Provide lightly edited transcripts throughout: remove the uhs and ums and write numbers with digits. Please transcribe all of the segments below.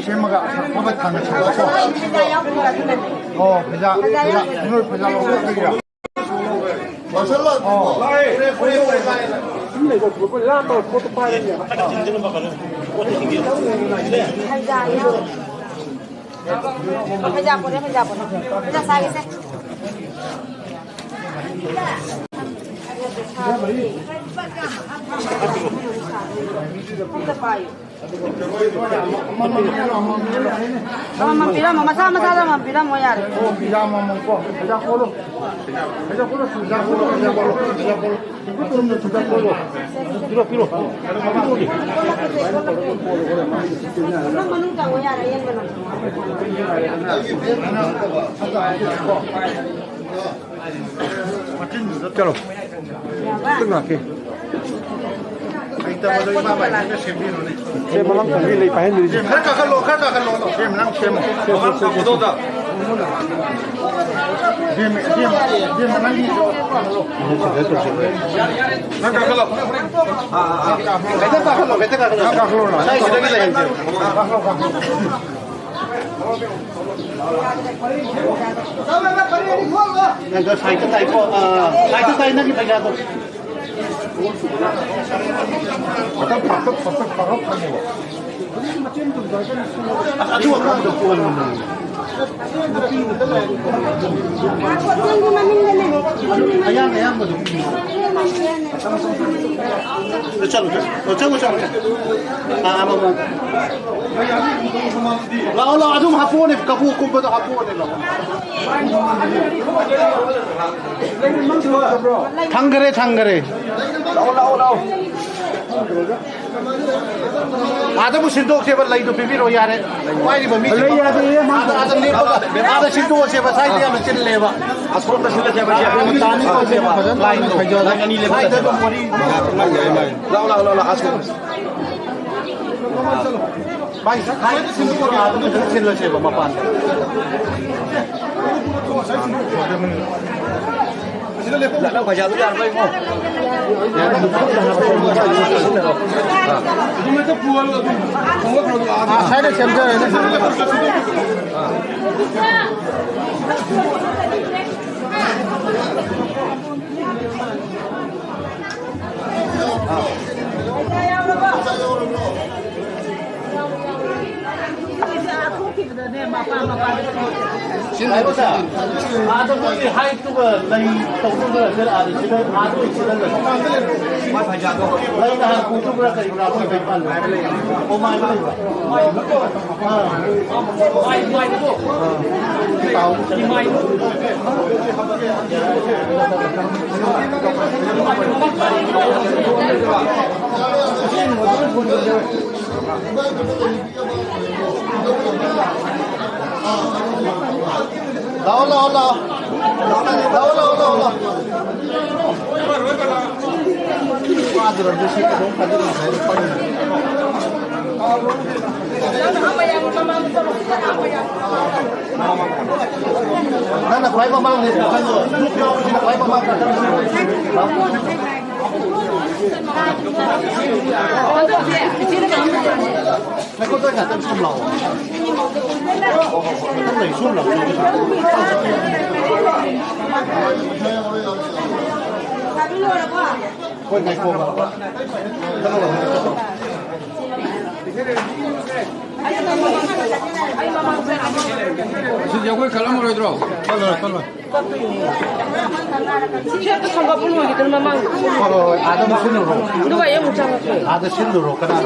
ꯁꯦꯝꯃꯒ ꯐꯕ ꯊꯥꯡꯅ ꯁꯦꯝꯗꯣꯛꯀꯣ ꯐꯖꯥ ꯅꯣꯏ ꯐꯖꯥ ꯂꯧꯊꯣꯛꯑꯒ Mampira, masa mampira mo yari. Pila mo ko. Pila ko. Pila ko sudah ko. Itu turun sudah ko. Pilo. Manung mo yari yan manung. चलो कितना के Kita mau lima apa? Kita sembilan nih. Saya malam kami lagi pahen dulu. Mereka kalau saya menang saya mau. Betul tak? Dia menang di. Mereka kalau. Kita kalau. Saya sudah kita yang jauh. Nanti saya itu nanti baca tu. Atau patok kamu. Aduh, kamu tu tuan mana? Ayam betul. Chalo. Apa? Lah, adum hapon ni, kapu betul hapon ni lah. Tanggere. Lau. Ada pun sintu siapa lagi tu bibir roya re. Why ni bami? Ada ni pun. Ada sintu siapa saya dia mesti lewa. Asal tak sila siapa siapa. Tani tu siapa. Lain tu. Lain ni lewa. Lain tu mori. Lau asal. Baik. Lain tu sintu ada tu sila siapa mapan. Lau kerja tu jangan baik mo. Saya dah center ini. Sini apa sah? Ada mungkin high tu ke, lain tahu tu ke, ada sini ada sini le. Mai baca tu. Lain dah kutu berapa kali berapa beban. Oh mai tu. Mai tu. Tahu di mai tu. Lau. Aduh, ada sih dong, ada saya paling. Nana, kau apa bang ni? Kau apa bang? Saya kau tu kat dalam sebelah. Kan lagi sulam. Kau naik kau apa? Sejauh kau kalau mau itu, kalau. Siapa sangka pun mau gitu memang. Kalau ada mesin dulu. Dua ya macam apa? Ada mesin dulu. Karena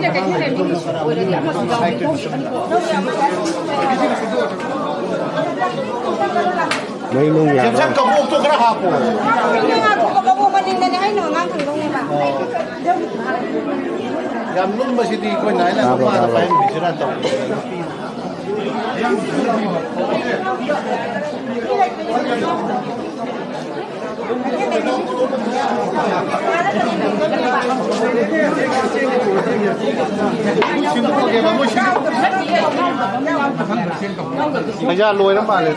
mainung ya. Jangan kamu tu kena apa? Kamu mending dari aino ngangkung dong ni bang. Gamlun masih di kau naik lah. Apa ada paling bicara tahu. Aja loy lắm bà lên.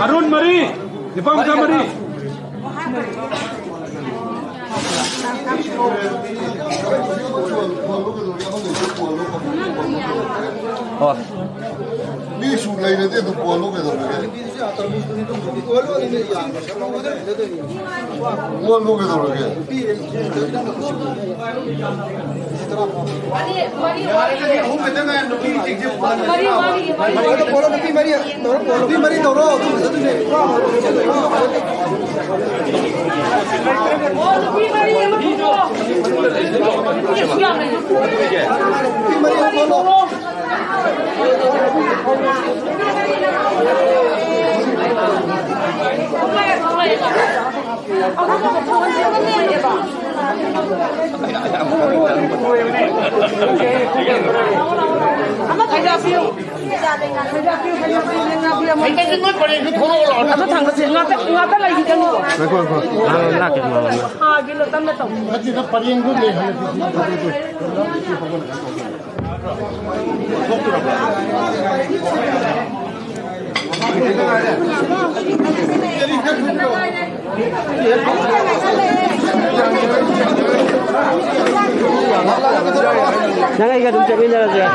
Arun mari, Ipam sa mari. Oh. Ni su lai ne de po lo ke do ke. Wo lo ke do ke. Jangan ikat untuk ini saja.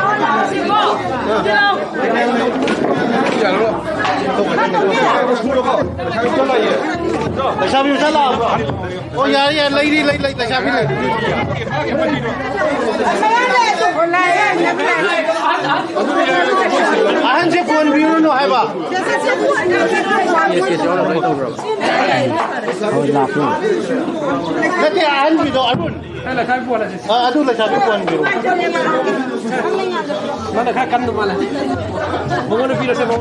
Sabi mo sala. O yari yan, lady, sabi na. Ahan siya phone view no hai ba? Dati ahan video Arun. Adu la sabi phone view. Mana kan tu mana? Mengono video saya mau.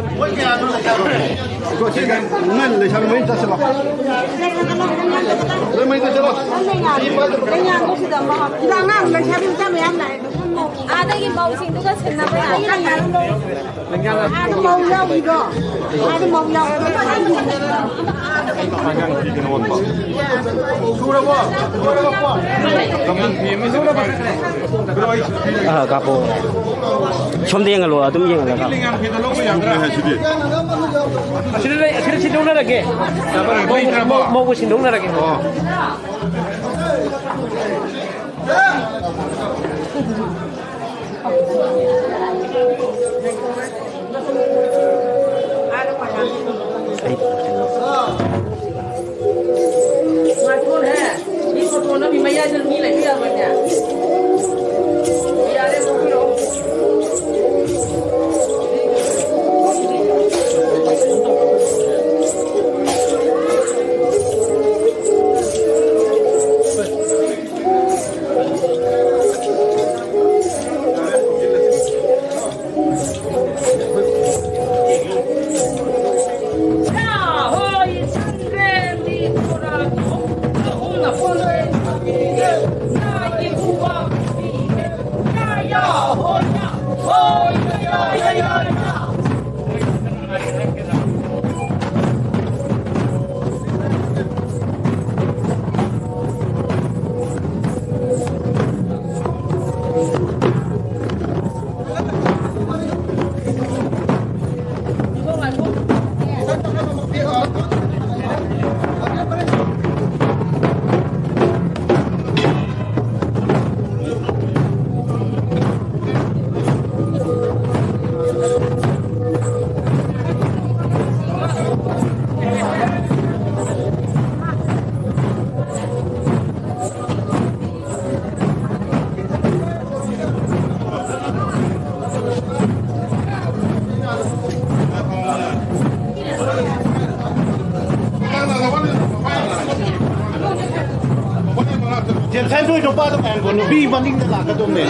Ngan le sabi main tas ba. Le main tas ba. Ada yang mau sing tu kan kenapa ada mau yang itu, ada mau yang kapo. Somdi yang lalu, atum yang lalu. Sini sini dong lagi. Mau sini dong lagi. Smartphone है, ये photo ना भी मैया जल मिले भी आ बन्या, यार ये तो फिर Jen sai đôi đồng ba đồng hàng của nó bi văn ninh là cái đồng này.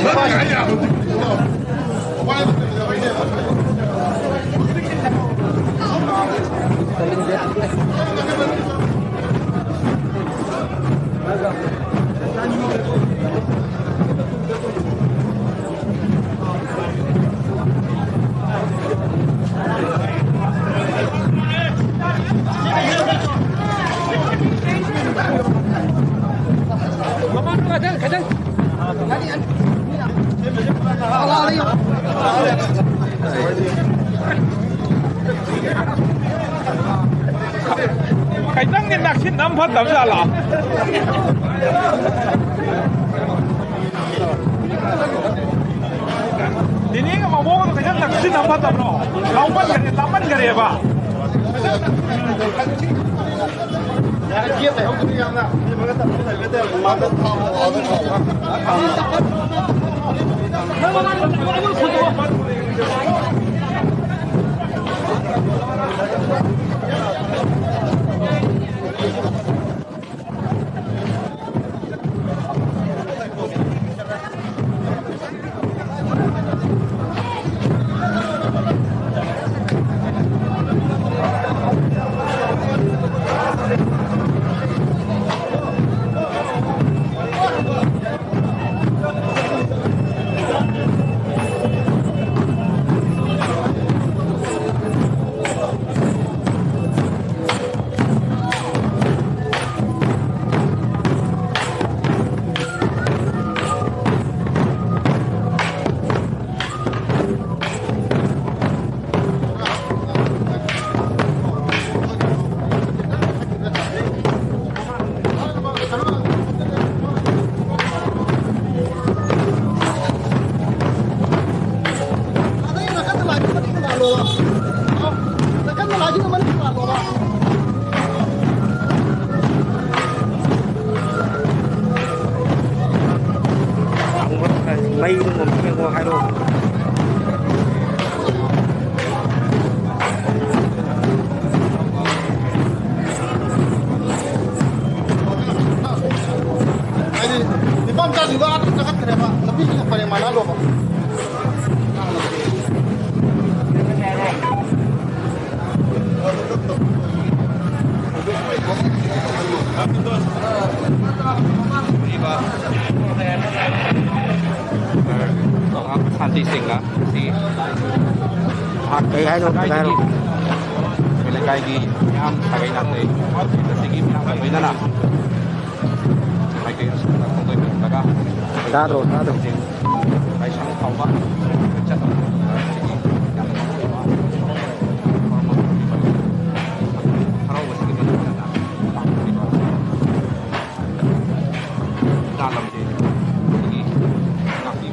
खैतंगे नक्सिन नम फतब जाला दिनी का मबो का खैतंग नक्सिन नम फतब नो लामन करे बा ये तो हम दुनिया में ये भगत आदत था bay một cái qua hai đô di bangka juga ada dekat kenapa lebih pada mana lo Pak? Santi Singh lah si cái hai đô cái hai đô Pele kai di yang sagai nanti segi yang sagai nana kai sudah kongoi berlaga đa đô kai sang kau bah cat segi yang harau segi dalam je segi nak di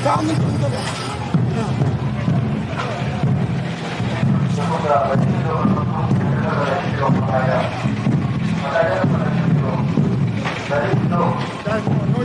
Dari itu,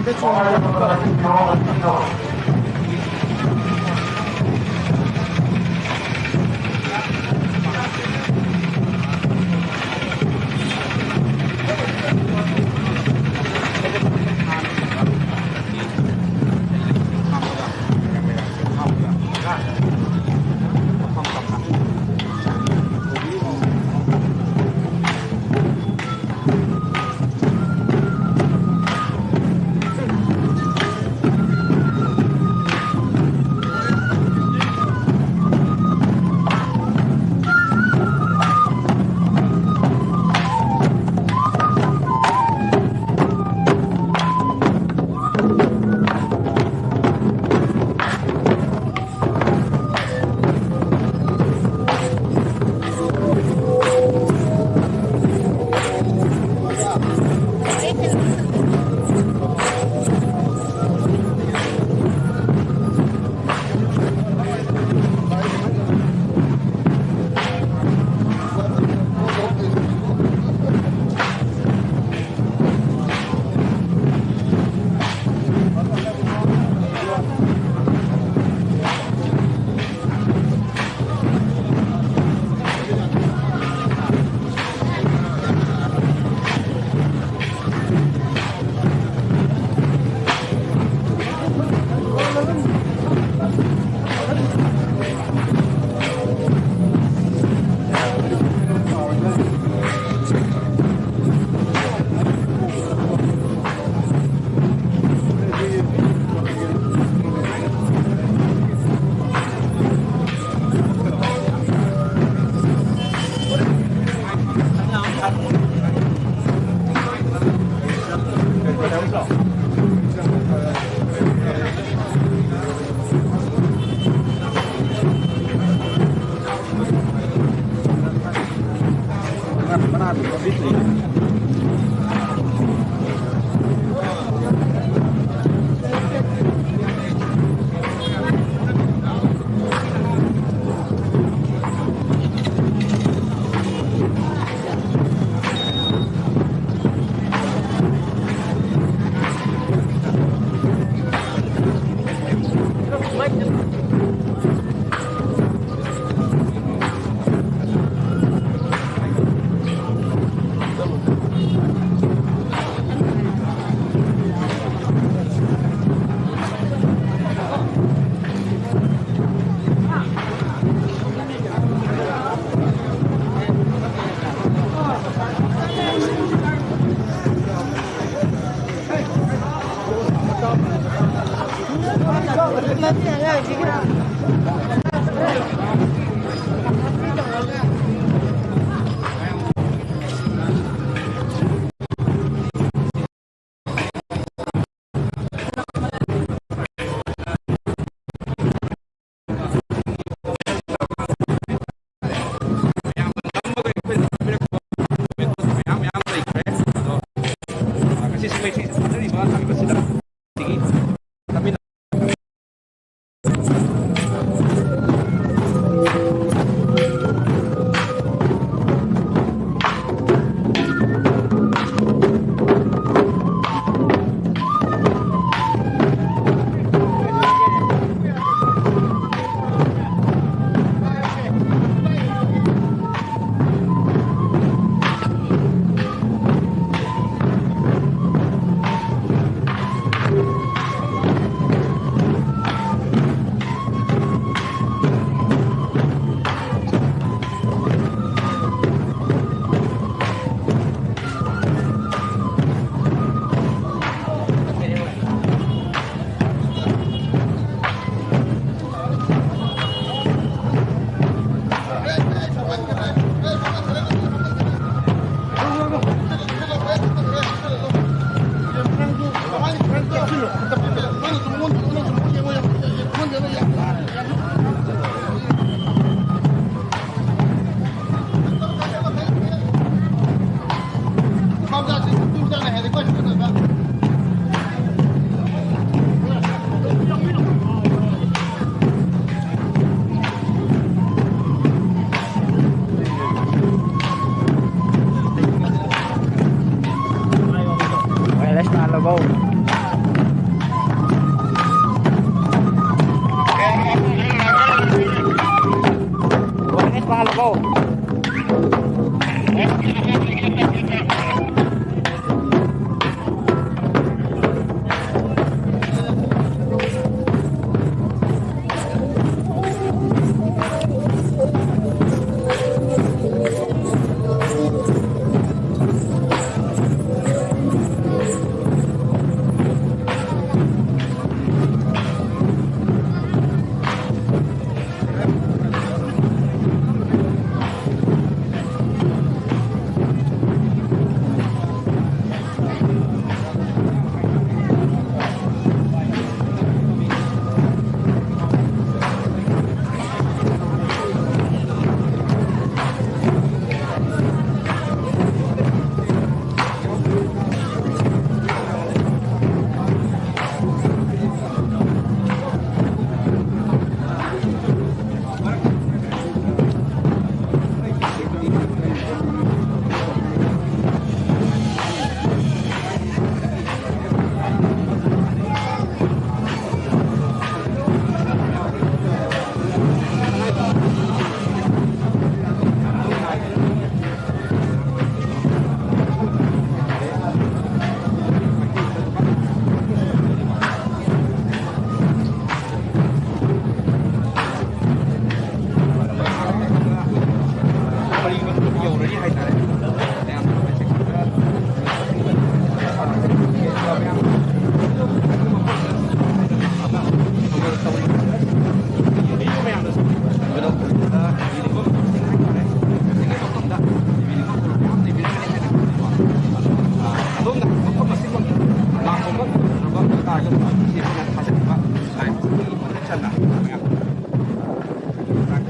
ꯆꯟꯅ ꯃꯌꯥꯝ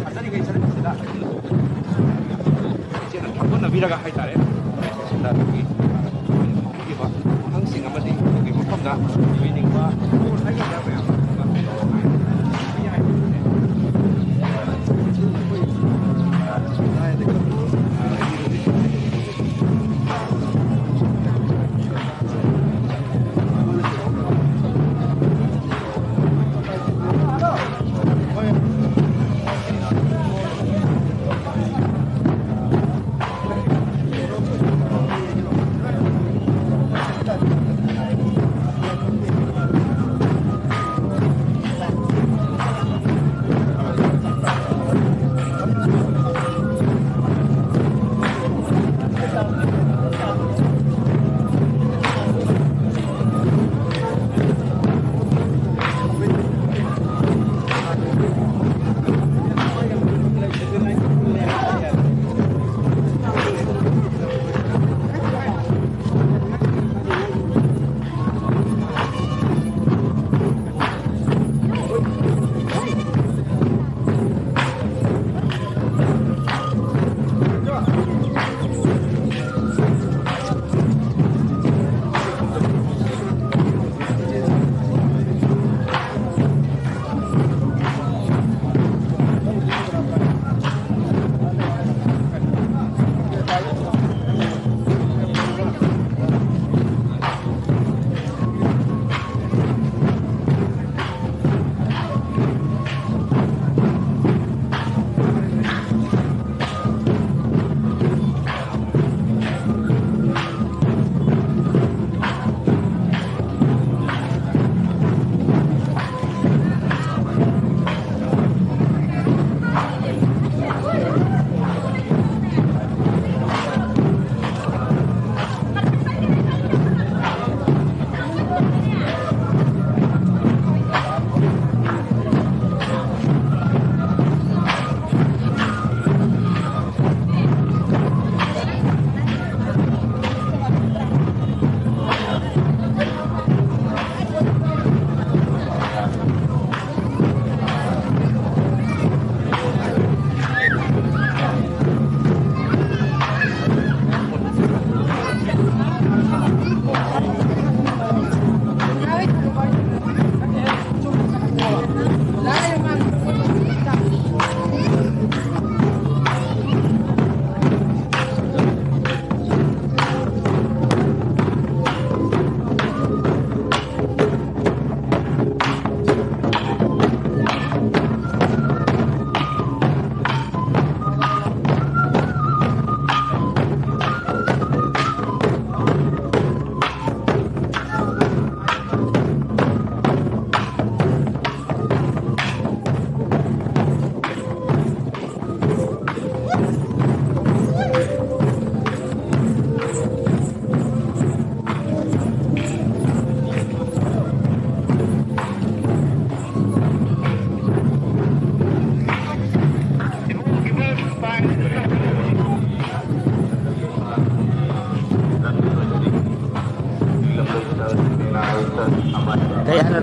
ꯊꯥꯖꯔꯤꯉꯩ ꯁꯔꯨꯛꯁꯤꯗ ꯏꯆꯦꯅ ꯍꯣꯠꯅꯕꯤꯔꯒ ꯍꯥꯏꯇꯥꯔꯦ ꯁꯤꯗ ꯑꯩꯈꯣꯏꯒꯤ ꯄꯤꯈꯤꯕ ꯋꯥꯍꯪꯁꯤꯡ ꯑꯃꯗꯤ ꯑꯩꯈꯣꯏꯒꯤ ꯃꯐꯝꯗ ꯄꯤꯅꯤꯡꯕ ꯍꯥꯏꯒꯗ꯭ꯔꯥ ꯃꯌꯥꯝ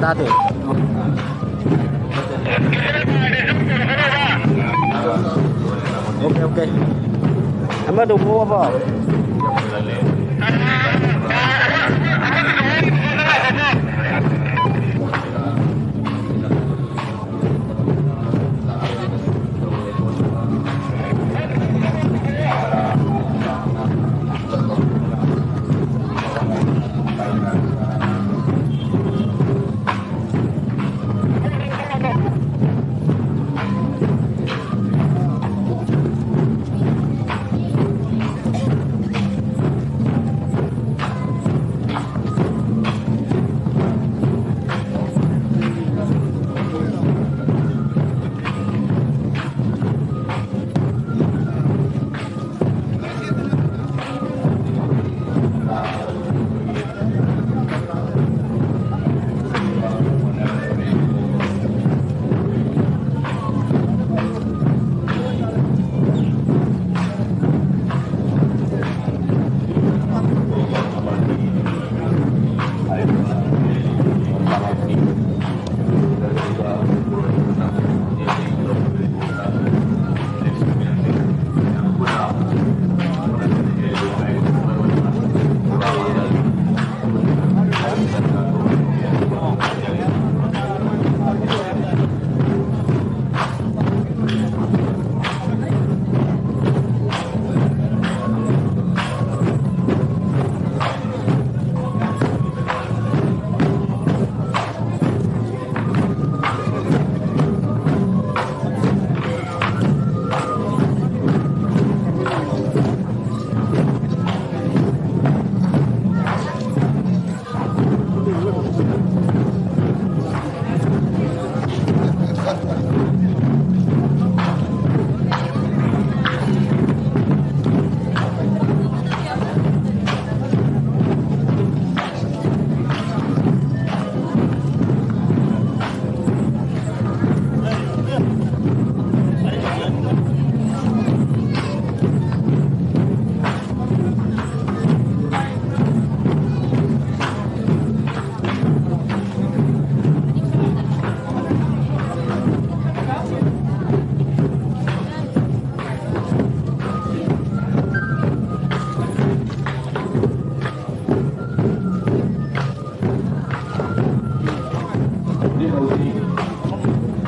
dati. Oke oke. Ama dugo apa?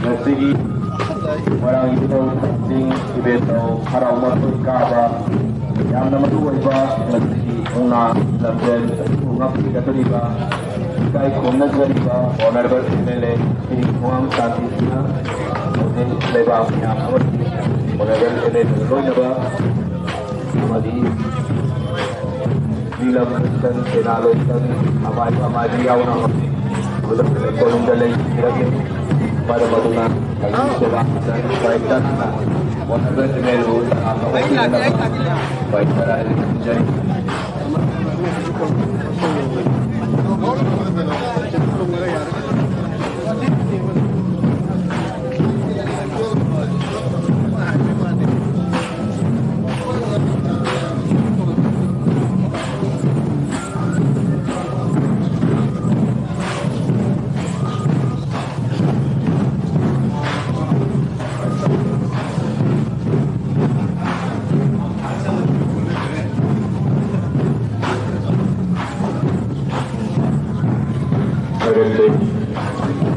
Nasi orang itu sing ibeto harau masuk kaba yang nama tu iba nasi una lamben unga kita tu iba kai kona jariba honorable MLA Sri Muang Santisna mungkin lebah yang honorable MLA dulu nyoba amadi Bilam dan senalo dan amadi awal betul kolom dalai kira pada bangunan kami coba dan baikkan honorable MLA baik para jadi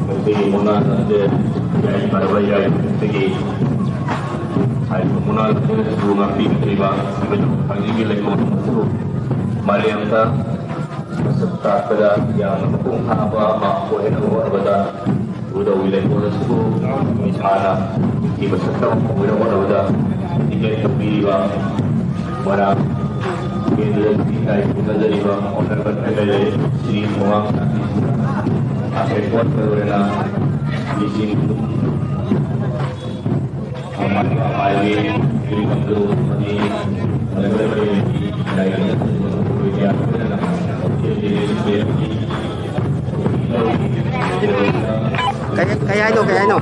Nanti munal ada yang pada bayar segi hai munal bunga pink riba pagi ini lekor mari anta serta pada yang pun apa mampu hendak berada udah wilayah kolasku misalnya di beserta udah berada tiga tepi riba mana kita kita jadi bang orang berada Sri Muang Akhirnya berada di sini. Amat ini di bantu ini berada di daerah Indonesia. Kaya ano? Kaya ano?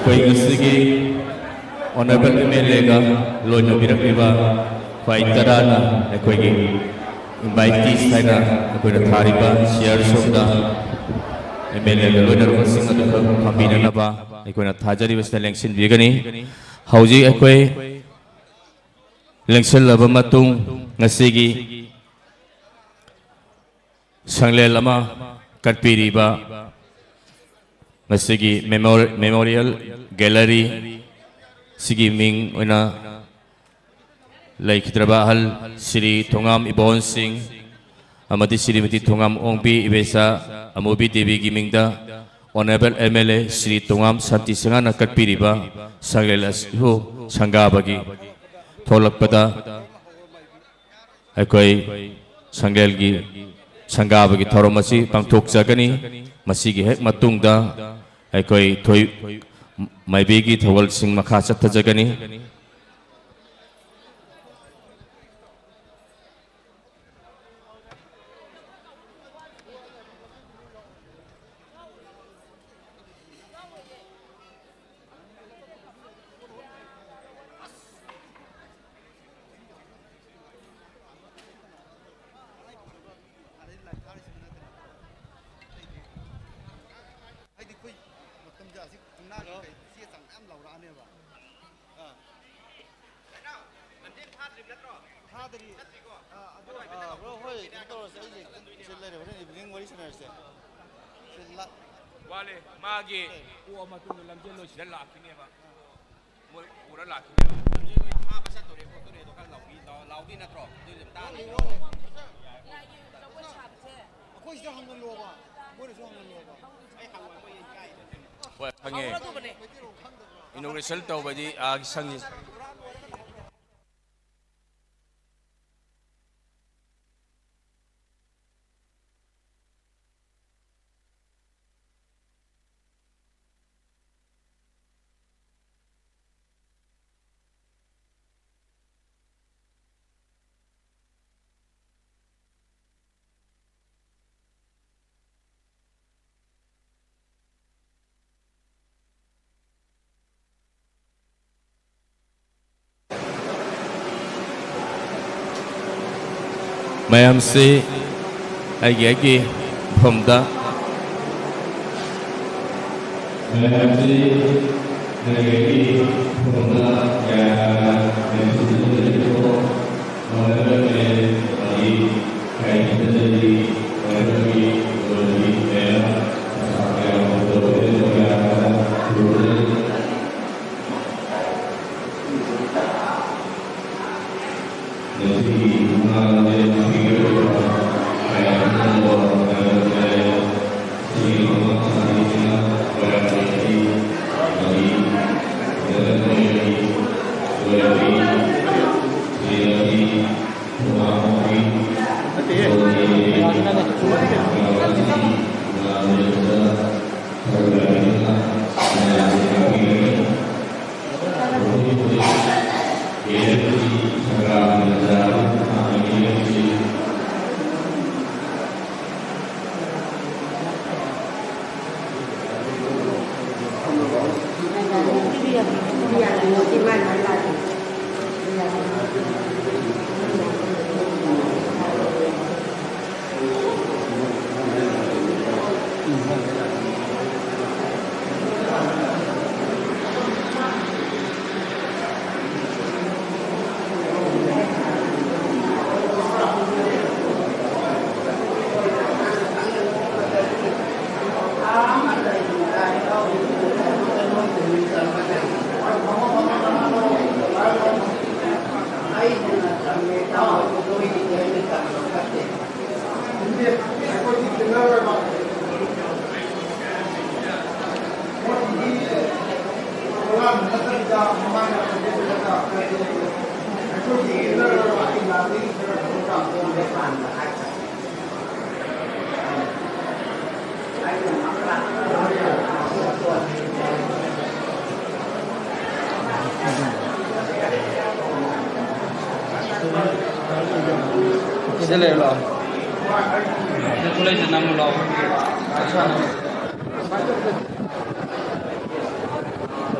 कोई इसकी honourable MLA का loan बिरकिबा phi तराना कोई invitees थाइना कोई थारिबा share सोदा MLA का loan रसिंग अदुख फंबिननबा कोई थाजरिबा सिदा लेंसिन बिगनी हौजी कोई लेंसिन लब मतुंग ngasiगी संगलेल अमा कटपीरीबा ngasiगी मेमोरियल गैलरी सिगी मिंग ओना लाइखिद्रबा हल श्री थोंगाम इबोन सिंह अमदी श्रीमती थोंगाम ओंपी इबेसा अमोबी देवी की मिंगदा ऑनरेबल एमएलए श्री थोंगाम शांति सिंह कटपीरीबा संगलेल हो संगाबगी थोलकपदा अकोई संगलेल की संगाबगी थोरमसी पांगथोकजागनी मसीगी हेक मतुंगदा अकोई थोई माइबेगी थवल सिंह मखा चत्थजगनी वाले मागे वो मतुन लमजे लो सिदा लाखिने बा मोय पूरा लाखिने मा पसा तोरे फोटो रे तो का लाउगी नत्रो दु ता नि कोई ज हम लो बा मोय ज हम लो बा ai hang wa moy kai wa phange inauguration taw ba ji a sangi ma'am से आगे भमदा मैम से आगे भमदा या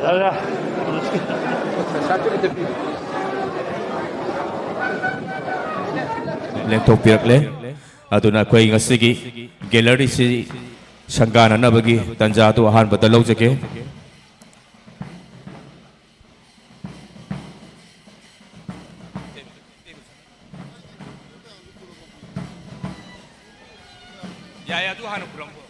ꯂꯦꯡꯊꯣꯛꯄꯤꯔꯛꯂꯦ ꯑꯗꯨꯅ ꯑꯩꯈꯣꯏ ꯉꯁꯤꯒꯤ ꯒꯦꯂꯔꯤꯁꯤ ꯁꯪꯒꯥꯅꯅꯕꯒꯤ ꯇꯥꯟꯖꯥꯗꯨ ꯑꯍꯥꯟꯕꯗ ꯂꯧꯖꯒꯦ ꯌꯥꯏ ꯑꯗꯨ ꯍꯥꯟꯅ ꯄꯨꯔꯝꯃꯣ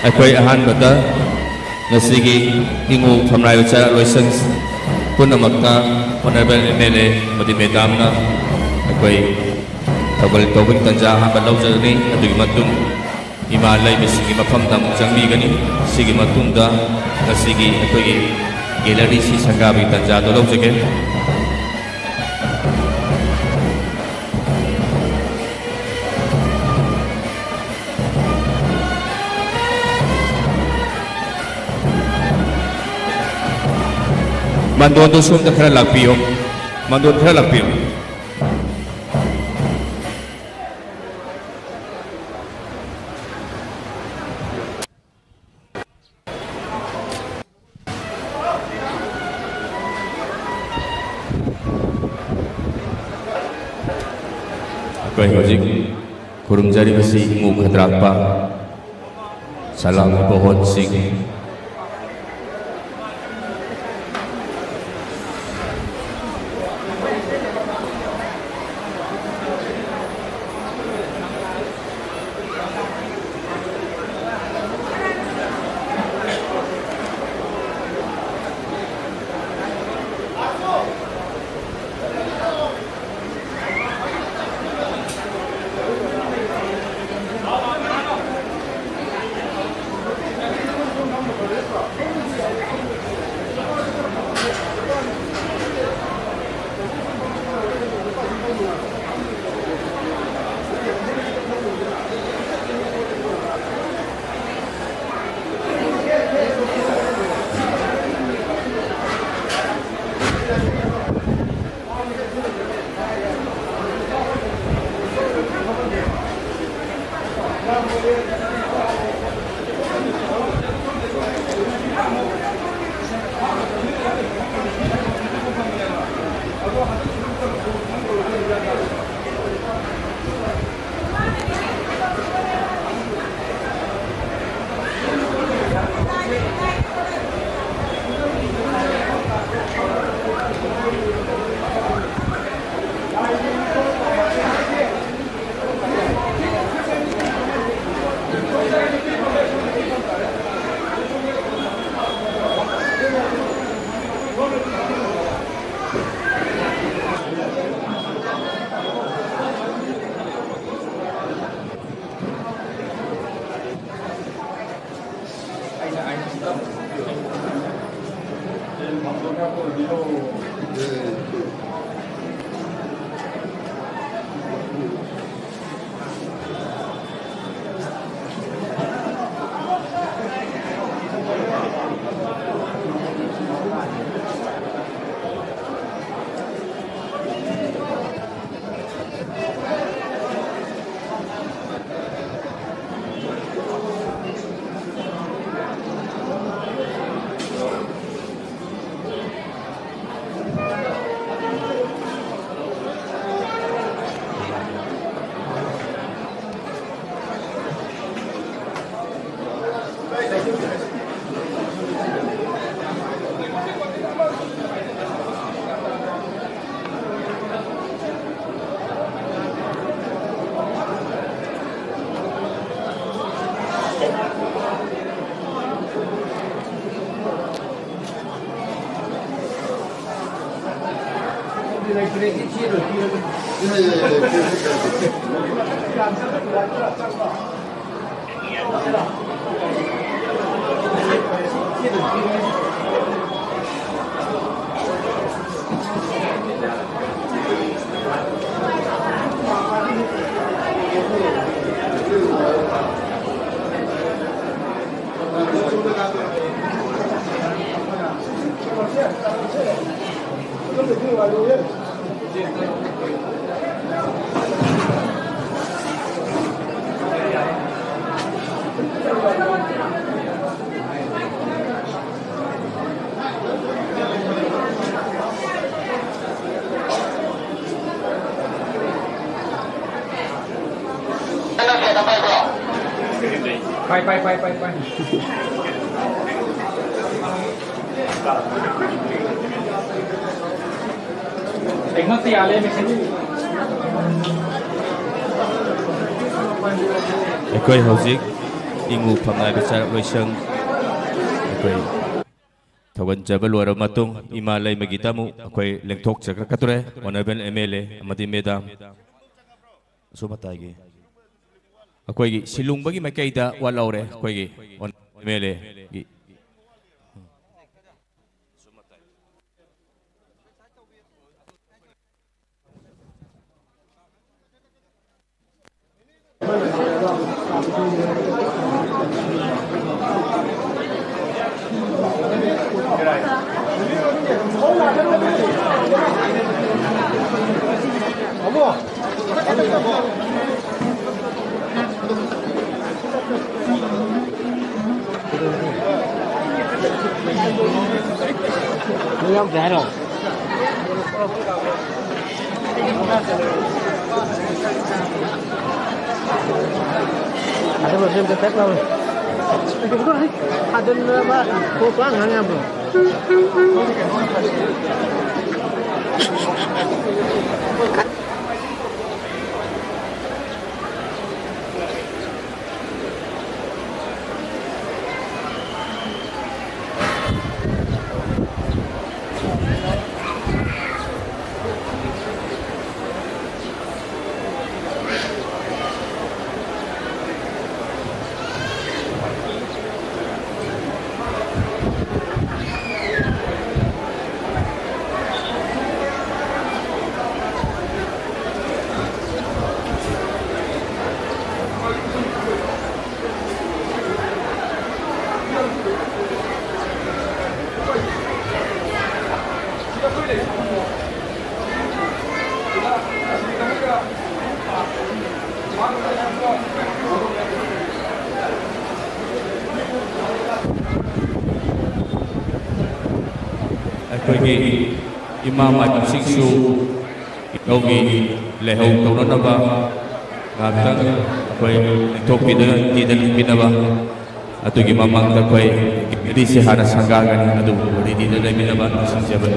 ꯑꯩꯈꯣꯏ ꯑꯍꯥꯟꯕꯗ ꯉꯁꯤꯒꯤ ꯏꯉꯨ ꯐꯝꯅꯥꯏꯕ ꯆꯩꯔꯥꯛꯂꯣꯏꯁꯪ ꯄꯨꯝꯅꯃꯛꯅ ꯑꯣꯅꯔꯦꯕꯜ MLA ꯑꯃꯗꯤ ꯃꯦꯗꯥꯝꯅ ꯑꯩꯈꯣꯏ ꯊꯧꯒꯜ ꯇꯧꯕꯒꯤ ꯇꯥꯟꯖꯥ ꯑꯍꯥꯟꯕ ꯂꯧꯖꯒꯅꯤ ꯑꯗꯨꯒꯤ ꯃꯇꯨꯡ ꯏꯃꯥ ꯂꯩꯕꯁꯤꯡꯒꯤ ꯃꯐꯝꯗ ꯑꯃꯨꯛ ꯆꯪꯕꯤꯒꯅꯤ ꯁꯤꯒꯤ ꯃꯇꯨꯡꯗ ꯉꯁꯤꯒꯤ ꯑꯩꯈꯣꯏꯒꯤ ꯒꯦꯂꯔꯤꯁꯤ ꯁꯪꯒꯥꯕꯒꯤ ꯇꯥꯟꯖꯥꯗꯣ ꯂꯧꯖꯒꯦ 만두도 수험도 khá là phiêu 만두 khá là phiêu Koi hojik kurum jari besi mu khadrapa salam pohon sing ไปเด็กมันเสียเลยไม่ใช่ Akwai hauzik ingu phamngai bichar loisang akwai thogan jaba luar matung imalai magitamu akwai lengthok chakra kature honorable MLA amadi medam sumatai gi akwai gi silung bagi makaida walaure akwai gi MLA gi Không rẻ rồi. Ada macam tetap lah. Ada apa? Kurang hanya apa? Akwai imam at siksu ikaw gi lehaw kaunanaba ngabtang akwai tokida tidal pinaba atu gi mamang akwai di sehara sanggangan atu di tidal pinaba sinjaban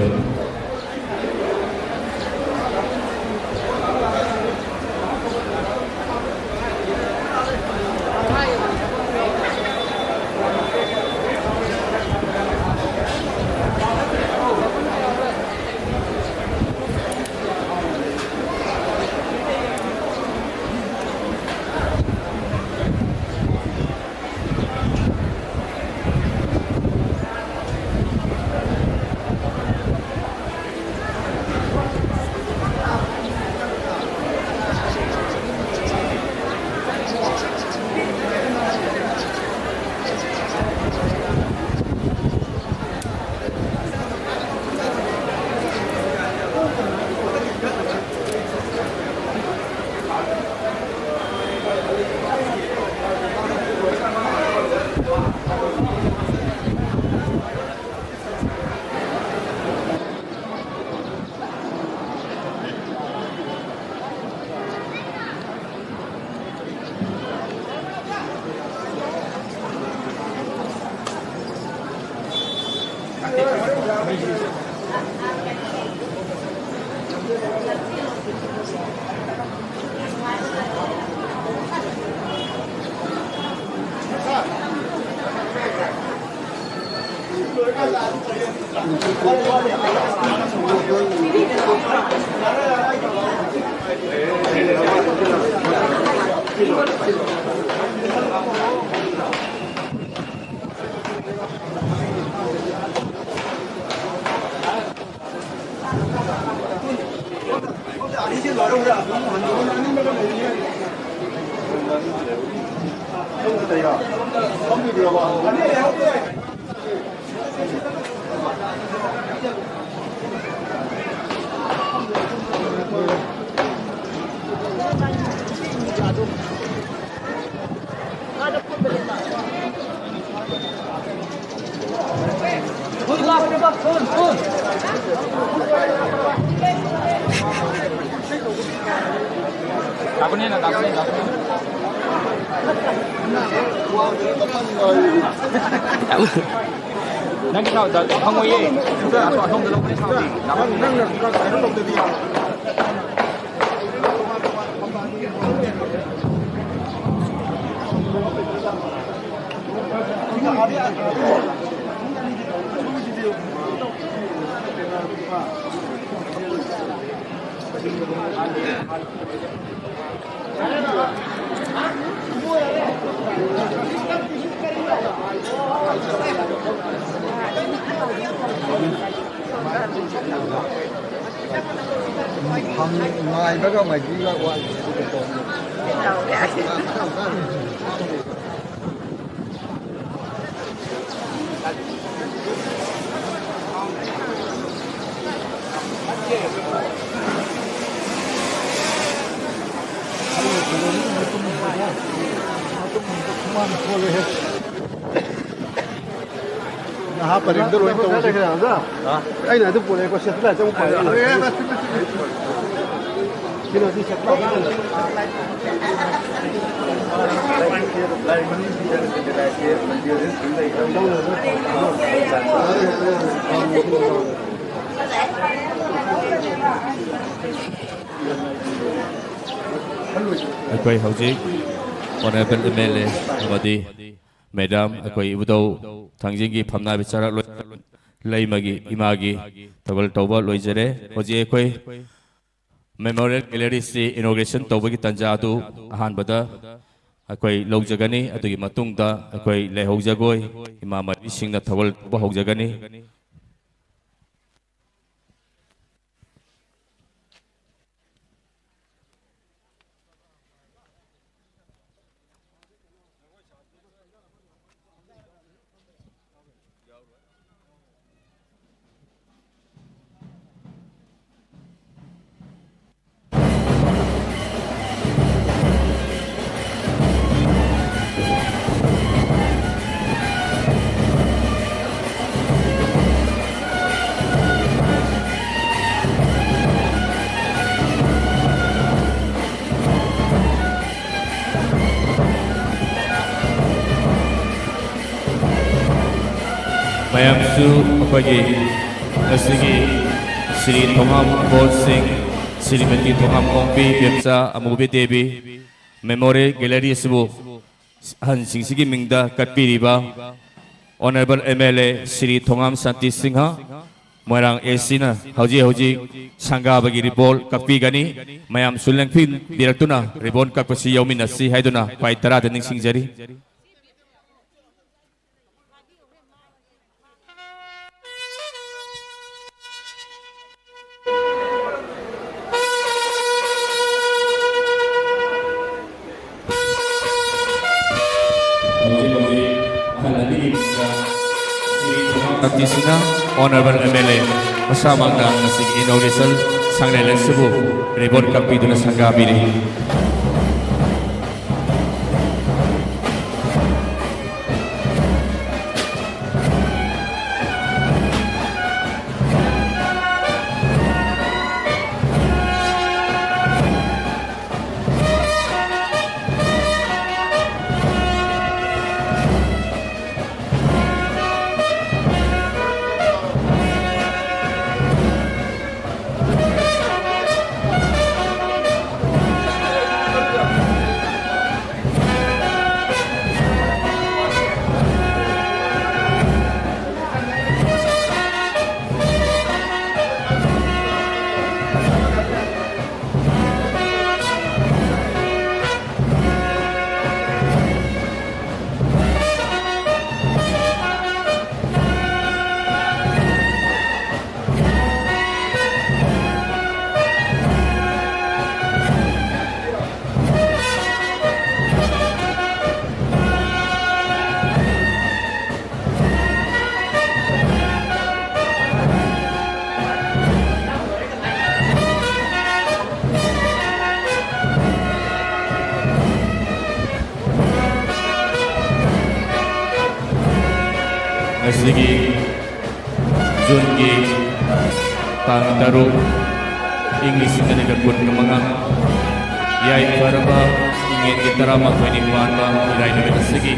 हाँ पर इधर वही तो देख रहा था आई ना तो पूरे को सेट ला तो ऊपर किलो दी सेट ला अखोई हौजिक ऑनरेबल एमएलए अमदी मैडम अखोई इबुदौ थांजिंगी फमना बिचारा लैमगी इमागी तबल तौबा लोइजरे हौजि अखोई मेमोरियल गैलरी से इनॉग्रेशन तौबगी तंजादु अहानबदा अखोई लौजगनी अदुगी मतुंगदा अखोई लेहौजगोई इमा मरिसिंगना तबल तौबा हौजगनी मैमसु अखोई असिगी श्री थोंगाम बोल सिंह श्रीमती थोंगाम ओंबी बेमसा अमुबी देवी मेमोरियल गैलरी सिबु हनसिंगसिगी मिंगदा कटपीरिबा ऑनरेबल एमएलए श्री थोंगाम शांति सिंह मोरांग एसीना हौजी हौजी संगाबगी रिबोल कपीगनी मयाम सुलेंफिन बिरक्तुना रिबोन कपसी यौमिनसी हाइदुना पाइ तराद निंगसिंगजरी Tisina Honorable MLA Masamangna Nasig Inauguration Sangnailan Cebu Ribon Kapi Duna Sanggabiri ngasi Jun ki tang taru English na nagkakun ng mga yay para ba ingin kita ramah penipuan ba ilay na binasigi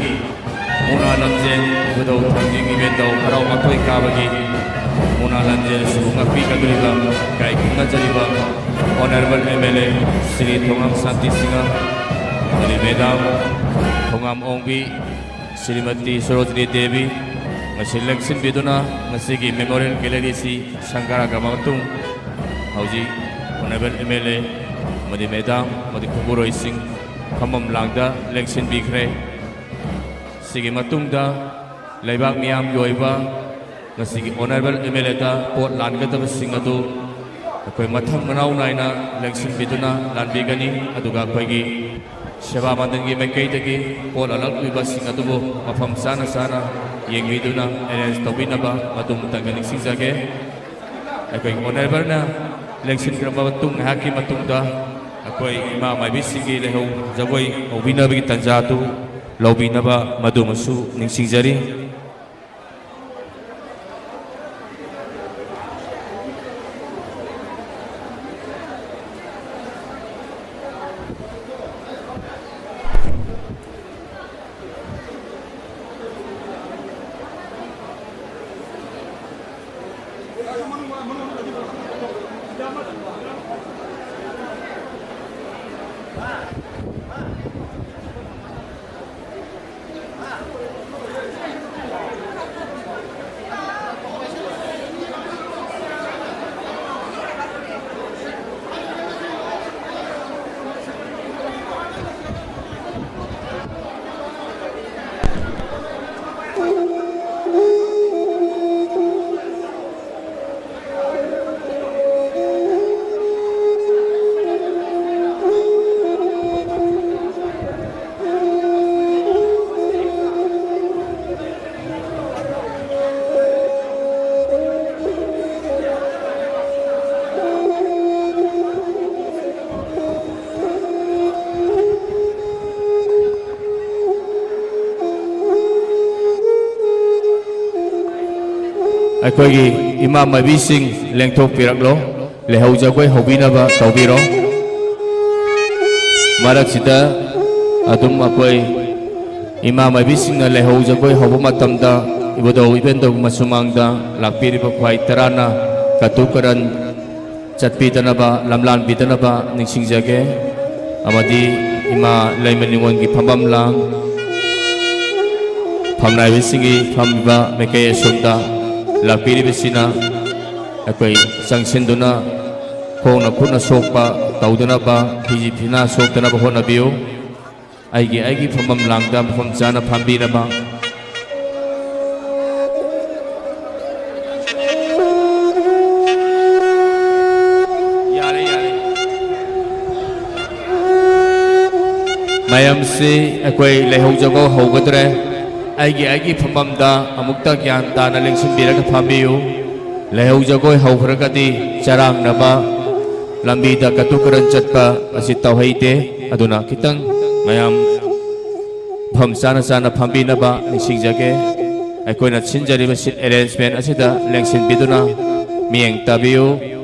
muna lanjen bedaw tangging ibendaw paraw matoy kabagi muna lanjen subunga pika dulila kay kuna jariba Honorable MLA Sri Thongam Santi Singha Sri Medam Thongam Ongbi Srimati Sarojini Devi ngasi election biduna ngasigi Memorial Gallery si Sankara Gamatung hauji Honorable MLA Madi Medam Madi Kuburoi Singh Kamam Langda election bikre Sige matungda Laibak Miyam Yoiba Ngasigi Honorable MLA ta Port Langata Singatu Ako'y mathang manaw na election biduna lanbigani aduga ako'y Seba mandangi Maykaytagi Port Alag Wiba Singatubo Mafam sana Yang biduna NS Tobina ba Matungtang Singzage Ako'y honorable na election kramabatung haki matungda ako'y ima maibisigi lehaw jagoy ubina bagi tanjatu laubina ba madumasu ningsingjari ako'y imam mabising lengthok piraklo lehaw jagoy hobina ba taubiro marak sida adum ako'y imam mabising na lehaw jagoy hobo matamda ibodaw ibendo masumangda lakpiri ba kwai tarana katukaran chatpita na ba lamlan pita na ba ningsingjage amadi ima laimaningon gi phambam lang phamnai bisingi phamba mekay sunda lakpiri bisina ako'y sangsinduna kung nakuna sokpa taudana ba hiji pina soktana ba honabiyo aigi phamam langda pham jana phambira ba yare mayam se ako'y lehaw jago haugadre aigi phamamda amukta gyan tana lengsin biraga phamiyu lehaw jagoy hauhragati charang naba lambida katukaran chatpa asi tawhaite aduna kitang mayam pham sana phambi naba ningsingjage aikoina chinjariba sit arrangement asida lengsin biduna mieng tabiyu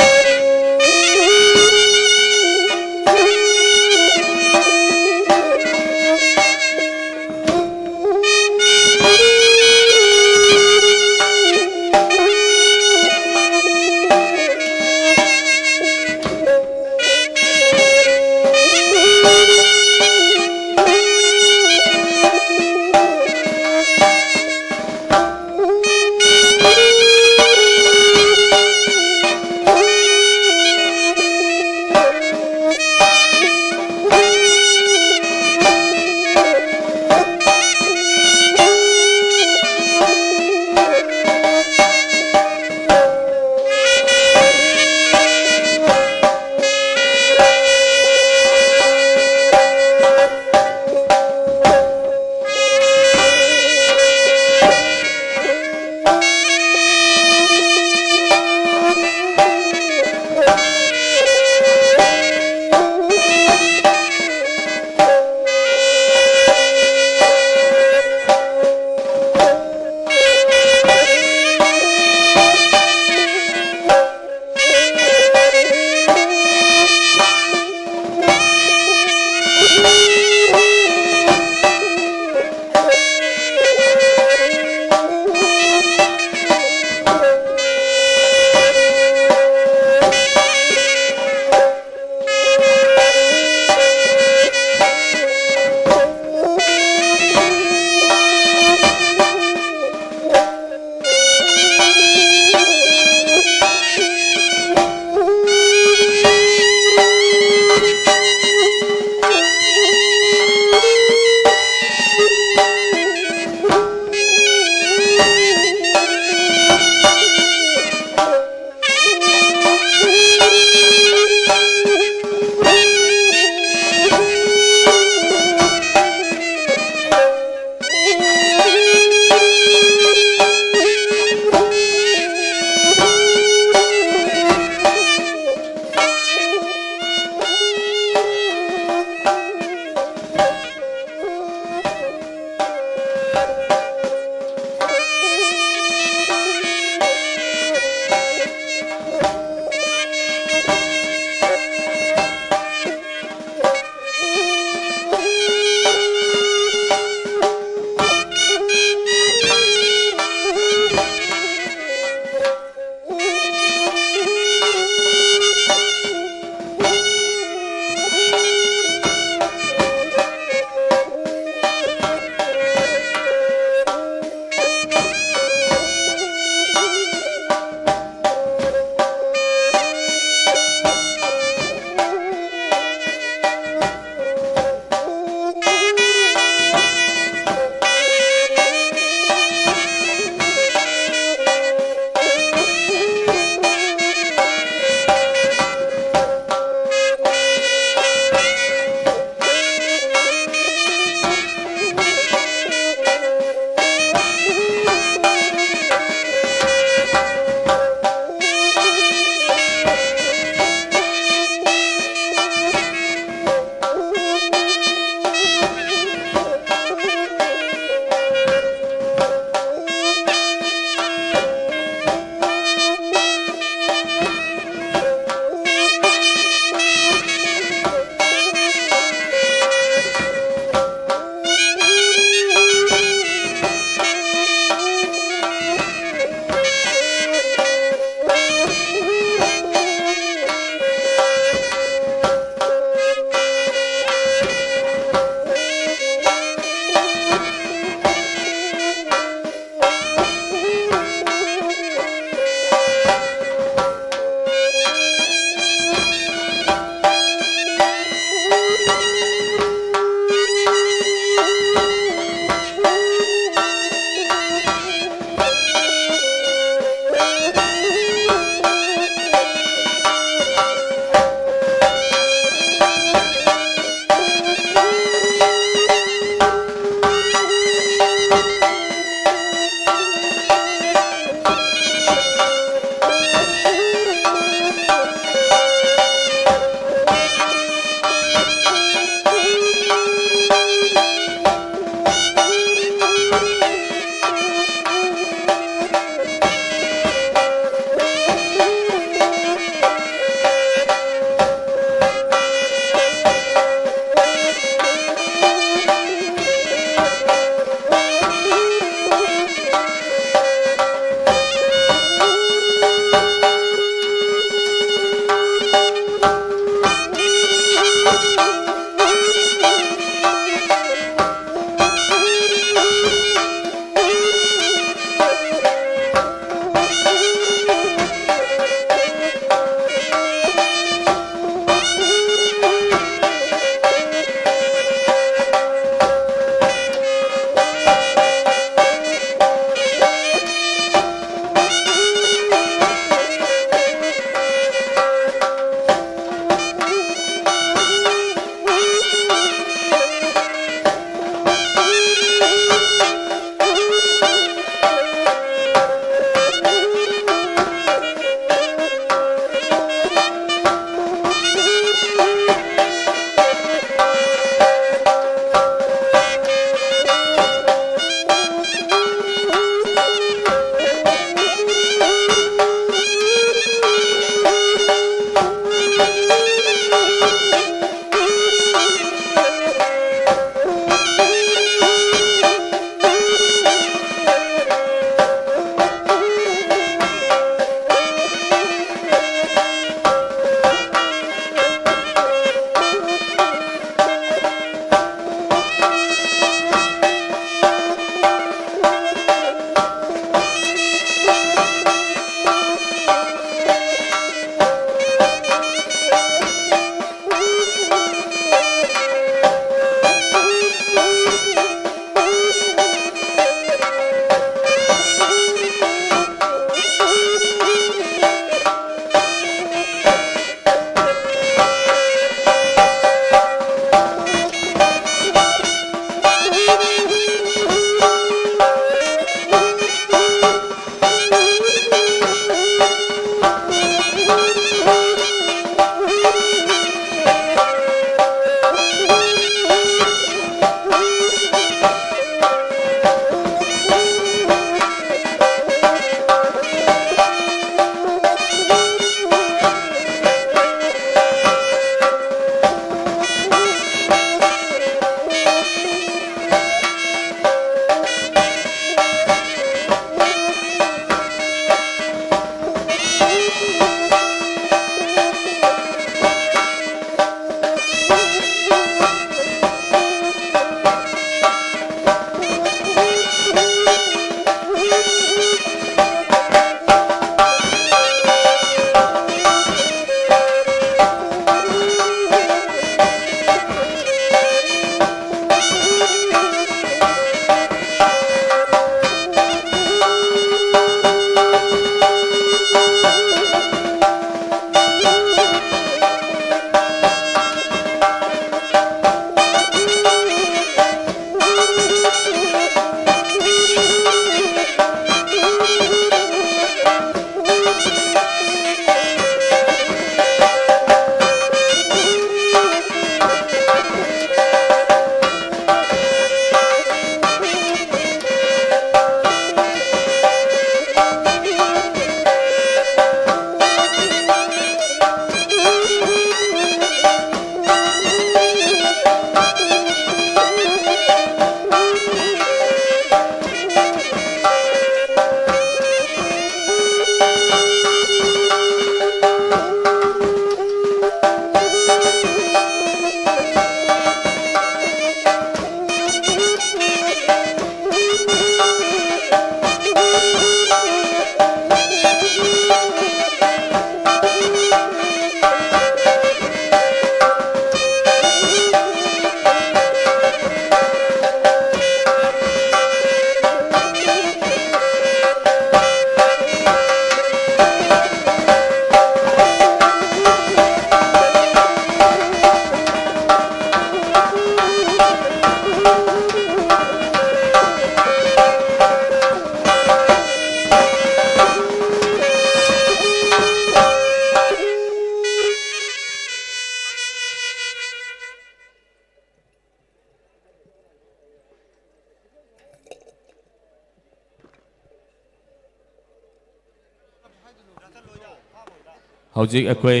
hꯧzik akwai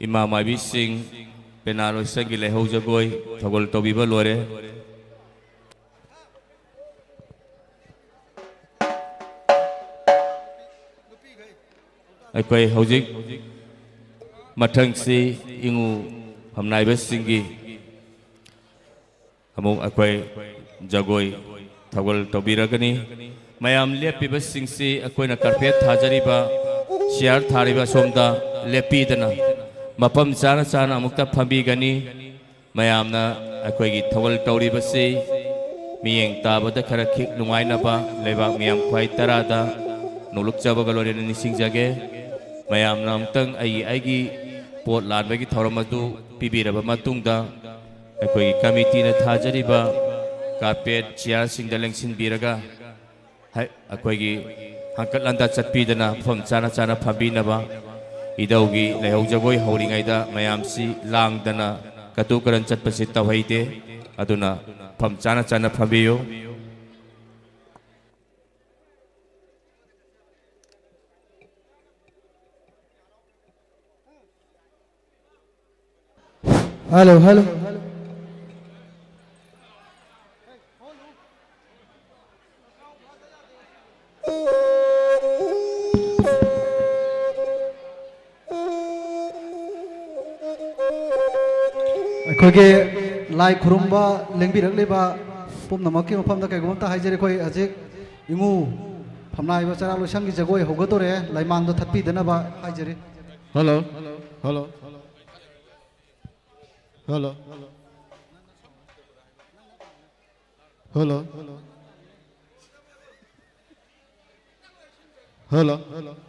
ima maibi sing penalo sangi lehau jagoi thogol tobiba lore akwai houzik mathang si ingu hamnai ba singi among akwai jagoi thogol tobiragani mayam lepi ba singsi akwai na carpet thajari ba share thari ba somda lepi dana mapam chana chana amukta phambi gani mayam na akwai gi thogol tawri ba si miyeng ta ba da khara khik nungai na ba leba miyam khwai tara da nuluk chaba galore ni sing jage mayam nam tang ai gi pot lan ba gi thoram adu pibira ba matung da akwai gi committee na thajari ba carpet chair sing da lengsin biraga hai akwai gi hangkat landa chatpi dana phom chana chana phambi na ba idaugi lehau jagoi hauringai da mayam si lang dana katu karan chatpa si tawhaite aduna phom chana chana phambiyo hello अखोगे लाई खुरुम्बा लेंबिरक लेबा पुमनमकी मफमदा कैगुमता हाइजरे खोय हजिक इमु फमनाय बचरा लोसंगी जगोय होगतोरे लाइमांगदो थत्पी दनबा हाइजरे hello hello hello hello hello hello hello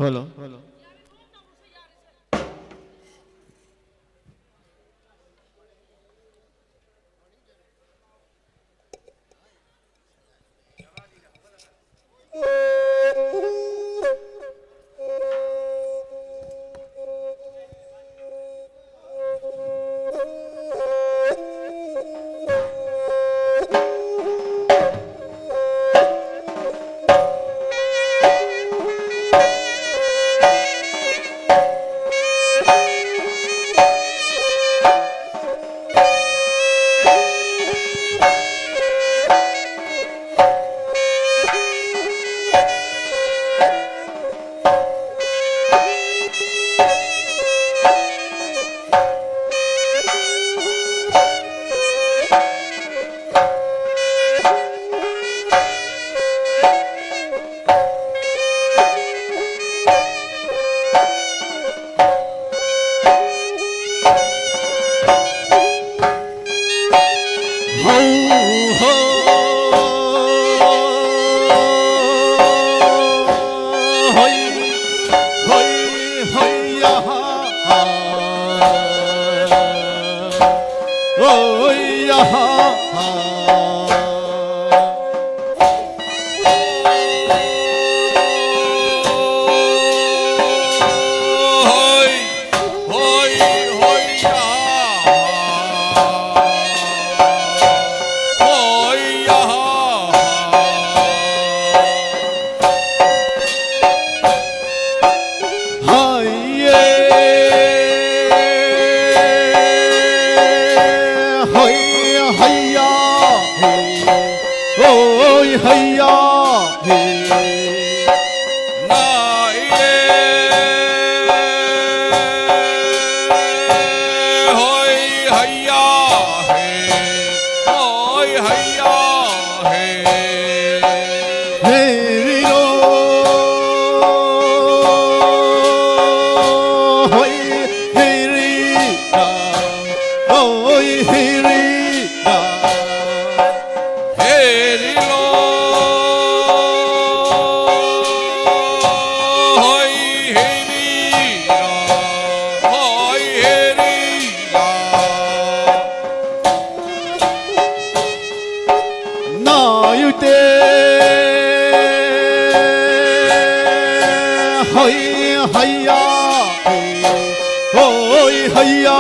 hello hello hayya hoy hayya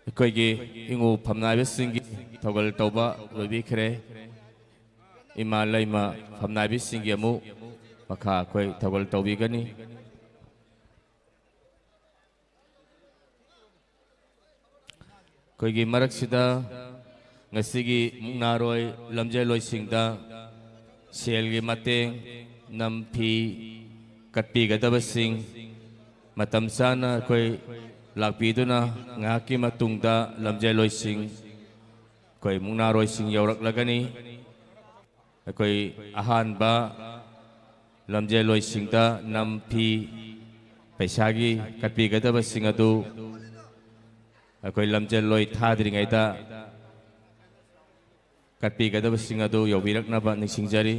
ꯑꯩꯈꯣꯏꯒꯤ ꯏꯉꯨ ꯐꯝꯅꯥꯏꯕꯁꯤꯡꯒꯤ ꯊꯧꯒꯜ ꯇꯧꯕ ꯂꯣꯏꯕꯤꯈ꯭ꯔꯦ ꯏꯃꯥ ꯂꯩꯃ ꯐꯝꯅꯥꯏꯕꯁꯤꯡꯒꯤ ꯑꯃꯨꯛ ꯃꯈꯥ ꯑꯩꯈꯣꯏ ꯊꯧꯒꯜ ꯇꯧꯕꯤꯒꯅꯤ ꯑꯩꯈꯣꯏꯒꯤ ꯃꯔꯛꯁꯤꯗ ꯉꯁꯤꯒꯤ ꯃꯨꯛꯅꯥꯔꯣꯏ ꯂꯝꯖꯦꯜꯂꯣꯏꯁꯤꯡꯗ ꯁꯦꯜꯒꯤ ꯃꯇꯦꯡ ꯅꯝꯐꯤ ꯀꯠꯄꯤꯒꯗꯕꯁꯤꯡ ꯃꯇꯝ ꯆꯥꯅ ꯑꯩꯈꯣꯏ ꯂꯥꯛꯄꯤꯗꯨꯅ ꯉꯥꯏꯍꯥꯛꯀꯤ ꯃꯇꯨꯡꯗ ꯂꯝꯖꯦꯜꯂꯣꯏꯁꯤꯡ ꯑꯩꯈꯣꯏ ꯃꯨꯛꯅꯥꯔꯣꯏꯁꯤꯡ ꯌꯧꯔꯛꯂꯒꯅꯤ ꯑꯩꯈꯣꯏ ꯑꯍꯥꯟꯕ ꯂꯝꯖꯦꯜꯂꯣꯏꯁꯤꯡꯗ ꯅꯝꯐꯤ ꯄꯩꯁꯥꯒꯤ ꯀꯠꯄꯤꯒꯗꯕꯁꯤꯡ ꯑꯗꯨ ꯑꯩꯈꯣꯏ ꯂꯝꯖꯦꯜꯂꯣꯏ ꯊꯥꯗ꯭ꯔꯤꯉꯩꯗ ꯀꯠꯄꯤꯒꯗꯕꯁꯤꯡ ꯑꯗꯨ ꯌꯧꯕꯤꯔꯛꯅꯕ ꯅꯤꯡꯁꯤꯡꯖꯔꯤ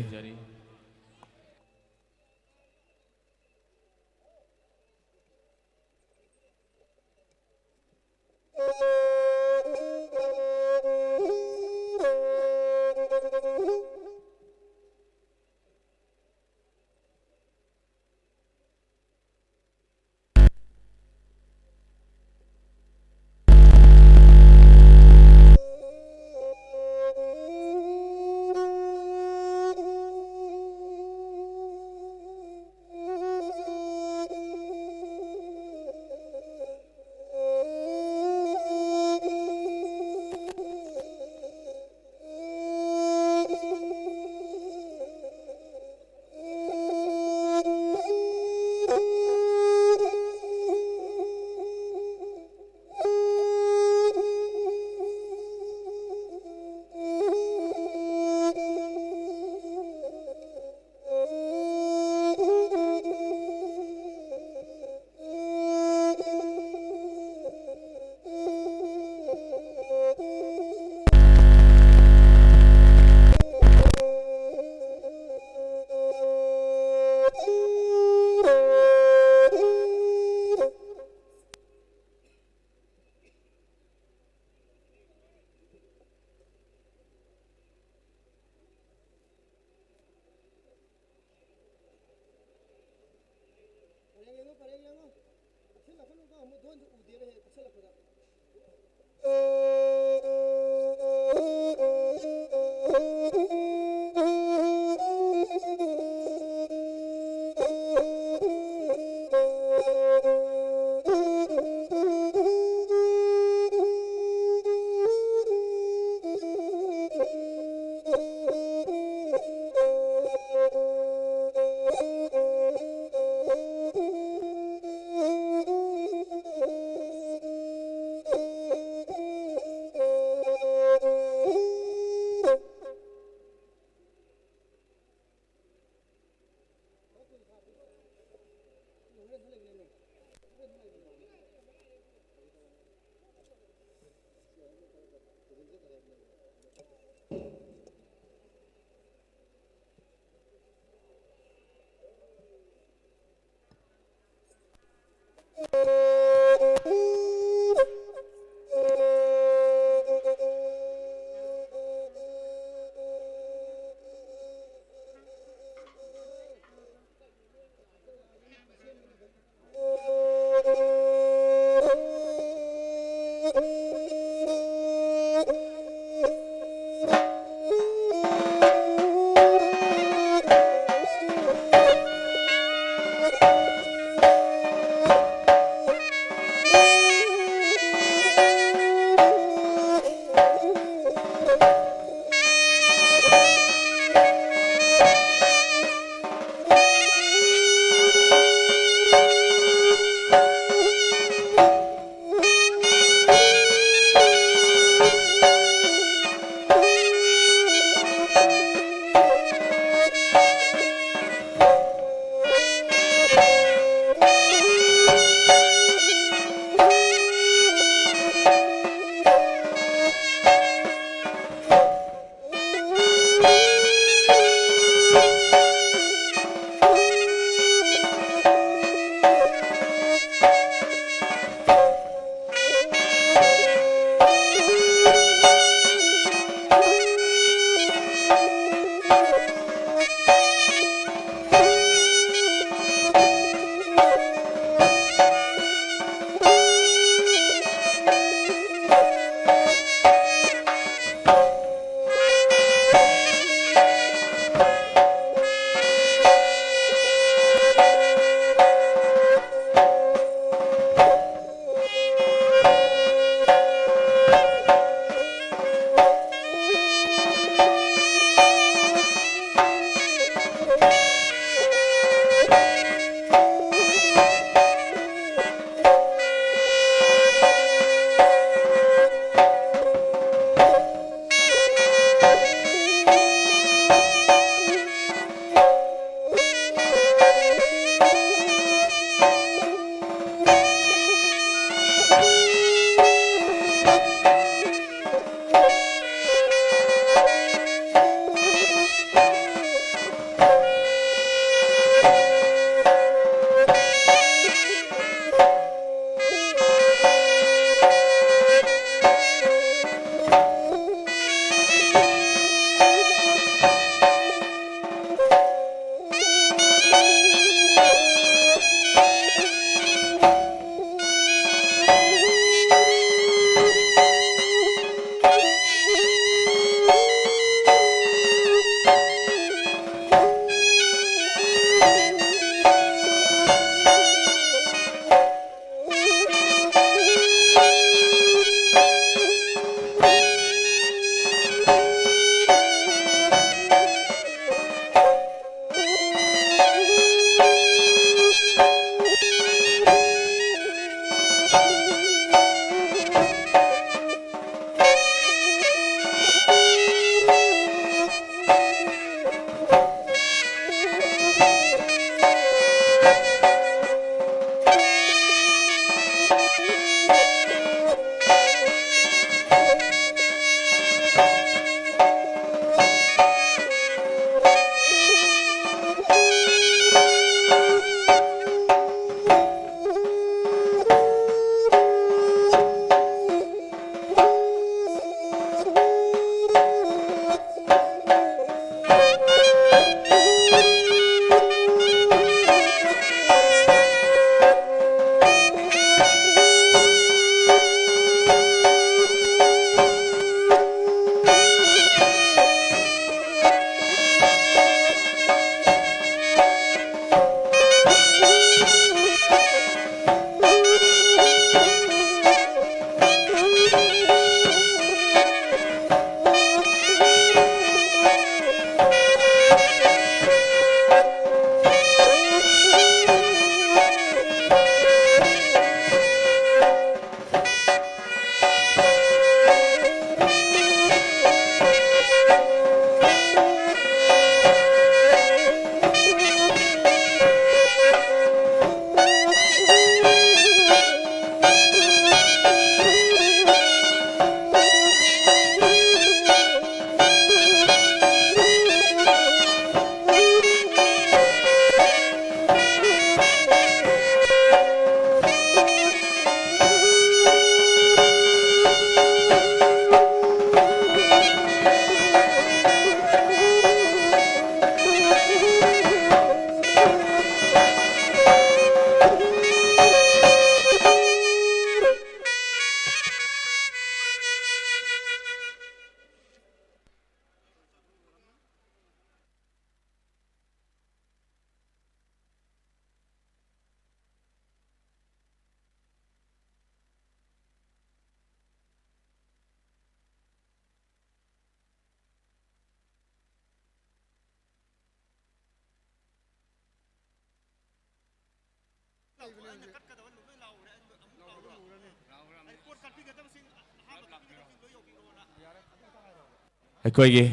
ꯑꯩꯈꯣꯏꯒꯤ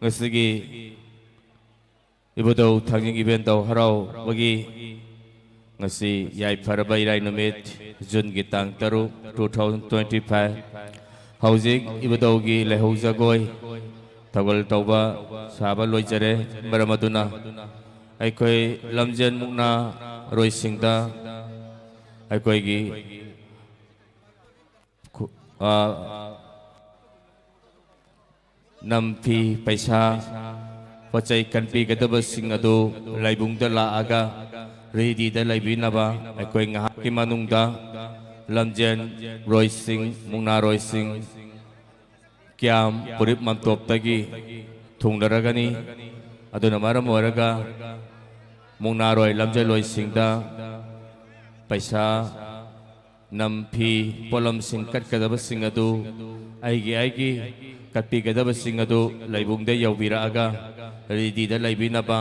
ꯉꯁꯤꯒꯤ 이부도 당직 이벤트 하라오기 ngasi yaifharaba irai numit jungi tang taru 2025 hauzik ibudogi lehuzagoi thagol tauba saba loijare maramaduna aikoi lamjen mukna roisingda aikoi gi nampi paisa pachai kanpi gadaba sing adu laibungda laaga ready da laibinaba aikoi ngahaki manungda lamjen roising mungna roising kyam purip mamtop tagi thungdaragani aduna maram waraga mungna roi lamjen roising da paisa nampi polam sing kat kadaba sing adu aigi katpi kadaba sing adu laibungda yaubiraaga ready da laibinaba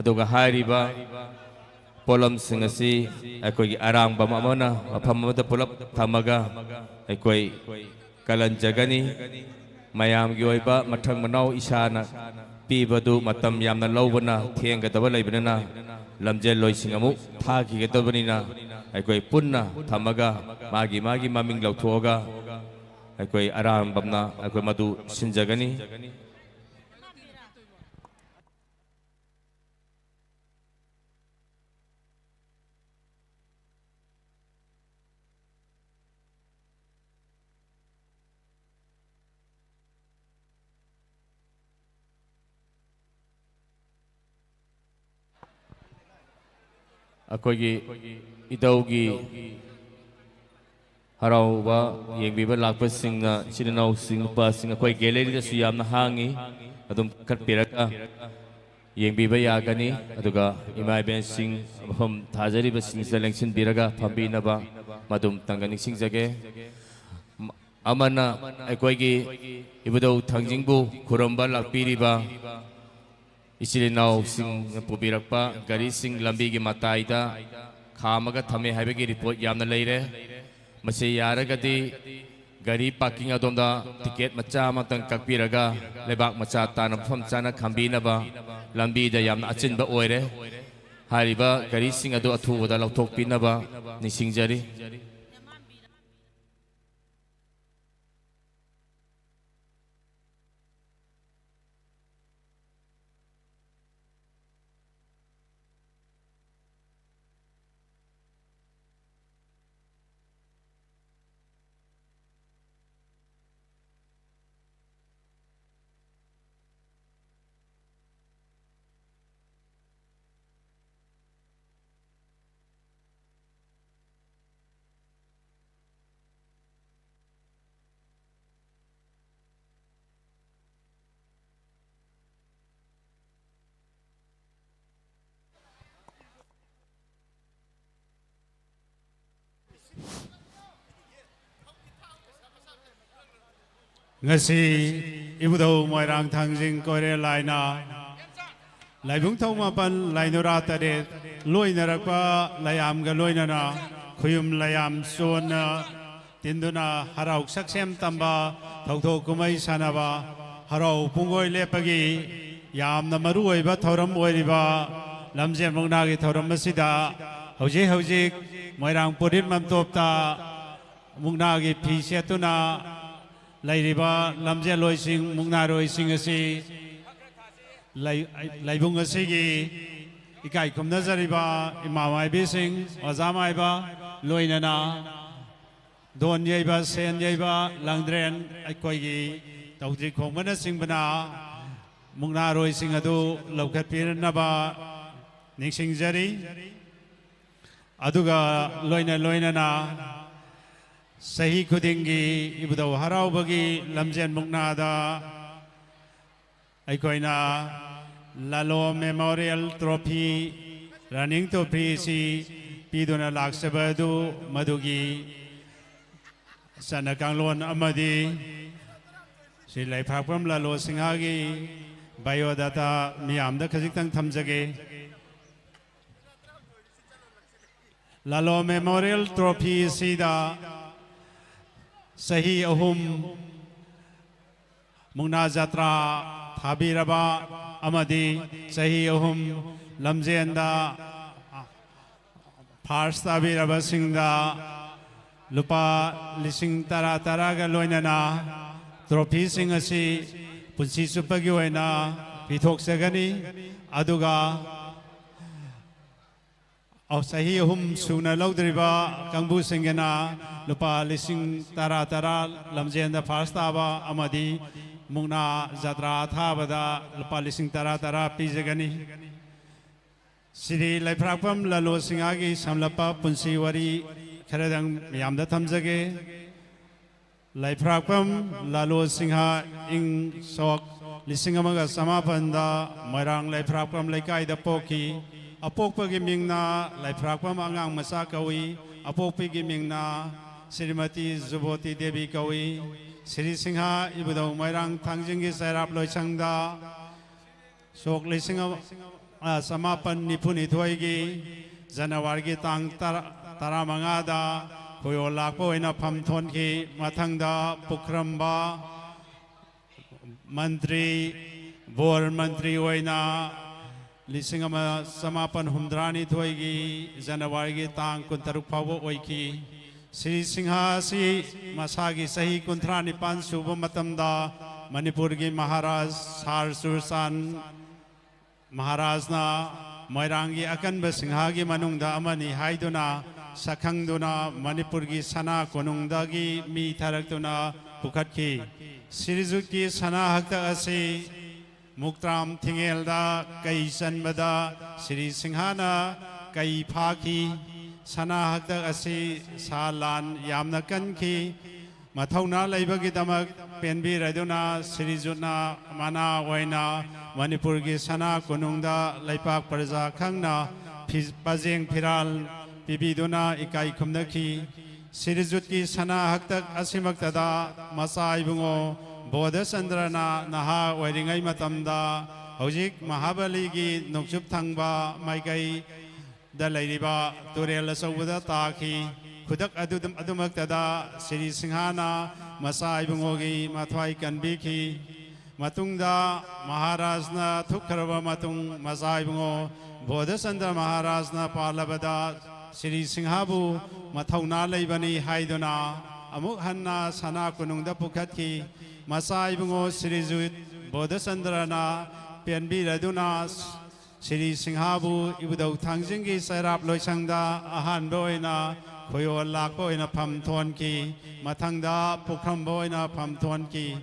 aduga hairiba polam singasi aikoi arang bam amana afam amada pulap thamaga aikoi kalan jagani mayam gi oiba mathang manau isana pibadu matam yamna lawbana thenggadaba leibana lamjel loising amu thagi gadabani aikoi punna thamaga magi maming lauthoga aikoi arang bamna aikoi madu sinjagani akogi idaugi harauba yengbiba lakpa singna sinanau singpa sing akoi gallery da suyamna hangi adum katpiraka yengbiba yagani aduga imai ben sing hom thajari ba sing selection biraga phambinaba madum tangani singjage amana akoigi ibudau thangjingbu khuramba lakpiriba इसिलिनाव सिंग पुबिरकपा गाड़ी सिंग लंबी की मताइदा खामगा थमे highway report यामना लेरे मसे यारगदी गाड़ी parking अदोंदा ticket मचा मतंग ककपिरगा लेबाक मचा ताना फम चाना खंबीनबा लंबी दा यामना अचिनबा ओइरे हारिबा गाड़ी सिंग अदो अथुबदा लौथोकपिनबा निसिंगजरी ngasi ibudau moirang thangjing kore laina laibung thau mapan lainora tare loinarakpa layam ga loinana khuyum layam sona tinduna harau saksem tamba thauthau kumai sanaba harau pungoi lepagi yamna maru oiba thoram oiriba lamjen mongna gi thoram masida hauji moirang purit mamtopta mungna gi phi setuna lairiba lamje loising mungna roising asi laibung asi gi ikai kumna jariba imamai bising ozamai ba loinana don yaiba sen yaiba langdren aikoi gi tawdri khongmana singbana mungna roising adu lokhat pirnaba ningsing jari aduga loinana सही खुदिंगी इबुदौ हराउबगी लमजेन मुक्नादा अइकोइना लालो memorial trophy running trophy सी पीदुना लाक्सबदु मधुगी सन कांगलोन अमदी श्री लाइफाकम लालो सिंहागी biodata मियामदा खजितंग थमजगे Lalo Memorial Trophy Sida Sahi Ahum Mungna Jatra Thabiraba Amadi Sahi Ahum Lamjenda First Thabiraba Singda Lupa Lising Tara Taraga Loinana Trophy Singasi Punsi Supagioina Pitok Sagani Aduga Sahi Hum Suna Laudriba Kambu Singena Lupa Lising Tara Tara Lamjenda Farstaba Amadi Mungna Zadra Thabada Lupa Lising Tara Tara Pizagani Siri Laiprakam Lalo Singagi Samlapa Punsi Wari Karadang Yamda Tamzage Laiprakam Lalo Singha Ing Sok Lisingamaga Samapanda Moirang Laiprakam Laikai the Poki Apokpagi Mingna Laiprakam Angang Masakawi Apokpagi Mingna Srimati Zuboti Devi Kawi Sri Singha Ibudo Moirang Tangjingi Sairap Loisangda Sok Lisingam Samapan Nipuni Thoigi Janawargi Tang Taramangada Koyo Lakpo in a Pamtonki Matangda Pukramba Mantri Bor Mantri Oina Lisingama Samapan Humdrani Thoigi Janawargi Tang Kuntaruk Pawo Oiki Sri Singha Si Masagi Sahi Kuntrani Pansu Matamda Manipurgi Maharaj Sar Sursan Maharajna Moirangi Akan Basingagi Manungda Amani Haiduna Sakangduna Manipurgi Sana Konungdagi Mi Taraktuna Pukatki Sirizuki Sana Hakta Asi Muktram Tingelda Kai Sanbada Sri Singhana Kai Phaki Sana Hakta Asi Salan Yamna Kanki Mathauna Laibagi Damak Penbi Raduna Sri Jutna Mana Waina Manipurgi Sana Konungda Laipak Parza Khangna Pazeng Piral Bibiduna Ikai Kumnaki Sirizutki Sana Haktak Asimaktada Masai Bungo Boda Sandrana Naha Weddingai Matamda Hojik Mahabaligi Nukchup Tangba Maikai Dalairiba Turel Sawuda Taki Kudak Adumaktada Siri Singhana Masai Bungogi Mathwai Kanbiki Matungda Maharajna Thukarava Matung Masai Bungo Boda Sandra Maharajna Palabada Sri Singhabu Mathauna Laibani Haiduna Amuk Hanna Sana Kunungda Pukatki Masai Bungo Sri Zut Boda Sandrana Pianbi Raduna Sri Singhabu Ibudau Tangjingi Sairap Loisangda Ahan Boina Koyo Lakboina Pam Tonki Matangda Pukram Boina Pam Tonki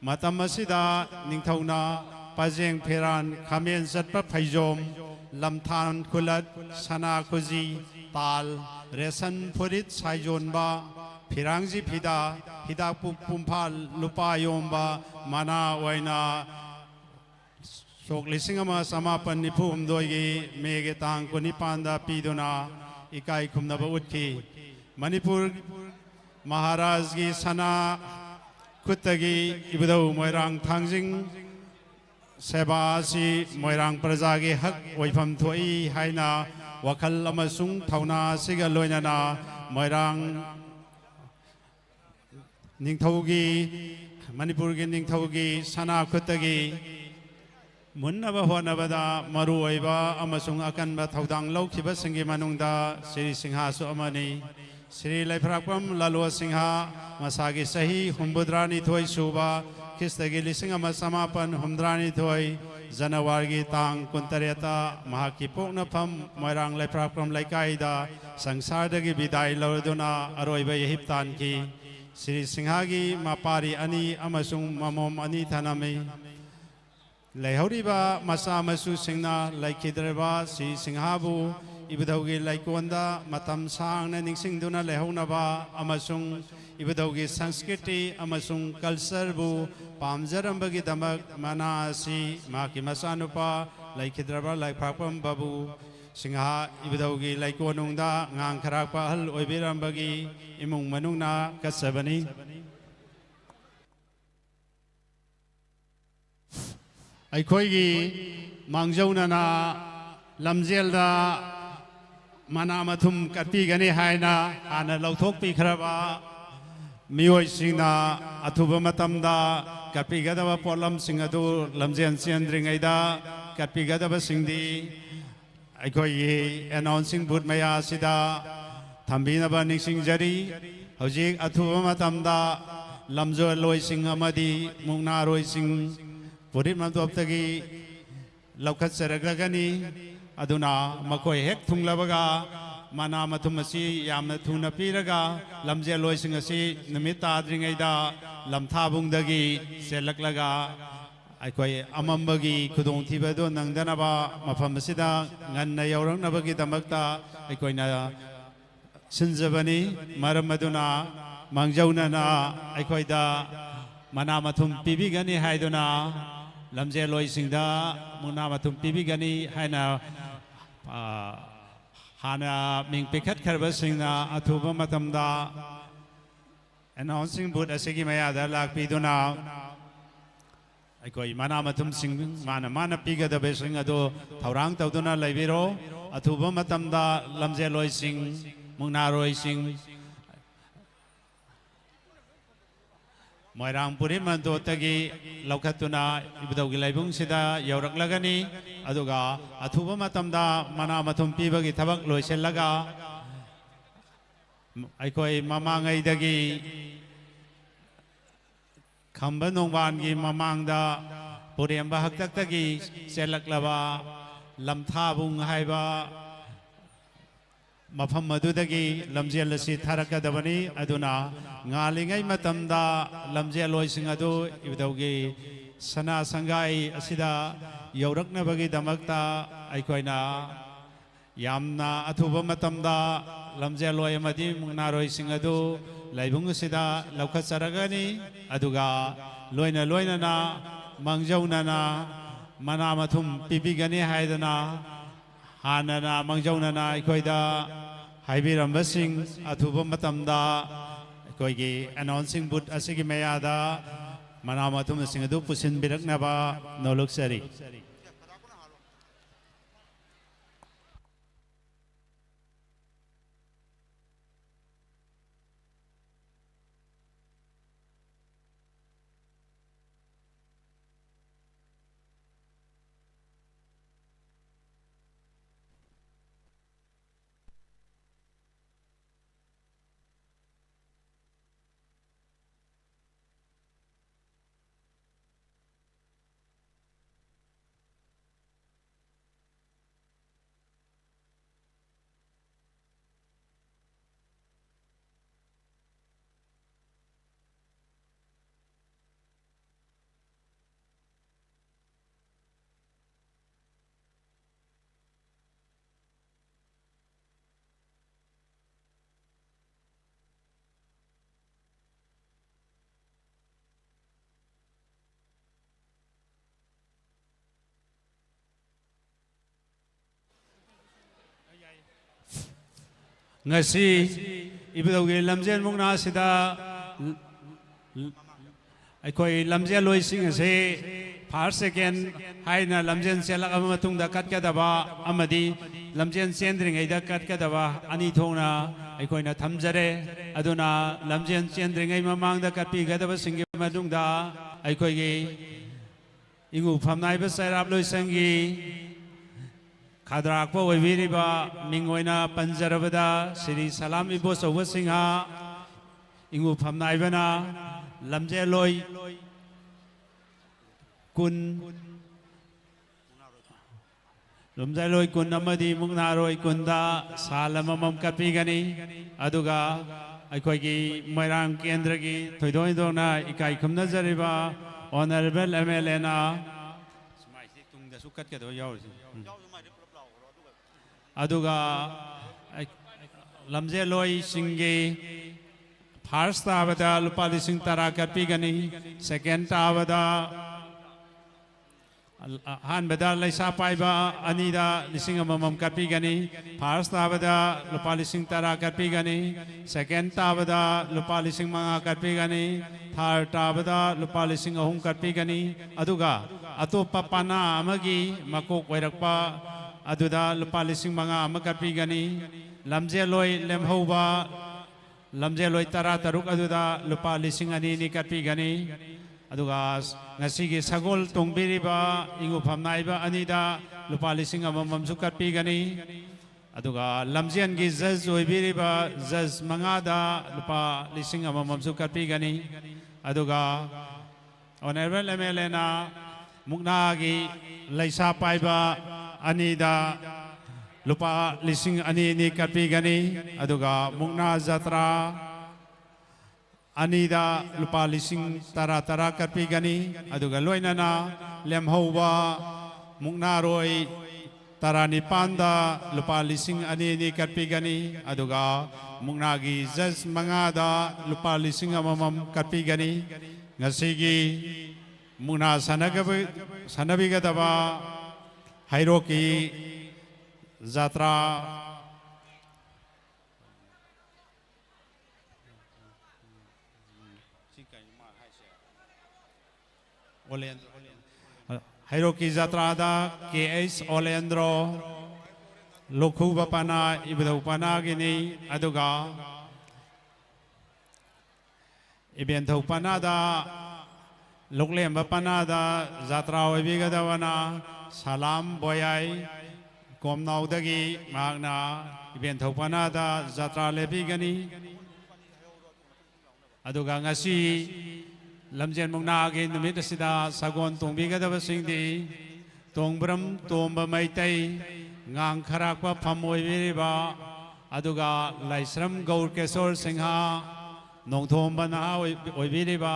Matamasida Ningtauna Pazeng Piran Kamen Zatpa Pajom Lamtan Kulat Sana Kuzi Tal Resan Purit Sajonba Pirangzi Pida Hidapu Pumpal Lupa Yomba Mana Waina Sok Lisingama Samapan Nipum Doigi Megetang Kunipanda Piduna Ikai Kumnaba Utki Manipur Maharajgi Sana Kutagi Ibudau Moirang Tangjing Sebasi Moirang Prajagi Hak Waifam Thoi Haina Wakal Amasung Tauna Siga Loinana Moirang Ningtaugi Manipurgi Ningtaugi Sana Kutagi Munnaba Honabada Maru Oiba Amasung Akanba Taudang Laukiba Singi Manungda Sri Singha Su Amani Sri Laiprakam Lalo Singha Masagi Sahi Humbudrani Thoi Suba Kistagi Lisingama Samapan Humdrani Thoi Janawargi Tang Kuntareta Mahaki Poknapam Moirang Laiprakam Laikaida Sangsardagi Bidai Lorduna Aroiba Yehiptan Ki Sri Singhagi Mapari Ani Amasung Mamom Ani Tanami Laihoriba Masa Masu Singna Laikidraba Sri Singhabu Ibudaugi Laikwanda Matam Sang Ningsingduna Laihonaba Amasung Ibudaugi Sanskriti Amasung Culture Pamjarambagi Damak Manasi Maki Masanupa Laikidraba Laikpakam Babu Singha Ibudaugi Laikwanungda Ngang Karakpa Hal Oibirambagi Imung Manungna Kasabani Aikoigi Mangjaunana Lamjelda mana mathum katpigani haina hana lauthokpikhraba miyoisingna athuba matamda katpigadaba polam adu lamjen chendringaida katpigadaba singdi aikoi announcing booth maya sida thambinaba ningsingjari hojik athuba matamda lamjo loising amadi mungna roising purit mantoptagi laukat saragani aduna makoi hek thunglabaga mana mathum asi yamna thuna piraga lamje loising asi numit tadringaida lamthabungdagi selaklaga aikoi amambagi khudong thibado nangdanaba mafam asida nganna yaurangnabaги damakta aikoina sinjabani maram aduna mangjaunana aikoida mana mathum pibigani haiduna lamje loisingda muna mathum pibigani haina hana ming pikhat kharbasingna athuba matamda announcing booth asigi mayada lakpiduna aikoi mana mathum sing mana pigada besing ado thaurang tawduna laibiro athuba matamda lamje loising mungna roising Moirang Purim Mandotagi Laukatuna Ibudagi Laibung Sida Yauraklagani Aduga Athuba Matamda Mana Matum Pibagi Tabak Loiselaga Aikoi Mamangai Dagi Kambanongbangi Mamangda Purim Bahaktagi Selaklava Lamthabung Haiba mafam madudagi lamjel asi tharakadabani aduna ngalingai matamda lamjel loising adu ibdaugi sana sangai asida yauraknabagi damakta aikoina yamna athuba matamda lamjel loi amadi mungna roising adu laibung asida laukat saragani aduga loina na mangjaunana mana mathum pibigani haidana hanana mangjaunana aikoida haibirambasing athuba matamda aikoigi announcing booth asigi mayada mana mathum sing adu pusin biraknaba noloksari ngasi ibadaugi lamjen mungna sida aikoi lamjen loising ase first second haina lamjen selak amatungda katkadaba amadi lamjen chendringaida katkadaba ani thongna aikoina thamjare aduna lamjen chendringai mamangda katpigadaba singi madungda aikoigi ingu phamnaiba sairap loisangi Khadrak po wibiriba mingoina panjarabada Sri Salam Ibo Sawa Singha Ingu Phamnaibana Lamje Loi Kun Lamje Loi Kun Namadi Mungnaroi Kunda Salamamam Kapigani Aduga Aikoigi Moirang Kendragi Thoidoi Dona Ikai Kumna Jariba Honorable MLA na Smaisi Tungda Sukat Kedo Yaursi aduga lamje loi singe first avada lupa lising tara katpigani second avada han beda laisa paiba anida lising amamam katpigani first avada lupa lising tara katpigani second avada lupa lising manga katpigani third avada lupa lising ahum katpigani aduga atopa pana amagi makok wairakpa अदुदा लुपा लिसिंग मंगा अमा कटपीगनी लमजेलोय लेमहौबा लमजेलोय तरा तरुक अदुदा लुपा लिसिंग अनि नि कटपीगनी अदुगा ngasiगी सगोल तोंबिरिबा इंगुफम नाइबा अनिदा लुपा लिसिंग अमममसु कटपीगनी अदुगा लमजेन गी जज ओइबिरिबा जज मंगादा लुपा लिसिंग अमममसु कटपीगनी अदुगा honourable MLA ना मुक्नागी लैसा पाइबा अनिदा लुपा लिसिंग अनि नि कटपीगनी अदुगा मुक्ना जात्रा अनिदा लुपा लिसिंग तरा तरा कटपीगनी अदुगा लोइनना लेमहौबा मुक्ना रोय तरा निपांदा लुपा लिसिंग अनि नि कटपीगनी अदुगा मुक्नागी जज मंगादा लुपा लिसिंग अममम कटपीगनी ngasiगी मुक्ना सानबिगदबा हाइरोकी जात्रा हाइरोकी जात्रा दा KH ओलेंद्रो लोखु बपाना इबदौ पाना गिनी अदुगा इबेंथौ पाना दा लोकलेम बपाना दा जात्रा ओइबिगदवना सलाम बोयाई कोमनाउदगी मागना इबेंथौ पाना दा जात्रा लेबिगनी अदुगा ngasi लमजेन मुक्नागी नुमित असिदा सगोन तोंबिगदबसिंगदी तोंब्रम तोंबा मैतै ngang खराकवा फम ओइबिरिबा अदुगा लाइस्रम गौर केशोर सिंहा नोंथोंबा ना ओइबिरिबा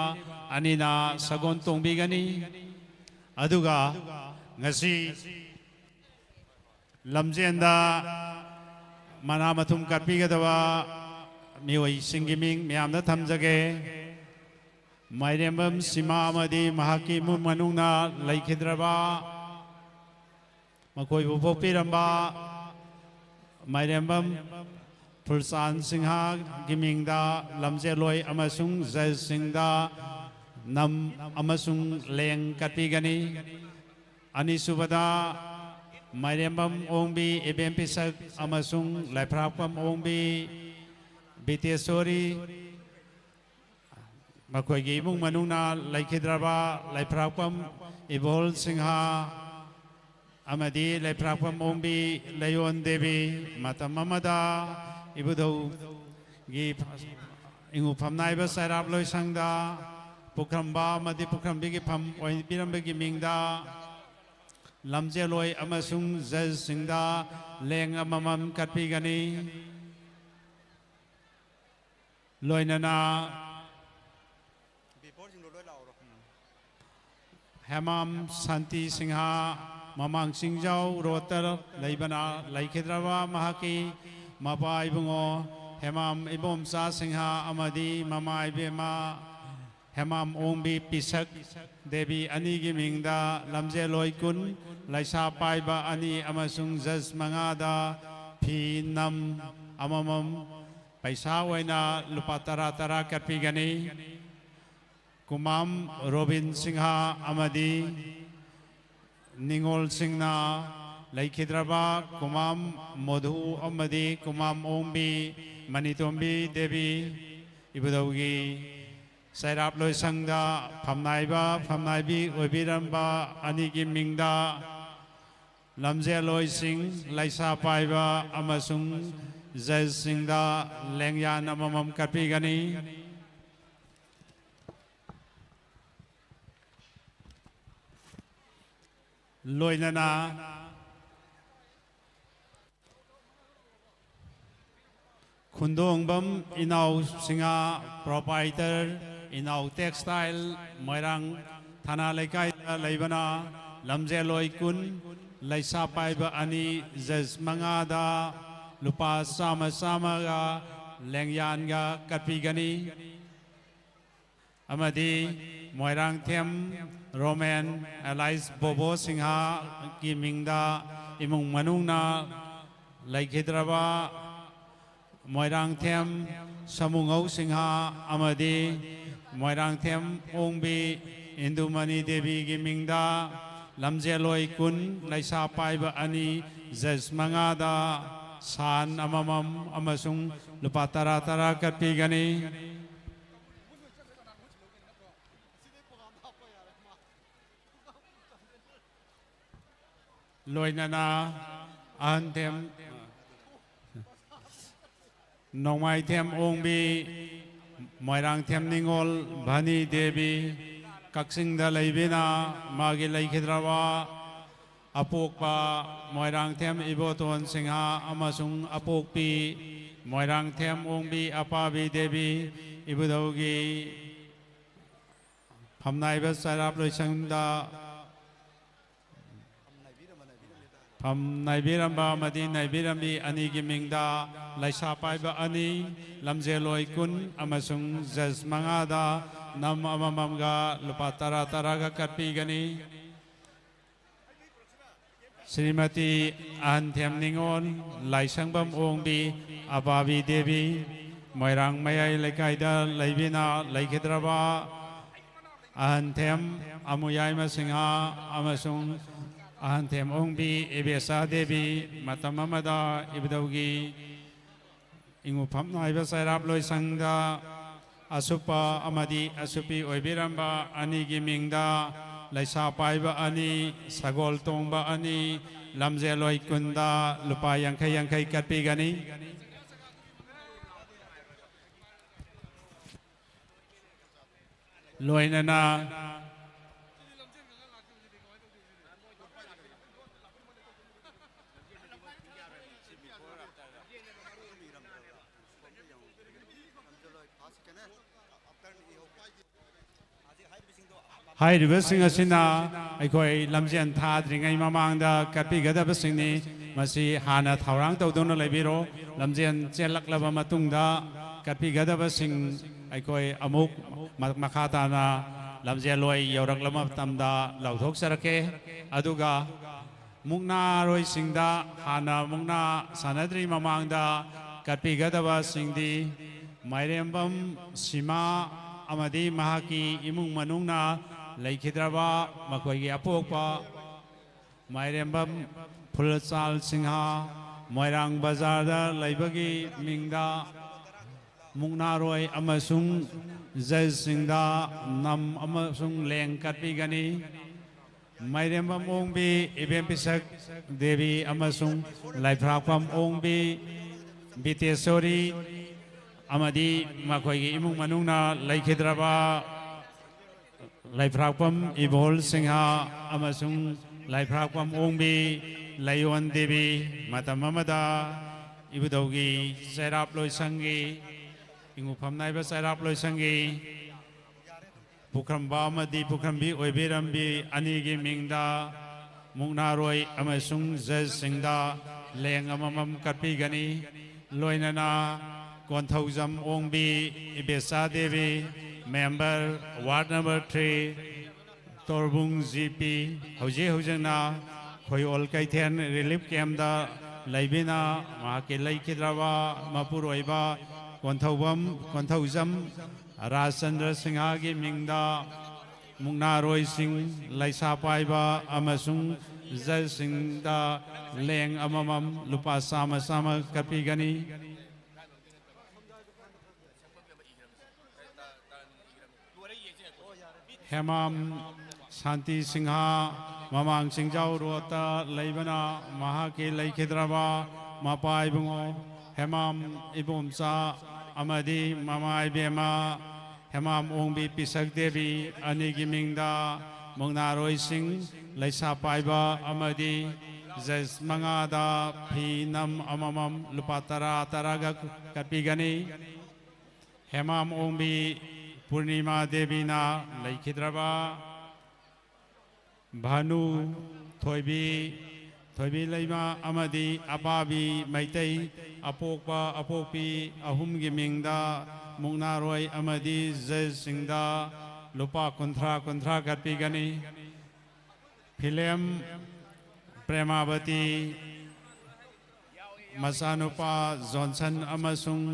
अनिना सगोन तोंबिगनी अदुगा ngasi लमजेंदा मना मथुम कटपीगदबा मिओई सिंगिमिंग म्यामदा थमजगे माइरेंबम सीमा अमदी महाकी मनुंगना लैखिद्रबा मकोई पोपिरंबा माइरेंबम फुलसान सिंहा गिमिंगदा लमजेलोय अमसुंग जय सिंगदा नम अमसुंग लेंग कटपीगनी अनिसुबदा माइरेंबम ओंबी एबेमपिसक अमसुंग लाइफ्रापम ओंबी बितेश्वरी मकोई इमुंग मनुना लैखिद्रबा लाइफ्रापम इबोल सिंहा अमदी लाइफ्रापम ओंबी लयोन देवी मतम अमदा इबुदौ गी इंगु फमनाइबा सैराब लोय संगदा पुखरंबा मदी पुखरंबी फम ओइबिरंबगी मिंगदा लमजेलोय अमसुंग जज सिंगदा लेंग अममम कटपीगनी लोइनना हेमाम शांति Sinha ममांग सिंजाव रोतर लैबना लैखिद्रबा महाकी Mopa Ibungo Hemam Ibomcha Sinha अमदी mama इबेमा Hemam ओंबी पिसक देवी अनि गी मिंगदा लमजेलोय कुन लैसा पाइबा अनि अमसुंग जज मंगादा फी नम अममम पैसा ओइना लुपा तरा तरा कटपीगनी कुमाम रोबिन सिंहा अमदी निंगोल सिंगना लैखिद्रबा कुमाम मधु अमदी कुमाम ओंबी मनितोंबी देवी इबुदौगी सैराब लोय संगदा फमनाइबी ओइबिरंबा अनिगी मिंगदा लमजेलोय सिंग लैसा पाइबा अमसुंग जय सिंगदा लेंगयान अममम कटपीगनी लोइनना खुंदोंबम इनाउ सिंहा प्रोपाइटर इनाउ टेक्सटाइल मोइरांग थाना लेकाय लैबना लमजेलोय कुन लैसा पाइबा अनि जज मंगादा लुपा सामा सामागा लेंगयानगा कटपीगनी अमदी मोइरांग थेम रोमेन एलाइस बोबो सिंहा की मिंगदा इमुंग मनुंगना लैखिद्रबा मोइरांग थेम समुंगौ सिंहा अमदी मोइरांग थेम ओंबी इंदुमणि देवी की मिंगदा लमजेलोय कुन लैसा पाइबा अनि जज मंगादा सान अममम अमसुंग लुपा तरा तरा कटपीगनी लोइनाना अहंथेम नोंमाई थेम ओंबी मोइरांग थेम निंगोल भनी देवी कक्सिंग दा लैबिना मागी लैखिद्रावा अपोकपा मोइरांग थेम इबोतोन सिंहा अमसुंग अपोकपी मोइरांग थेम ओंबी अपाबी देवी इबुदौगी फमनाइबा सराब लोइसंगदा फम नाइबिरंबा मदी नाइबिरंबी अनी की मिंगदा लाइसा पाइबा अनी लमजेलोय कुन अमसुंग जज मंगादा नम अमममगा लुपा तरा तरा का कटपीगनी श्रीमती अहंथेम निंगोन लाइसंगबम ओंबी अबाबी देवी मोइरांग मयाई लेकाइदा लैबिना लैखिद्राबा अहंथेम अमुयाइमा सिंहा अमसुंग अहंथेम ओंबी एबेसा देवी मतममदा इबदौगी इंगु फमनाइबा सैराब लोइसंगदा असुपा अमदी असुपी ओइबिरंबा अनी की मिंगदा लाइसा पाइबा अनी सगोल तोंबा अनी लमजेलोय कुंदा लुपा यांखै यांखै कटपीगनी लोइनना हाइरिबसिंग असिना अखोय लमजेन थाद्रिङै ममांदा कटपीगदबसिंगनि मसी हाना थावरांग तौदोना लैबिरो लमजेन चेलक्लबा मतुंगदा कटपीगदबसिंग अखोय अमुक मखाताना लमजेलोय यौरक्लबा मतमदा लौथोकसरके अदुगा मुक्ना रोइसिंगदा हाना मुक्ना सानद्रि ममांदा कटपीगदबसिंगदि माइरेम्बम सीमा अमदी महाकी इमुंग मनुंगना लैखिद्राबा मखोयगी अपोकपा माइरेम्बम फुलचाल सिंहा मोइरांग बाजारदा लैबगी मिंगदा मुक्नारोय अमसुंग जज सिंगदा नम अमसुंग लेंग कटपीगनी माइरेम्बम ओंबी इबेम पिसक देवी अमसुंग लाइफ्राकपम ओंबी बितेश्वरी अमदी मखोयगी इमुंग मनुंगना लैखिद्राबा लाइफ्राकपम इबोल सिंहा अमसुंग लाइफ्राकपम ओंबी लायोन देवी मतममदा इबुदौगी सैराब लोइसंगी इंगु फमनाइबा सैराब लोइसंगी पुखरंबा अमदी पुखरंबी ओइबिरंबी अनीगी मिंगदा मुक्नारोय अमसुंग जज सिंगदा लेंग अममम कटपीगनी लोइनना Konthoujam Ongbi Ibesa Devi member ward number 3 Torbung GP हौजे हौजना खोयोल कैथेन रिलीफ कैम्पदा लैबिना माके लैखिद्राबा मपुरोइबा कोंथौजम राजचंद्र सिंहा की मिंगदा मुक्नारोय सिंह लाइसा पाइबा अमसुंग जज सिंगदा लेंग अममम लुपा सामा सामा कटपीगनी हेमाम शांति सिंहा ममांग सिंजाव रोता लैबना Mahake लैखिद्राबा Mopa Ibungo Hemam इबुमसा अमदी mama इबेमा Hemam ओंबी पिसक देवी अनीगी मिंगदा मुक्नारोय सिंह लैसा पाइबा अमदी जज मंगादा फी नम अममम लुपा तरा तरागा कटपीगनी हेमाम ओंबी पूर्णिमा देवीना लैखिद्राबा भानु थोइबी लैमा अमदी अपाबी मैतै अपोकपा अपोकपी अहुमगी मिंगदा मुक्नारोय अमदी जज सिंगदा लुपा कुंथ्रा कटपीगनी फिल्म प्रेमावती मसानुपा जॉनसन अमसुंग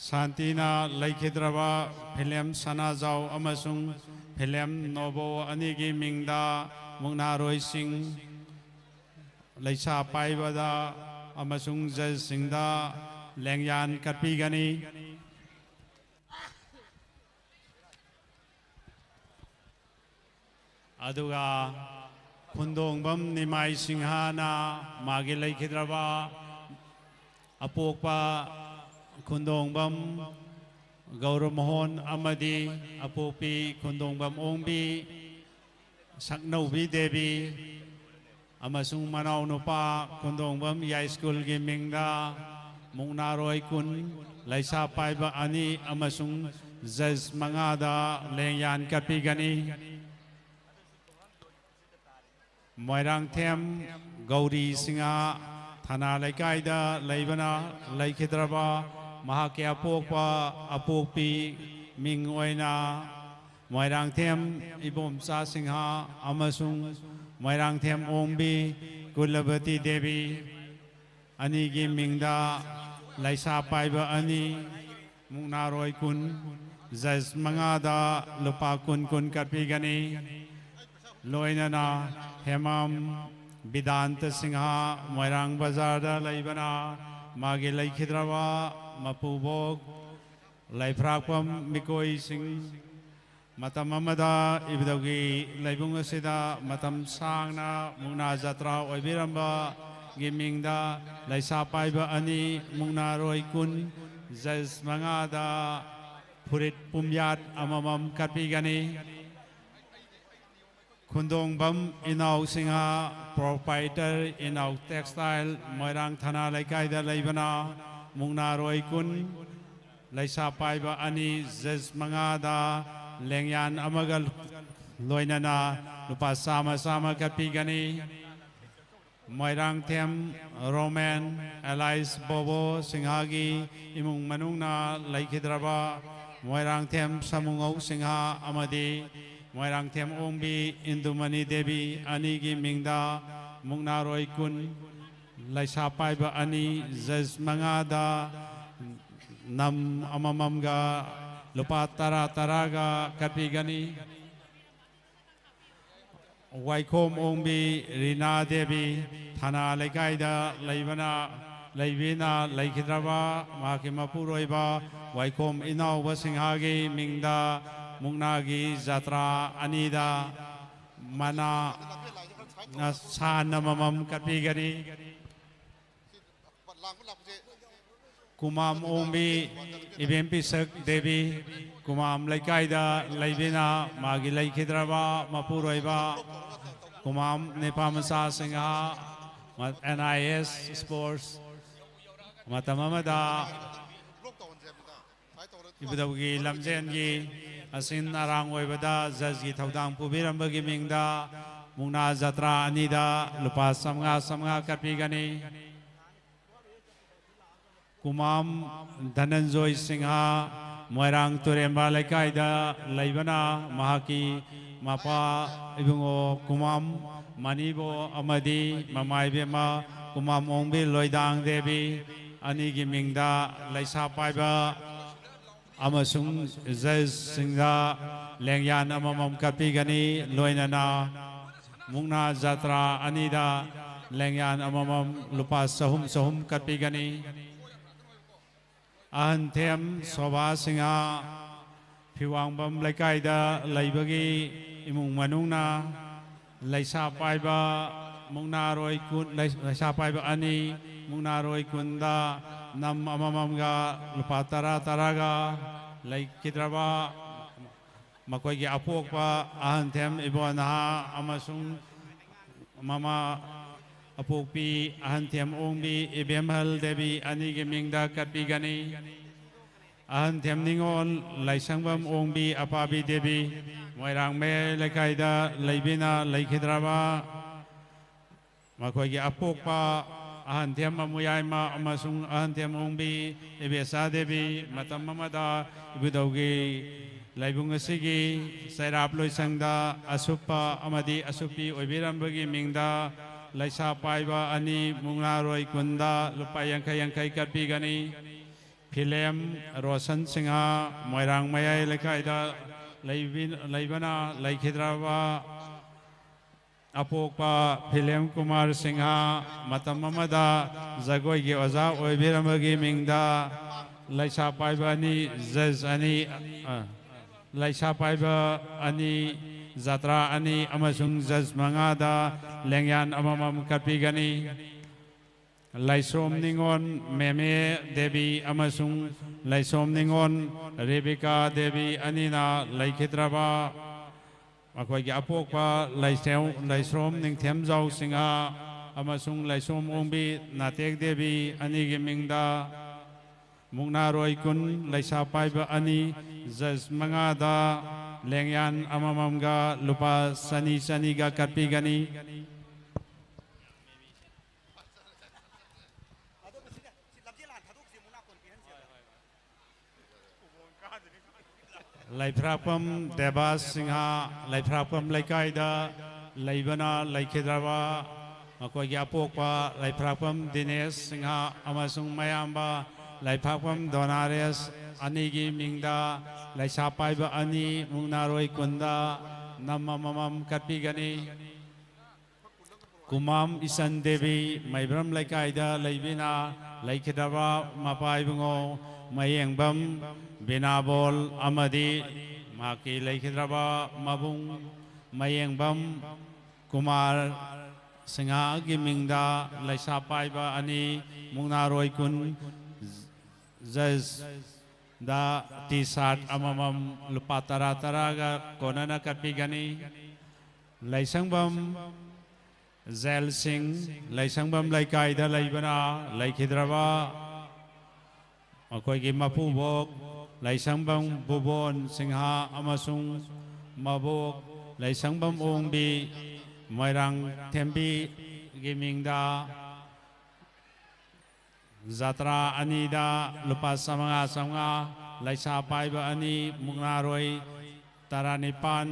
शांतिना लैखिद्राबा फिल्म सनाजाव अमसुंग फिल्म नोबो अनीगी मिंगदा मुक्नारोय सिंह ꯂꯩꯁꯥ ꯄꯥꯏꯕꯗ ꯑꯃꯁꯨꯡ ꯖꯖꯁꯤꯡꯗ ꯂꯦꯡꯌꯥꯟ ꯀꯠꯄꯤꯒꯅꯤ ꯑꯗꯨꯒ ꯈꯨꯟꯗꯣꯡꯕꯝ ꯅꯤꯃꯥꯏ ꯁꯤꯡꯍꯥꯅ ꯃꯥꯒꯤ ꯂꯩꯈꯤꯗ꯭ꯔꯕ ꯑꯄꯣꯛꯄ ꯈꯨꯟꯗꯣꯡꯕꯝ ꯒꯧꯔꯃꯣꯍꯣꯟ ꯑꯃꯗꯤ ꯑꯄꯣꯛꯄꯤ ꯈꯨꯟꯗꯣꯡꯕꯝ ꯑꯣꯡꯕꯤ ꯁꯛꯅꯧꯕꯤ ꯗꯦꯕꯤ ꯑꯃꯁꯨꯡ ꯃꯅꯥꯎ ꯅꯨꯄꯥ ꯈꯨꯟꯗꯣꯡꯕꯝ ꯌꯥꯏꯁ꯭ꯀꯨꯜꯒꯤ ꯃꯤꯡꯗ ꯃꯨꯛꯅꯥꯔꯣꯏ ꯀꯨꯟ ꯂꯩꯁꯥ ꯄꯥꯏꯕ ꯑꯅꯤ ꯑꯃꯁꯨꯡ ꯖꯖ ꯃꯉꯥꯗ ꯂꯦꯡꯌꯥꯟ ꯀꯠꯄꯤꯒꯅꯤ ꯃꯣꯏꯔꯥꯡꯊꯦꯝ ꯒꯧꯔꯤ ꯁꯤꯡꯍ ꯊꯅꯥ ꯂꯩꯀꯥꯏꯗ ꯂꯩꯕꯅ ꯂꯩꯈꯤꯗ꯭ꯔꯕ ꯃꯍꯥꯛꯀꯤ ꯑꯄꯣꯛꯄ ꯑꯄꯣꯛꯄꯤ ꯃꯤꯡ ꯑꯣꯏꯅ ꯃꯣꯏꯔꯥꯡꯊꯦꯝ ꯏꯕꯣꯝꯆꯥ ꯁꯤꯡꯍ ꯑꯃꯁꯨꯡ ꯃꯣꯏꯔꯥꯡꯊꯦꯝ ꯑꯣꯡꯕꯤ ꯀꯨꯂꯕꯇꯤ ꯗꯦꯕꯤ ꯑꯅꯤꯒꯤ ꯃꯤꯡꯗ ꯂꯩꯁꯥ ꯄꯥꯏꯕ ꯑꯅꯤ ꯃꯨꯛꯅꯥꯔꯣꯏ ꯀꯨꯟ ꯖꯖ ꯃꯉꯥꯗ ꯂꯨꯄꯥ ꯀꯨꯟ ꯀꯨꯟ ꯀꯠꯄꯤꯒꯅꯤ ꯂꯣꯏꯅꯅ ꯍꯦꯃꯥꯝ ꯕꯤꯗꯥꯟꯇ ꯁꯤꯡꯍ ꯃꯣꯏꯔꯥꯡ ꯕꯖꯥꯔꯗ ꯂꯩꯕꯅ ꯃꯥꯒꯤ ꯂꯩꯈꯤꯗ꯭ꯔꯕ ꯃꯄꯨꯕꯣꯛ ꯂꯩꯐ꯭ꯔꯥꯛꯄꯝ ꯃꯤꯀꯣꯏꯁꯤꯡ ꯃꯇꯝ ꯑꯃꯗ ꯏꯕꯨꯙꯧꯒꯤ ꯂꯩꯕꯨꯡ ꯑꯁꯤꯗ ꯃꯇꯝ ꯁꯥꯡꯅ ꯃꯨꯛꯅꯥ ꯖꯇ꯭ꯔꯥ ꯑꯣꯏꯕꯤꯔꯝꯕꯒꯤ ꯃꯤꯡꯗ ꯂꯩꯁꯥ ꯄꯥꯏꯕ ꯑꯅꯤ ꯃꯨꯛꯅꯥꯔꯣꯏ ꯀꯨꯟ ꯖꯖ ꯃꯉꯥꯗ ꯐꯨꯔꯤꯠ ꯄꯨꯝꯌꯥꯠ ꯑꯃꯃꯝ ꯀꯠꯄꯤꯒꯅꯤ ꯈꯨꯟꯗꯣꯡꯕꯝ ꯏꯅꯥꯎ ꯁꯤꯡꯍ ꯄ꯭ꯔꯣꯄꯥꯏꯇꯔ ꯏꯅꯥꯎ ꯇꯦꯛꯁꯇꯥꯏꯜ ꯃꯣꯏꯔꯥꯡ ꯊꯅꯥ ꯂꯩꯀꯥꯏꯗ ꯂꯩꯕꯅ ꯃꯨꯛꯅꯥꯔꯣꯏ ꯀꯨꯟ ꯂꯩꯁꯥ ꯄꯥꯏꯕ ꯑꯅꯤ ꯖꯖ ꯃꯉꯥꯗ ꯂꯦꯡꯌꯥꯟ ꯑꯃꯒ ꯂꯣꯏꯅꯅ ꯂꯨꯄꯥ ꯆꯥꯝꯃ ꯆꯥꯝꯃ ꯀꯠꯄꯤꯒꯅꯤ ꯃꯣꯏꯔꯥꯡꯊꯦꯝ ꯔꯣꯃꯦꯟ ꯑꯦꯂꯥꯏꯁ ꯕꯣꯕꯣ ꯁꯤꯡꯍꯒꯤ ꯏꯃꯨꯡ ꯃꯅꯨꯡꯅ ꯂꯩꯈꯤꯗ꯭ꯔꯕ ꯃꯣꯏꯔꯥꯡꯊꯦꯝ ꯁꯃꯨꯉꯧ ꯁꯤꯡꯍ ꯑꯃꯗꯤ ꯃꯣꯏꯔꯥꯡꯊꯦꯝ ꯑꯣꯡꯕꯤ ꯏꯟꯗꯨꯃꯅꯤ ꯗꯦꯕꯤ ꯑꯅꯤꯒꯤ ꯃꯤꯡꯗ ꯃꯨꯛꯅꯥꯔꯣꯏ ꯀꯨꯟ ꯂꯩꯁꯥ ꯄꯥꯏꯕ ꯑꯅꯤ ꯖꯖ ꯃꯉꯥꯗ ꯅꯝ ꯑꯃꯃꯝꯒ ꯂꯨꯄꯥ ꯇꯔꯥ ꯇꯔꯥꯒ ꯀꯠꯄꯤꯒꯅꯤ ꯋꯥꯏꯈꯣꯝ ꯑꯣꯡꯕꯤ ꯔꯤꯅꯥ ꯗꯦꯕꯤ ꯊꯅꯥ ꯂꯩꯀꯥꯏꯗ ꯂꯩꯕꯤꯅ ꯂꯩꯈꯤꯗ꯭ꯔꯕ ꯃꯍꯥꯛꯀꯤ ꯃꯄꯨꯔꯣꯏꯕ ꯋꯥꯏꯈꯣꯝ ꯏꯅꯥꯎꯕ ꯁꯤꯡꯍꯒꯤ ꯃꯤꯡꯗ ꯃꯨꯛꯅꯥꯒꯤ ꯖꯇ꯭ꯔꯥ ꯑꯅꯤꯗ ꯃꯅꯥ ꯁꯥꯟ ꯑꯃꯃꯝ ꯀꯠꯄꯤꯒꯅꯤ ꯀꯨꯃꯥꯝ ꯑꯣꯡꯕꯤ ꯏꯕꯦꯝ ꯄꯤꯁꯛ ꯗꯦꯕꯤ ꯀꯨꯃꯥꯝ ꯂꯩꯀꯥꯏꯗ ꯂꯩꯕꯤꯅ ꯃꯥꯒꯤ ꯂꯩꯈꯤꯗ꯭ꯔꯕ ꯃꯄꯨꯔꯣꯏꯕ ꯀꯨꯃꯥꯝ ꯅꯤꯄꯥꯃꯆꯥ ꯁꯤꯡꯍ NIS ꯁ꯭ꯄꯣꯔꯠꯁ ꯃꯇꯝ ꯑꯃꯗ ꯏꯕꯨꯙꯧꯒꯤ ꯂꯝꯖꯦꯟꯒꯤ ꯑꯁꯤꯟ ꯑꯔꯥꯡ ꯑꯣꯏꯕꯗ ꯖꯖꯒꯤ ꯊꯧꯗꯥꯡ ꯄꯨꯕꯤꯔꯝꯕꯒꯤ ꯃꯤꯡꯗ ꯃꯨꯛꯅꯥ ꯖꯇ꯭ꯔꯥ ꯑꯅꯤꯗ ꯂꯨꯄꯥ ꯆꯥꯝꯃꯉꯥ ꯆꯥꯝꯃꯉꯥ ꯀꯠꯄꯤꯒꯅꯤ ꯀꯨꯃꯥꯝ ꯙꯅꯟꯖꯣꯏ ꯁꯤꯡꯍ ꯃꯣꯏꯔꯥꯡ ꯇꯨꯔꯦꯝꯕ ꯂꯩꯀꯥꯏꯗ ꯂꯩꯕꯅ ꯃꯍꯥꯛꯀꯤ ꯃꯄꯥ ꯏꯕꯨꯡꯉꯣ ꯀꯨꯃꯥꯝ ꯃꯅꯤꯕꯣ ꯑꯃꯗꯤ ꯃꯃꯥꯏꯕꯦꯝꯃ ꯀꯨꯃꯥꯝ ꯑꯣꯡꯕꯤ ꯂꯣꯏꯗꯥꯡ ꯗꯦꯕꯤ ꯑꯅꯤꯒꯤ ꯃꯤꯡꯗ ꯂꯩꯁꯥ ꯄꯥꯏꯕ ꯑꯃꯁꯨꯡ ꯖꯖꯁꯤꯡꯗ ꯂꯦꯡꯌꯥꯟ ꯑꯃꯃꯝ ꯀꯠꯄꯤꯒꯅꯤ ꯂꯣꯏꯅꯅ ꯃꯨꯛꯅꯥ ꯖꯇ꯭ꯔꯥ ꯑꯅꯤꯗ ꯂꯦꯡꯌꯥꯟ ꯑꯃꯃꯝ ꯂꯨꯄꯥ ꯆꯍꯨꯝ ꯆꯍꯨꯝ ꯀꯠꯄꯤꯒꯅꯤ ꯑꯍꯟꯊꯦꯝ ꯁꯣꯚꯥ ꯁꯤꯡꯍ ꯐꯤꯋꯥꯡꯕꯝ ꯂꯩꯀꯥꯏꯗ ꯂꯩꯕꯒꯤ ꯏꯃꯨꯡ ꯃꯅꯨꯡꯅ ꯂꯩꯁꯥ ꯄꯥꯏꯕ ꯃꯨꯛꯅꯥꯔꯣꯏ ꯀꯨꯟ ꯂꯩꯁꯥ ꯄꯥꯏꯕ ꯑꯅꯤ ꯃꯨꯛꯅꯥꯔꯣꯏ ꯀꯨꯟꯗ ꯅꯝ ꯑꯃꯃꯝꯒ ꯂꯨꯄా ꯇꯔꯥ ꯇꯔꯥꯒ ꯂꯩꯈꯤꯗ꯭ꯔꯕ ꯃꯈꯣꯏꯒꯤ ꯑꯄꯣꯛꯄ ꯑꯍꯟꯊꯦꯝ ꯏꯕꯣꯅꯍ ꯑꯃꯁꯨꯡ ꯃꯃꯥ ꯑꯄꯣꯛꯄꯤ ꯑꯍꯟꯊꯦꯝ ꯑꯣꯡꯕꯤ ꯏꯕꯦꯝꯍꯜ ꯗꯦꯕꯤ ꯑꯅꯤꯒꯤ ꯃꯤꯡꯗ ꯀꯠꯄꯤꯒꯅꯤ ꯑꯍꯟꯊꯦꯝ ꯅꯤꯉꯣꯜ ꯂꯥꯏꯁꯪꯕꯝ ꯑꯣꯡꯕꯤ ꯑꯄꯥꯕꯤ ꯗꯦꯕꯤ ꯃꯣꯏꯔꯥꯡ ꯃꯌꯥꯏ ꯂꯩꯀꯥꯏꯗ ꯂꯩꯕꯤꯅ ꯂꯩꯈꯤꯗ꯭ꯔꯕ ꯃꯈꯣꯏꯒꯤ ꯑꯄꯣꯛꯄ ꯑꯍꯟꯊꯦꯝ ꯑꯃꯨꯌꯥꯏꯃ ꯑꯃꯁꯨꯡ ꯑꯍꯟꯊꯦꯝ ꯑꯣꯡꯕꯤ ꯏꯕꯦꯆꯥ ꯗꯦꯕꯤ ꯃꯇꯝ ꯑꯃꯗ ꯏꯕꯨꯙꯧꯒꯤ ꯂꯩꯕꯨꯡ ꯑꯁꯤꯒꯤ ꯆꯩꯔꯥꯞ ꯂꯣꯏꯁꯪꯗ ꯑꯁꯨꯞꯄ ꯑꯃꯗꯤ ꯑꯁꯨꯞꯄꯤ ꯑꯣꯏꯕꯤꯔꯝꯕꯒꯤ ꯃꯤꯡꯗ ꯂꯩꯁꯥ ꯄꯥꯏꯕ ꯑꯅꯤ ꯃꯨꯛꯅꯥꯔꯣꯏ ꯀꯨꯟꯗ ꯂꯨꯄꯥ ꯌꯥꯡꯈꯩ ꯌꯥꯡꯈꯩ ꯀꯠꯄꯤꯒꯅꯤ ꯐꯤꯂꯦꯝ ꯔꯣꯁꯟ ꯁꯤꯡꯍ ꯃꯣꯏꯔꯥꯡ ꯃꯌꯥꯏ ꯂꯩꯀꯥꯏꯗ ꯂꯩꯕꯅ ꯂꯩꯈꯤꯗ꯭ꯔꯕ अपोकपा फिल्म कुमार सिंहा मतम अमदा जगोई की ओजा ओइबिरमगी मिंगदा लैसा पाइबा अनि जज अनि लैसा पाइबा अनि जात्रा अनि अमसुंग जज मंगादा लेंयान अममम कपिगनी लाइसोम निंगोन मेमे देवी अमसुंग लाइसोम निंगोन रेबिका देवी अनिना लाइखिद्रबा अखोई अपोकपा लाइसोम निंगथेम जाउ सिंहा अमसुंग लाइसोम ओंबी नातेक देवी अनि की मिंगदा मुंगना रोय कुन लाइसा पाइबा अनि जज मंगादा लेंयान अमममगा लुपा सनी सनीगा कपिगनी लाइफ्रापम देवास सिंहा लाइफ्रापम लाइकाइदा लाइबना लाइखेद्राबा अखोई अपोकपा लाइफ्रापम दिनेश सिंहा अमसुंग मयाम्बा लाइफ्रापम दोनारेस अनि की मिंगदा लाइसा पाइबा अनि मुंगनारोई कुंदा नमममम कपिगनी कुमाम इसन देवी मैब्रम लाइकाइदा लाइबिना लाइखेद्राबा मपाइबंगो मयेंबम बिनाबोल अमदी माकी लाइखिद्रबा मबुंग मयेंबम कुमार सिंहा की मिंगदा लाइसा पाइबा अनि मुंगनारोई कुन जज दा टी शर्ट अममम लुपा तरा तरागा कोनना कपिगनी लाइसंबम जेल सिंह लाइसंबम लाइकाइदा लाइबना लाइखिद्रबा अखोई मपुबोक लाइसंबम बुबोन सिंहा अमसुंग मबोक लाइसंबम ओंबी मैरांग थेम्बी गिमिंगदा जात्रा अनीदा लुपा समंगा समंगा लाइसा पाइबा अनि मुंगनारोई तरानिपान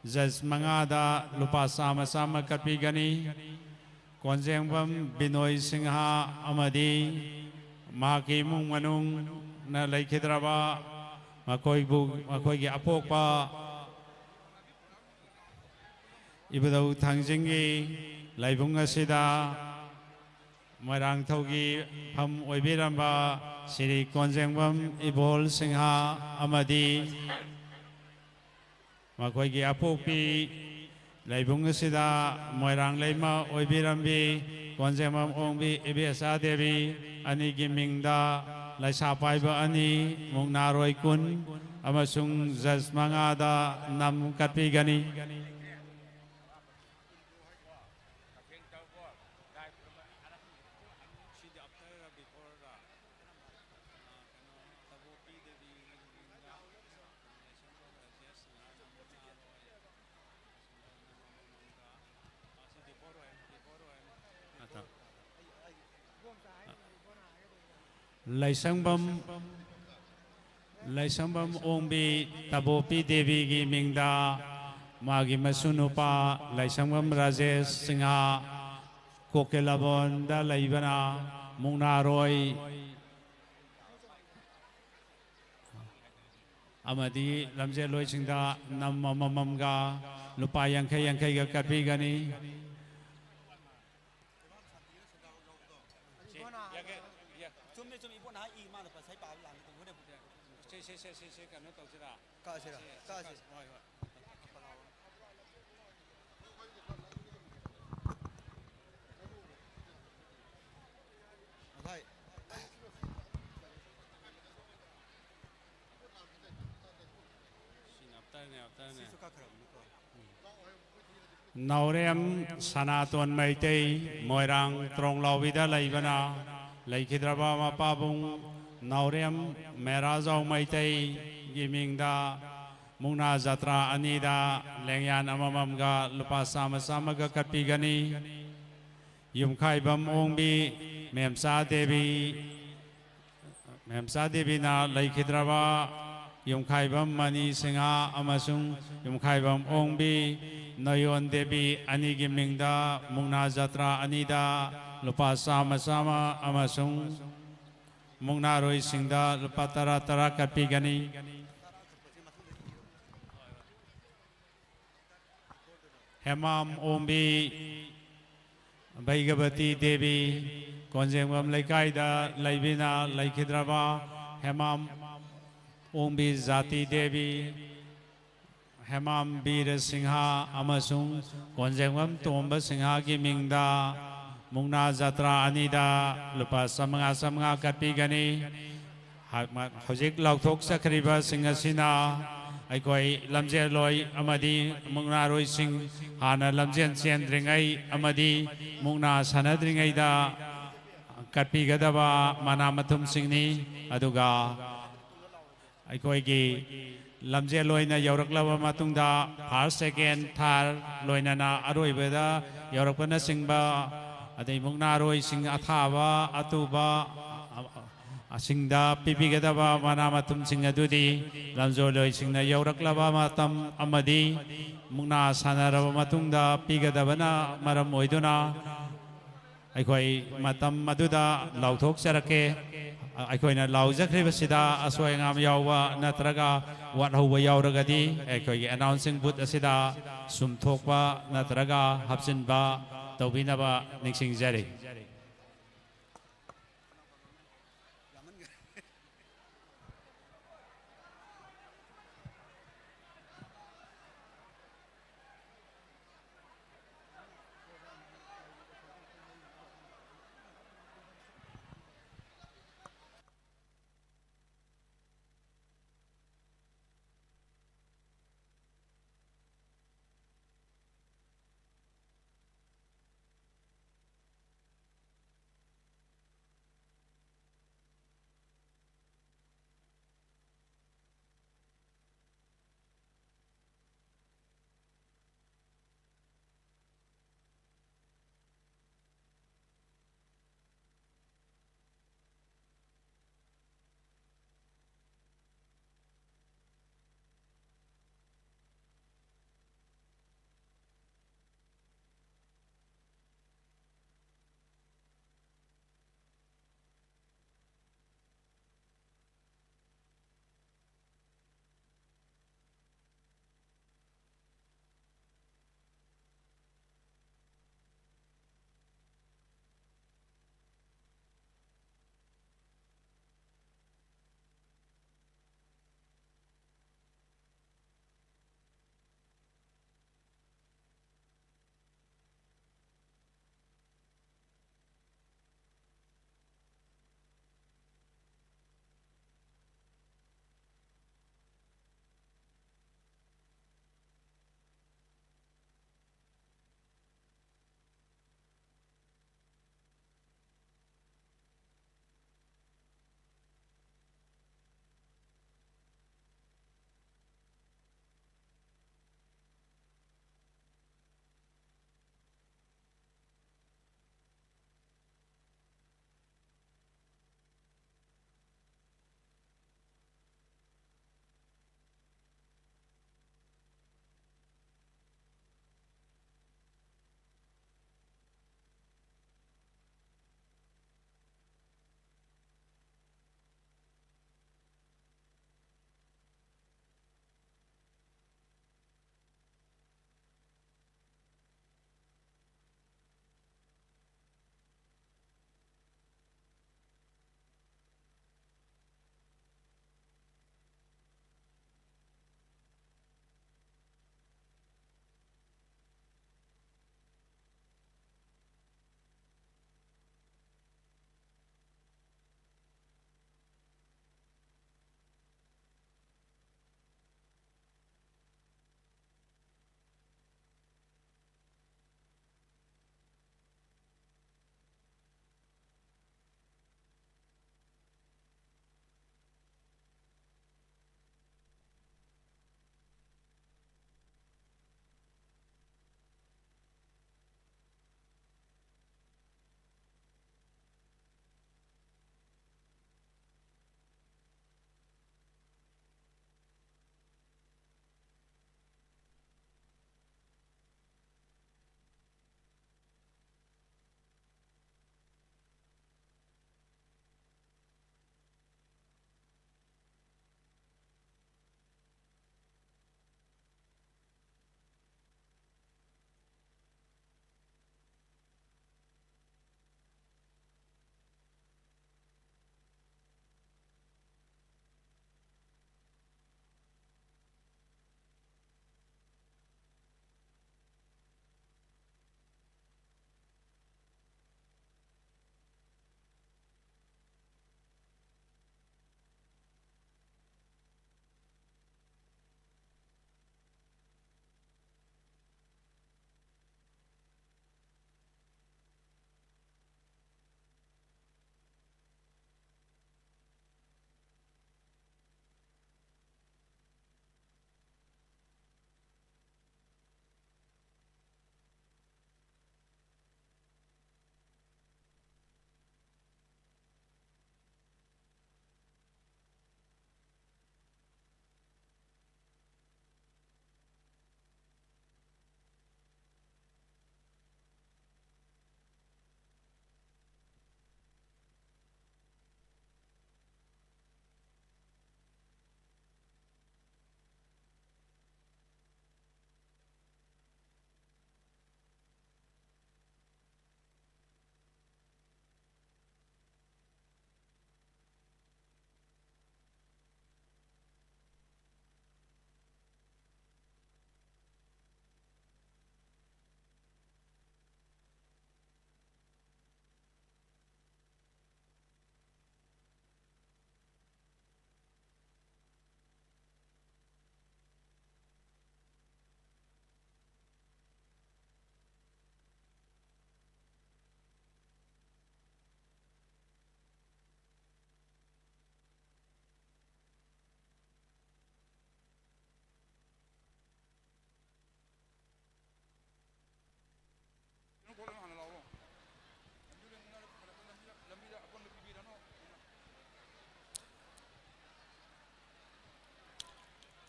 जज मंगादा लुपा सामा सामा कपिगनी कोंजेंबम बिनोय सिंहा अमदी माकी मुंग मनुंग न लाइखिद्रबा मखोई अपोकपा इबदौ थांजिंगी लाइबुंग असिदा मैरांग थौगी फम ओइबिरंबा श्री कोंजेंबम इबोल सिंहा अमदी मखोई अपोकपी लाइबुंग असिदा मैरांग लेमा ओइबिरंबी कोंजेंबम ओंबी इबेसा देवी अनि की मिंगदा लाइसा पाइबा अनि मुंगनारोई कुन अमसुंग जज मंगादा नम कपिगनी लाइसंबम ओंबी तबोपी देवी की मिंगदा मागी मसुनुपा लाइसंबम राजेश सिंहा कोकेलाबोन दा लाइबना मुंगनारोई अमदी लमजे लोई सिंदा नम मममगा लुपा यांखै यांखै गा कपिगनी से कनो तौसिरा कासिरा कासि होय होय अथाय नौरेम सनातन मैतै मोइरांग त्रोंलाविदा लाइबना लाइखिद्रबा मपाबुं नौरेम मेराजाव मैतै गिमिंगदा मुंगना जात्रा अनीदा लेंयान अमममगा लुपा सामा सामागा कपिगनी युमखाइबम ओंबी मेमसा देवी ना लाइखिद्रबा युमखाइबम मनी सिंहा अमसुंग युमखाइबम ओंबी नयोन देवी अनि गिमिंगदा मुंगना जात्रा अनीदा लुपा सामा सामा अमसुंग मुंगना रोई सिंगदा लुपा तरा तरा कपिगनी हेमाम ओम्बी बैगवती देवी कोंजेंगम लेकाइदा लेबिना लेखिद्रबा हेमाम ओम्बी जाति देवी हेमाम वीर सिंहा अमसुंग कोंजेंगम तोंब सिंहा की मिंगदा मुंगना जात्रा अनिदा लुपा समंगा कटपीगनी हजिक लाउथोक सखरीबा सिंगसिना अखोई लमजेल लोई अमदी मुंगना रोई सिंह हाना लमजेन चेंद्रिंगई अमदी मुंगना सनद्रिंगईदा कटपीगदबा मना मथुम सिंहनी अदुगा अखोई लमजेल लोइना यौरकलबा मतुंगदा फर्स्ट सेकेंड थर्ड लोइना अरोइबदा यौरकपना सिंहबा अदई मुंगना रोई सिंह अथाबा अतुबा असिंगदा पीबीगदबा मना मतुम सिंह अदुदी लमजोलोई सिंह यौरकलबा मतम अमदी मुंगना सानरबा मतुंगदा पीगदबना मरम ओइदुना अखोई मतम अदुदा लाउथोक चरके अखोइना लाउजख्रिबसिदा असोय ngam yawa natraga wat hauba yauragadi अखोई announcing booth asida sumthokba natraga hapsinba tawbinaba ningsingjari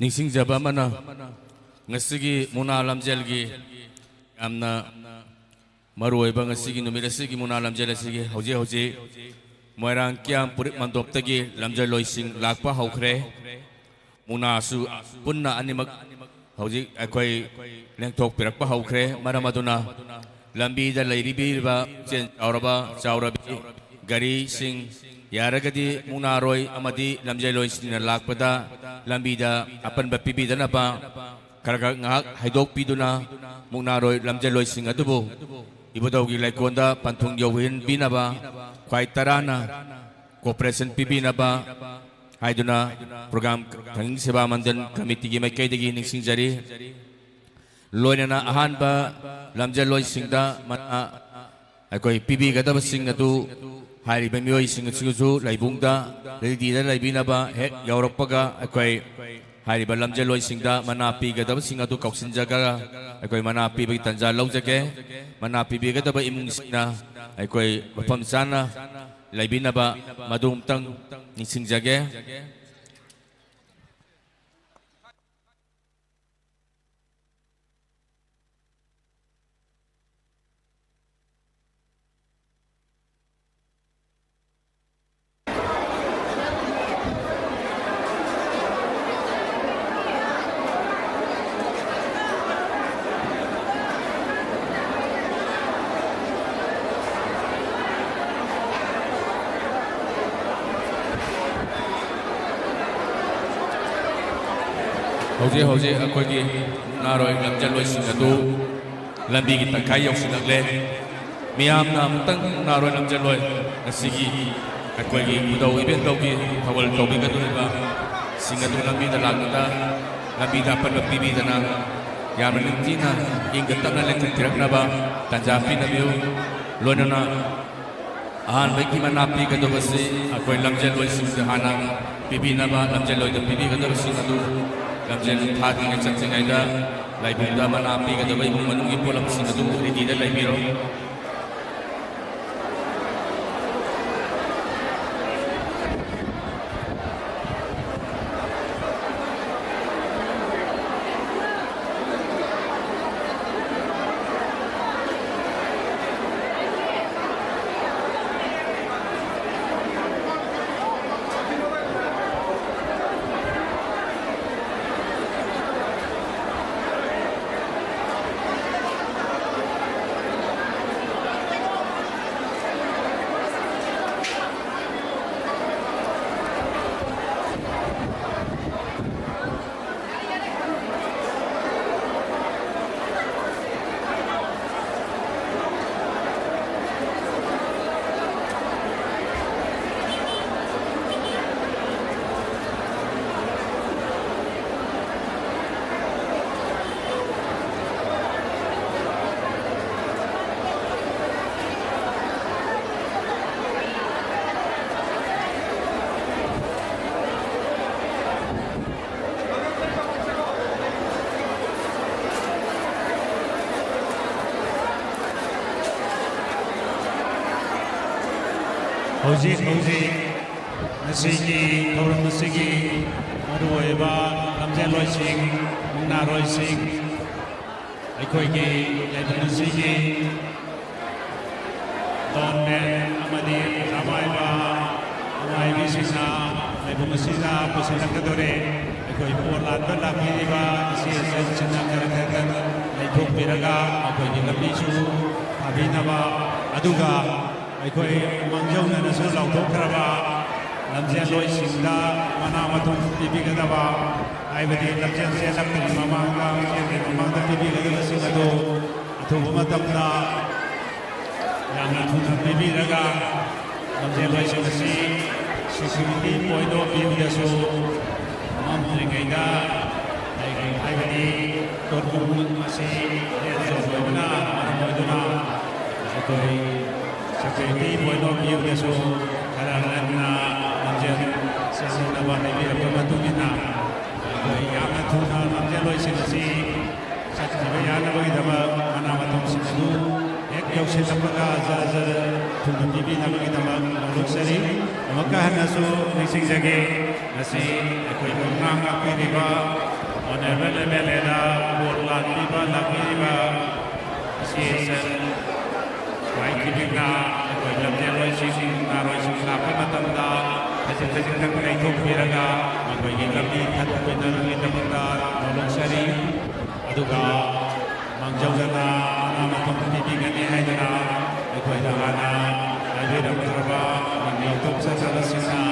ningsingjaba mana ngasigi muna lamjelgi amna maruoiba ngasigi numira sigi muna lamjel asigi hoje moirang kyam purit mandoptagi lamjel loising lakpa haukhre muna su punna animak hoje akoi lengtok pirakpa haukhre maramaduna lambi da leiribiba chen chaurabi gari sing yaragadi munaroi amadi lamjel loising lakpada lambi da apan bapibi da napa karaga ngak haidok piduna munaroi lamjel loising adubo ibodaugi laikonda panthung yowin binaba kwai tarana cooperation pibinaba haiduna program thanging seba mandan committee gi maikai dagi ningsingjari loinana ahanba lamjel loisingda mana akoi pibi gadaba sing atu hari bemioi sing chu laibungda ready da laibinaba hek yaurakpaga akoi hari lamjel loisingda mana pi gadaba sing atu kauksin jaga akoi mana pi bagi tanja laujake mana pi bi gadaba imung singna akoi mafam sana laibinaba madum tang ningsingjage Hoje akoi gi naroi lamjel loising atu lambi gi takai yausinakle miyam nam tang naroi lamjel loi ngasigi akoi gi udau iben taugi hawal taugi gaduniba singatu lambi da lagda lambi da pan pibi dana yam ningtina ingatna lek tiraknaba tanjapi nabiu loinana ahan bagi manapi gadobasi akoi lamjel loising hana pibi naba lamjel loi da pibi gadobasi atu lamjel thagi ngai changsingaida laibungda manapi gadaba imung manungi polam singatu ready da laibiro Hojik nasigi thauram nasigi maruoiba lamjel loising mungna roising aikoi gi laibun nasigi donne amadi ramaiba amaibi sisa laibun nasisa pusilakadore aikoi porlan balakiriba isi senchana karakan laithok piraga aikoi gi lambisu abinaba aduga aikoi mangjona nasu lauthokraba lamjel loisingda mana matum pibigadaba aibadi lamjel se lakni mamanga mamanga pibigadaba singado athuba matamda yamna thuna pibiraga lamjel loising si security point of view dasu mamringaida aibadi torkum si rezobna amoiduna aikoi security point of view dasu karana lamjel sesina nabi rabbamatumina yamna thuna lamjel loising si saktiba yana bagi dama mana matum sidu ek yausin apaka zaza thuna bibi na bagi dama luksari maka hanasu nising jage ngasi ekoi ngang apiriba honorable beleda borlan diba lakiba season wai kibina ekoi lamje loi sing na roi sing na pamatanda khajin khajin thak nei thok piraga ekoi gi lambi that pina ngi tamanda nolong sari aduga mangjawjana nama thong ti gani haidana ekoi dagana aibiram traba ngi thok sa salasina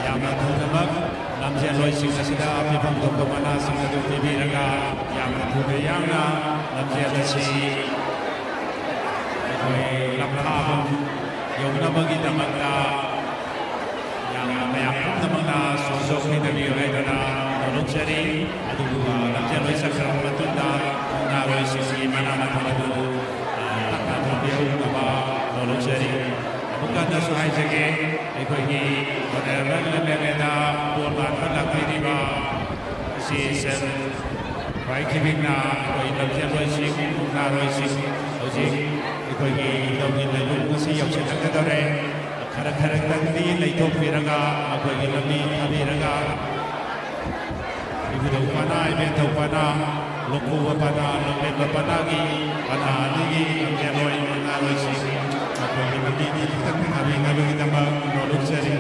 yamna thonabak lamje loi sing asida apipam thok mana sing adu pibiraga yamna thune yamna lamje lasi ekoi laphabam yonabagi damanda yamna mayam namana sosok ni dabi haidana nolong sari aduga lamje loi sakram matunda na roi sing mana mathadu takna thobeu naba nolong sari bukan sesuai jege ekoi honorable beleda borlan palakiriba season bai kibina ekoi lamje loi sing na roi sing hoji ekoi dongin lailu ngasi yauchen takdore khara khara tangdi leithok piraga ekoi lambi thabiraga ibudo pana ibe thopana loku pana lokle pana gi pana gi lamje loi na roi sing ekoi lambi thabiraga kita bang nolong sari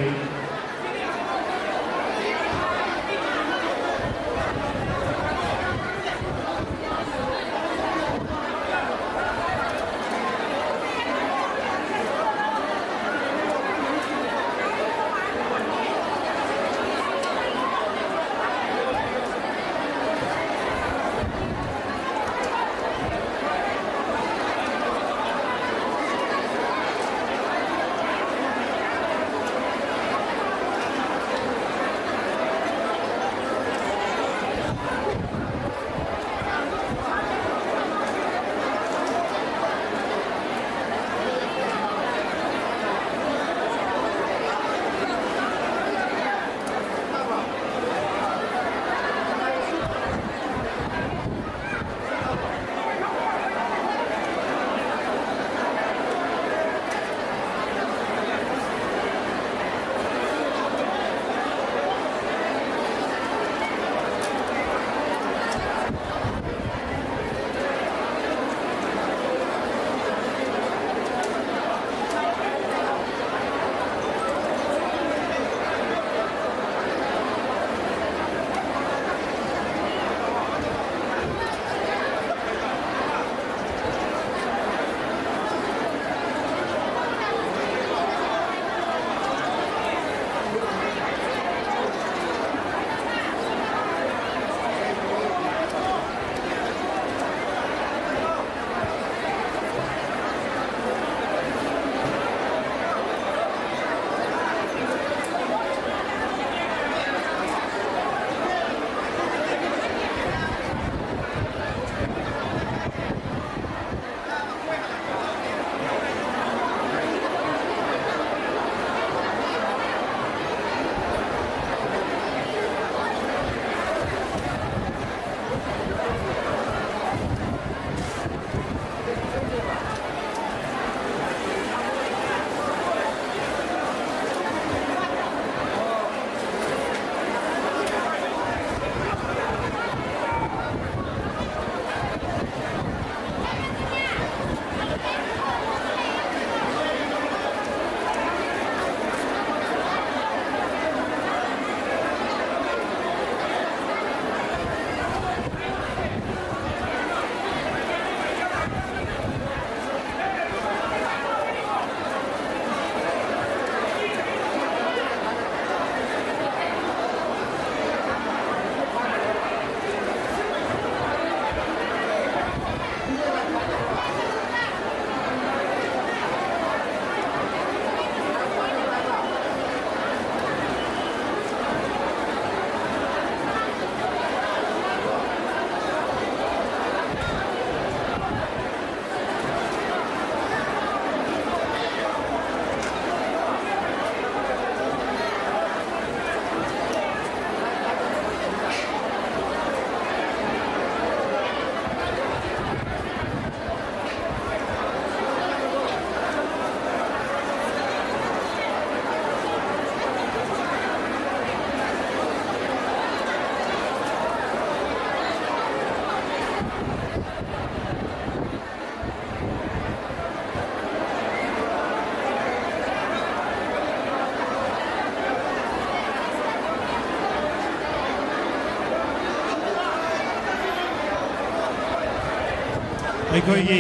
ꯑꯩꯈꯣꯏꯒꯤ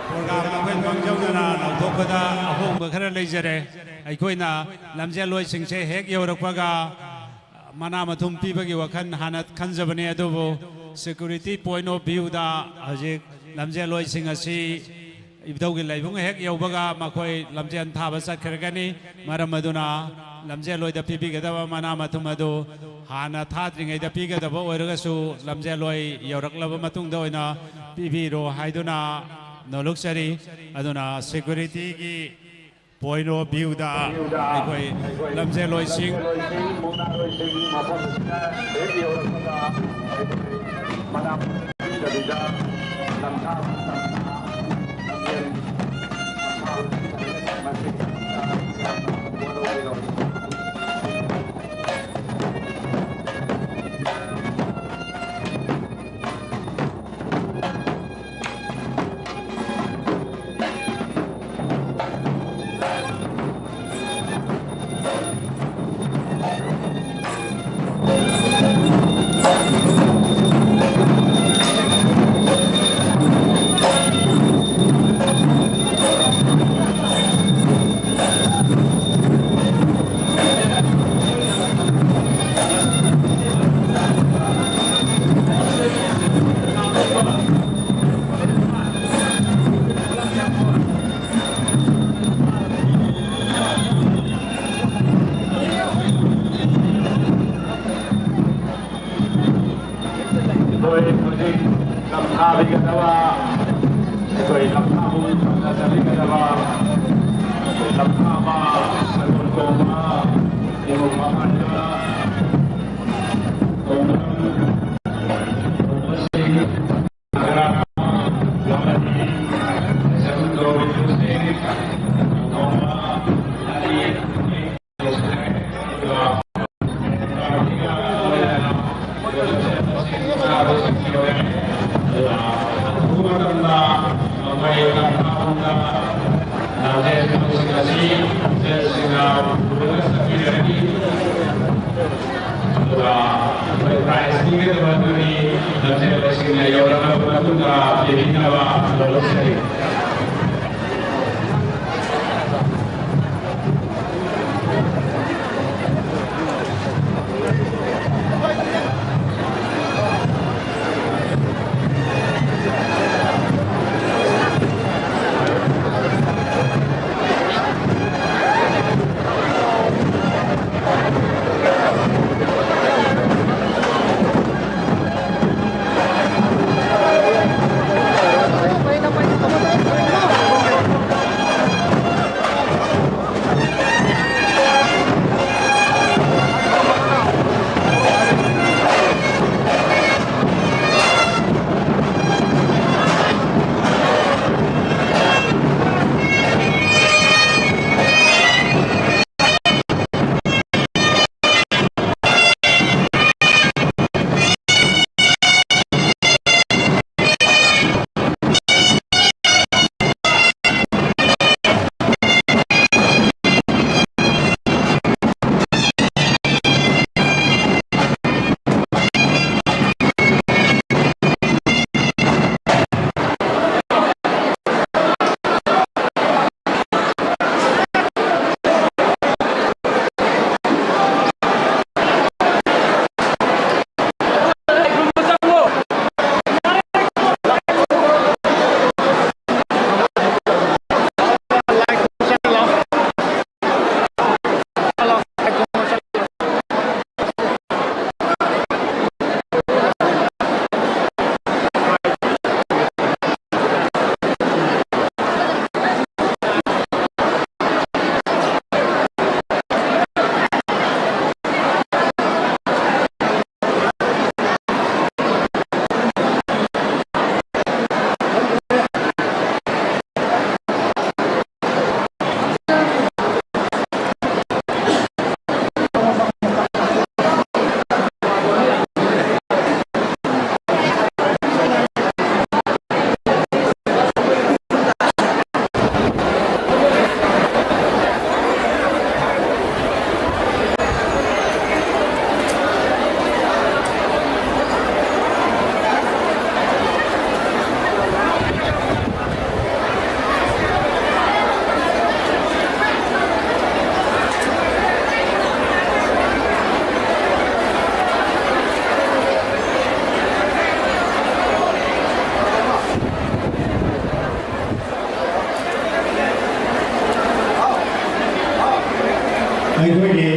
programme ꯑꯩꯈꯣꯏ ꯃꯥꯡꯖꯧꯅꯅ ꯂꯥꯎꯊꯣꯛꯄꯗ ꯑꯍꯣꯡꯕ ꯈꯔ ꯂꯩꯖꯔꯦ ꯑꯩꯈꯣꯏꯅ ꯂꯝꯖꯦꯜꯂꯣꯏꯁꯤꯡꯁꯦ ꯍꯦꯛ ꯌꯧꯔꯛꯄꯒ ꯃꯅꯥ ꯃꯊꯨꯝ ꯄꯤꯕꯒꯤ ꯋꯥꯈꯜ ꯍꯥꯟꯅ ꯈꯟꯖꯕꯅꯤ ꯑꯗꯨꯕꯨ ꯁꯦꯀꯨꯔꯤꯇꯤ ꯄꯣꯏꯟ ꯑꯣꯐ ꯚ꯭ꯌꯨꯗ ꯍꯧꯖꯤꯛ ꯂꯝꯖꯦꯜꯂꯣꯏꯁꯤꯡ ꯑꯁꯤ ꯏꯕꯨꯙꯧꯒꯤ ꯂꯩꯕꯨꯡ ꯍꯦꯛ ꯌꯧꯕꯒ ꯃꯈꯣꯏ ꯂꯝꯖꯦꯜ ꯊꯥꯕ ꯆꯠꯈ꯭ꯔꯒꯅꯤ ꯃꯔꯝ ꯑꯗꯨꯅ ꯂꯝꯖꯦꯜꯂꯣꯏꯗ ꯄꯤꯕꯤꯒꯗꯕ ꯃꯅꯥ ꯃꯊꯨꯝ ꯑꯗꯨ ꯍꯥꯟꯅ ꯊꯥꯗ꯭ꯔꯤꯉꯩꯗ ꯄꯤꯒꯗꯕ ꯑꯣꯏꯔꯒꯁꯨ ꯂꯝꯖꯦꯜꯂꯣꯏ ꯌꯧꯔꯛꯂꯕ ꯃꯇꯨꯡꯗ ꯑꯣꯏꯅ ꯄꯤꯕꯤꯔꯣ ꯍꯥꯏꯗꯨꯅ ꯅꯣꯜꯂꯨꯛꯆꯔꯤ ꯑꯗꯨꯅ ꯁꯦꯀꯨꯔꯤꯇꯤꯒꯤ ꯄꯣꯏꯟ ꯑꯣꯐ ꯚ꯭ꯌꯨꯗ ꯑꯩꯈꯣꯏ ꯂꯝꯖꯦꯜꯂꯣꯏꯁꯤꯡ ꯑꯩꯈꯣꯏꯒꯤ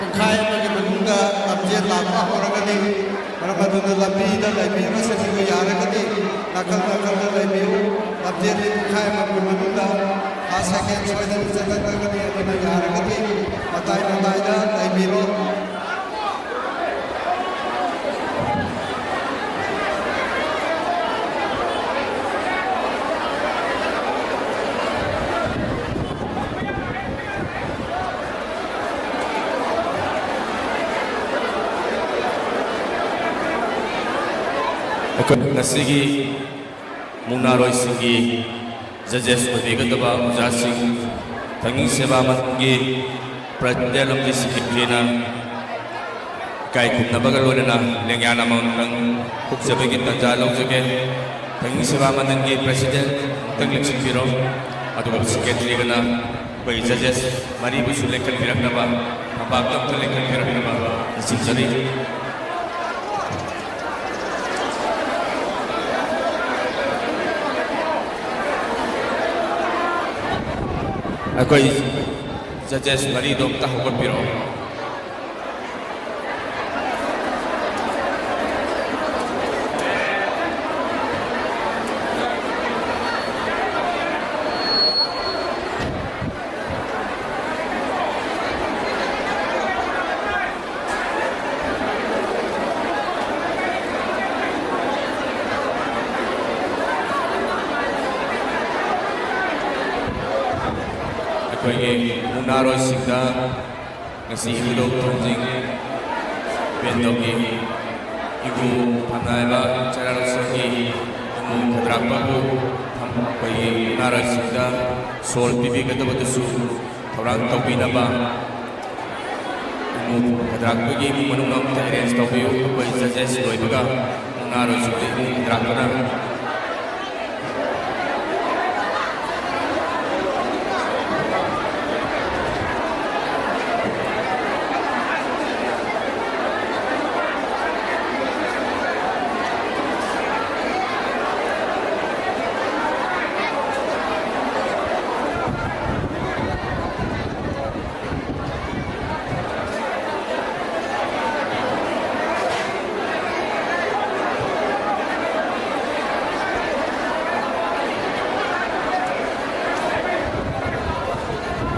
ꯄꯨꯡꯈꯥꯏ ꯑꯃꯒꯤ ꯃꯅꯨꯡꯗ ꯂꯝꯖꯦꯜ ꯂꯥꯛꯄ ꯍꯧꯔꯒꯅꯤ ꯃꯔꯝ ꯑꯗꯨꯅ ꯂꯝꯕꯤꯗ ꯂꯩꯕꯤꯕꯁꯤꯡꯗꯨ ꯌꯥꯔꯒꯗꯤ ꯅꯥꯀꯜ ꯅꯥꯀꯜꯗ ꯂꯩꯕꯤꯌꯨ ꯂꯝꯖꯦꯜꯗꯤ ꯄꯨꯡꯈꯥꯏ ꯑꯃꯒꯤ ꯃꯅꯨꯡꯗ 5 ꯁꯦꯀꯦꯟ ꯁꯣꯏꯗꯅ ꯆꯠꯀꯗꯕꯅꯤ ꯑꯗꯨꯅ ꯌꯥꯔꯒꯗꯤ ꯃꯇꯥꯏ ꯃꯇꯥꯏꯗ ꯂꯩꯕꯤꯔꯣ ꯉꯁꯤꯒꯤ ꯃꯨꯛꯅꯥꯔꯣꯏꯁꯤꯡꯒꯤ ꯖꯖꯦꯁ ꯑꯣꯏꯕꯤꯒꯗꯕ ꯑꯣꯖꯥꯁꯤꯡ ꯊꯪꯒꯤ ꯁꯦꯕꯥ ꯃꯟꯒꯤ ꯄ꯭ꯔꯁꯤꯗꯦꯟ ꯑꯃꯗꯤ ꯁꯦꯀ꯭ꯔꯦꯇꯔꯤꯅ ꯏꯀꯥꯏ ꯈꯨꯝꯅꯕꯒ ꯂꯣꯏꯅꯅ ꯂꯦꯡꯌꯥꯟ ꯑꯃꯃꯝꯇꯪ ꯍꯨꯛꯆꯕꯒꯤ ꯇꯥꯟꯖꯥ ꯂꯧꯖꯒꯦ ꯊꯪꯒꯤ ꯁꯦꯕꯥ ꯃꯟꯒꯤ ꯄ꯭ꯔꯁꯤꯗꯦꯟ ꯑꯃꯨꯛꯇꯪ ꯂꯦꯡꯁꯤꯟꯕꯤꯔꯣ ꯑꯗꯨꯒ ꯁꯦꯀ꯭ꯔꯦꯇꯔꯤꯒꯅ ꯑꯩꯈꯣꯏ ꯖꯖꯦꯁ ꯃꯔꯤꯕꯨꯁꯨ ꯂꯦꯡꯈꯠꯄꯤꯔꯛꯅꯕ ꯊꯕꯥꯛꯇ ꯑꯃꯨꯛꯇ ꯂꯦꯡꯈꯠꯄꯤꯔꯛꯅꯕ ꯅꯤꯡꯁꯤꯡꯖꯔꯤ ꯑꯩꯈꯣꯏ ꯖꯖꯦꯁ ꯃꯔꯤꯗꯣ ꯑꯝꯇ ꯍꯧꯒꯠꯄꯤꯔꯛꯑꯣ ꯑꯩꯈꯣꯏꯒꯤ ꯃꯨꯛꯅꯥꯔꯣꯏꯁꯤꯡꯗ ꯉꯁꯤ ꯏꯕꯨꯙꯧ ꯊꯣꯡꯖꯤꯡ ꯕꯦꯟꯗꯣꯒꯤ ꯏꯕꯨ ꯐꯝꯅꯥꯏꯕ ꯆꯩꯔꯥꯎꯆꯤꯡꯒꯤ ꯏꯃꯨꯡ ꯈꯗ꯭ꯔꯥꯛꯄꯕꯨ ꯑꯩꯈꯣꯏꯒꯤ ꯃꯨꯛꯅꯥꯔꯣꯏꯁꯤꯡꯗ ꯁꯣꯜ ꯄꯤꯕꯤꯒꯗꯕꯗꯨꯁꯨ ꯊꯧꯔꯥꯡ ꯇꯧꯕꯤꯅꯕ ꯏꯃꯨꯡ ꯈꯗ꯭ꯔꯥꯛꯄꯒꯤ ꯏꯃꯨꯡ ꯃꯅꯨꯡ ꯑꯃꯇ ꯑꯦꯔꯦꯟꯖ ꯇꯧꯕꯤꯌꯨ ꯑꯩꯈꯣꯏ ꯖꯖꯦꯁ ꯂꯣꯏꯕꯒ ꯃꯨꯛꯅꯥꯔꯣꯏꯁꯤꯡꯒꯤ ꯏꯃꯨꯡ ꯈꯗ꯭ꯔꯥꯛꯄꯅ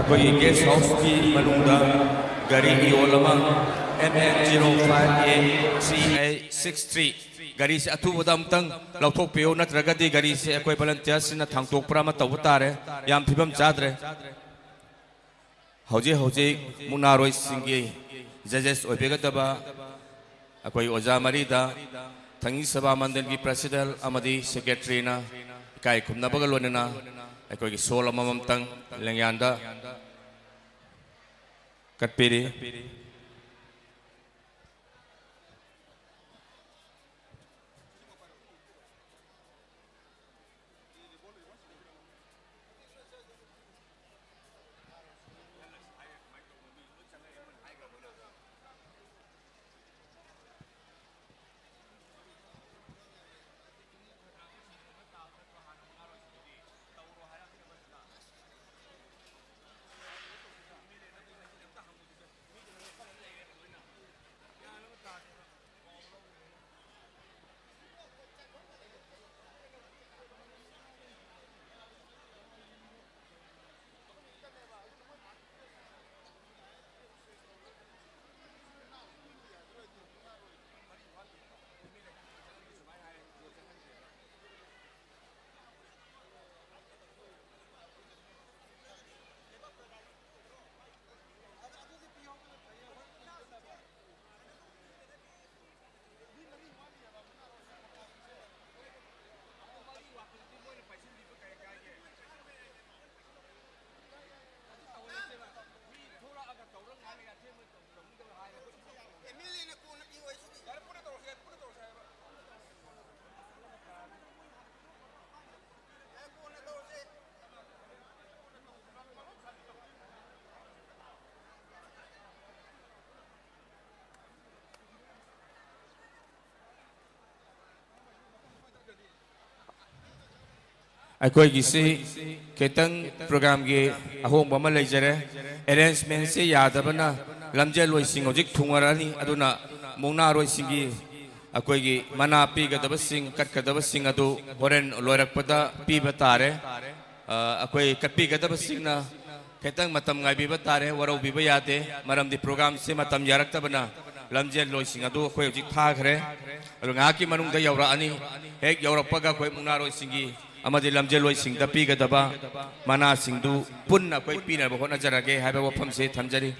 ꯑꯩꯈꯣꯏꯒꯤ ꯒꯦꯁ ꯍꯥꯎꯁꯀꯤ ꯃꯅꯨꯡꯗ ꯒꯥꯔꯤ ꯏꯌꯣꯜ ꯑꯃ MN05A3A63 ꯒꯥꯔꯤꯁꯦ ꯑꯊꯨꯕꯗ ꯑꯃꯨꯛꯇꯪ ꯂꯧꯊꯣꯛꯄꯤꯌꯨ ꯅꯠꯇ꯭ꯔꯒꯗꯤ ꯒꯥꯔꯤꯁꯦ ꯑꯩꯈꯣꯏ ꯚꯣꯂꯟꯇꯤꯌꯔꯁꯤꯡꯅ ꯊꯥꯡꯇꯣꯛꯄ꯭ꯔꯥ ꯑꯃ ꯇꯧꯕ ꯇꯥꯔꯦ ꯌꯥꯝ ꯐꯤꯕꯝ ꯆꯥꯗ꯭ꯔꯦ ꯍꯧꯖꯤꯛ ꯍꯧꯖꯤꯛ ꯃꯨꯛꯅꯥꯔꯣꯏꯁꯤꯡꯒꯤ ꯖꯖꯦꯁ ꯑꯣꯏꯕꯤꯒꯗꯕ ꯑꯩꯈꯣꯏ ꯑꯣꯖꯥ ꯃꯔꯤꯗ ꯊꯪꯒꯤ ꯁꯚꯥ ꯃꯟꯗꯜꯒꯤ ꯄ꯭ꯔꯁꯤꯗꯦꯟ ꯑꯃꯗꯤ ꯁꯦꯀ꯭ꯔꯦꯇꯔꯤꯅ ꯏꯀꯥꯏ ꯈꯨꯝꯅꯕꯒ ꯂꯣꯏꯅꯅ ꯑꯩꯈꯣꯏꯒꯤ ꯁꯣꯜ ꯑꯃꯃꯝꯇꯪ ꯂꯦꯡꯌꯥꯟꯗ ꯀꯠꯄꯤꯔꯤ अखोई गिसी केतंग प्रोग्राम की अहोंग बम लेजरे अरेंजमेंट से यादबना लमजे लोई सिंग होजिक थुंगरानी अदुना मोना रोई सिंगी अखोई की मना पीगदब सिंग कटकदब सिंग अदु होरेन लोरकपदा पीब तारे अखोई कटपीगदब सिंगना केतंग मतम गायबीब तारे वरौ बीब यादे मरमदी प्रोग्राम से मतम यारक्तबना लमजे लोई सिंग अदु अखोई होजिक थाखरे अदु ngaki manungda yaurani hek yaurappaga अखोई मोना रोई सिंगी अमदी लमजे लोई सिंग द पीगदबा मना सिंगदु पुन्ना अखोई पीनब होनजरगे हाइबा वफम से थमजरी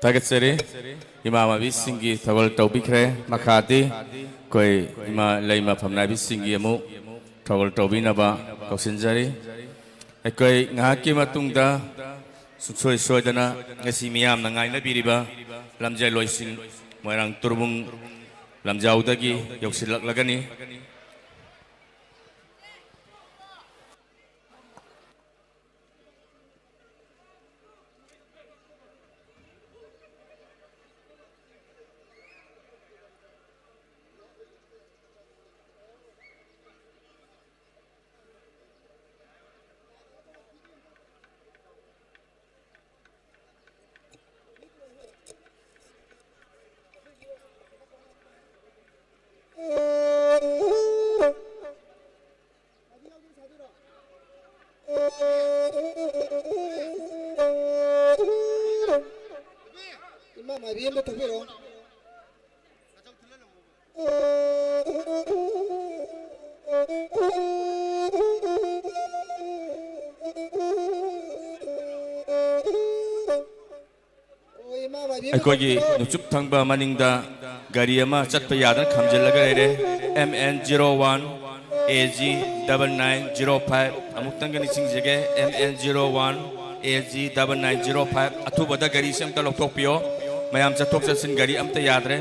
Tagatsery, Imam Abisingi, Tawal Tobikre, Makati, Koi, Ima Lema Pamnabi Singi Amu, Tawal Tobinaba, Kosinjari, Ekoi Ngaki Matungda, Sutsoi Soidana, Nesimiam, Nangaina Biriba, Lamjai Loising, Moirang Turbung, Lamjaudagi, Yoxilak Lagani. Aikogi nuchup thangba maningda gariyama chatpa yadan khamjalaga ere MN01 AG 9905 amuktangani singjege MN01 AG 9905 athubada gari se amta lokthokpio mayam chathok chasin gari amta yadre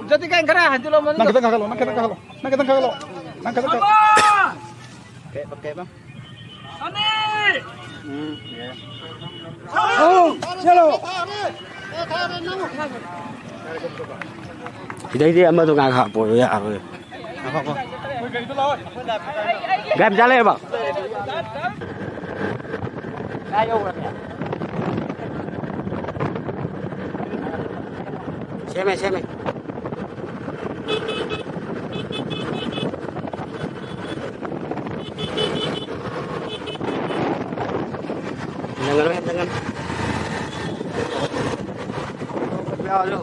Jadi kan kena hantu lo mana? Nak kita kalau, nak kita kalau, nak kita kalau, nak kita kalau. Oke, oke bang. Oh, chalo. Đây ama tu ngah hak pun ya apa. Apa? Gam jalan bang. Seme. Jangan. Biar lu.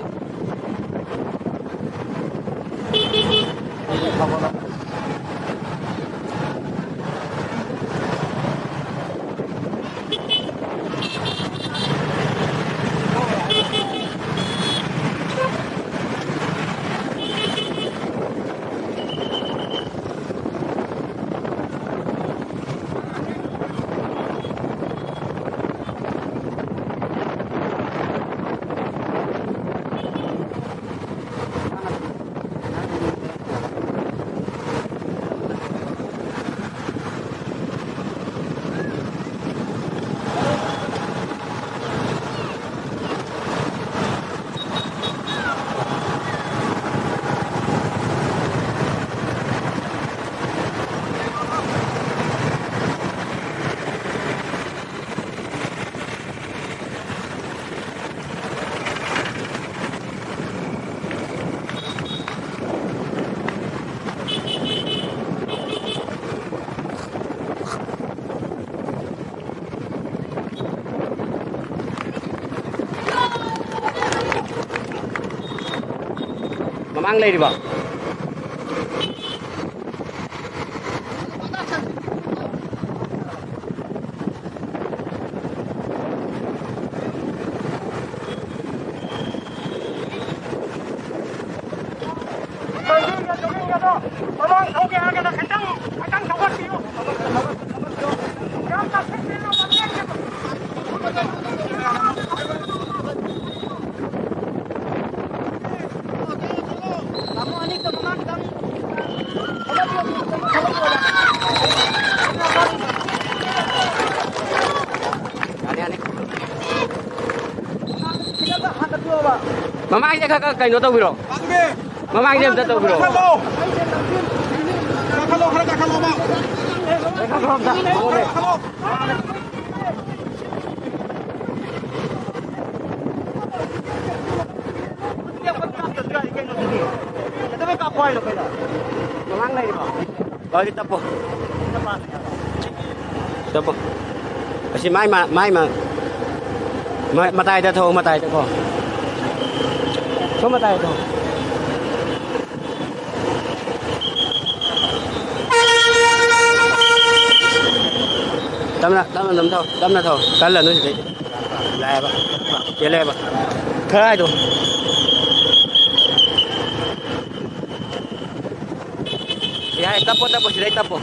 Mamang lagi bang. Mamang dia kakak kain nota biro. Mamang dia nota biro. Kalau bang. Mamang lagi bang. Bagi tapo. Tapo. Kasi mai matay dah tu matay tu ko. Số mà tay thôi. Đâm thôi. Cái lần nữa thì lẹ bà. Chế lẹ bà. Khơi rồi. Ya, tapo, sila tapo.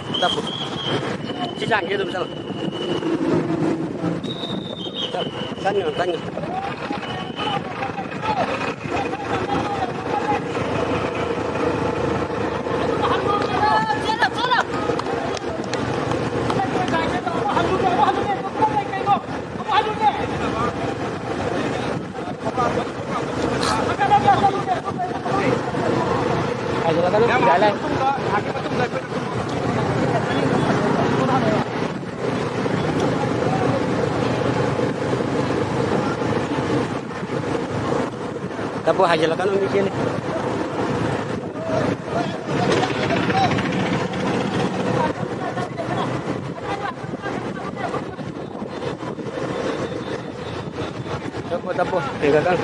Sisang gitu misal. Tanya. Jalan. Tapo hajalan umi sini. Tapo, pegakan.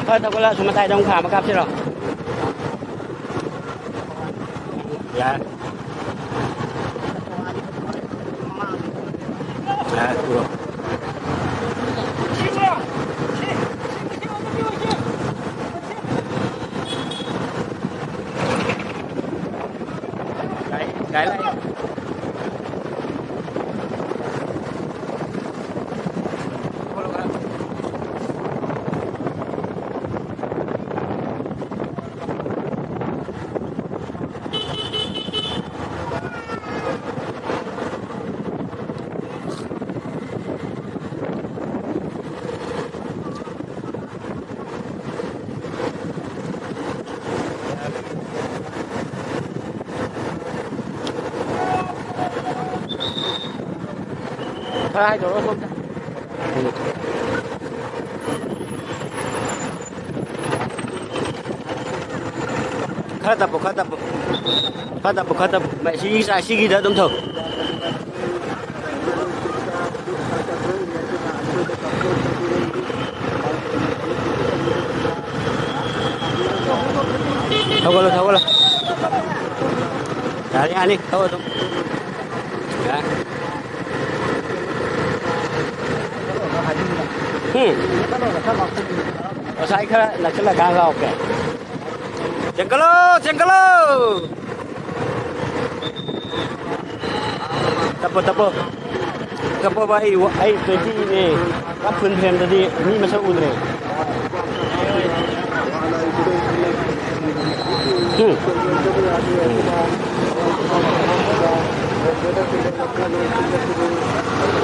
Thôi có là số tay đông khả mà cặp chứ rồi. Dạ. Dạ, được. cái này hai chỗ không khá tập mẹ xí sai xí ghi đã đúng thôi thâu rồi đi ăn đi thâu rồi saya kira nak celah galau ke. Cengkelo. Tapo bayi, ai tadi ni, kapun hem tadi ni masa udre.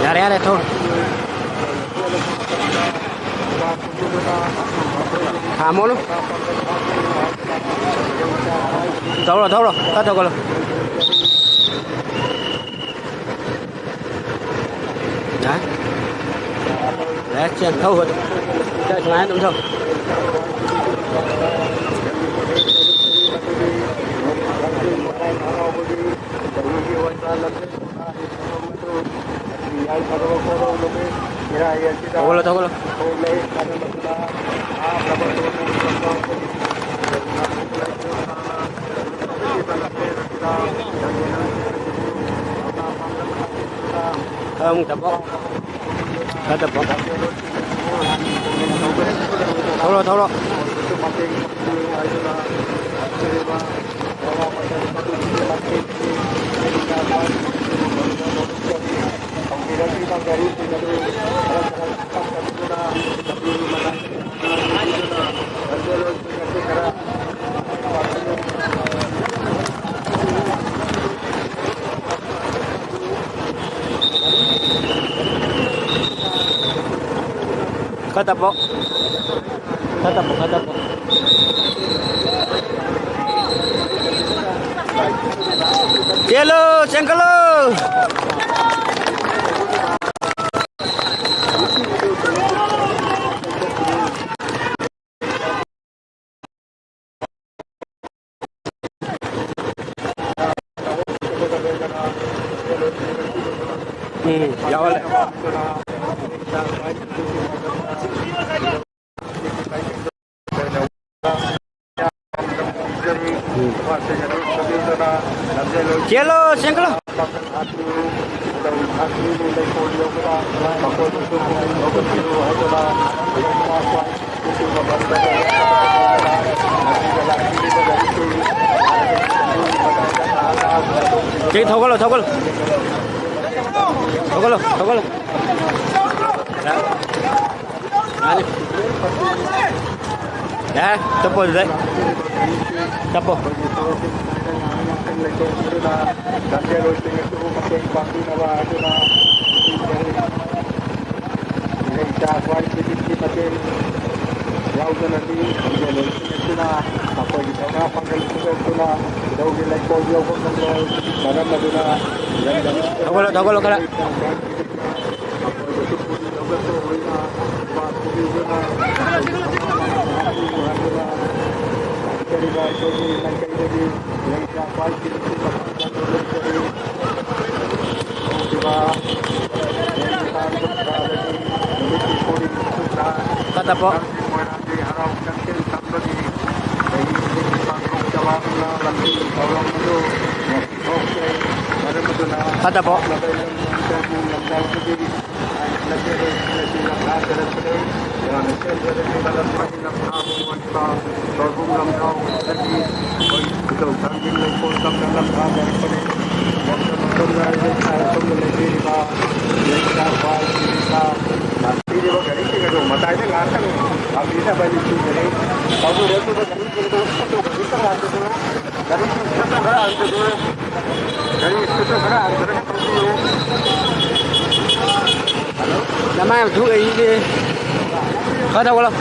Yare tu. Kamu lu? Tahu lah, tak tahu kalau. Hả? Để trên thâu rồi. Chạy xuống đúng không? Tahu lah. Không tập bóng. Thâu rồi. Kata po. Celo, cengkelo. Ya boleh. Celo, cengkelo. Cek thâu lo. Ya, tepo deh. Tepo. Togolo kala. Kata po. Kata po. ngakang abisa bali sini tahu itu dari itu Nama em chú ý đi. Có đâu không?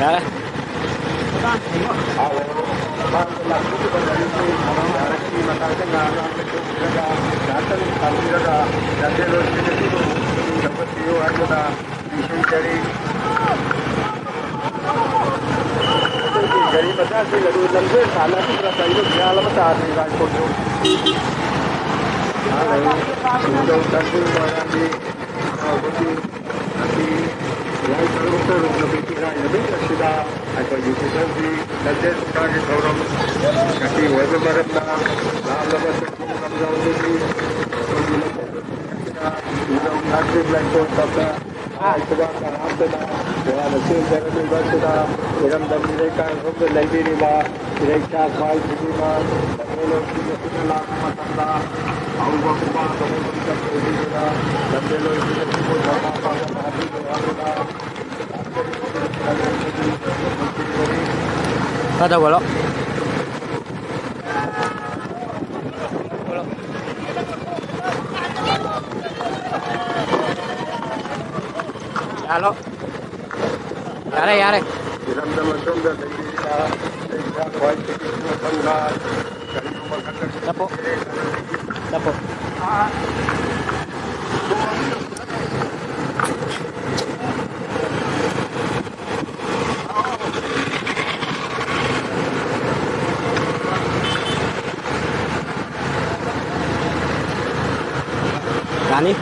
Đấy. Jadi macam tu lalu lembu sana tu berasa itu dia lama tak ada lagi kotor. Sudah tampil orang di nanti yang terus lebih tinggal lebih sudah atau juga di nanti sekarang orang nanti wajib mereka lama sebelum jauh ini sudah nanti belakang kota sudah karam sudah sudah masih jangan lupa sudah dalam dalam mereka untuk lagi ni lah mereka kau ini lah kalau kita lah matanda awak kuat kamu bisa pergi lah dan kalau kita pun sama sama hati kita Ada bolok. Halo. Ya deh. Dapo. Nani?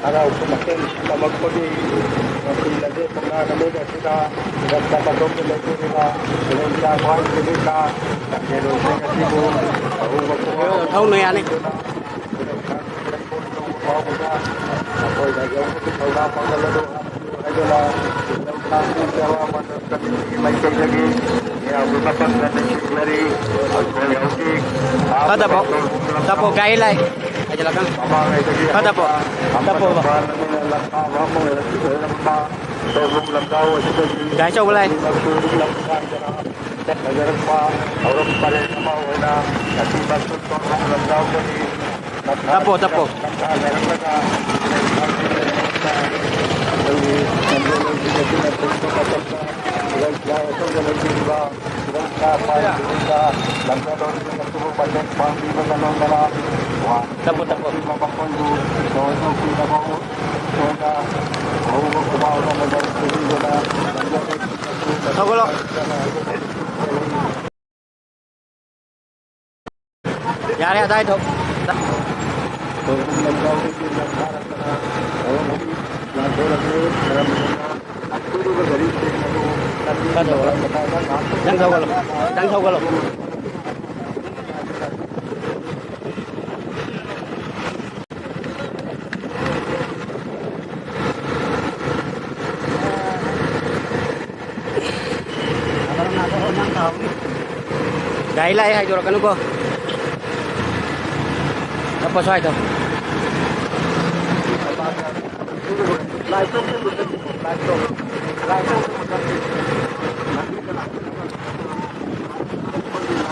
ada semakin lama kodi masih lagi pernah kami sudah dapat patron lagi kita dengan cawan kita jadi kita Thâu này anh ấy. Tapo gay lại. Aja lah kan. Tapo. Gay coba lại. Tapo. Ya deh, ada itu. Đang thâu kalau. Gay lại hay rồi kan ko. Apa soal itu?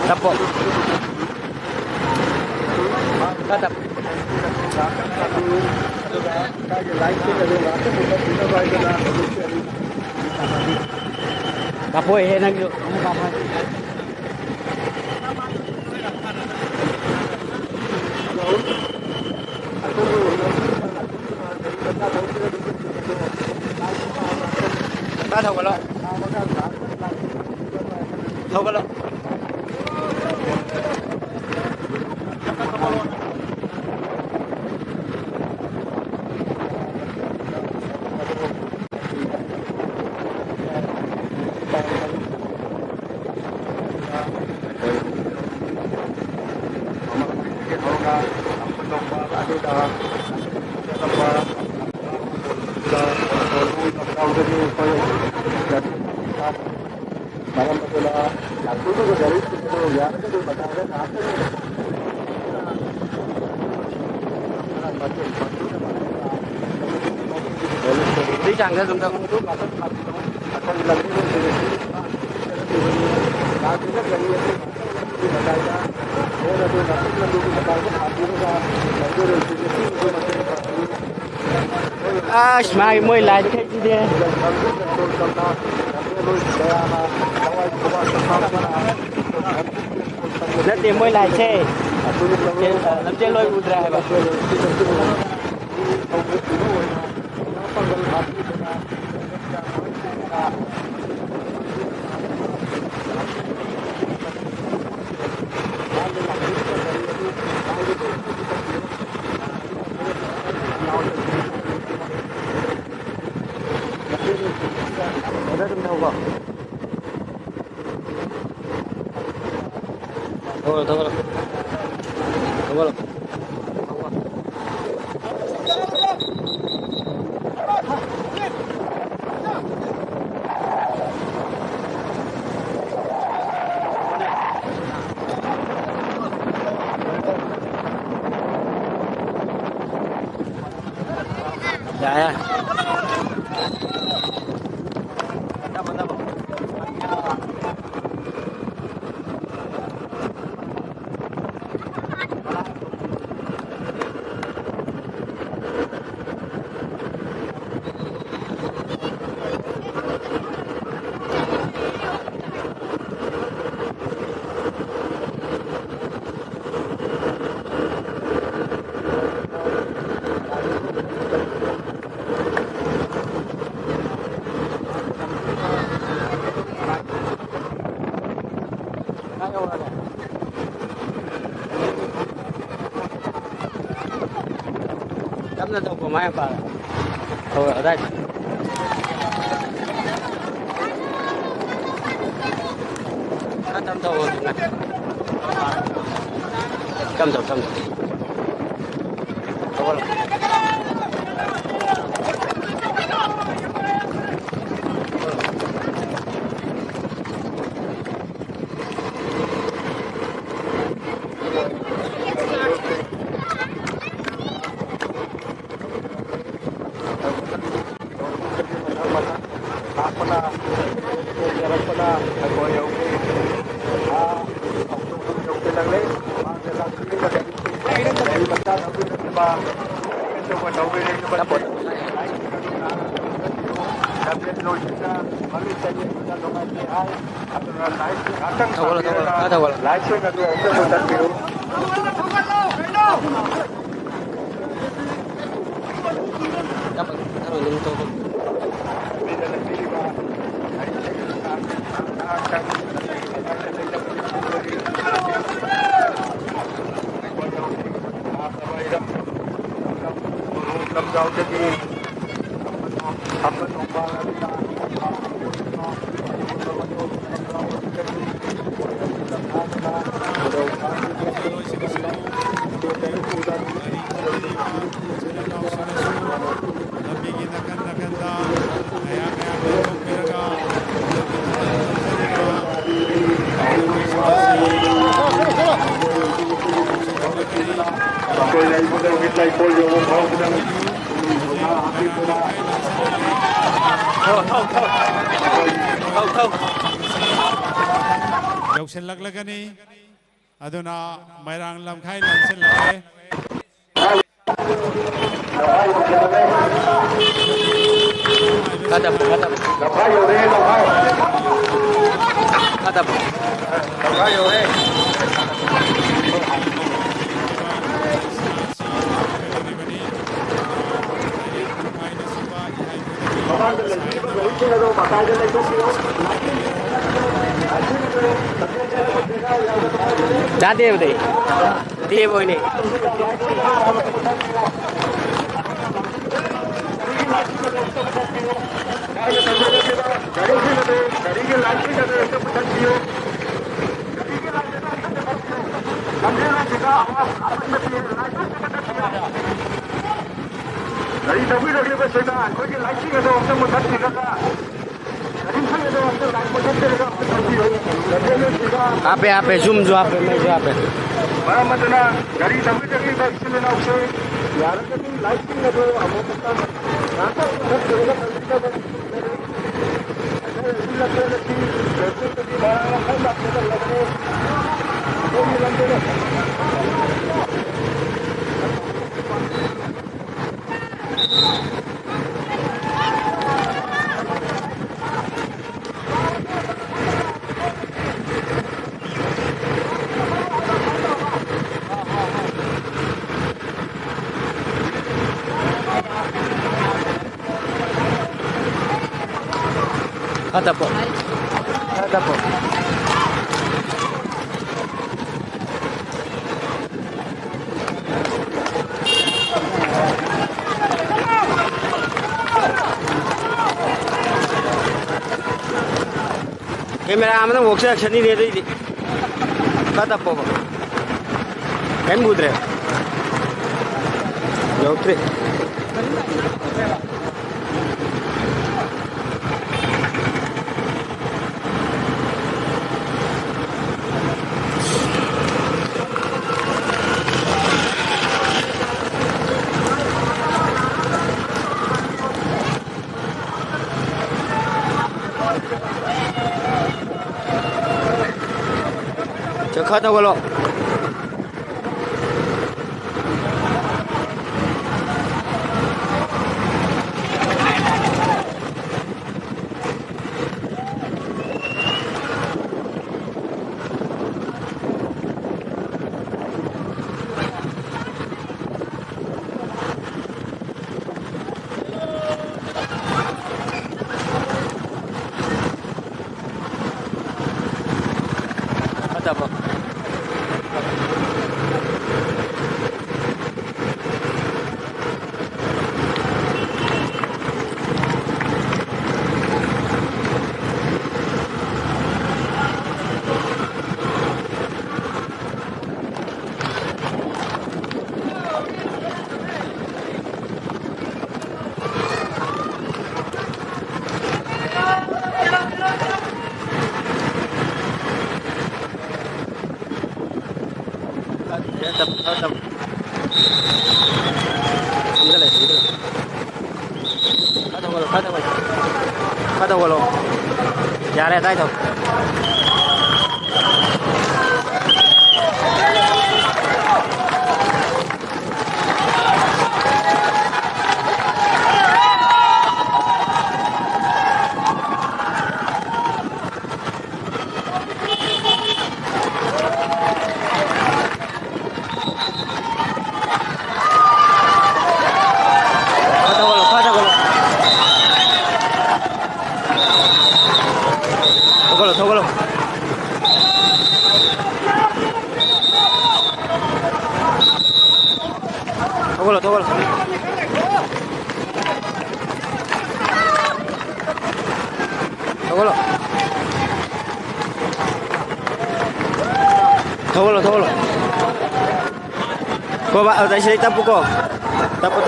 Tapo. Tatap. Tapo enak yuk. Kamu kapan? Thâu vào lo. Thâu vào lo. đi chẳng ra dùng đâu mai mới lại cái gì đi rất tiền mới lại xe làm chơi lôi udra है thôi dạ Cắm ra đâu của máy vào thôi ở đây cắt tăm thầu này cắm thầu Lagani aduna mairang lam khai lam sen lage kata Dade udah, dia boy ni. आपे zoom जो आपे मैं जो आपे Ada po. Ada po. Kamera amna workshop action ni de de. Ada po. Kan budre. Jautre. खाता बोलो खाता बोलो जा रहा है तो Thogolo. Ko ba ở đây sẽ tapo ko. Tapo.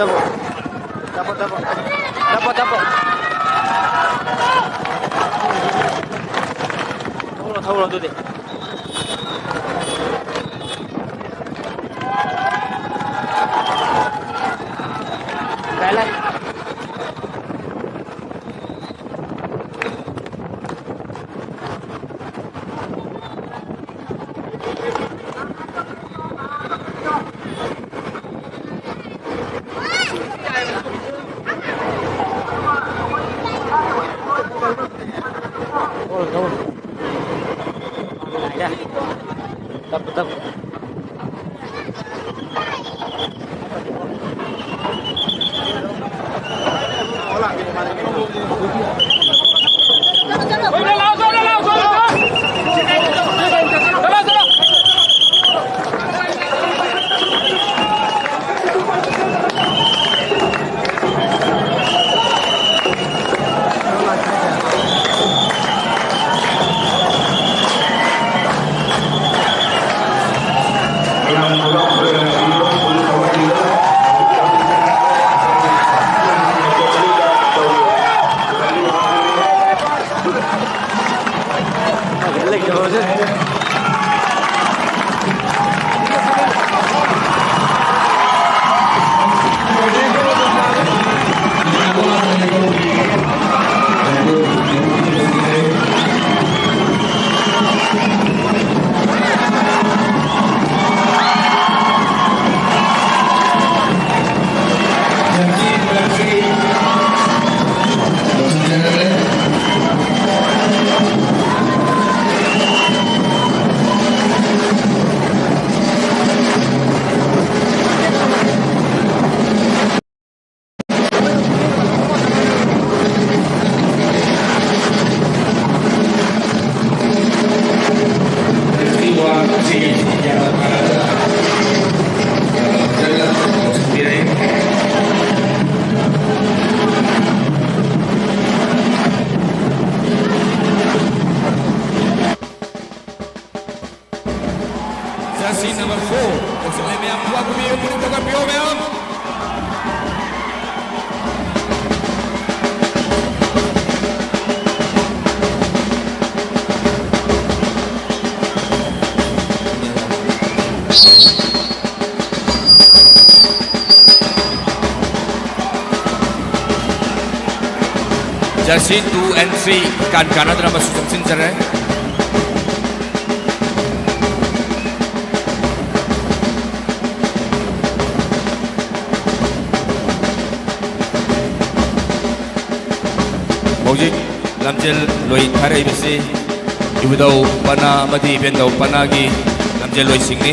Thogolo tu đi. Lại. Tapo. jersey number 4 Josele meyam tuwa kubiyo puning toka piyo meyam jersey 2 and 3 kan drama susum sinjare Hojik lamjel loi thare bisi ibudau pana madi bendau panagi lamjel loi singni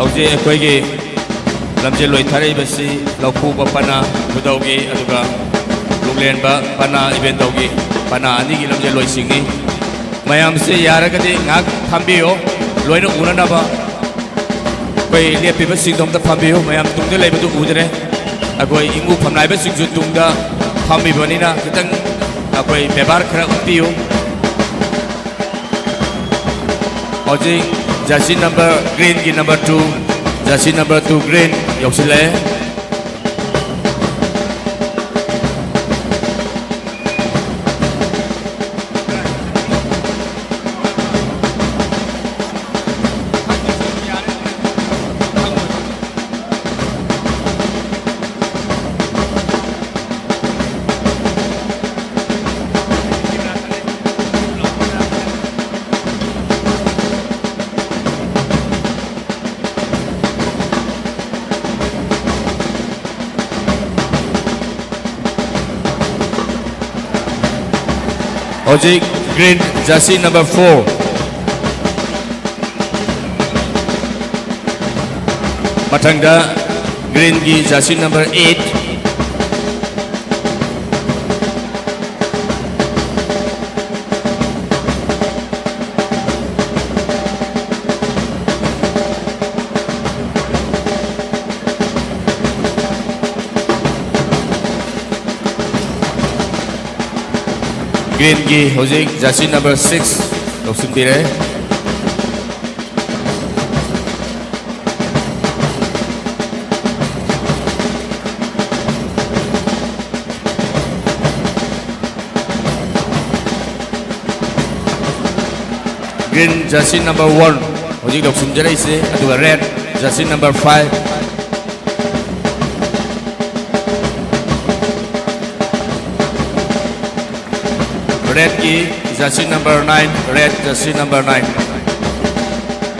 Hojik akoigi lamjel loi thare bisi lauku pana budaugi aduga Lunglen ba pana event dogi pana ani gi lamje loi singni mayam se yara ka de ngak thambiyo loina unana ba koi lepi ba singdom ta thambiyo mayam tungde lei ba du udre akoi ingu phamnai ba singju tungda thambi banina kitang akoi bebar khara upiyo oji jersey number green gi number 2 jersey number 2 green yoksile Ojik green jersey number 4 Matangda green gi jersey number 8 Green gi hojik jersey number 6 Loksun pire Green jersey number 1 hojik Loksun jere ise aduga red jersey number 5 Red ki jersey number 9 red jersey number 9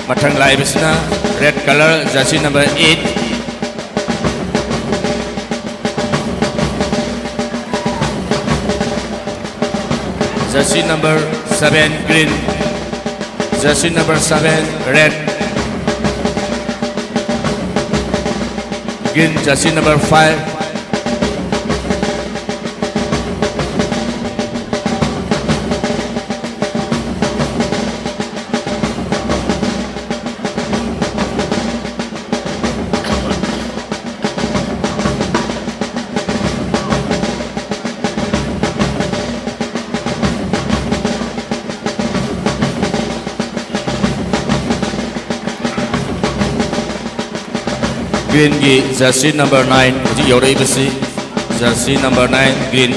Mathang lai bisna red color jersey number 8 jersey number 7 green jersey number 7 red green jersey number 5 Green gi jersey number 9 hojik yaurai basi jersey number 9 green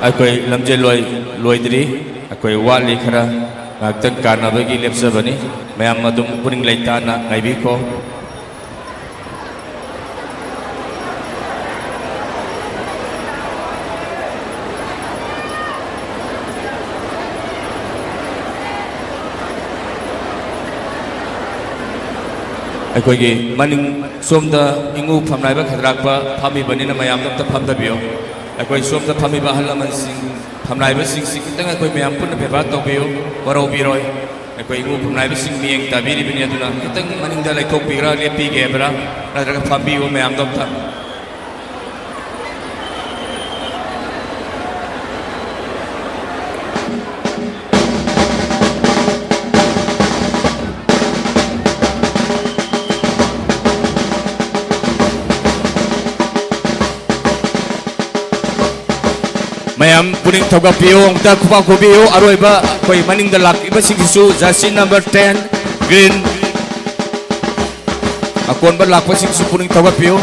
ꯑꯩꯈꯣꯏ ꯂꯝꯖꯦꯜ ꯂꯣꯏꯗ꯭ꯔꯤ ꯑꯩꯈꯣꯏ ꯋꯥꯠꯂꯤ ꯈꯔ ꯉꯥꯏꯍꯥꯛꯇꯪ ꯀꯥꯟꯅꯕꯒꯤ ꯂꯦꯞꯆꯕꯅꯤ ꯃꯌꯥꯝ ꯑꯗꯨꯝ ꯄꯨꯛꯅꯤꯡ ꯂꯩꯇꯥꯅ ꯉꯥꯏꯕꯤꯈꯣ ꯑꯩꯈꯣꯏꯒꯤ ꯃꯅꯤꯡ ꯁꯣꯝꯗ ꯏꯉꯨ ꯐꯝꯅꯥꯏꯕ ꯈꯗ꯭ꯔꯥꯛꯄ ꯐꯝꯃꯤꯕꯅꯤꯅ ꯃꯌꯥꯝꯗ ꯑꯝꯇ ꯐꯝꯗꯕꯤꯌꯣ ꯑꯩꯈꯣꯏ ꯁꯣꯝꯗ ꯐꯝꯃꯤꯕ ꯑꯍꯜ ꯂꯃꯟꯁꯤꯡ ꯐꯝꯅꯥꯏꯕꯁꯤꯡꯁꯤ ꯈꯤꯇꯪ ꯑꯩꯈꯣꯏ ꯃꯌꯥꯝ ꯄꯨꯟꯅ ꯕꯦꯕꯥꯔ ꯇꯧꯕꯤꯌꯨ ꯋꯥꯔꯧꯕꯤꯔꯣꯏ ꯑꯩꯈꯣꯏ ꯏꯉꯨ ꯐꯝꯅꯥꯏꯕꯁꯤꯡ ꯃꯤꯠꯌꯦꯡ ꯇꯥꯕꯤꯔꯤꯕꯅꯤ ꯑꯗꯨꯅ ꯈꯤꯇꯪ ꯃꯅꯤꯡꯗ ꯂꯩꯊꯣꯛꯄꯤꯒ꯭ꯔꯥ ꯂꯦꯞꯄꯤꯒꯦꯕ꯭ꯔꯥ ꯅꯠꯇ꯭ꯔꯒ ꯐꯝꯕꯤꯌꯨ ꯃꯌꯥꯝꯗꯣ ꯑꯝꯇ mayam puning thoga piyo angta kupa kubiyo aroiba koi maning da lak iba singsu jersey number 10 green akon ba lak singsu puning thoga piyo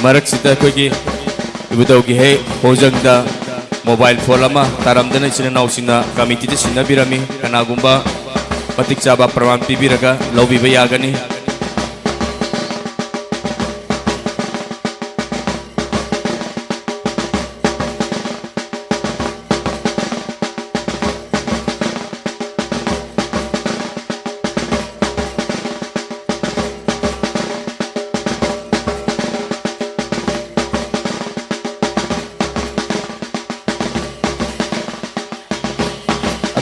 marak sita kogi ibutau gi he hojangda mobile phone ama taramdana sina nausina committee de sina birami kanagumba matik chaba praman pibiraga lobi bayagani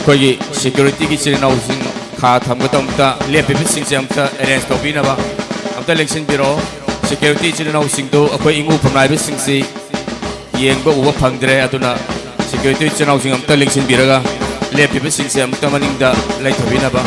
कोई security की चिरनाउ सिंह खा थमगत अमता लेपिबि सिंह से अमता arrange तौबिनबा अमता election बिरो security चिरनाउ Singh दो अखोई इंगु फमनाइबि सिंह से येंगबा उबा फंगद्रे अदुना security चिरनाउ Singh अमता election बिरगा लेपिबि Singh से अमता मनिंगदा लैथबिनबा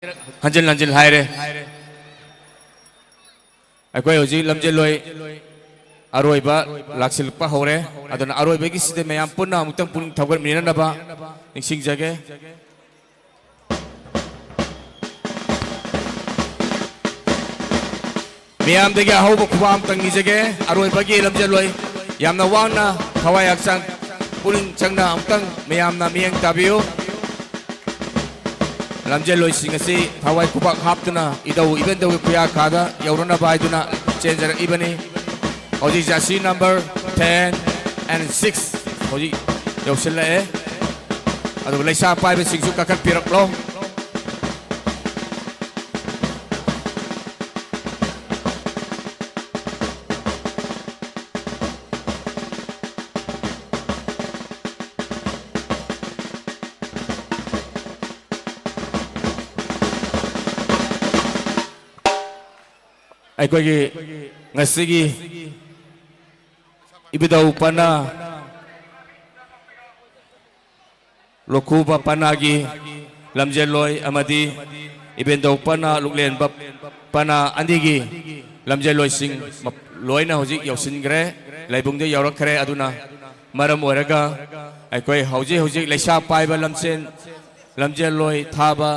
हंजन हंजन हायरे अखोई होजी लमजे लोई अरोइबा लाक्सिलपा होरे अदुना अरोइबा की सिदे मयाम पुन्ना अमुक्तंग पुन थगर मिननबा निसिंग जगे मयाम दगे अहोब खुबाम तंगी जगे अरोइबा की लमजे लोई यामना वांगना थवाई हक्सांग pulling चंगना अमुक्तंग मयामना मियंग ताबियो lamje loi sing asi thawai kubak haptuna idau event dawi kuya kada yaurona baiduna changer ibani hoji jasi number 10 and 6 hoji yausilla e adu leisa pai be singsu kakat pirak lo अखोगी ngasiगी ibidau pana lokuba panagi lamjeloi amadi ibendau pana luklen bab pana andigi lamjeloi sing loina hoji yausingre laibung de yaurakre aduna maram oraga akhoi hoji leisa paiba lamsen lamjeloi thaba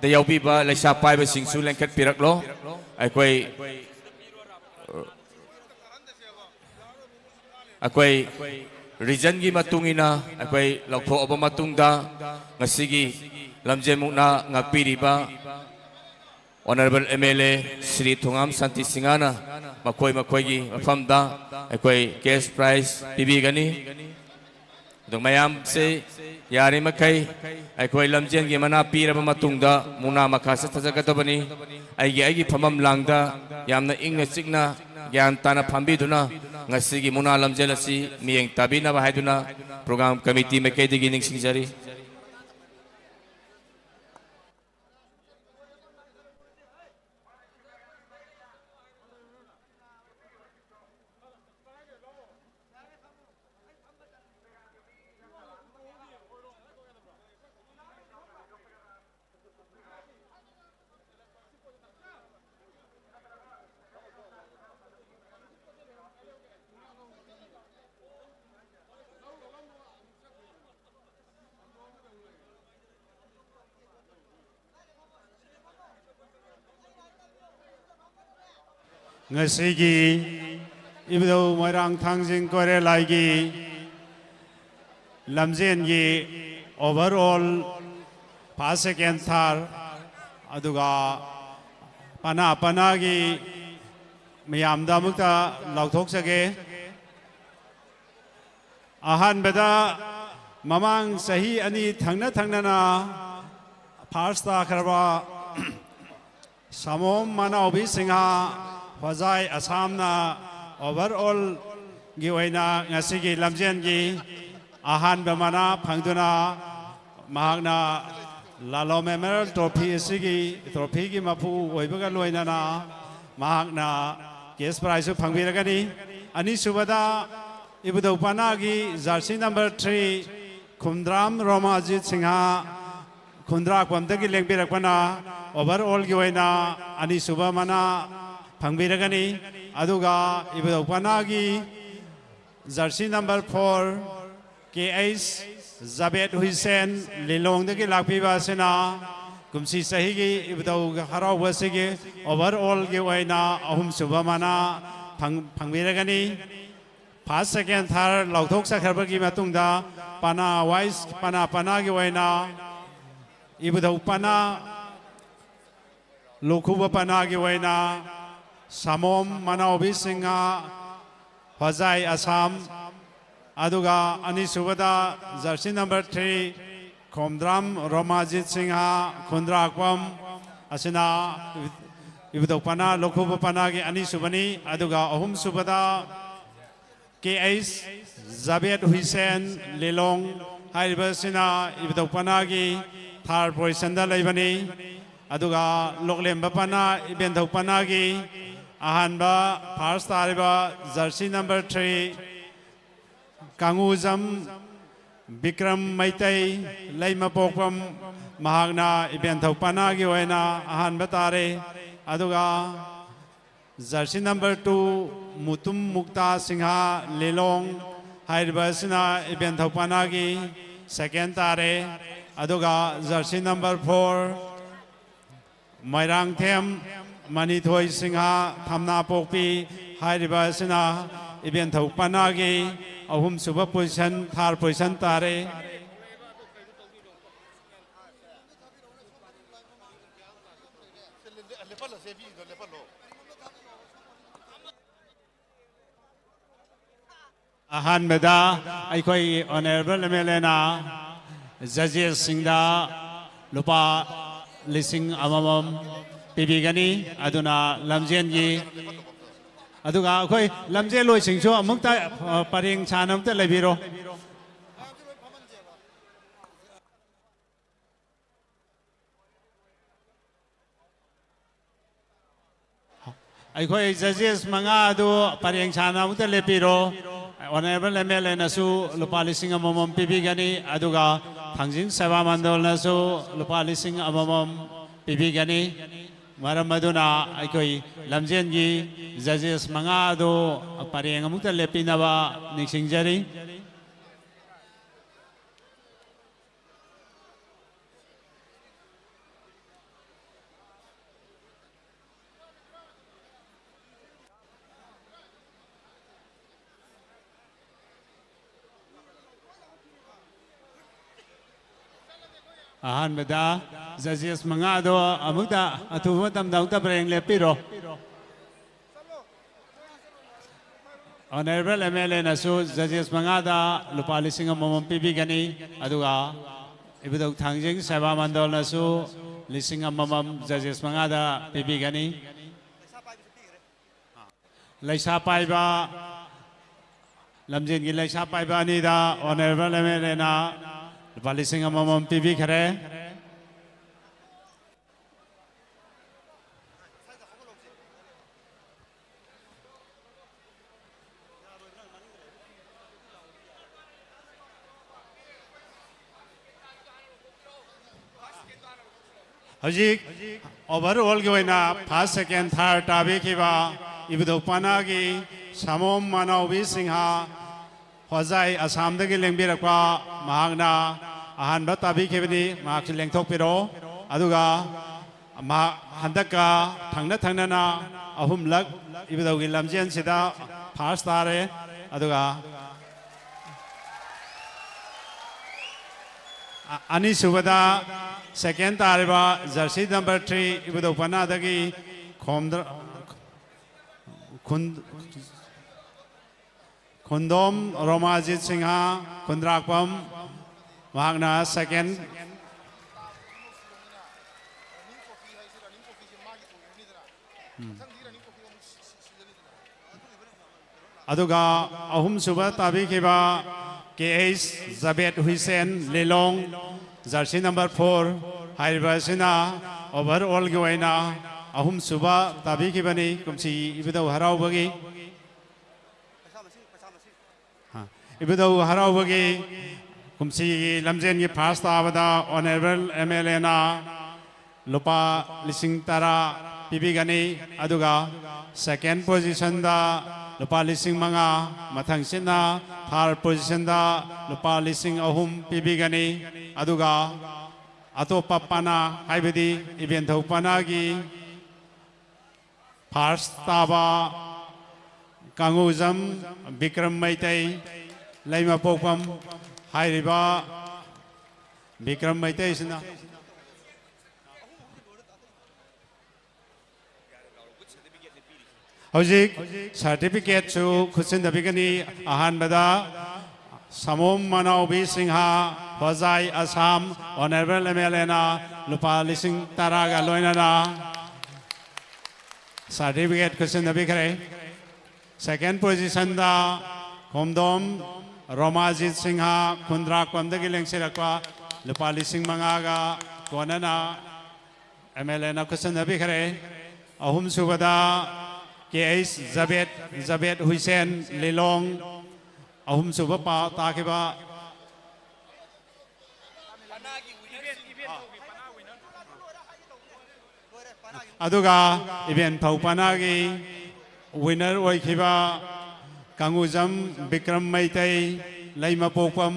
de yaubiba leisa paiba singsu lengket pirak lo अकोई region की मतुंगिना अकोई लौथो अब मतुंगदा ngasiगी lamje mukna ngakpiriba honorable MLA Sri Thungam Santi Singana makoi gi mafamda अकोई cash prize pibigani dong mayam se yari makai अकोई lamjen gi mana piraba matungda muna makha sa thajagatobani aigi phamam langda yamna ingna chikna ज्ञान ताना फंबीदुना ngasiगी muna lamjel asi miyeng tabina bahaiduna program committee में कैदगी निंगसिंग जारी ngasiगी ibdo moirang thangjing kore laigi lamjen gi overall first second third aduga pana gi miyamda mukta lauthok sage ahan beda mamang sahi ani thangna na first ta kharwa samom mana obi singha Fazai Asamna overall giwaina ngasigi lamjen gi ahan bamana phangduna mahagna lalo memorial trophy gi mapu oibaga loinana mahagna case prize phangbiragani ani subada ibudo panagi jersey number 3 Khumdram Romajit Singha Khundra kwamdagi lengbirakwana overall giwaina ani subamana phangbiragani aduga ibado panagi jersey number 4 KH Zabed Hussein Lilong dagi lakpiba sena kumsi sahigi ibado harau wasigi overall gi waina ahum subamana phangbiragani first second third lauthok sakhabagi matungda pana wise pana gi waina ibado pana lokuba pana gi waina Samom Manaobi Singha Fazai Assam Aduga Ani Subada jersey number 3 Khomdram Romajit Singha Khundra Akwam Asina Ibudopana Lokupanagi Ani Subani Aduga Ahum Subada KS Zabed Hussein Lilong Haibasina Ibudopanagi third position da Laibani Aduga Loklem Bapana Ibendopanagi Ahanba first tariba jersey number 3 Kanguzam Bikram Maitai Laima Pokpam महागना event थौपना की होना अहान बतारे अदुगा jersey number 2 Mutum Mukta Sinha Lilong हाइरबसना event थौपना की सेकेंड तारे अदुगा जर्सी नंबर 4 मैरांग थेम मनीथोई सिंहा थमना पोपी हाइरबसना इवेंट थौपना की अहुम सुबह पोजिशन थार पोजिशन तारे अहानबदा अखोई ऑनरेबल एमएलएना जजेस सिंगदा लुपा लिसिंग अममम पीबीगनी अदुना लमजेनगी अदुगा अखोई लमजे लोइसिंगसु अमुक्ता परेंग छानमते लेबिरो अखोई जजेस मंगा अदु परेंग छानमते लेपिरो ऑनरेबल एमएलए नसु लुपा लिसिंग अममम पीबीगनी अदुगा थांजिंग सेवा मंडल नसु लुपा लिसिंग अममम पीबीगनी मरम अदुना अखोई लमजेनगी जजेस मंगा अदु परेंग अमुक्ता लेपिनबा निसिंगजरी अहानबदा जजेस मंगा दो अमुक्ता अथुब तमदौता परेंग लेपिरो ऑनरेबल एमएलए नसु जजेस मंगादा लुपा लिसिंग अममम पीबीगनी अदुगा इबुदौ थांजिंग सेवा मंडल नसु लिसिंग अममम जजेस मंगादा पीबीगनी लैसा पाइबा लमजिन की लैसा पाइबा अनीदा ऑनरेबल एमएलए ना लुपा लिसिंग अममम पीबीखरे हजिक ओवरऑल की होना फर्स्ट सेकेंड थर्ड टाबी की बा इबुदौपाना की समोम मानवी सिंहा हजाई असम दगी लेंबिरक्वा महागना अहानबा ताबी केबनी मार्क्स लेंथोकपिरो अदुगा हंदका थंगना अहुमलक इबुदौगी लमजेन सिदा फर्स्ट तारे अदुगा अनि सुबदा सेकेंड तारेबा जर्सी नंबर 3 इबुदौपाना दगी खोमद्र खुंदोम रोमाजित सिंहा खुंद्राकपम महागना सेकेंड अदुगा अहुम सुबह ताबी केबा केएस जबेद हुसैन लेलोंग जर्सी नंबर 4 हाइरबसिना ओवरऑल की होना अहुम सुबह ताबी केबनी कुमसी इबुदौ हराउबगी इबुदौ हराउबगी कुमसी लमजेन की फर्स्ट ताबदा ऑनरेबल एमएलए ना लुपा लिसिंग तरा पीबीगनी अदुगा सेकेंड पोजीशन दा लुपा लिसिंग मंगा मथंगसिना थर्ड पोजीशन दा लुपा लिसिंग अहुम पीबीगनी अदुगा अतोपा पाना हाइबदी इवेंट थौपाना की फर्स्ट ताबा कांगुजम विक्रम मैतई लैमा पोकपम हाइरिबा विक्रम मैतई सिना हजिक सर्टिफिकेट सु खुसिन दबिगनी अहानबदा समोम मानवी सिंहा हजाई असम ऑनरेबल एमएलए ना लुपा लिसिंग तरागा लोइनाना सर्टिफिकेट खुसिन दबिखरे सेकेंड पोजीशन दा खोमदोम रोमाजित सिंहा खुंद्राकपम दगी लेंसिरक्वा लुपा लिसिंग मंगागा कोनना एमएलए ना खुसिन दबिखरे अहुम सुबदा केएस जबेद हुसैन लिलोंग अहुम सुबह पा ताकिबा अदुगा event फौपनागी winner ओइखिबा Kangujam Vikram Meitei lemma पोकपम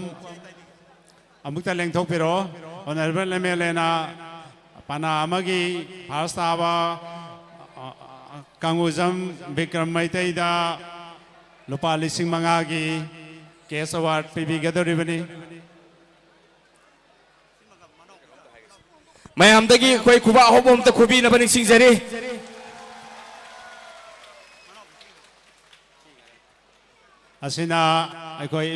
अमुक्ता लेंथोकपिरो honourable एमएलएना पाना अमगी फर्स्ट ताबा कांगुजम विक्रम मैतैदा लुपा लिसिंग मंगागी केस अवार्ड पिबिगदोरिबनी ꯃꯌꯥꯝꯗꯒꯤ ꯑꯩꯈꯣꯏ ꯈꯨꯕꯥꯛ ꯑꯍꯧꯕ ꯑꯝꯇ ꯈꯨꯕꯤꯅꯕ ꯅꯤꯡꯁꯤꯡꯖꯔꯤ असिना अखोई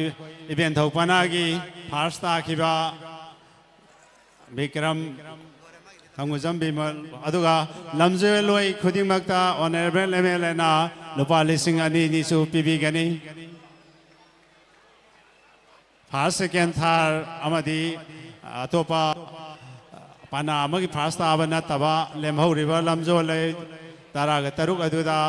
इवेंट थौपनागी फर्स्ट ताखिबा विक्रम कंगुजम बिमल अदुगा लमजे लोई खुदिमक्ता ऑनरेबल एमएलए ना लुपा लिसिंग अनि निसु पिबिगनी फर्स्ट सेकेंड थर्ड अमदी अतोपा पाना अमगी फर्स्ट ताबा नतबा लेमहौरिबा लमजो ले ताराग तरुक अदुदा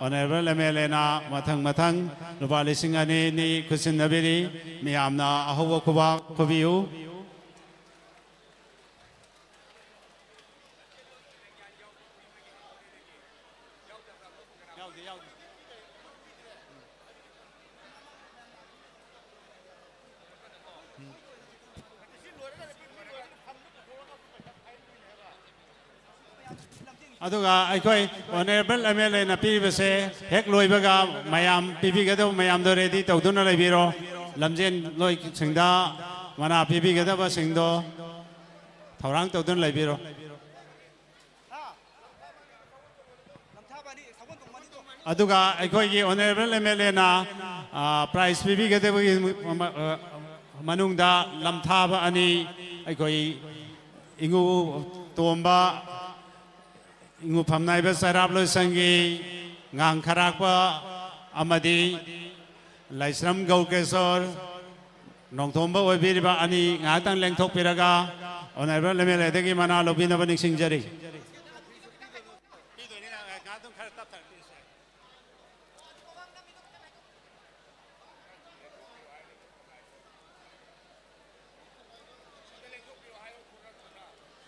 ऑनरेबल एमएलए ना मथंग मथंग लुपा लिसिंग अनि नि खुसिनबिरी मियामना अहौब खुबा खुबियु अदुगा अखोई ऑनरेबल एमएलए ना पीबसे हेक लोइबगा मयाम पीबीगदो मयाम दो रेडी तौदुना लेबिरो लमजेन लोइ सिंगदा मना पीबीगदबा सिंगदो थौरांग तौदुन लेबिरो अदुगा अखोई ऑनरेबल एमएलए ना प्राइज पीबीगदबगी मनुंगदा लमथाबा अनि अखोई इंगु तोंबा इंगु फमनाइबा सराब लोसंगी ngang kharakpa amadi laisram gaukesornongthomba oibiriba ani ngatang lengthok piraga onaiba lemele degi mana lobina bani singjari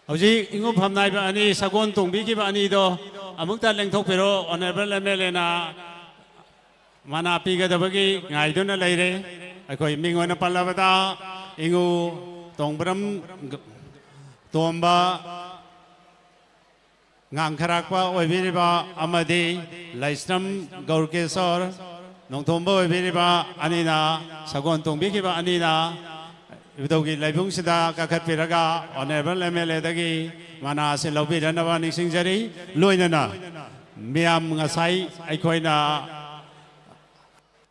Hauji ingo phamnai ba ani sagon tongbi ki ba ani do amukta lengthok pero honorable MLA na mana pi ga dabagi ngai do na leire akhoi mingona palabada ingo tongbram tomba ngang kharakpa oibiriba amadi laisram gaurkesor nongthomba oibiriba anina sagon tongbi ki ba anina Ibudogi laibung sida kakat piraga honorable MLA dagi mana se lobi danawa nising jari loinana miam ngasai aikoina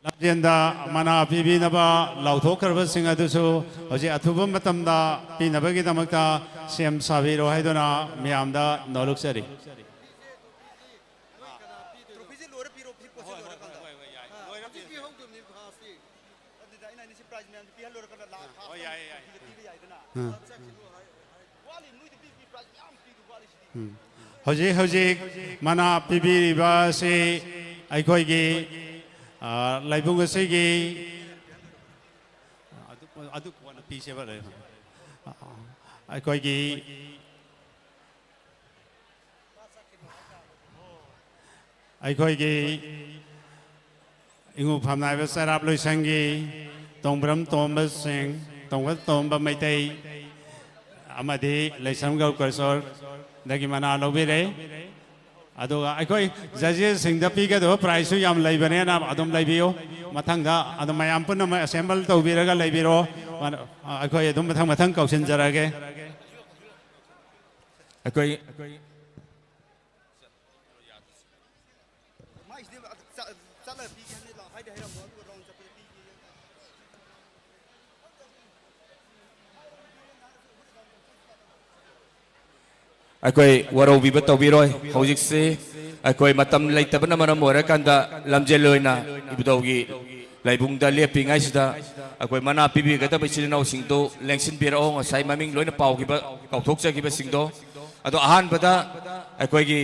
labjenda mana pibi naba lauthokkarba singa dusu hoji athuba matamda pinabagi damakta sem sabiro haidona miamda noluk jari Hoji hoji mana pibi ba se aikoi gi laibung se gi adu wana pi se ba le aikoi gi aikoi gi ingu phamnai ba sarap loi sangi tongbram tomba sing tongwa tomba maitai amadi laisam gau karsor dagi mana lobire aduga aikoi jaji singda piga do price yam laibane na adum laibiyo mathangda adum mayam punna assemble tawbiraga laibiro aikoi adum mathang kausin jarage aikoi Akoi warau bibat tau biroi hojik se akoi matam lai tabana mana mora kanda lamjeloina ibudogi laibung da lepi ngai sida akoi mana pibi gata bisil nau singto lengsin bira ong sai maming loina pau ki ba kauthok cha ki ba singdo ado ahan bada akoi gi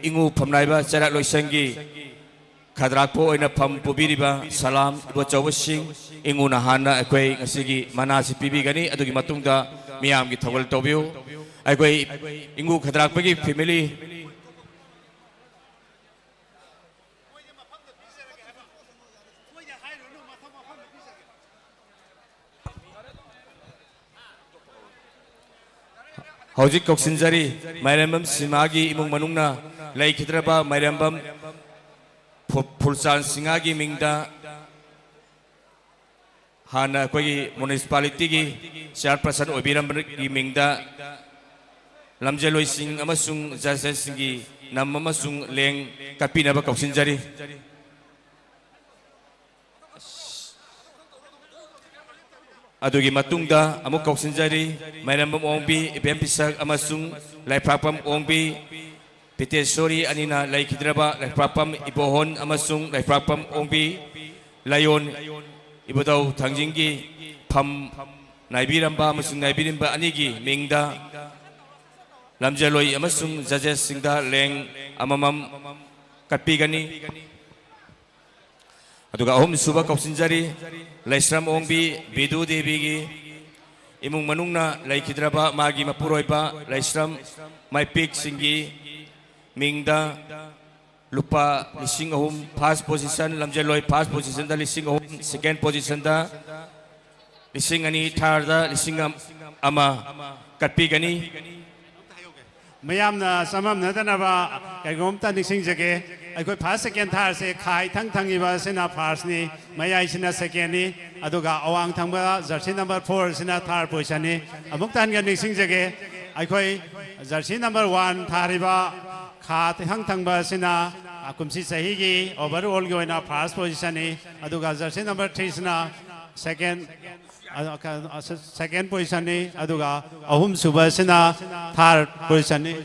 ingu phamnai ba chara loisangi khadrak po oina pham pubiri ba salam ibo chawa sing ingu na hana akoi ngasigi mana si pibi gani adugi matungda miam gi thawal tobio aikoi ingu khadrak pagi family hojik koksinjari mairambam simagi imung manungna laikhidraba mairambam phulsan singagi mingda hana koi municipality gi chairperson obiramgi mingda lamjeloi sing amasung judges singi nam amasung leng kapinaba koksinjari adugi matungda amuk koksinjari mairambam ongbi ibem pisak amasung laipapam ongbi pitesori anina laikhidraba laipapam ibohon amasung laipapam ongbi layon ibodau thangjinggi pham naibiramba amasung naibirimba anigi mingda lamjaloi amasung judges singda leng amamam katpigani aduga ahom suba koksinjari laisram ongbi bidu devi gi imung manungna laikhidraba magi mapuroiba laisram maipik singi mingda lupa lising ahom first position lamjaloi first position da lising ahom second position da lising ani third da lising ama katpigani mayamna samamnadanaba kaigomta nisingjage aikoi first second third se khai thangiba sina first ni mayai sina second ni aduga awang thangba jersey number 4 sina third position ni amuktan ga nisingjage aikoi jersey number 1 thariba kha thangba sina akumsi sahi gi overall gi na first position ni aduga jersey number 3 sina second position ni aduga ahum suba sina third position ni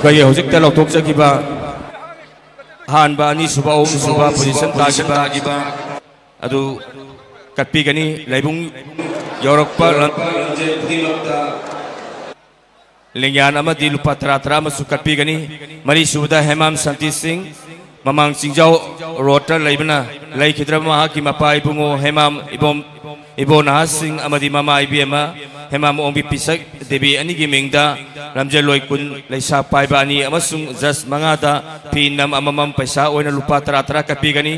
kaya hojik ta loktok jagiba hanba ani suba om suba position tagiba adu katpigani laibung yorokpa lengyan amadi lupa tara masu katpigani mari suda hemam santi singh mamang singjau rotor laibana laikhidraba mahaki mapai bungo hemam ibona singh amadi mama ibema hemam ongbi pisak debi ani gi mengda lamjaloi kun laisa paiba ani amasung jas mangada pinam amamam paisa oina lupa tara katpigani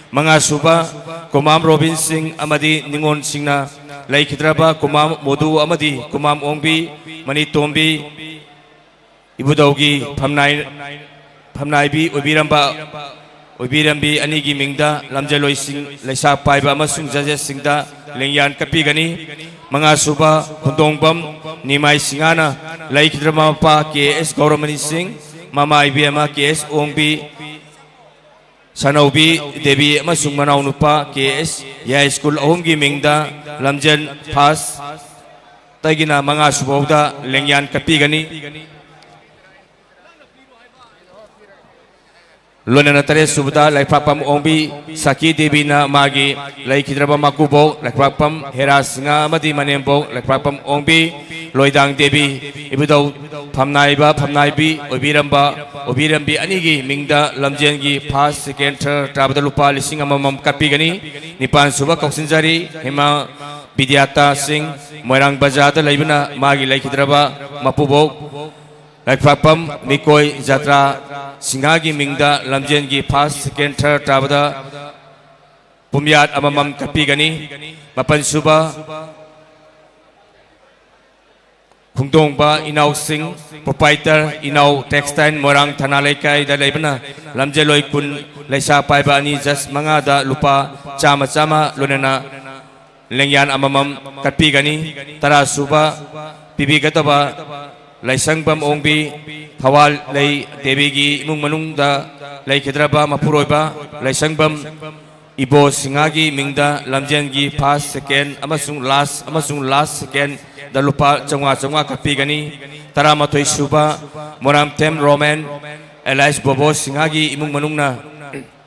manga suba kumam robin singh amadi ningon singna laikhidraba kumam modu amadi kumam ongbi mani tombi ibudaugi phamnai bi obirambi ani gi mengda lamjaloi singh laisa paiba amasung judges singda lengyan katpigani mga suba kundongbam nimai singana laikhidraba pa KS Gauramani Singh mama ibema KS Ongbi Sanaubi Devi amasung manaw nupa KS Yaya School ahomgi mingda lamjan pas tagina mga subawda lengyan katpigani Lona na tare subda laikpapam ongbi Saki Devi na magi laikhidraba makubo laikpapam Heras nga amadi manembo laikpapam ongbi Loidang Devi ibudau phamnaibi obirambi anigi mingda lamjengi first second third tabada lupa lising amamam katpigani nipan suba koksinjari hema Bidyata Singh Moirang Bazada laibana magi laikhidraba mapubok laikpapam Mikoi Jatra Singhagi mingda lamjengi first second third tabada pumyat amamam katpigani mapan suba Khungdongba Inaw Singh proprietor Inaw Textile Morang Thanalaikai da laibana lamjeloi kun laisa paiba ani jas manga da lupa chama lonena lengyan amamam katpigani tara suba pibigataba laisangbam ongbi thawal lei devigi imung manung da laikhidraba mapuroiba laisangbam ibo singagi mingda lamjengi first second amasung last second da lupa changwa katpigani taramatoi suba moram tem roman Elias Bobo singagi imung manungna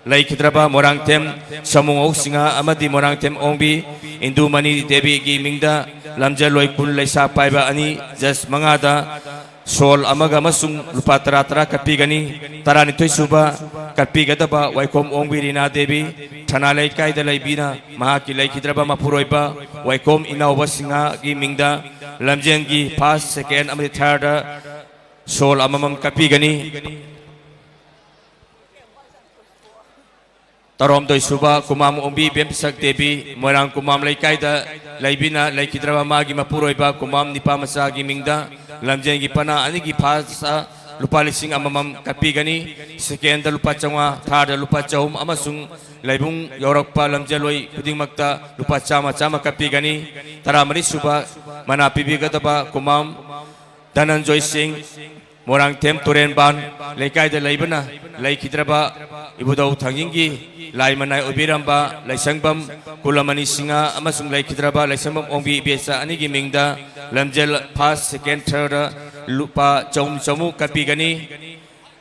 laikhidraba morang tem samungok singa amadi morang tem ongbi Indumani Devi gi mingda lamjaloi kun laisa paiba ani jas mangada sol amaga masung lupa tara tara kapigani tarani toy suba kapigada waikom ongbirina devi thana laikai da laibina mahaki laikhidraba mapuroiba waikom inauba singa gi mingda lamjen gi first second amadi third sol amamam kapigani tarom doi suba kumam ombi bemsak devi morang kumam laikai da laibina laikhidraba magi mapuroiba kumam nipa masa gi mingda lamjen gi pana ani gi phasa lupa lising amamam kapigani second da lupa changwa third da lupa chahum amasung laibung yorakpa lamjeloi kuding makta lupa chama chama kapigani taramari suba mana pibigataba kumam Dhananjoy Singh morang tem turen ban laikai da laibana laikhidraba ibudau thangingi lai manai obiramba laisangbam kulamani singa amasung laikhidraba laisangbam ongbi besa ani gi mingda lamjel first second third lupa chamu kapigani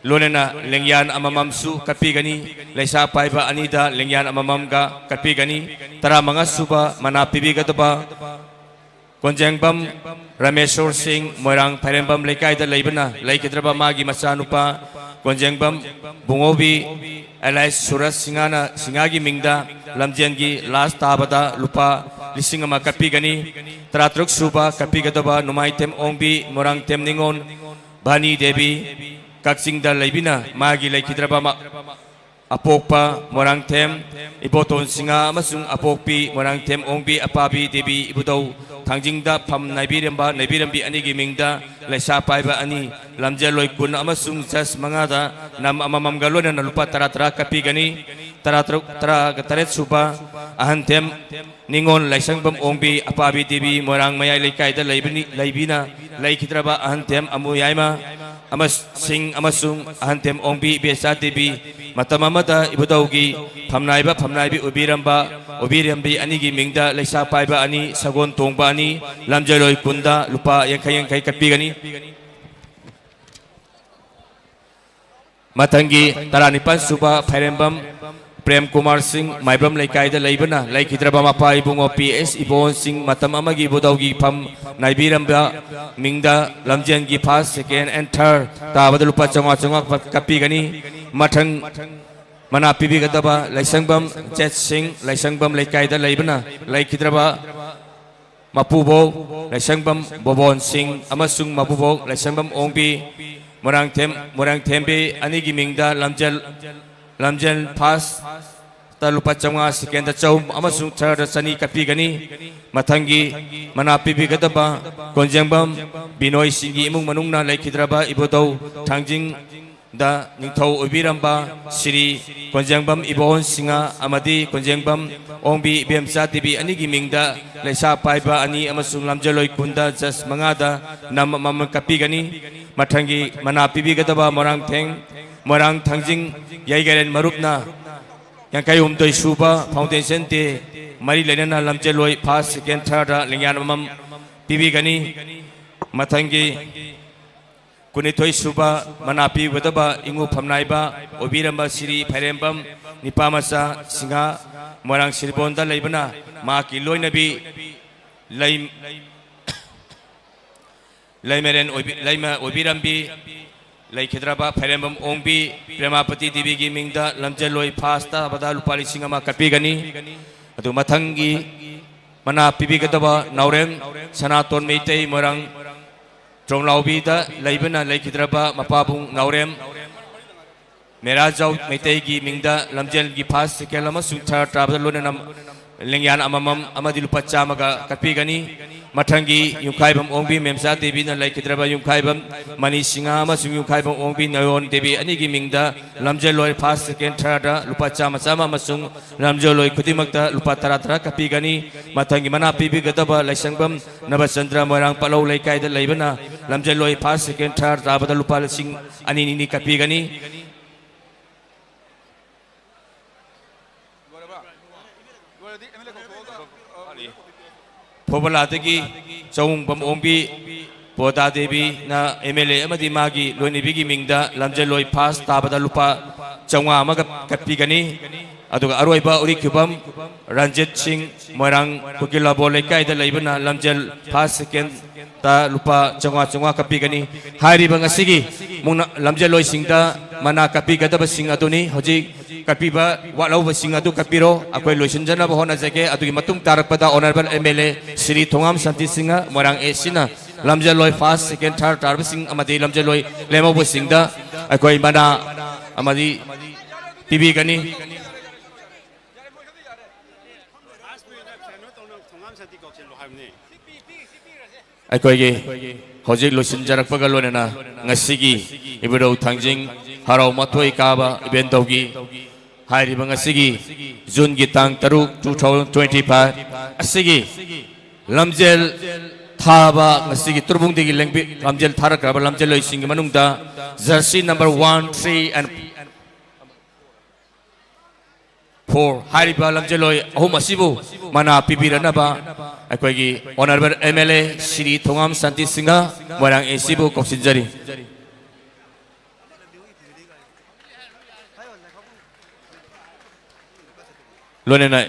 lonena lengyan amamam su kapigani laisa paiba anida lengyan amamam ga kapigani tara manga suba mana pibigataba Konjengbam Rameshwar Singh morang Pharembam laikai da laibana laikhidraba magi masanupa Konjengbam Bungobi Elias Suras Singana Singagi mingda lamjengi last tabada lupa lisingama kapigani taratruk suba kapigadaba numaitem ongbi morang tem ningon Bani Devi Kaksing da laibina magi laikhidraba apokpa morang tem iboton singa amasung apokpi morang tem ongbi apabi devi ibudau thangjingda pham naibirambi ani gi mingda laisa paiba ani lamjeloi kun amasung jas mangada nam amamam galona na lupa tara kapigani taret suba ahantem ningon laisangbam ongbi apabi devi morang mayai laikai da laibina laikhidraba ahantem amuyaima amas sing amasung ahantem ongbi besa devi matamamada ibudaugi phamnaibi obirambi ani gi mingda laisa paiba ani sagon tongba ani lamjeloi kunda lupa yankai kapigani matangi taranipan suba Pharembam Prem Kumar Singh Maibram laikai da laibana laikhidraba mapa ibungo PS Ibon Singh matam amagi budaugi pham naibiramba mingda lamjen gi first second and third tabada lupa changwa kapigani mathang mana pibigataba laisangbam Jet Singh laisangbam laikai da laibana laikhidraba mapubo laisangbam Bobon Singh amasung mapubo laisangbam ongbi morang tembe anigi mingda lamjel pass talupa changwa second chau amasung third sani kapigani mathangi mana pibigataba Konjengbam Binoy Singhi imung manungna laikhidraba ibodau thangjing da ningthau obiramba Sri Konjengbam Ibon Singa amadi Konjengbam ongbi bemsa tibi anigi mingda laisa paiba ani amasung lamjeloi kunda jas mangada nam mamam kapigani mathangi mana pibigataba morang thangjing yaigaren marupna yankai umtoi suba foundation te mari lenana lamjeloi first second third lengyan mamam pibigani mathangi kunithoi suba mana pibigataba ingu phamnaiba obiramba Sri Pharembam nipamasa singa morang sirbonda laibana ma ki loinabi laima obirambi laikhidraba Pharembam ongbi Premapati Devi gi mingda lamjeloi phasta bada lupa lising ama kapigani adu mathangi mana pibigataba naurem Sanaton Meitei morang Tronglaubi da laibana laikhidraba mapabung naurem Merajau Meitei gi mingda lamjel gi first second amasung third tabada lonanam lengyan amamam amadi lupa chamaga kapigani mathangi yungkhaibam ongbi Memsa Devi na laikhidraba yungkhaibam Mani Singa amasung yungkhaibam ongbi Nayon Devi anigi mingda lamjeloi first second third lupa chama amasung lamjeloi kudimakta lupa tara kapigani mathangi mana pibigataba laisangbam Nabachandra morang palau laikai da laibana lamjeloi first second third tabada lupa lising ani kapigani Pobalatagi Chaungbam ongbi Pota Devi na MLA amadi magi loinibigi mingda lamjeloi pass tabada lupa changwa amaga kapigani aduga aroiba uri kubam Ranjit Singh Moirang Kukila Bole kaida laibana lamjel pass second ta lupa changwa kapigani hari banga sigi muna lamjeloi singda mana kapigada basing aduni hoji kapiba walau basing adu kapiro akoi loisinjana bahona jage adugi matung tarakpada honorable MLA Sri Thongam Santi Singha Moirang Esina lamjeloi first second third tarbasing amadi lamjeloi lemo basingda akoi mana amadi pibigani ꯑꯩꯈꯣꯏꯒꯤ ꯍꯧꯖꯤꯛ ꯂꯣꯏꯁꯤꯟꯖꯔꯛꯄꯒ ꯂꯣꯏꯅꯅ ꯉꯁꯤꯒꯤ ꯏꯕꯨꯙꯧ ꯊꯥꯡꯖꯤꯡ ꯍꯔꯥꯎ ꯃꯊꯣꯏ ꯀꯥꯕ event ꯇꯧꯈꯤ ꯍꯥꯏꯔꯤꯕ ꯉꯁꯤꯒꯤ ꯖꯨꯟꯒꯤ ꯇꯥꯡ 3, 2025 ꯑꯁꯤꯒꯤ ꯂꯝꯖꯦꯜ ꯊꯥꯕ ꯉꯁꯤꯒꯤ ꯇꯨꯔꯕꯨꯡꯗꯒꯤ ꯂꯝꯖꯦꯜ ꯊꯥꯔꯛꯈ꯭ꯔꯕ ꯂꯝꯖꯦꯜꯂꯣꯏꯁꯤꯡꯒꯤ ꯃꯅꯨꯡꯗ jersey number 1, 3 and 4 하리바 람젤로이 아호마시부 마나 비비라나바 아코기 오너블 MLA 시리 통암 산티싱가 모랑 에시부 곡신자리 로네나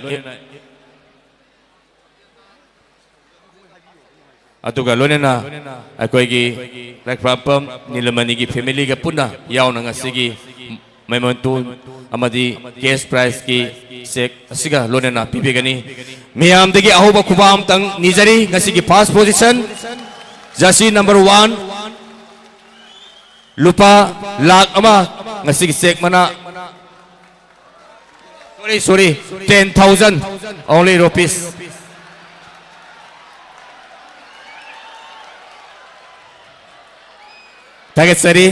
아두가 로네나 아코기 렉프람펌 닐라마니기 패밀리가 푸나 야오나가 시기 메몬투 amadi cash price ki sek asiga lonena pibigani miyam degi ahoba kubam tang nijari ngasi ki first position jasi number 1 lupa lakh ama ngasi ki sek mana sorry 10,000 only rupees target sari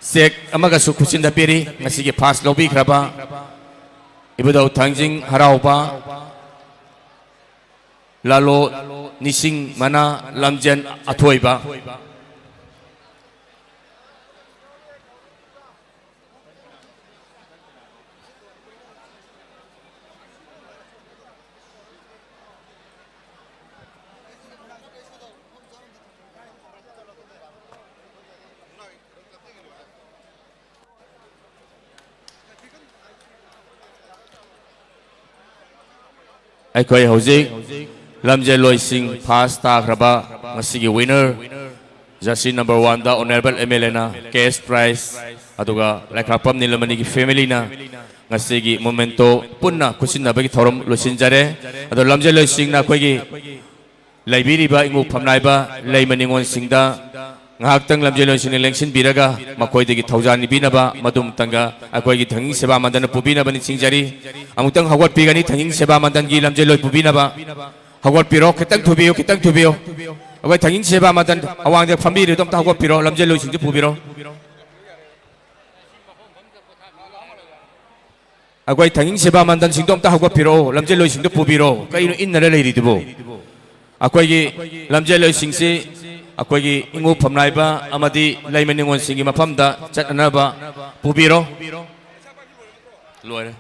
Sek amaga sukusinda piri ngasige pass lobby kraba ibudau thangjing harauba lalo nising mana lamjen athoiba ꯑꯩꯈꯣꯏ ꯍꯧꯖꯤꯛ ꯂꯝꯖꯦꯜꯂꯣꯏꯁꯤꯡ ꯐꯥꯁ ꯇꯥꯈ꯭ꯔꯕ ꯉꯁꯤꯒꯤ winner jersey number 1 ꯗ honourable MLA ꯅ case prize ꯑꯗꯨꯒ ꯂꯩꯈꯥꯛꯄꯝ ꯅꯤꯂꯃꯅꯤꯒꯤ ꯐꯦꯃꯤꯂꯤꯅ ꯉꯁꯤꯒꯤ ꯃꯣꯃꯦꯟꯇꯣ ꯄꯨꯟꯅ ꯈꯨꯠꯁꯤꯟꯅꯕꯒꯤ ꯊꯧꯔꯝ ꯂꯣꯏꯁꯤꯟꯖꯔꯦ ꯑꯗꯣ ꯂꯝꯖꯦꯜꯂꯣꯏꯁꯤꯡꯅ ꯑꯩꯈꯣꯏꯒꯤ ꯂꯩꯕꯤꯔꯤꯕ ꯏꯃꯨ ꯐꯝꯅꯥꯏꯕ ꯂꯩꯃ ꯅꯤꯉꯣꯜꯁꯤꯡꯗ ngahaktan lamjelon sine lengsin biraga makoi degi thaujani binaba madum tanga akoi gi thanging seba mandan pubina bani singjari amutang hawat pigani thanging seba mandan gi lamjeloi pubina ba hawat piro kitang thubiyo akoi thanging seba mandan awang de fambi re dom ta hawat piro lamjeloi singje pubiro akoi thanging seba mandan singdom ta hawat piro lamjeloi singde pubiro kai no innara leiri dibo akoi gi lamjeloi singse akogi ingu phamnaiba amadi laimaningon singi maphamda chatnaba pubiro loire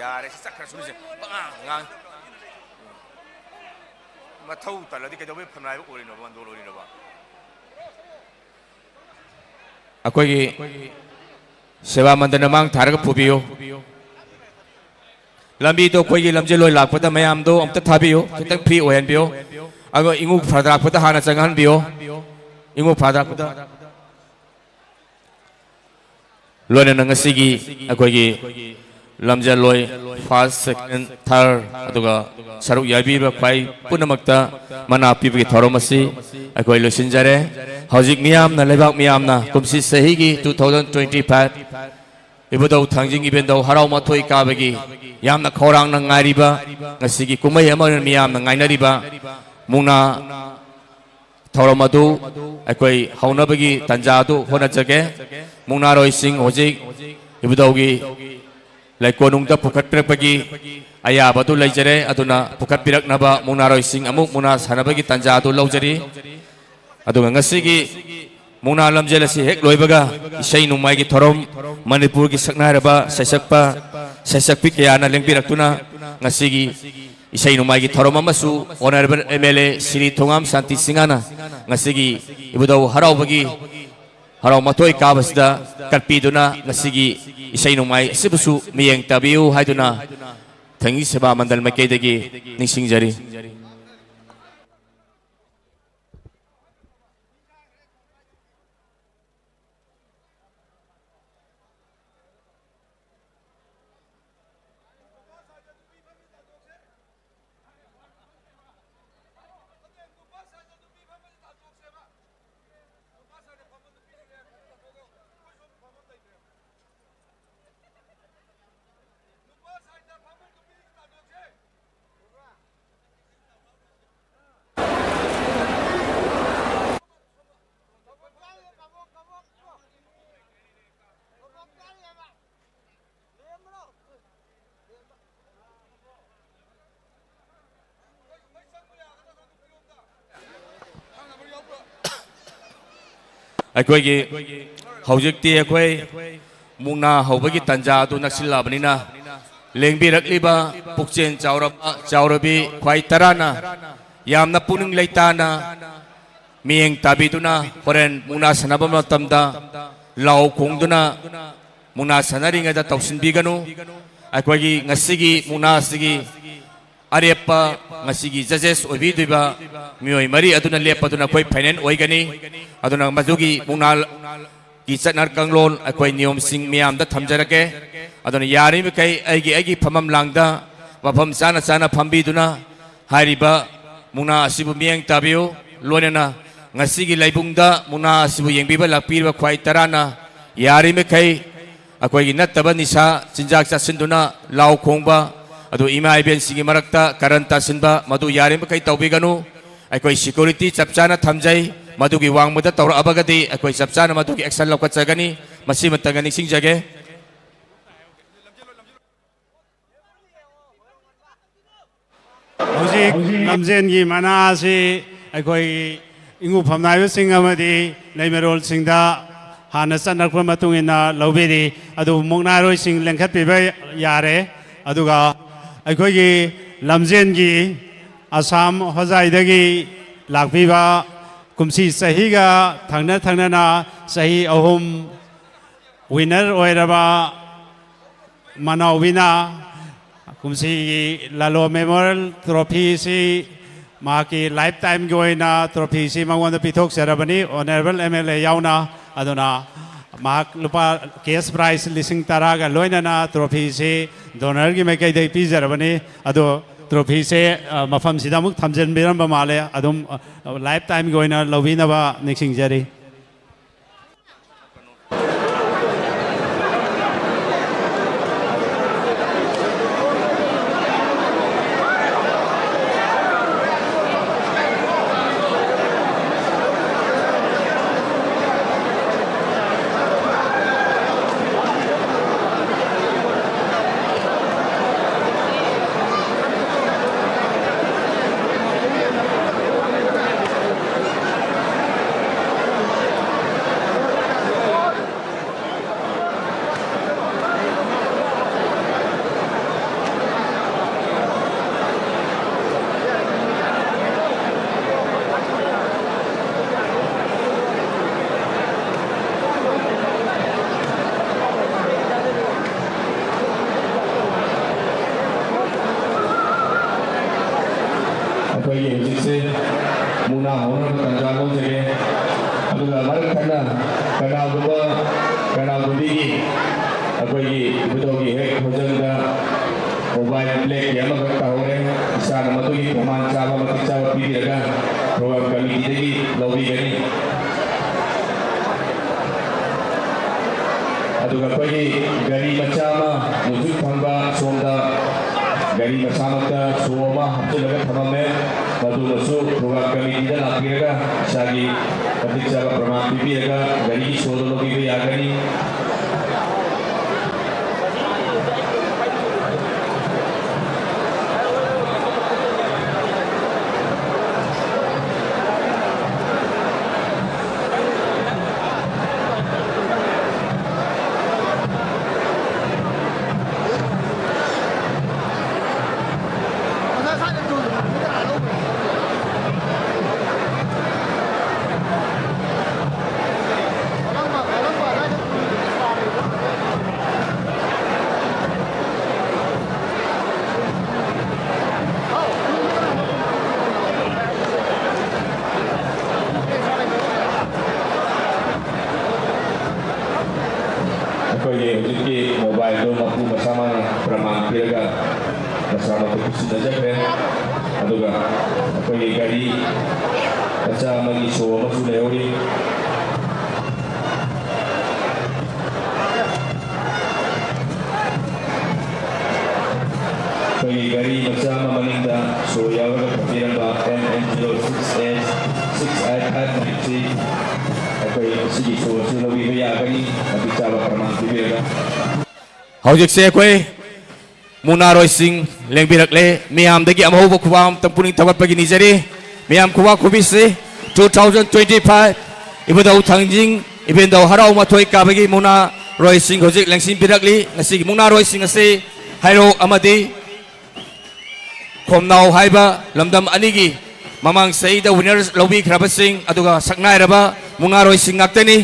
yare sakra sunise ngang mathau taladi ke dobe phamnaiba orino bandol orino ba akogi sewa mandana mang tharaga pubiyo lambi to koigi lamjeloi lakpada mayam do amta thabiyo kitang free oyan biyo ago ingu phadrakpada hana changan biyo ingu phadrakpada loina nangasigi akoigi lamjeloi first second third aduga saruk yabi ba khai punamakta mana pibgi thoromasi akoi losinjare hojik miyam na lebak miyam na kumsi sahi gi 2025 ibudau thangjing ibendau harau mathoi kabagi yamna khorang na ngariba ngasigi kumai ama miyam na ngainariba mungna thoramadu akoi haunabagi tanjadu honajage mungna roi sing hojik ibudau gi laikonungda pukhatpagi ayabadu laijare aduna pukhatpiraknaba mungna roi sing amuk mungna sanabagi tanjadu laujari aduga ngasigi mungna lamjel asi hek loibaga isai numai gi thorom manipur gi saknaraba saisakpa Sashakti कयाना लेंबिरक्तुना ngasiगी isai numai gi thorom amasu honorable MLA Sri Thongam Santi Singana ngasigi ibudau harau bagi harau matoi kabasda karpiduna ngasigi isai numai sibusu miyeng tabiu haiduna thangi seba mandal makedagi ningsingjari ꯑꯩꯈꯣꯏꯒꯤ ꯍꯧꯖꯤꯛꯇꯤ ꯑꯩꯈꯣꯏ ꯃꯨꯛꯅꯥ ꯍꯧꯕꯒꯤ ꯇꯥꯟꯖꯥ ꯑꯗꯨ ꯅꯛꯁꯤꯜꯂꯛꯑꯕꯅꯤꯅ ꯂꯦꯡꯕꯤꯔꯛꯂꯤꯕ ꯄꯨꯛꯆꯦꯜ ꯆꯥꯎꯔꯕ ꯆꯥꯎꯔꯕꯤ ꯈ꯭ꯋꯥꯏ ꯇꯔꯥꯅ ꯌꯥꯝꯅ ꯄꯨꯛꯅꯤꯡ ꯂꯩꯇꯥꯅ ꯃꯤꯠꯌꯦꯡ ꯇꯥꯕꯤꯗꯨꯅ ꯍꯣꯔꯦꯟ ꯃꯨꯛꯅꯥ ꯁꯥꯟꯅꯕ ꯃꯇꯝꯗ ꯂꯥꯎ ꯈꯣꯡꯗꯨꯅ ꯃꯨꯛꯅꯥ ꯁꯥꯟꯅꯔꯤꯉꯩꯗ ꯇꯧꯁꯤꯟꯕꯤꯒꯅꯨ ꯑꯩꯈꯣꯏꯒꯤ ꯉꯁꯤꯒꯤ ꯃꯨꯛꯅꯥ ꯑꯁꯤꯒꯤ ꯑꯔꯦꯞꯄ ngasi judges obiduiba mioi mari aduna lepaduna koi fainen oigani aduna madugi mungna ki chatnar kanglon akoi niyom sing miam da thamjarake aduna yari mi kai aigi phamam langda wafam sana sana phambiduna hariba mungna asibu mieng tabiu lonena ngasi gi laibungda mungna asibu yengbiba lakpirba khwai tarana yari mi kai akoi gi nattaba nisa chinjak chasinduna law khongba adu ima ibn singi marakta karanta sinba madu yarim kai tawbiganu akoi security chapchana thamjai madu gi wangmuda tawra abagadi akoi chapchana madu gi action lokka chagani masi matagani singjage hoji lamjen gi manasi akoi ingu phamnai sing amadi leimerol singda hana sanakwa matungina lobedi adu mongna roi sing lengkhat piba yare aduga ꯑꯩꯈꯣꯏꯒꯤ ꯂꯝꯖꯦꯟꯒꯤ ꯑꯁꯥꯝ ꯍꯣꯖꯥꯏꯗꯒꯤ ꯂꯥꯛꯄꯤꯕ ꯀꯨꯝꯁꯤ ꯆꯍꯤꯒ ꯊꯪꯅꯅ ꯆꯍꯤ 3 winner ꯑꯣꯏꯔꯕ ꯃꯅꯥꯎꯕꯤꯅ ꯀꯨꯝꯁꯤꯒꯤ ꯂꯥꯂꯣ memorial ꯇ꯭ꯔꯣꯐꯤꯁꯤ ꯃꯍꯥꯛꯀꯤ life ꯇꯥꯏꯝꯒꯤ ꯑꯣꯏꯅ ꯇ꯭ꯔꯣꯐꯤꯁꯤ ꯃꯉꯣꯟꯗ ꯄꯤꯊꯣꯛꯆꯔꯕꯅꯤ ꯑꯣꯅꯔꯦꯕꯜ MLA ꯌꯥꯎꯅ ꯑꯗꯨꯅ ꯃꯍꯥꯛ ꯂꯨꯄꯥ ꯀꯦꯁ ꯄ꯭ꯔꯥꯏꯖ 10,10ꯒ ꯂꯣꯏꯅꯅ ꯇ꯭ꯔꯣꯐꯤꯁꯤ ꯗꯣꯅꯔꯒꯤ ꯃꯥꯏꯀꯩꯗꯒꯤ ꯄꯤꯖꯔꯕꯅꯤ ꯑꯗꯣ ꯇ꯭ꯔꯣꯐꯤꯁꯦ ꯃꯐꯝꯁꯤꯗ ꯑꯃꯨꯛ ꯊꯝꯖꯤꯟꯕꯤꯔꯝꯕ ꯃꯥꯜꯂꯦ ꯑꯗꯨꯝ ꯂꯥꯏꯐ ꯇꯥꯏꯝꯒꯤ ꯑꯣꯏꯅ ꯂꯧꯕꯤꯅꯕ ꯅꯤꯡꯁꯤꯡꯖꯔꯤ ꯑꯩꯈꯣꯏꯒꯤ ꯍꯧꯖꯤꯛꯁꯦ ꯃꯨꯛꯅꯥ ꯍꯧꯅꯕ ꯇꯥꯟꯖꯥ ꯂꯧꯖꯔꯦ ꯑꯗꯨꯒ ꯃꯔꯛ ꯊꯠꯅ ꯀꯅꯥꯒꯨꯝꯕꯤꯒꯤ ꯑꯩꯈꯣꯏꯒꯤ ꯏꯕꯨꯙꯧꯒꯤ ꯍꯦꯛ ꯍꯣꯖꯪꯗ ꯃꯣꯕꯥꯏꯜ ꯕ꯭ꯂꯦꯛꯀꯤ ꯑꯃꯈꯛ ꯇꯧꯍꯧꯔꯦ ꯏꯁꯥꯅ ꯃꯗꯨꯒꯤ ꯄ꯭ꯔꯃꯥꯟ ꯆꯥꯕ ꯃꯇꯤꯛ ꯆꯥꯕ ꯄꯤꯕꯤꯔꯒ ꯄ꯭ꯔꯣꯒ꯭ꯔꯥꯝ ꯀꯃꯤꯇꯤꯗꯒꯤ ꯂꯧꯕꯤꯒꯅꯤ ꯑꯗꯨꯒ ꯑꯩꯈꯣꯏꯒꯤ ꯒꯥꯔꯤ ꯃꯆꯥ ꯑꯃ ꯃꯨꯖꯨꯛ ꯐꯪꯕ ꯁꯣꯝꯗ ꯒꯥꯔꯤ ꯃꯆꯥꯃꯛꯇ ꯁꯣ ꯑꯃ ꯍꯥꯞꯆꯤꯜꯂꯒ ꯊꯝꯃꯝꯃꯦ ꯃꯗꯨꯃꯁꯨ ꯄ꯭ꯔꯣꯒ꯭ꯔꯥꯝ ꯀꯃꯤꯇꯤꯗ ꯂꯥꯛꯄꯤꯔꯒ ꯏꯁꯥꯒꯤ ꯃꯇꯤꯛ ꯆꯥꯕ ꯄ꯭ꯔꯃꯥꯟ ꯄꯤꯕꯤꯔꯒ ꯒꯥꯔꯤꯒꯤ ꯁꯣꯗ ꯂꯧꯕꯤꯕ ꯌꯥꯒꯅꯤ ꯑꯩꯈꯣꯏꯒꯤ ꯍꯧꯖꯤꯛꯀꯤ ꯃꯣꯕꯥꯏꯜꯗꯣ ꯃꯄꯨ ꯃꯁꯥ ꯃꯥꯅ ꯄ꯭ꯔꯃꯥꯟ ꯄꯤꯔꯒ ꯃꯁꯥ ꯃꯛꯇ ꯁꯤꯟꯅꯖꯈ꯭ꯔꯦ ꯑꯗꯨꯒ ꯑꯩꯈꯣꯏꯒꯤ ꯒꯥꯔꯤ ꯃꯆꯥ ꯑꯃꯒꯤ ꯁꯣ ꯑꯃꯁꯨ ꯂꯩꯍꯧꯔꯤ ꯑꯩꯈꯣꯏꯒꯤ ꯒꯥꯔꯤ ꯃꯆꯥ ꯑꯃ ꯃꯅꯤꯡꯗ ꯁꯣ ꯌꯥꯎꯔꯒ ꯊꯝꯕꯤꯔꯝꯕ MN06S6853 ꯑꯩꯈꯣꯏ ꯁꯤꯒꯤ ꯁꯣꯁꯨ ꯂꯧꯕꯤꯕ ꯌꯥꯒꯅꯤ ꯃꯇꯤꯛ ꯆꯥꯕ ꯄ꯭ꯔꯃꯥꯟ ꯄꯤꯕꯤꯔꯒ ꯍꯧꯖꯤꯛꯁꯦ ꯑꯩꯈꯣꯏ ꯃꯨꯅꯥꯔꯣꯏꯁꯤꯡ ꯂꯦꯡꯕꯤꯔꯛꯂꯦ ꯃꯤꯌꯥꯝꯗꯒꯤ ꯑꯃꯍꯧꯕ ꯈꯨꯕꯥꯛ ꯑꯃꯇꯪ ꯄꯨꯛꯅꯤꯡ ꯊꯧꯒꯠꯄꯒꯤ ꯅꯤꯖꯔꯤ ꯃꯤꯌꯥꯝ ꯈꯨꯕꯥꯛ ꯈꯨꯕꯤꯁꯤ 2025 ꯏꯕꯨꯙꯧ ꯊꯥꯡꯖꯤꯡ ꯏꯕꯦꯟꯗꯧ ꯍꯔꯥꯎ ꯃꯊꯣꯏ ꯀꯥꯕꯒꯤ ꯃꯨꯅꯥꯔꯣꯏꯁꯤꯡ ꯍꯧꯖꯤꯛ ꯂꯦꯡꯁꯤꯟꯕꯤꯔꯛꯂꯤ ꯉꯁꯤꯒꯤ ꯃꯨꯅꯥꯔꯣꯏꯁꯤꯡ ꯑꯁꯤ ꯍꯩꯔꯣꯛ ꯑꯃꯗꯤ ꯈꯣꯝꯅꯥꯎ ꯍꯥꯏꯕ ꯂꯝꯗꯝ ꯑꯅꯤꯒꯤ ꯃꯃꯥꯡ ꯆꯍꯤꯗ ꯋꯤꯅꯔ ꯂꯧꯕꯤꯈ꯭ꯔꯕꯁꯤꯡ ꯑꯗꯨꯒ ꯁꯛꯅꯥꯏꯔꯕ ꯃꯨꯅꯥꯔꯣꯏꯁꯤꯡ ꯉꯥꯛꯇꯅꯤ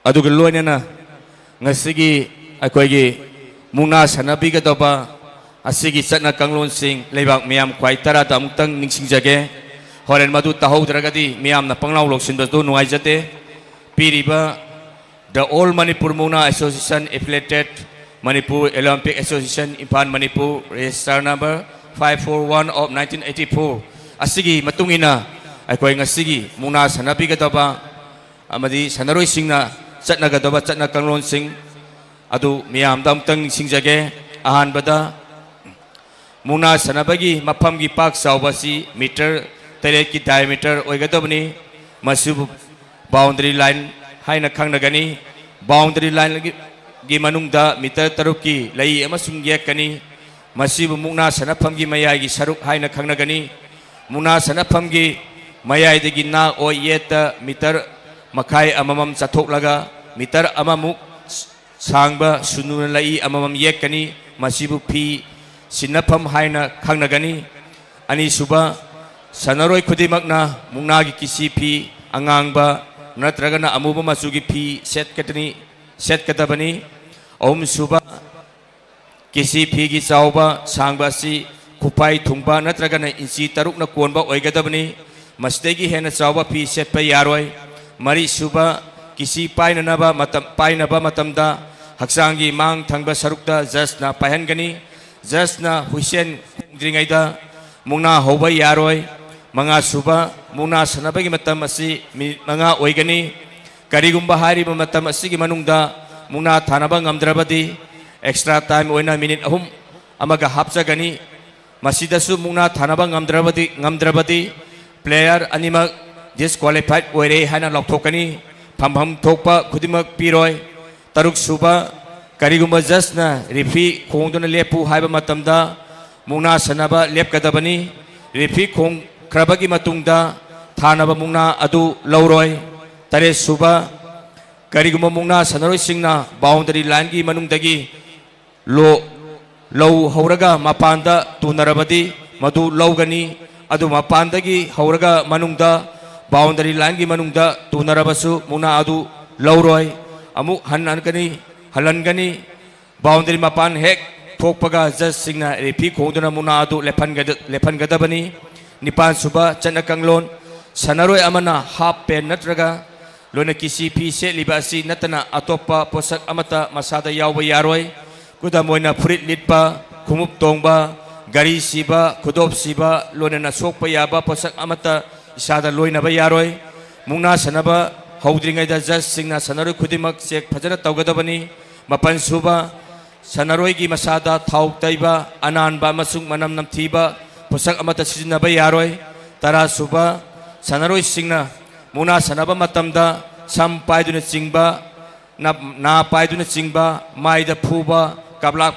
ꯑꯗꯨꯒ ꯂꯣꯏꯅꯅ ꯉꯁꯤꯒꯤ ꯑꯩꯈꯣꯏꯒꯤ ꯃꯨꯛꯅꯥ ꯁꯥꯟꯅꯕꯤꯒꯗꯧꯕ ꯑꯁꯤꯒꯤ ꯆꯠꯅ ꯀꯥꯡꯂꯣꯟꯁꯤꯡ ꯂꯩꯕꯥꯛ ꯃꯤꯌꯥꯝ ꯈ꯭ꯋꯥꯏ ꯇꯔꯥꯗ ꯑꯃꯨꯛꯇꯪ ꯅꯤꯡꯁꯤꯡꯖꯒꯦ ꯍꯣꯔꯦꯟ ꯃꯗꯨ ꯇꯥꯍꯧꯗ꯭ꯔꯒꯗꯤ ꯃꯤꯌꯥꯝꯅ ꯄꯪꯂꯥꯎ ꯂꯧꯁꯤꯟꯕꯗꯨ ꯅꯨꯡꯉꯥꯏꯖꯗꯦ ꯄꯤꯔꯤꯕ ꯗ ꯑꯣꯜ ꯃꯅꯤꯄꯨꯔ ꯃꯨꯛꯅꯥ association affiliated Manipur Olympic association Imphal Manipur register number 541 of 1984 ꯑꯁꯤꯒꯤ ꯃꯇꯨꯡ ꯏꯟꯅ ꯑꯩꯈꯣꯏ ꯉꯁꯤꯒꯤ ꯃꯨꯛꯅꯥ ꯁꯥꯟꯅꯕꯤꯒꯗꯧꯕ ꯑꯃꯗꯤ ꯁꯥꯟꯅꯔꯣꯏꯁꯤꯡꯅ ꯆꯠꯅꯒꯗꯕ ꯆꯠꯅ ꯀꯥꯡꯂꯣꯟꯁꯤꯡ ꯑꯗꯨ ꯃꯤꯌꯥꯝꯗ ꯑꯃꯨꯛꯇꯪ ꯅꯤꯡꯁꯤꯡꯖꯒꯦ ꯑꯍꯥꯟꯕꯗ ꯃꯨꯛꯅꯥ ꯁꯥꯟꯅꯕꯒꯤ ꯃꯐꯝꯒꯤ ꯄꯥꯛ ꯆꯥꯎꯕ ꯑꯁꯤ ꯃꯤꯇꯔ 8ꯀꯤ ꯗꯥꯏꯃꯤꯇꯔ ꯑꯣꯏꯒꯗꯕꯅꯤ ꯃꯁꯤꯕꯨ ꯕꯥꯎꯟꯗꯔꯤ ꯂꯥꯏꯟ ꯍꯥꯏꯅ ꯈꯪꯅꯒꯅꯤ ꯕꯥꯎꯟꯗꯔꯤ ꯂꯥꯏꯟꯒꯤ ꯃꯅꯨꯡꯗ ꯃꯤꯇꯔ 6ꯀꯤ ꯂꯩ ꯑꯃꯁꯨꯡ ꯌꯦꯛꯀꯅꯤ ꯃꯁꯤꯕꯨ ꯃꯨꯛꯅꯥ ꯁꯥꯟꯅꯐꯝꯒꯤ ꯃꯌꯥꯏꯒꯤ ꯁꯔꯨꯛ ꯍꯥꯏꯅ ꯈꯪꯅꯒꯅꯤ ꯃꯨꯛꯅꯥ ꯁꯥꯟꯅꯐꯝꯒꯤ ꯃꯌꯥꯏꯗꯒꯤ ꯅꯥ ꯑꯣꯏ ꯌꯦꯠꯇ ꯃꯤꯇꯔ ꯃꯈꯥꯏ ꯑꯃꯃꯝ ꯆꯠꯊꯣꯛꯂꯒ ꯃꯤꯇꯔ ꯑꯃꯃꯨꯛ ꯁꯥꯡꯕ ꯁꯨꯅꯨꯅ ꯂꯩ ꯑꯃꯃꯝ ꯌꯦꯛꯀꯅꯤ ꯃꯁꯤꯕꯨ ꯐꯤ ꯁꯤꯟꯅꯐꯝ ꯍꯥꯏꯅ ꯈꯪꯅꯒꯅꯤ ꯑꯅꯤꯁꯨꯕ ꯁꯥꯟꯅꯔꯣꯏ ꯈꯨꯗꯤꯡꯃꯛꯅ ꯃꯨꯛꯅꯥꯒꯤ ꯀꯤꯁꯤ ꯐꯤ ꯑꯉꯥꯡꯕ ꯅꯠꯇ꯭ꯔꯒꯅ ꯑꯃꯨꯕ ꯃꯆꯨꯒꯤ ꯐꯤ ꯁꯦꯠꯀꯗꯕꯅꯤ ꯑꯍꯨꯝꯁꯨꯕ ꯀꯤꯁꯤ ꯐꯤꯒꯤ ꯆꯥꯎꯕ ꯁꯥꯡꯕ ꯑꯁꯤ ꯈꯨꯄꯥꯏ ꯊꯨꯡꯕ ꯅꯠꯇ꯭ꯔꯒꯅ ꯏꯟꯆꯤ 3ꯅ ꯀꯣꯟꯕ ꯑꯣꯏꯒꯗꯕꯅꯤ ꯃꯁꯤꯗꯒꯤ ꯍꯦꯟꯅ ꯆꯥꯎꯕ ꯐꯤ ꯁꯦꯠꯄ ꯌꯥꯔꯣꯏ ꯃꯔꯤꯁꯨꯕ ꯀꯤꯁꯤ ꯄꯥꯏꯅꯕ ꯃꯇꯝꯗ ꯍꯛꯆꯥꯡꯒꯤ ꯃꯥꯡ ꯊꯪꯕ ꯁꯔꯨꯛꯇ ꯖꯁꯅ ꯄꯥꯏꯍꯟꯒꯅꯤ ꯖꯁꯅ ꯍꯨꯏꯁꯦꯟ ꯈꯣꯡꯗ꯭ꯔꯤꯉꯩꯗ ꯃꯨꯛꯅꯥ ꯍꯧꯕ ꯌꯥꯔꯣꯏ ꯃꯉꯥꯁꯨꯕ ꯃꯨꯛꯅꯥ ꯁꯥꯟꯅꯕꯒꯤ ꯃꯇꯝ ꯑꯁꯤ ꯃꯤꯅꯤꯠ 5 ꯑꯣꯏꯒꯅꯤ ꯀꯔꯤꯒꯨꯝꯕ ꯍꯥꯏꯔꯤꯕ ꯃꯇꯝ ꯑꯁꯤꯒꯤ ꯃꯅꯨꯡꯗ ꯃꯨꯛꯅꯥ ꯊꯥꯅꯕ ꯉꯝꯗ꯭ꯔꯕꯗꯤ ꯑꯦꯛꯁꯇ꯭ꯔꯥ ꯇꯥꯏꯝ ꯑꯣꯏꯅ ꯃꯤꯅꯤꯠ 3 ꯑꯃꯒ ꯍꯥꯞꯆꯒꯅꯤ ꯃꯁꯤꯗꯁꯨ ꯃꯨꯛꯅꯥ ꯊꯥꯅꯕ ꯉꯝꯗ꯭ꯔꯕꯗꯤ ꯄ꯭ꯂꯦꯌꯔ ꯑꯅꯤꯃꯛ ꯗꯤꯁꯀ꯭ꯋꯥꯂꯤꯐꯥꯏꯠ ꯑꯣꯏꯔꯦ ꯍꯥꯏꯅ ꯂꯥꯎꯊꯣꯛꯀꯅꯤ ꯐꯝꯐꯝ ꯊꯣꯛꯄ ꯈꯨꯗꯤꯡꯃꯛ ꯄꯤꯔꯣꯏ ꯇꯔꯨꯛꯁꯨꯕ ꯀꯔꯤꯒꯨꯝꯕ ꯖꯁꯅ ꯔꯤꯐ꯭ꯔꯤ ꯈꯣꯡꯗꯨꯅ ꯂꯦꯞꯄꯨ ꯍꯥꯏꯕ ꯃꯇꯝꯗ ꯃꯨꯛꯅꯥ ꯁꯥꯟꯅꯕ ꯂꯦꯞꯀꯗꯕꯅꯤ ꯔꯤꯐ꯭री खोंख्रबगी मतुंगदा थानबा मुंगना अदु लौरोय तरेसुबा करिगुम मुंगना सनरोयसिंगना बाउंडरी लाइन की मनुंगदगी लौ हौरगा मपानदा तुनरबदी मधु लौगनी अदु मपानदगी हौरगा मनुंगदा बाउंडरी लाइन की मनुंगदा तुनरबसु मुंगना अदु लौरोय अमु हलनगनी बाउंडरी मपान हेक थोकपगा जज सिंगना रेफी खोंदुना मुंगना अदु लेफनगदबनी निपान सुबा चना कंगलोन सनरोय अमना हाफ पेन नत्रगा लोना किसी फी से लिबासी नतना अतोपा पोसक अमता मसादा यावबा यारोय कुदामोयना फुरित लिटपा खुमुप तोंगबा गाड़ी सिबा खुदोप सिबा लोना सोकपा याबा पोसक अमता इसादा लोइनबा यारोय मुंगना सनबा हौद्रिङैदा जज सिंगना सनरोय खुदिमक चेक फजना तौगदबनी मपन सुबा सनरोय की मसादा थाउ तैबा अनानबा मसुंग मनम नमथीबा पोसक अमता सिजनबा यारोय तरा सुबा सनरोय सिंगना मुना सनबा मतमदा सम पाइदुना चिंगबा ना पाइदुना चिंगबा माइदा फुबा कबला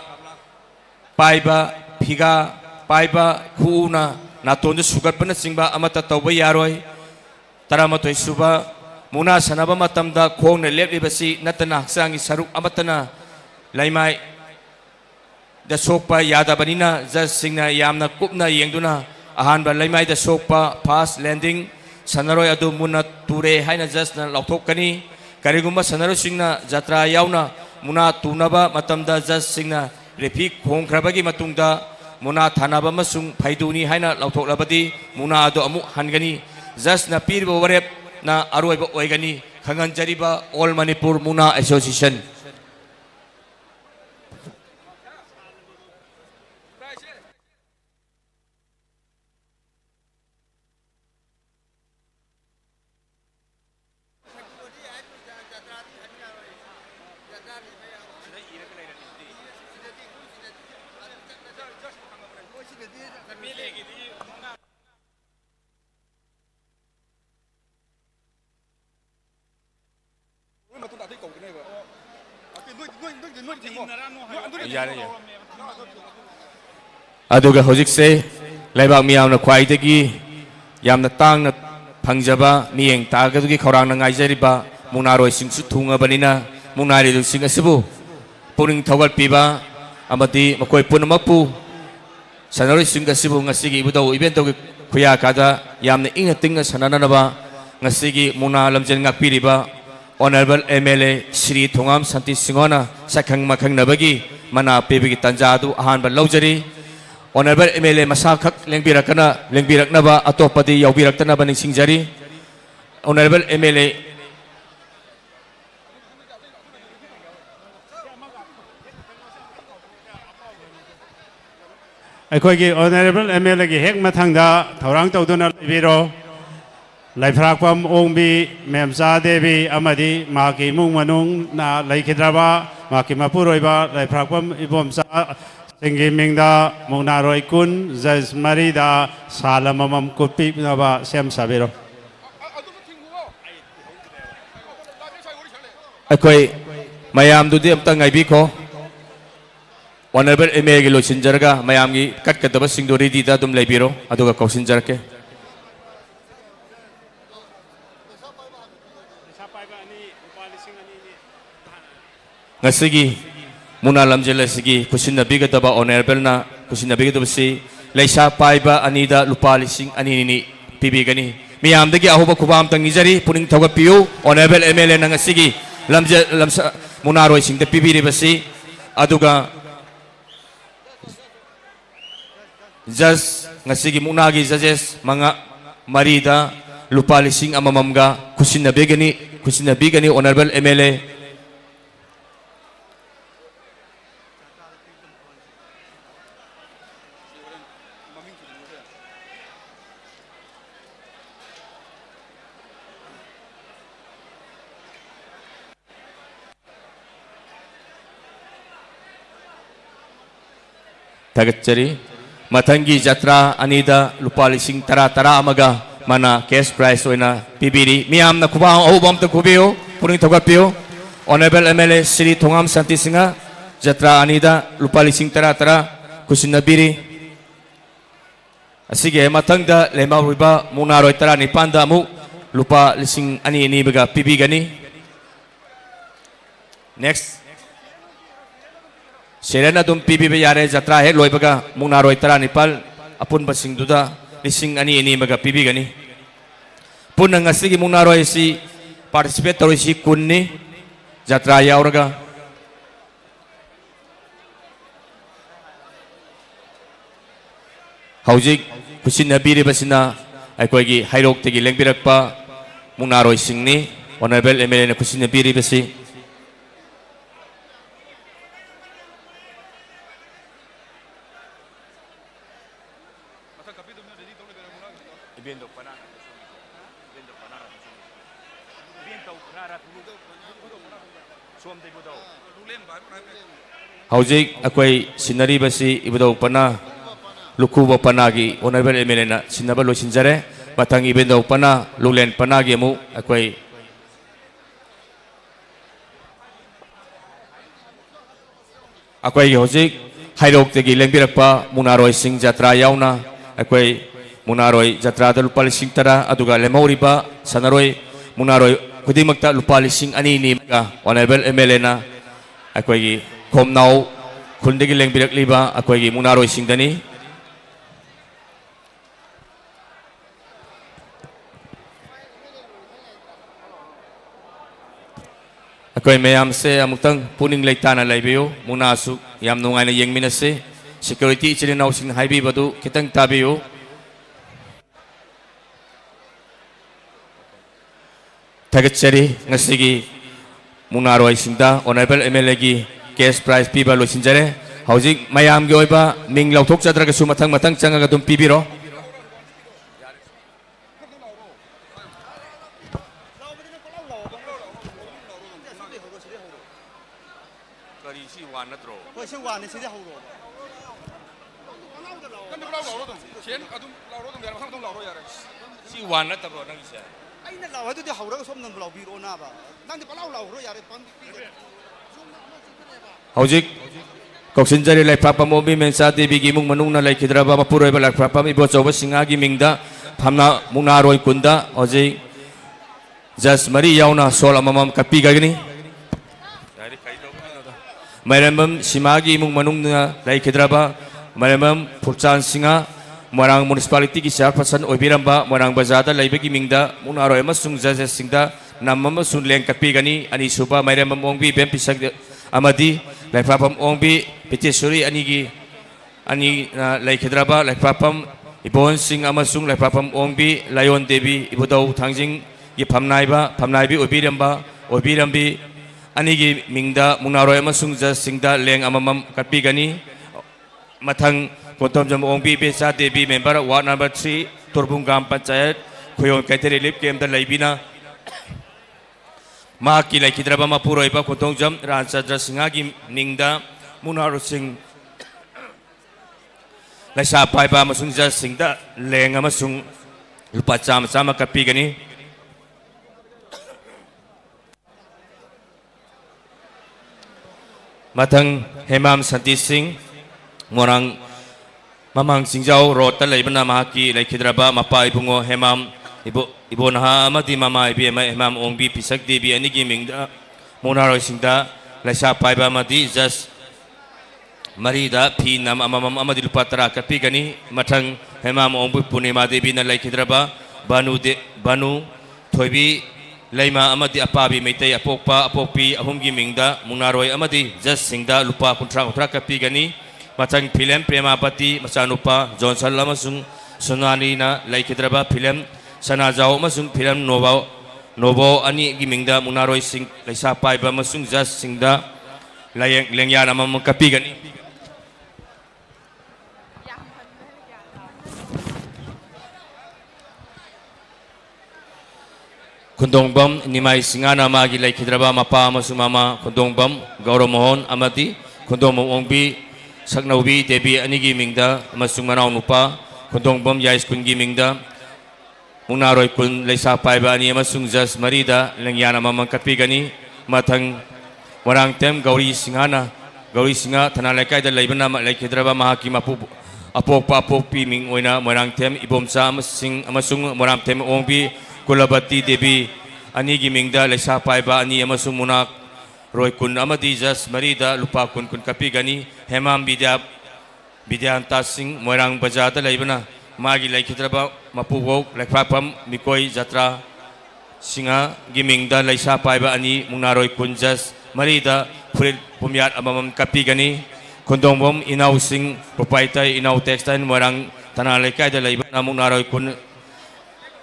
पाइबा फिगा पाइबा खुना नातोन सुगतपन चिंबा अमत तौब यारोय तरामतोय सुबा मुना सनबा मतमदा खोंगना लेपलिबसी नतना हक्सांगी सरुक अमतना लैमाय द सोकपा यादबनिना जज सिंगना यामना कुपना येंगदुना अहानबा लैमाय द सोकपा फास्ट लैंडिंग सनरोय अदु मुना तुरे हाइना जजना लौथोकनी करिगुम्बा सनरो सिंगना जत्रा यावना मुना तुनबा मतमदा जज सिंगना रेफी खोंख्रबगी मतुंगदा मुना थानाबा मसुंग फाइदुनी हाइना लौथोकलबदी मुना अदु अमु हनगनी जजना पीरबा वरेप ना अरोइबा ओइगनी खंगनजरिबा ऑल मणिपुर मुना एसोसिएशन अदुगा होजिकसे लेबाक मियामना ख्वाइदगी यामना तांगना फंगजबा मियेंग तागदुगी खौरांना ngaijariba मुनारोय सिंगसु थुंगबनिना मुनारि दुसिंग असबु पुरिंग थौगलपिबा अमदि मकोय पुनमकपु सनरोय सिंग असबु ngasiगी इबुदौ इवेंट तौगी खुया कादा यामना इंगना तिंगना सननानबा ngasiगी मुना लमजेन ngakpiriba Honorable MLA Sri Thongam Santi Singona Sakhang Makhang Nabagi Mana Pebigi Tanjadu Ahanba Laujari Honorable MLA Masakak Lengbirakana Lengbiraknaba Atopadi Yaubiraktana Baning Singjari Honorable MLA अखोगी Honorable MLA की हेक मथंगदा थौरांग तौदुना लेबिरो लाइफ्राकपम ओंबी मेमसा देवी अमदी माकी मुंग मनुंग ना लाइखिद्राबा माकी मपुरोइबा लाइफ्राकपम इबोमसा सिंगी मिंगदा मुंगनारोय कुन जज मरीदा सालममम कुपी नबा same साबिरो अखोई मयाम दुदि अमता ngaibiko Honorable MLA की लोचिंजरगा मयाम की कटकदबा सिंगदो रेडीदा दुम लेबिरो अदुगा कौसिंजरके ngasiगी मुना लमजेलसिगी कुसिनबिगदबा ऑनरेबलना कुसिनबिगदबसी लेसा पाइबा अनीदा लुपा लिसिंग अनीनी पिबिगनी मियामदगी अहोबा खुबाम तंगिजरी पुनिंग थौगपियु honourable MLA नंगसिगी लमजे Lamsa मुनारोय Singh the पिबिरिबसी अदुगा जज ngasiगी मुनागी जजेस मंगा मरीदा लुपा लिसिंग अमममगा कुसिनबिगनी honourable MLA Tagachari Matangi Jatra Anida Lupalising Tara Tara Amaga Mana cash prize oina pibiri Miam na kubang obam to kubio Puring Togapio Honorable MLA Sri Thongam Santi Singa Jatra Anida Lupalising Tara Tara Kusinabiri Asige Matangda Lema Riba Munaroy Tara ni Panda Mu Lupa Lising Ani Nibaga Pibigani Next Serena dum PBB yare jatra he loibaga munaroi tara nipal apun basing duda lising ani ini baga PB gani pun ngasigi munaroi si participate tori si kunni jatra yauraga haujik kusin nabiri basina aikoigi hairok tegi lengbirakpa munaroi singni honorable MLA na kusin nabiri basi Haujik akwai sinari basi ibadau pana lukuba panagi honorable MLA na sinabalo sinjare batang ibendau pana lulen panagi mu akwai haujik ꯍꯩꯔꯣꯛꯇꯒꯤ ꯂꯦꯡꯕꯤꯔꯛꯄ ꯃꯨꯛꯅꯥꯔꯣꯏꯁꯤꯡ ꯖꯇ꯭ꯔꯥ ꯌꯥꯎꯅ ꯑꯩꯈꯣꯏ ꯃꯨꯛꯅꯥꯔꯣꯏ ꯖꯇ꯭ꯔꯥꯗ ꯂꯨꯄꯥ 10,000 ꯑꯗꯨꯒ ꯂꯦꯝꯍꯧꯔꯤꯕ ꯁꯥꯟꯅꯔꯣꯏ ꯃꯨꯛꯅꯥꯔꯣꯏ ꯈꯨꯗꯤꯡꯃꯛꯇ ꯂꯨꯄꯥ 2,200 honourable MLAꯅ ꯑꯩꯈꯣꯏꯒꯤ ꯈꯣꯝꯅꯥꯎ ꯈꯨꯟꯗꯒꯤ ꯂꯦꯡꯕꯤꯔꯛꯂꯤꯕ ꯑꯩꯈꯣꯏꯒꯤ ꯃꯨꯛꯅꯥꯔꯣꯏꯁꯤꯡꯗꯅꯤ ꯑꯩꯈꯣꯏ ꯃꯌꯥꯝꯁꯦ ꯑꯃꯨꯛꯇꯪ ꯄꯨꯛꯅꯤꯡ ꯂꯩꯇꯥꯅ ꯂꯩꯕꯤꯌꯨ ꯃꯨꯛꯅꯥꯁꯨ ꯌꯥꯝ ꯅꯨꯡꯉꯥꯏꯅ ꯌꯦꯡꯃꯤꯟꯅꯁꯤ ꯁꯦꯀ꯭ꯌꯨꯔꯤꯇꯤ ꯏꯆꯤꯜ ꯏꯅꯥꯎꯁꯤꯡꯅ ꯍꯥꯏꯕꯤꯕꯗꯨ ꯈꯤꯇꯪ ꯇꯥꯕꯤꯌꯨ ꯊꯥꯒꯠꯆꯔꯤ ꯉꯁꯤꯒꯤ ꯃꯨꯛꯅꯥꯔꯣꯏꯁꯤꯡꯗ ꯑꯣꯅꯔꯦꯕꯜ MLAꯒꯤ ꯀꯦꯁ ꯄ꯭ꯔꯥꯏꯖ ꯄꯤꯕ ꯂꯣꯏꯁꯤꯟꯖꯔꯦ ꯍꯧꯖꯤꯛ ꯃꯌꯥꯝꯒꯤ ꯑꯣꯏꯕ ꯃꯤꯡ ꯂꯧꯊꯣꯛꯆꯗ꯭ꯔꯒꯁꯨ ꯃꯊꯪ ꯆꯪꯉꯒ ꯑꯗꯨꯝ ꯄꯤꯕꯤꯔꯣ ꯍꯧꯖꯤꯛ ꯀꯧꯁꯤꯟꯖꯔꯤ ꯂꯩꯐꯥꯛꯄꯝ ꯑꯣꯡꯕꯤ ꯃꯦꯟꯆꯥ ꯗꯦꯕꯤꯒꯤ ꯏꯃꯨꯡ ꯃꯅꯨꯡꯅ ꯂꯩꯈꯤꯗ꯭ꯔꯕ ꯃꯄꯨꯔꯣꯏꯕ ꯂꯩꯐꯥꯛꯄꯝ ꯏꯕꯣꯆꯧꯕ ꯁꯤꯡꯍꯥꯒꯤ ꯃꯤꯡꯗ ꯐꯝꯅ ꯃꯨꯛꯅꯥꯔꯣꯏ ꯀꯨꯟꯗ ꯍꯧꯖꯤꯛ ꯖꯁ 3 ꯌꯥꯎꯅ ꯁꯣꯜ ꯑꯃꯃꯝ ꯀꯠꯄꯤꯒꯅꯤ ꯃꯥꯏꯔꯦꯝꯕꯝ ꯁꯤꯃꯥꯒꯤ ꯏꯃꯨꯡ ꯃꯅꯨꯡꯅ ꯂꯩꯈꯤꯗ꯭ꯔꯕ ꯃꯥꯏꯔꯦꯝꯕꯝ ꯐꯨꯞꯆꯥꯟ ꯁꯤꯡꯍ ꯃꯣꯏꯔꯥꯡ ꯃ꯭ꯌꯨꯅꯤꯁꯤꯄꯥꯂꯤꯇꯤꯒꯤ ꯆꯦꯌꯔꯄꯔꯁꯟ ꯑꯣꯏꯕꯤꯔꯝꯕ ꯃꯣꯏꯔꯥꯡ ꯕꯖꯥꯔꯗ ꯂꯩꯕꯒꯤ ꯃꯤꯡꯗ ꯃꯨꯛꯅꯥꯔꯣꯏ ꯑꯃꯁꯨꯡ ꯖꯖꯦꯁꯁꯤꯡꯗ ꯅꯝ ꯑꯃꯁꯨꯡ ꯂꯦꯡ ꯀꯠꯄꯤꯒꯅꯤ ꯑꯅꯤꯁꯨꯕ ꯃꯥꯏꯔꯦꯝꯕꯝ ꯑꯣꯡꯕꯤ ꯕꯦꯝ ꯄꯤꯁꯛ amadi Laikpapam Ongbi Pitesuri ani Laikhidraba Laikpapam Ibon Sing Amasung Laikpapam Ongbi Lion Devi Ibudau Tangjing Yipamnaiba Pamnaibi Obirambi Anigi Mingda Munaroy Amasung Singda Leng Amamam Kapigani Matang Kontom Jam Ongbi Besa Devi member Ward number 3 Turbungam Panchayat Kuyon Kaiteri Lip Game the Laibina Maki Laikhidraba Mapuroiba Kotongjam Ransadra Singagi Ningda Munaro Sing Laisa Paiba Masungja Singda Leng Amasung Lupacham Sama Kapigani Matang Hemam Santi Singh Morang Mamang Singjau Rota Laibana Maki Laikhidraba Mapa Ibungo Hemam Ibonha Amadi Mama Ibema Hemam Ongbi Pisak Devi Anigi Mingda Munaro Singda Laisa Paiba Madi Jas Marida Pinam Amam Amadi Lupatara Kapigani Matang Hemam Ongbi Punima Devi na Laikhidraba Banu Thoibi Laima Amadi Apabi Meitei Apokpi Ahumgi Mingda Munaroi Amadi Jas Singda Lupa Kontra Kapigani Matang Pilem Premapati Masanupa Johnson Lamasung Sunani na Laikhidraba Pilem Sanajao Masung Piram Novo Ani Gimingda Munaroi Sing Laisa Paiba Masung Jas Singda Lengyana Mamam Kapigani Kundongbam Nimai Singana Magi Laikhidraba Mapa Masumama Kundongbam Gauromohon Amati Kundongbam Ongbi Saknaubi Debi Anigi Mingda Masung Manau Nupa Kundongbam Yais Kungi Mingda Munaroi Kun Laisa Paiba Ani Amasung Jas Marida Lengyana Mamam Kapigani Matang Warang Tem Gauri Singha Tanalaikai da Laibana Laikhidraba Mahaki Mapu Apokpi Ming Oina Warang Tem Ibomsa Amasung Moram Tem Ongbi Kulabati Devi Anigi Mingda Laisa Paiba Ani Amasung Munak Roy Kun Amadi Jas Marida Lupa Kun Kapigani Hemam Bidyan Singh Moirang Bajada Laibana Magi Laikhidraba Mapugok Laikpapam Mikoi Jatra Singa Gimingda Laisa Paiba Ani Munaroi Kunjas Marida Purit Pumiat Amamam Kapigani Kondongbom Inau Sing Propaitai Inau Textile Moirang Tanalaikai da Laibana Munaroi Kun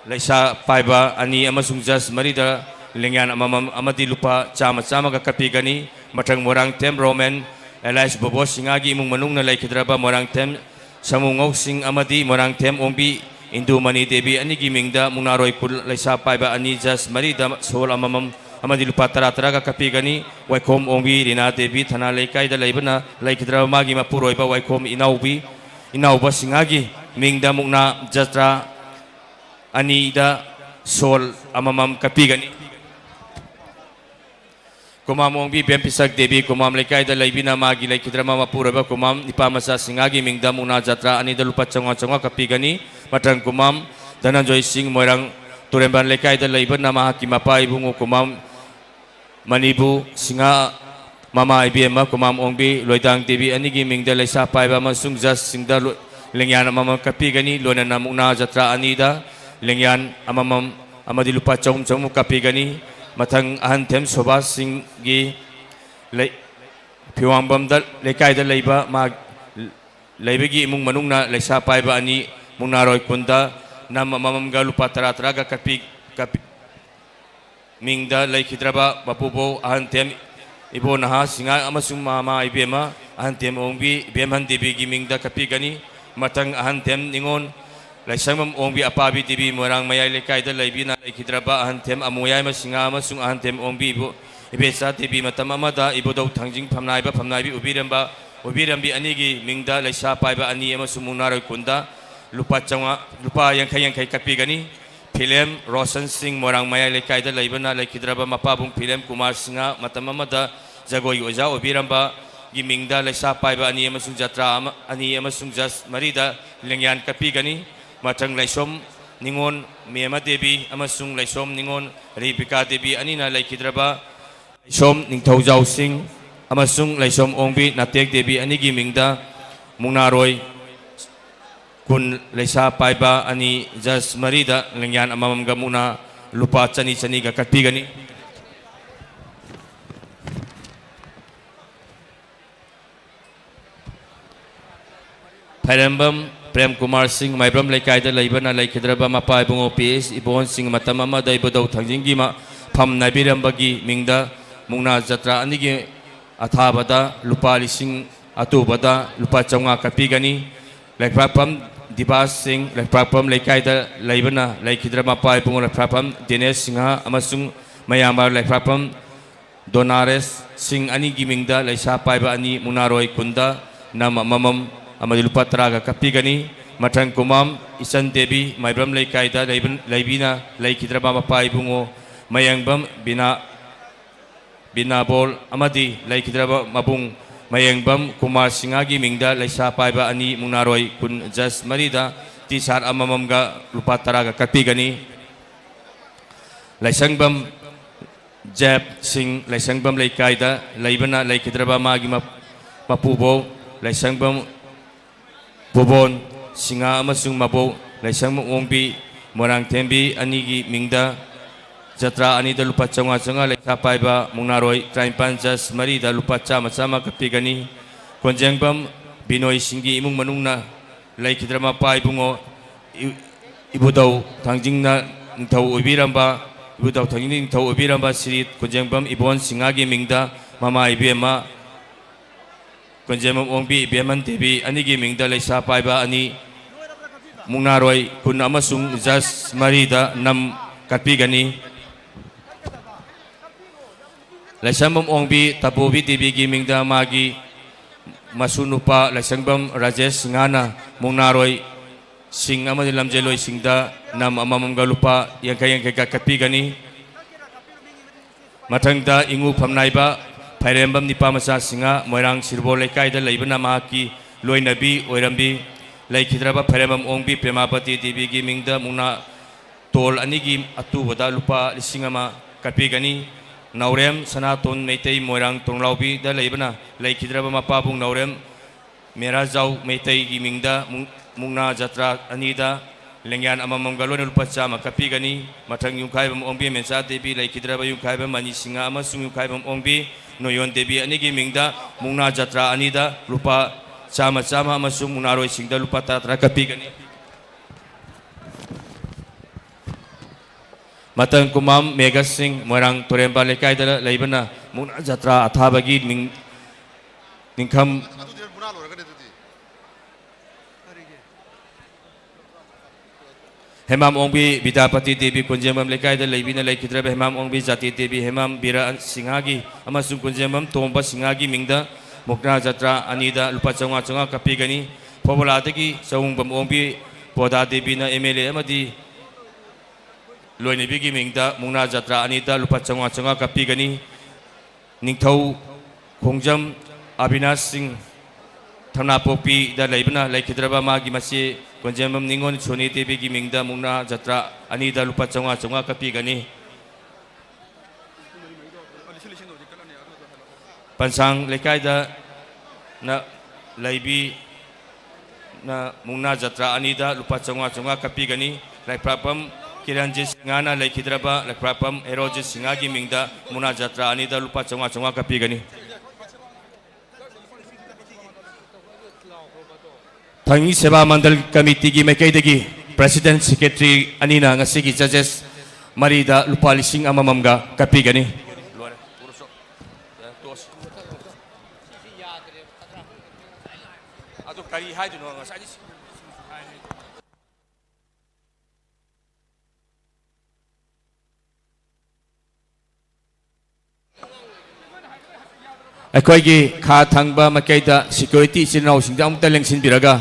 Laisa Paiba Ani Amasung Jas Marida Lengyan Amamam Amadi Lupa Chama Kapigani Matang Morang Tem Roman Elias Bobo Singagi Imung Manung na Laikhidraba Morang Tem Samungok Sing Amadi Morang Tem Ongbi Indu Mani Devi Anigi Mingda Munaroi Kul Laisa Paiba Ani Jas Marida Sol Amamam Amadi Lupa Tara Kapigani Waikom Ongbi Rina Devi Tanalaikai da Laibana Laikhidraba Magi Mapuroiba Waikom Inauba Singagi Mingda Mugna Jatra Ani da Sol Amamam Kapigani kumam ongbi bempisak debi kumam lekai da laibina magi laikidrama mapuraba kumam nipamasa singagi mingda muna jatra ani da lupa chonga kapigani matang kumam Dananjoy Singh moirang turemban lekai da laibana mahaki mapa ibungu kumam manibu singa mama ibema kumam ongbi loidang debi anigi mingda laisa paiba masung jas singda lengyan amam kapigani lona namuna jatra ani da lengyan amam amadi lupa chong kapigani Matang ahantem Sobas Singh gi Piwambam da lekai da leiba mag leibagi imung manung na leisa paiba ani mungaroy kunda na mamam ga lupa tara ga kapi mingda leikidraba bapubo ahantem ibo naha singa amasung mama ibema ahantem ongbi ibemhan debi gi mingda kapi gani matang ahantem ningon Laisang ongbi apabi tibi morang mayay lekai da laibina leikidraba ahantem amuyay masinga amasung ahantem ongbi ibo ibesa tibi matamamada ibo daw tangjing pamnaibi ubirambi anigi mingda laisa paiba ani amasung munaroy kunda lupa yang kay kapigani film Roshan Singh morang mayay lekai da laibina leikidraba mapabung film Kumar Singa matamamada jagoy oja ubiramba gimingda laisa paiba ani amasung jatra ani amasung jas marida lengyan kapigani Matang laisom ningon Mema Devi amasung laisom ningon Ripika Devi anina laikidraba laisom Ningthaujaw Singh amasung laisom ongbi Natek Devi anigi mingda mungnaroy kun laisa paiba ani jas marida lengyan amamam gamuna lupa chani ga katpigani Parambam Prem Kumar Singh Maibram lekai da laibana laikidraba mapa ibungo PS ibon Singh matamama da ibodaw tangjingi ma pham nabirambagi mingda mungna jatra anigi athabada lupa lising atubada lupa chonga kapigani laikpam Dibas Singh laikpam lekai da laibana laikidraba mapa ibungo laikpam Dinesh Singha amasung mayamar laikpam Donares Singh anigi mingda laisa paiba ani munaroy kunda nama mamam amadi lupa teraga kapigani matang kumam Isan Devi Maibram lekai da laibina laikidraba mapa ibungo mayangbam binabol amadi laikidraba mabung mayangbam Kumar Singagi mingda laisa paiba ani munaroy kun jas marida tisar amamam ga lupa teraga kapigani laisangbam Jeb Singh laisangbam lekai da laibana laikidraba magi mapubo laisangbam Bobon Singa amasung mabo laisang ongbi morang tembi anigi mingda jatra ani da lupa chonga laisa paiba mungnaroy traimpan jas marida lupa chama kapigani konjengbam Binoy Singgi imung manungna laikidrama paibungo ibudaw tangjingna ngtaw ubiramba sirit konjengbam ibon Singagi mingda mama ibema Konjemam ongbi beman debi anigi mingda laisa paiba ani mungnaroy kun amasung jas marida nam kapigani laisangbam ongbi tabobi debi gi mingda magi masunupa laisangbam Rajesh ngana mungnaroy Singh amadi lamjeloy singda nam amamam galupa yang kay kapigani matangda ingu pamnaiba Pairembam nipamasa Singa moirang sirbo lekai da laibana mahaki loi nabi oirambi laikidraba pairembam ongbi Premapati Devi gi mingda muna tol anigi atubada lupa lisingama kapigani Naurem Sanaton Meitei moirang tonglaubi da laibana laikidraba mapabung Naurem Merazau Meitei gi mingda mungna jatra anida lengyan amamam galon lupa chama kapigani matang yungkaibam ongbi Mensa Devi laikidraba yungkaibam mani Singa amasung yungkaibam ongbi Noyon Devi anigi mingda mungna jatra anida lupa sama amasung munaroy singda lupa tatra kapigani matang kumam Mega Singh morang turemba lekai da laibana mungna jatra athabagi ningkam Hemam ongbi Bidapati Devi konjemam lekai da laibina laikidraba hemam ongbi Jati Devi hemam Bira Singagi amasung konjemam Tomba Singagi mingda mukna jatra anida lupa chonga kapigani poboladagi saungbam ongbi Poda Devi na MLA amadi loinebigi mingda mungna jatra anida lupa chonga kapigani Ningthou खोंजम Avinash Singh थमना Poppy दा लेबना लेखिद्रबा मागी मसी कोंजेमम निंगोन सोनी देवी की मिंगदा मुंगना जत्रा अनि दा लुपा चंगा चंगा कपी गनी पंसांग लेकाय दा न लाइबी न मुंगना जत्रा अनि दा लुपा चंगा चंगा कपी गनी लाइप्रापम किरणजी सिंगाना लेखिद्रबा लाइप्रापम एरोजी सिंगा की मिंगदा मुंगना जत्रा अनि दा लुपा चंगा चंगा कपी गनी थांगी सेवा मंडल कमिटी की मैकैदगी प्रेसिडेंट सेक्रेटरी अनीना ngasi जजेस मरीदा लुपा लिसिंग अमममगा कपीगनी अखोगी खा थांबा मैकैदा सिक्योरिटी इचिनाव सिंदा अमुता लेंसिन बिरगा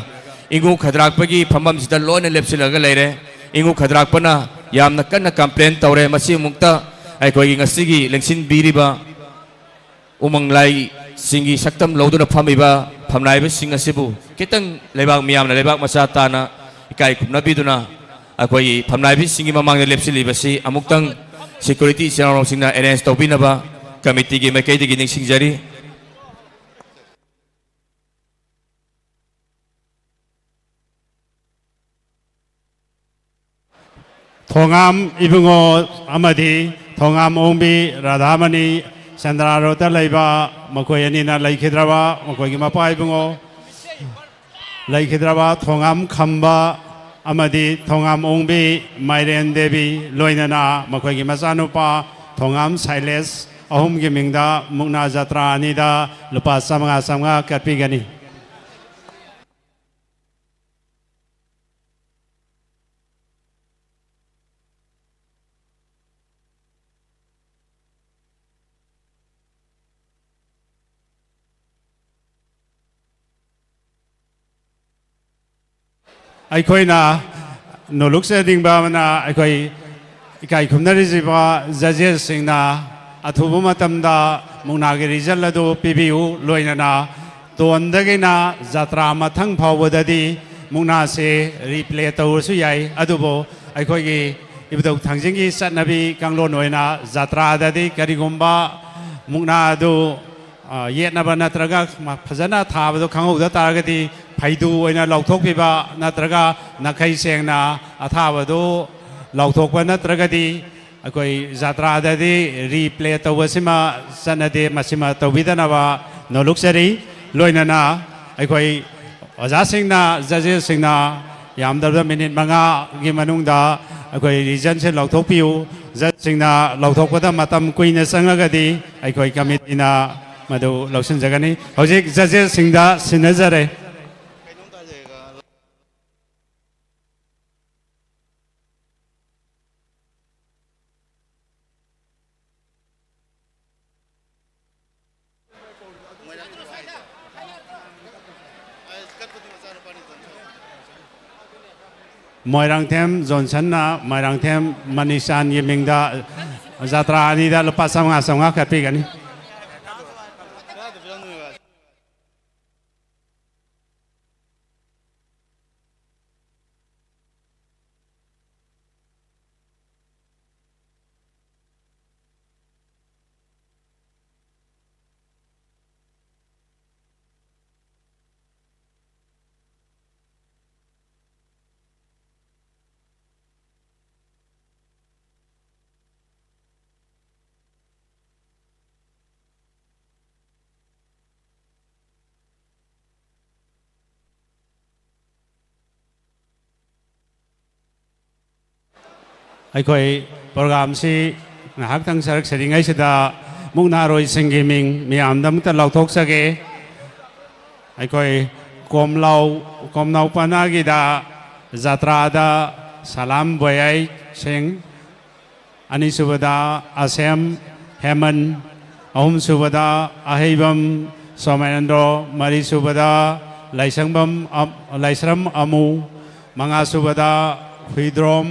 इंगू खदराकपगी फमम सिदा लोन लेप्सिलगा लेरे इंगू खदराकपना यामना कन्ना कंप्लेन तौरे मसी मुक्ता अखोगी ngasi लेंसिन बिरिबा उमंगलाई सिंगी सक्तम लौदुना फमिबा फमनाइबा सिंग असिबु कितंग लेबाक मियामना लेबाक मचा ताना इकाई खुमनाबिदुना अखोगी फमनाइबि सिंगी ममांगना लेप्सिलिबसी अमुक्तंग सिक्योरिटी इचिनाव सिंगना अरेंज तौबिनबा कमिटी की मैकैदगी निंगसिंगजरी थोंगाम इबुंगो अमदी थोंगाम ओंबी राधामणि चंद्रारोता लेबा मकोय अनिना लेखिद्रबा मकोयगी मपा इबुंगो लेखिद्रबा थोंगाम खंबा अमदी थोंगाम ओंबी माइरेन देवी लोइनना मकोयगी मचानुपा थोंगाम साइलेस अहुमगी मिंगदा मुक्ना जत्रा अनिदा लुपा समगा समगा कटपीगनी अखोइना नोलुक से दिंगबामना अखोइ इकाई खुमनरिजिबा जजेस सिंगना अथुबु मतमदा मुंगनागे रिजल्ट अदु पिबिउ लोइनना तोंदगिना जात्रा मथंग फावबददी मुंगना से रिप्ले तौरसु याई अदुबो अखोइगी इबदौ थांजिंगी सतनबी कांगलोन ओइना जात्रा ददी करिगुंबा मुंगना अदु येनबा नत्रगा फजना थाबदो खांगौदा तारगदी फैदू ओइना लौथोकपिबा नत्रगा नखै सेंगना अथाबदो लौथोकपा नत्रगदी अखोई जात्राददी रिप्ले तौबसिमा सनदे मसिमा तौबिदनबा नोलुक्सरी लोइनना अखोई ओजासिंगना जजेसिंगना यामदबदा मिनिट मंगा गी मनुंगदा अखोई रीजन से लौथोकपियु जजसिंगना लौथोकपदा मतम कुइना संगगदी अखोई कमिटीना मदु लौसिनजगनी हौजिक जजेसिंगदा सिनजरे मोइरांथेम जॉनसन मोइरांथेम मनीषान यमिंगदा जात्रा अनिदा लुपा समगा समगा कटपीगनी अखोई प्रोग्राम से नाहक सरक सरिंगैसिदा मुक्नारोई सिंगी मिंग मियामदमता लौथोकसगे अखोई कोमलाव पनागिदा जात्रादा सलाम बोयाई सिंह अनिसुबदा असेम हेमन अहुम सुबदा अहेबम सोमेंद्र मरी सुबदा लाइसरम अमु मंगा सुबदा हुइद्रोम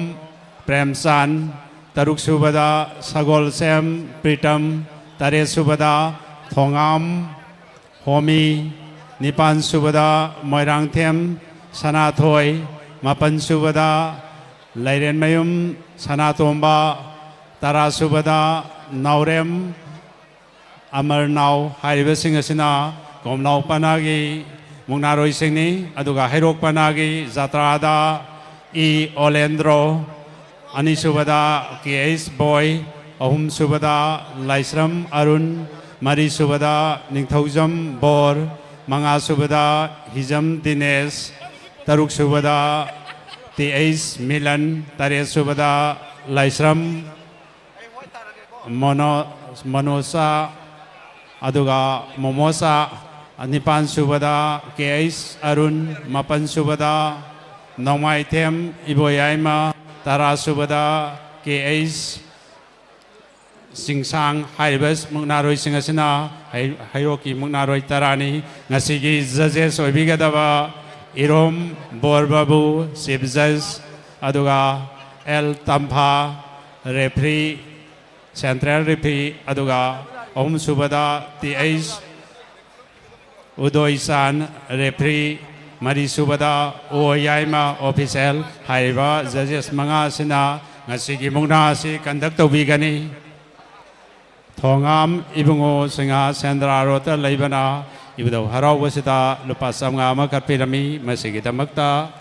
प्रेमचांद तरुक सुबदा Sagol same Pritam Tare Subada Thongam Homi Nipan Subada Moirang Them Sanathoi Mapan Subada Lairen Mayum Sanatomba Tara Subada Naurem Amar Nau Hariba Singasina Gomnau Panagi Mungnaroi Singni Aduga Herok Panagi Zatrada E Olendro Ani Subada KS Boy Ahum Subada Laisram Arun Mari Subada Ningthaujam Bor Manga Subada Hijam Dines Taruk Subada TS Milan Tare Subada Laisram Monosa Aduga Momosa Nipan Subada KS Arun Mapan Subada Nomai Them Iboyaima Tara Subada KS Singsang Haibas Munaroi Singasina Hairoki Munaroi Tarani Nasigi Zazes Obigadava Irom Borbabu Sibzas Aduga El Tampa Repri Central Repri Aduga Om Subada TH Udoisan Repri Mari Subada Oyaima Official Haiba Zazes Manga Sina Nasigi Mugna Si Conduct Bigani Thongam Ibungo Singa Sandra Rota Laibana Ibudo Harau Wasita Lupasanga Makapirami Masigita Makta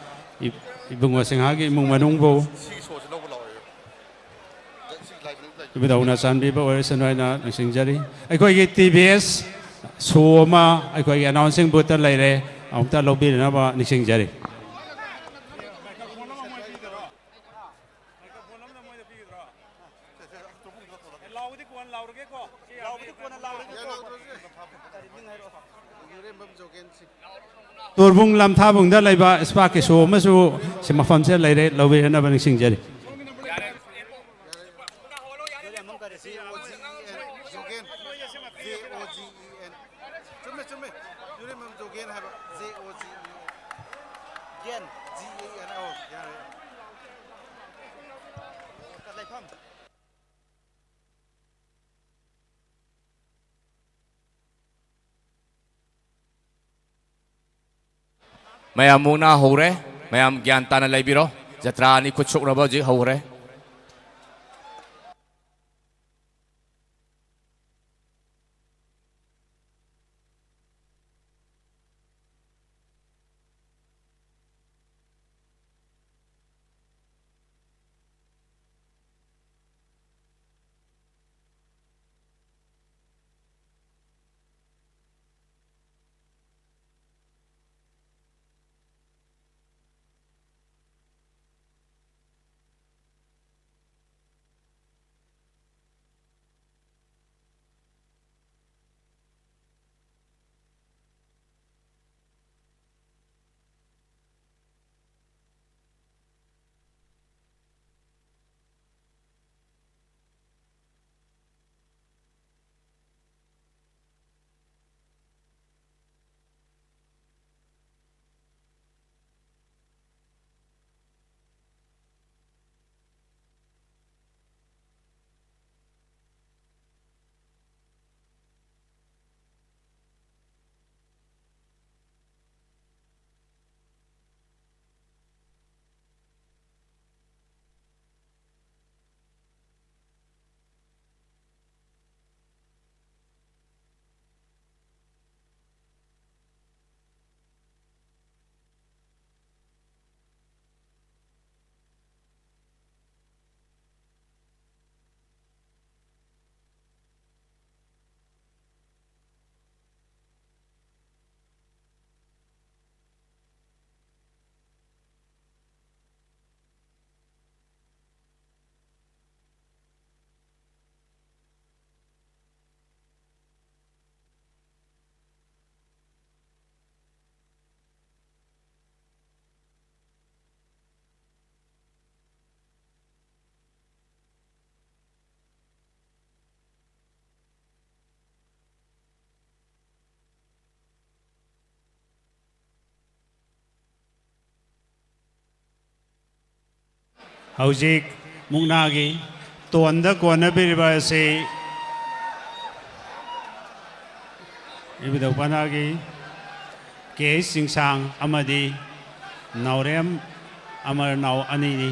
Ibungo Singagi Mumanungbo Ibudo Nasan Biba or Sanwana Singjari. I could get TBS Soma, I could announcing Butter Lere, Amta Lobby Nava Nishingjari. Turbung Lam Tabung da Laiba Spark so Masu Simafan said Lady Lobby and Nava Nishingjari. Mayam muna hore, mayam gyantana laibiro, jatra ni kuchuk rabaji hore. Hauzik Mugnagi Tuanda Kona Biribasi इबदौ पनागी के सिंसांग अमदी नौरेम अमर नाव अनीनी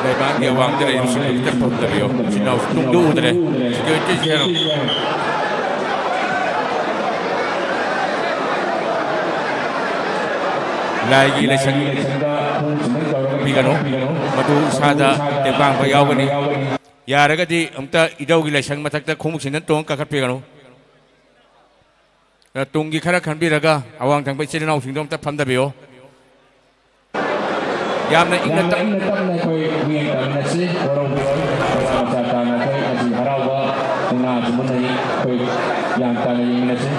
Leibang dia wang dia yang sudah kita potong dia. Sinau tunggu dia. Security zero. Lagi lesang bigano. Matu sada Leibang bayau ni. Ya raga di umta idau gila lesang matak tak kumuk sinan tuang kakak bigano. Tunggi kara kan biraga awang tang bai sinau singdom tak pam dah bio. Yamna ingat tak koi wing kan nasi orang orang orang cakap nak koi aji harawa tuna sebenarnya koi yang kan yang nasi.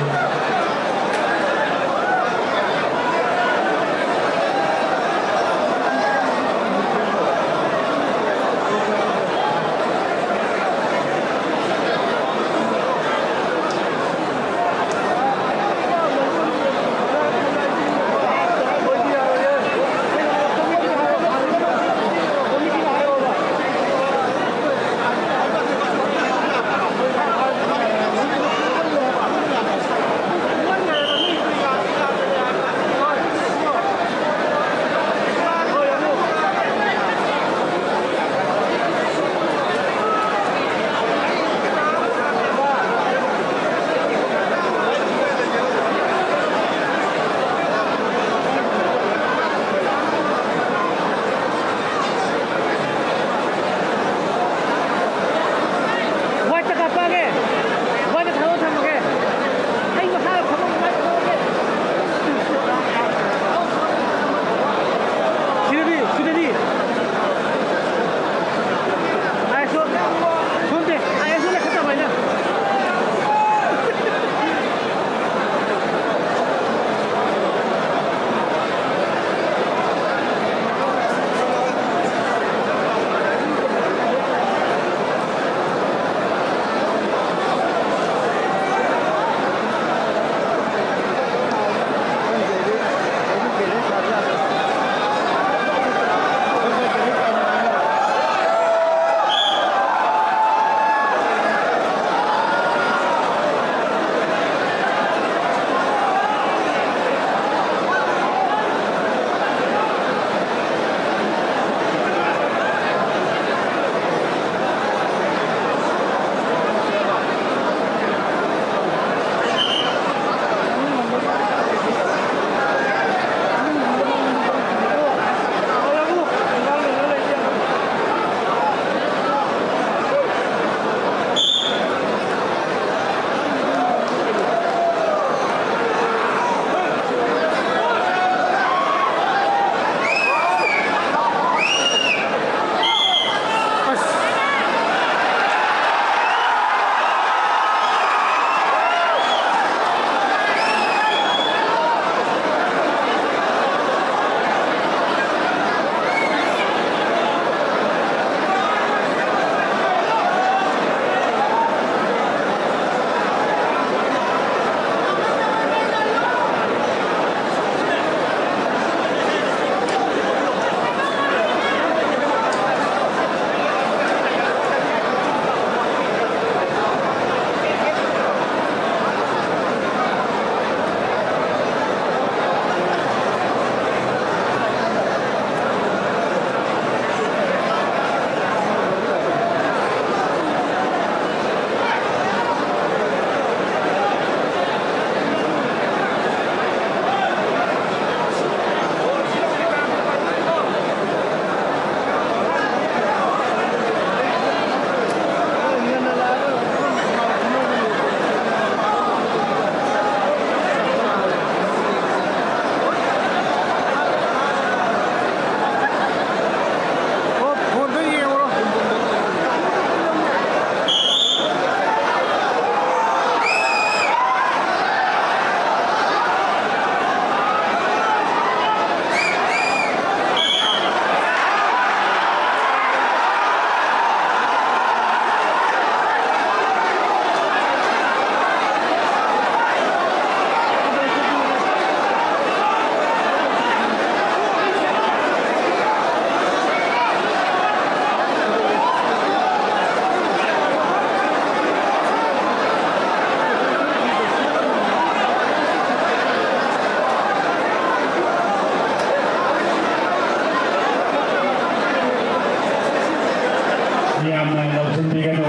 ꯌꯥꯝꯅ ꯂꯧꯁꯤꯟꯕꯤꯒꯅꯨ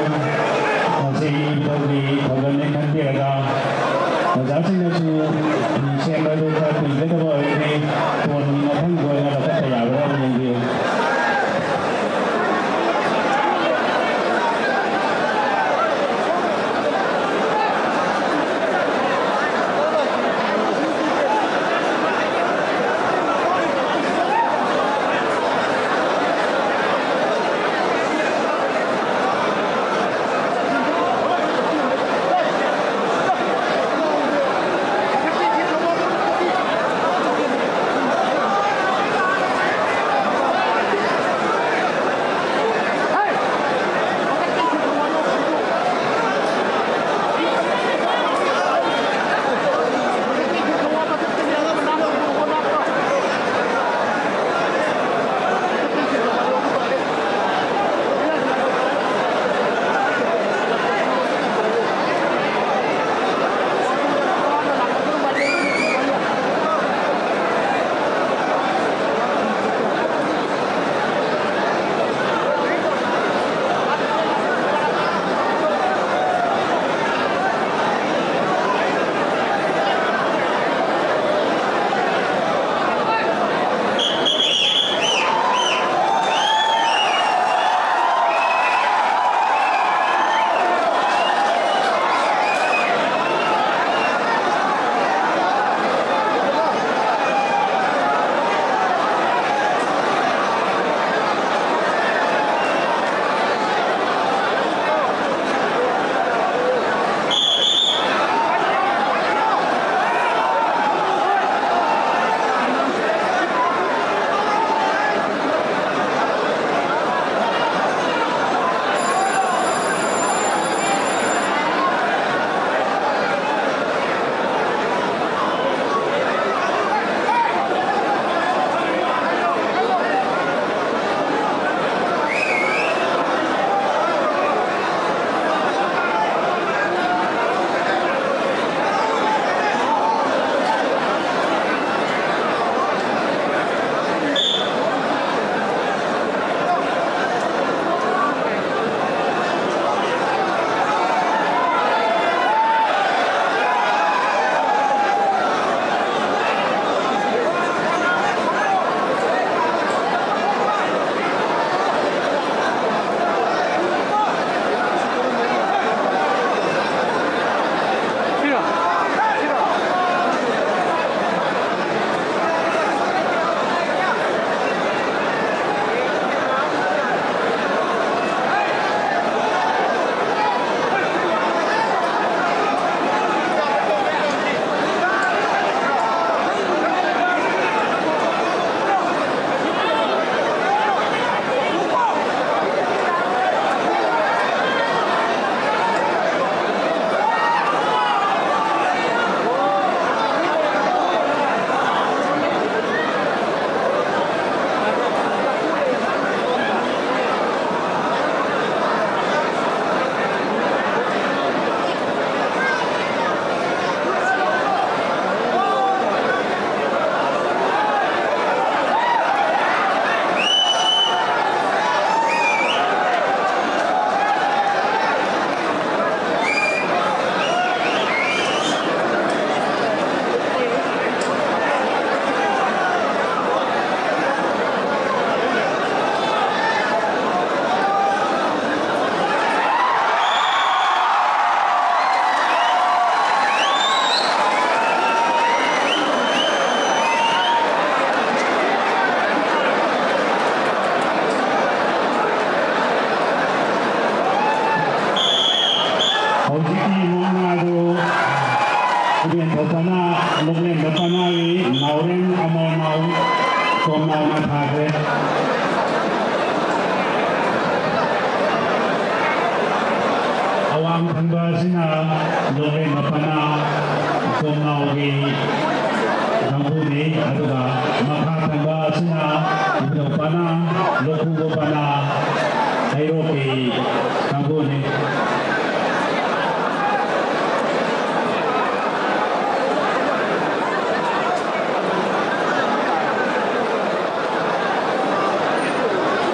ꯃꯁꯤ ꯏꯕꯨꯙꯧꯒꯤ ꯊꯧꯔꯝꯅꯤ ꯈꯟꯕꯤꯔꯒ ꯑꯣꯖꯥꯁꯤꯡꯅꯁꯨ ꯁꯦꯝꯕꯗꯨ ꯈꯔ ꯀꯨꯏꯒꯗꯕ ꯑꯣꯏꯔꯗꯤ ꯐꯣꯟꯒꯤ ꯃꯊꯪꯒꯤ ꯑꯣꯏꯅ ꯂꯧꯈꯠꯄ ꯌꯥꯕ꯭ꯔꯥ ꯌꯦꯡꯕꯤꯌꯨ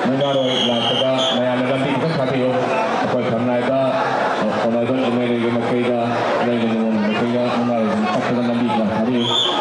Mengaroi la taba mayana lambi ka थाबियो अखोई खमनाइबा ओनाइबा एमएलए मकैदा लेनो मकैदा उनार तकदा नबी का थाबियो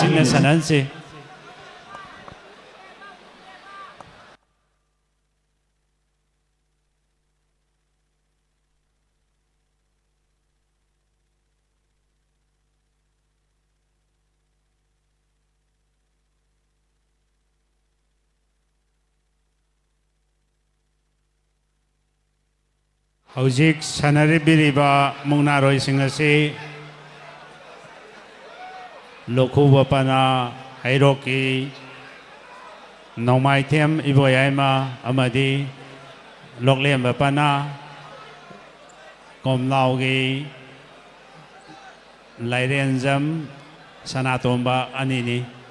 Sing sanansi. Hojik sanari biriba mungnaroi singasi Lokhu Bapana Hairoki Nomaitem Iboyama Amadi Lokliam Bapana Komlaugi Lairenzam Sanatomba Anini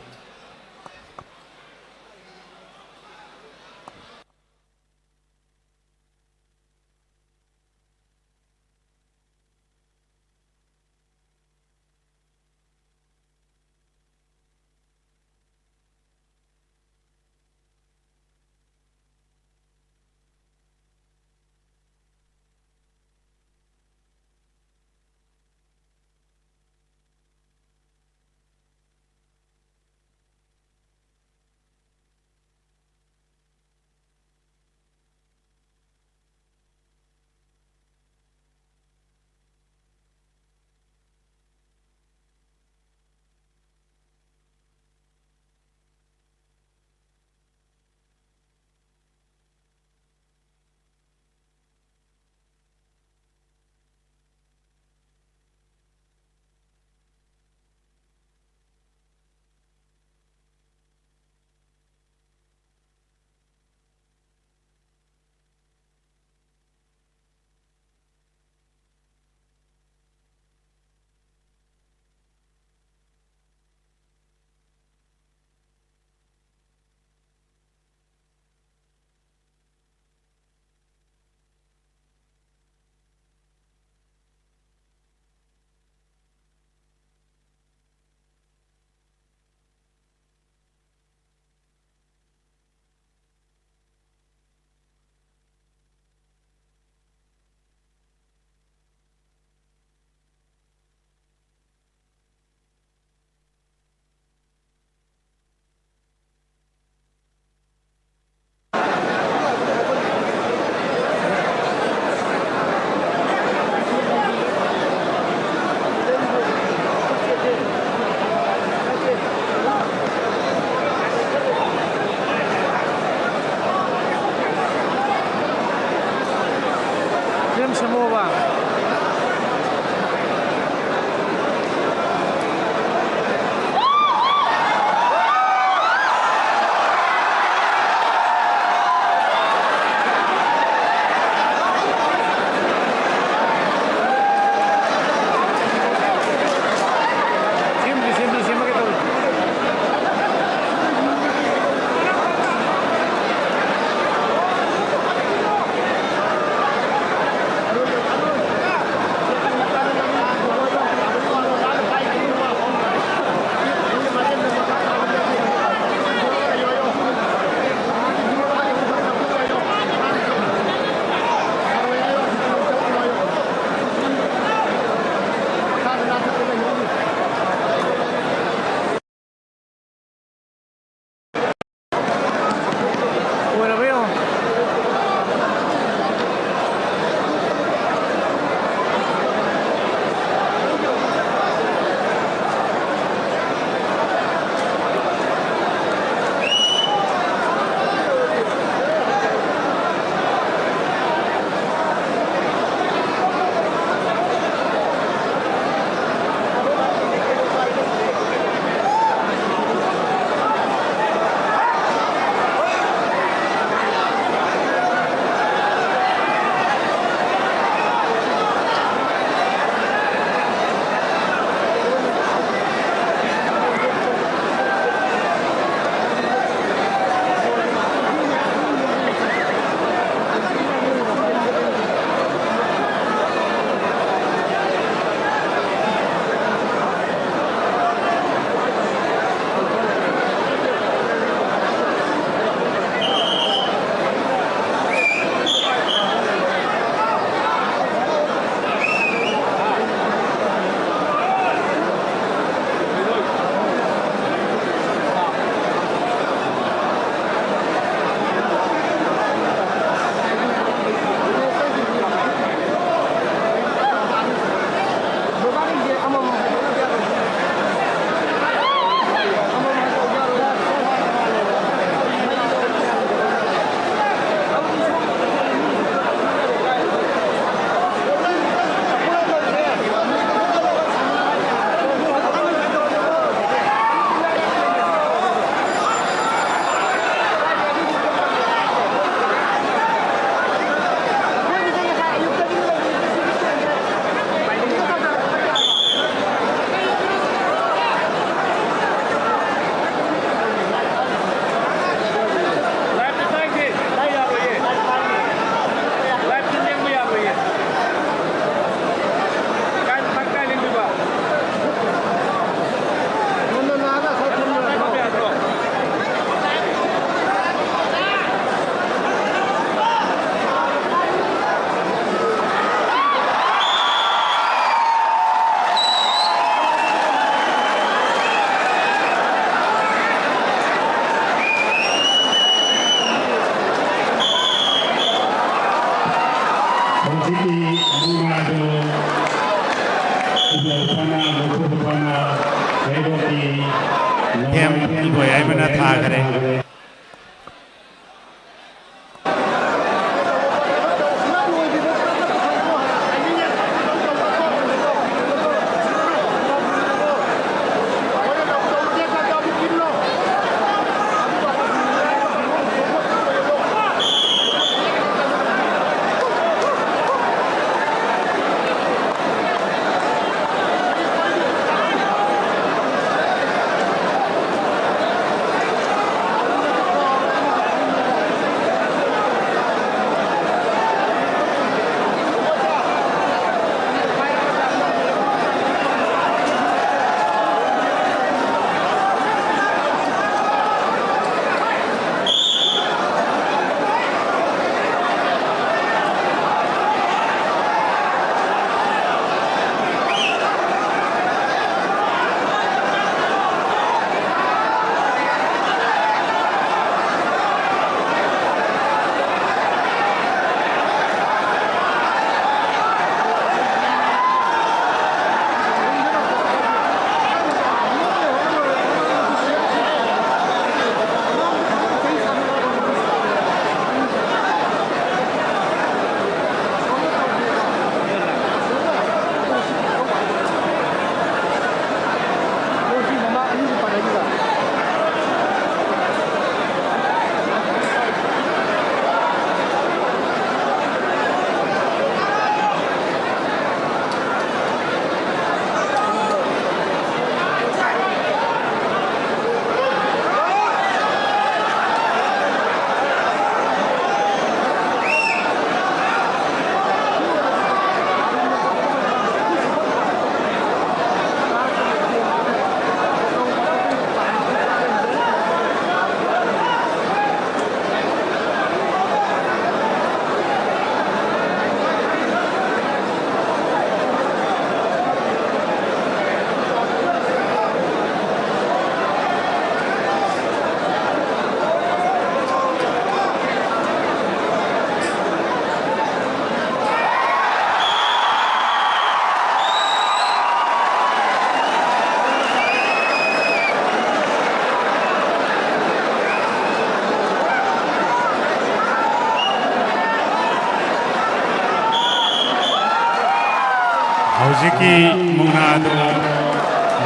Hojiki mungnado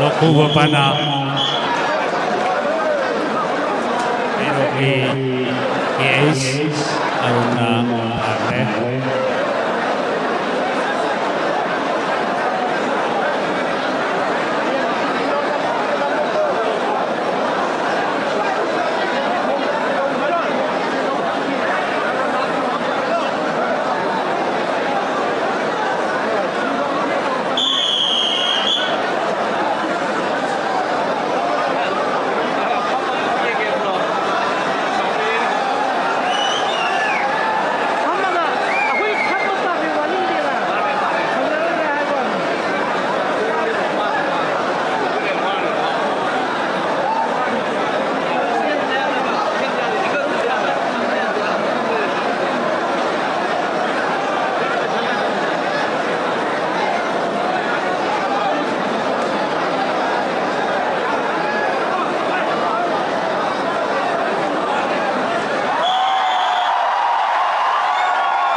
lokuwa pana Eroki Kies Aruna Ate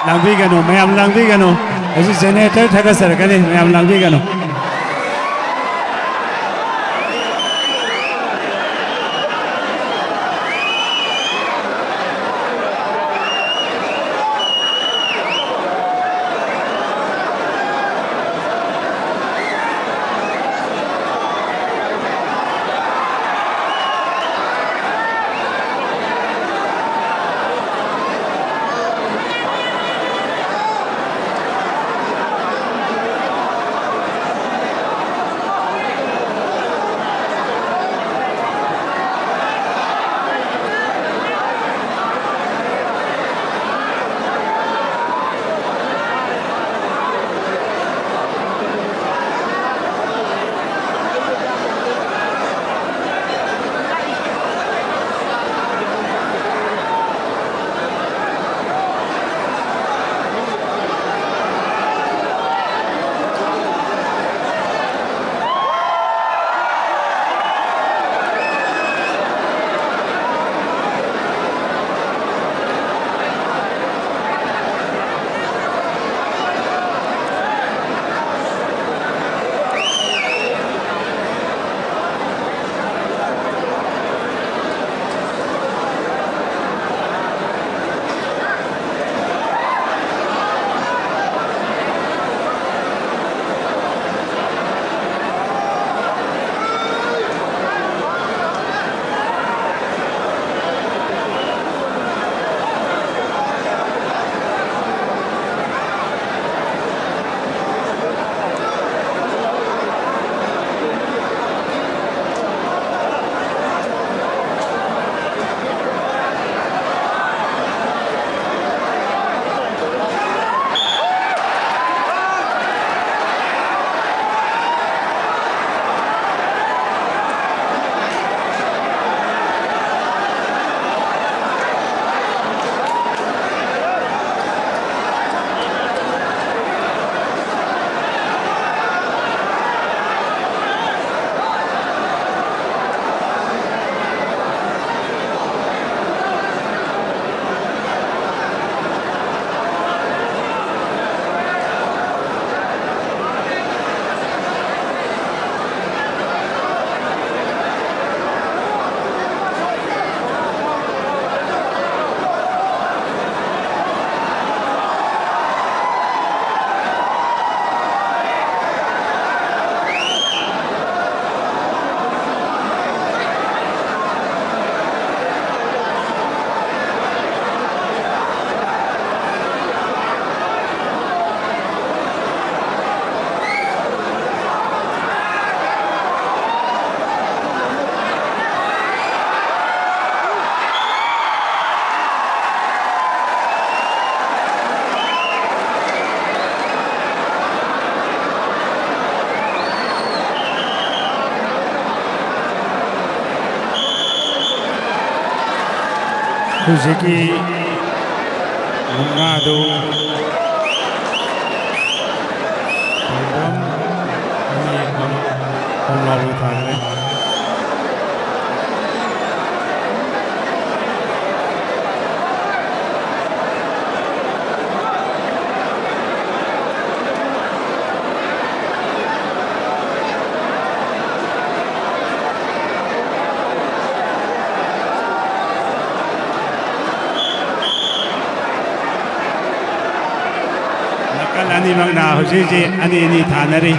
Langbigano, mayam langbigano. Asi generator thagasar kani mayam langbigano. ꯍꯧꯖꯤꯛꯀꯤ ꯃꯨꯛꯅꯥꯗꯨ ꯊꯧꯐꯝ ꯑꯅꯤ ꯈꯣꯡꯂꯥꯎꯕꯤ ꯊꯥꯈ꯭ꯔꯦ ꯅꯥꯀꯜ ꯑꯅꯤꯃꯛꯅ ꯍꯧꯖꯤꯛ ꯑꯅꯤ ꯑꯅꯤ ꯊꯥꯅꯔꯤ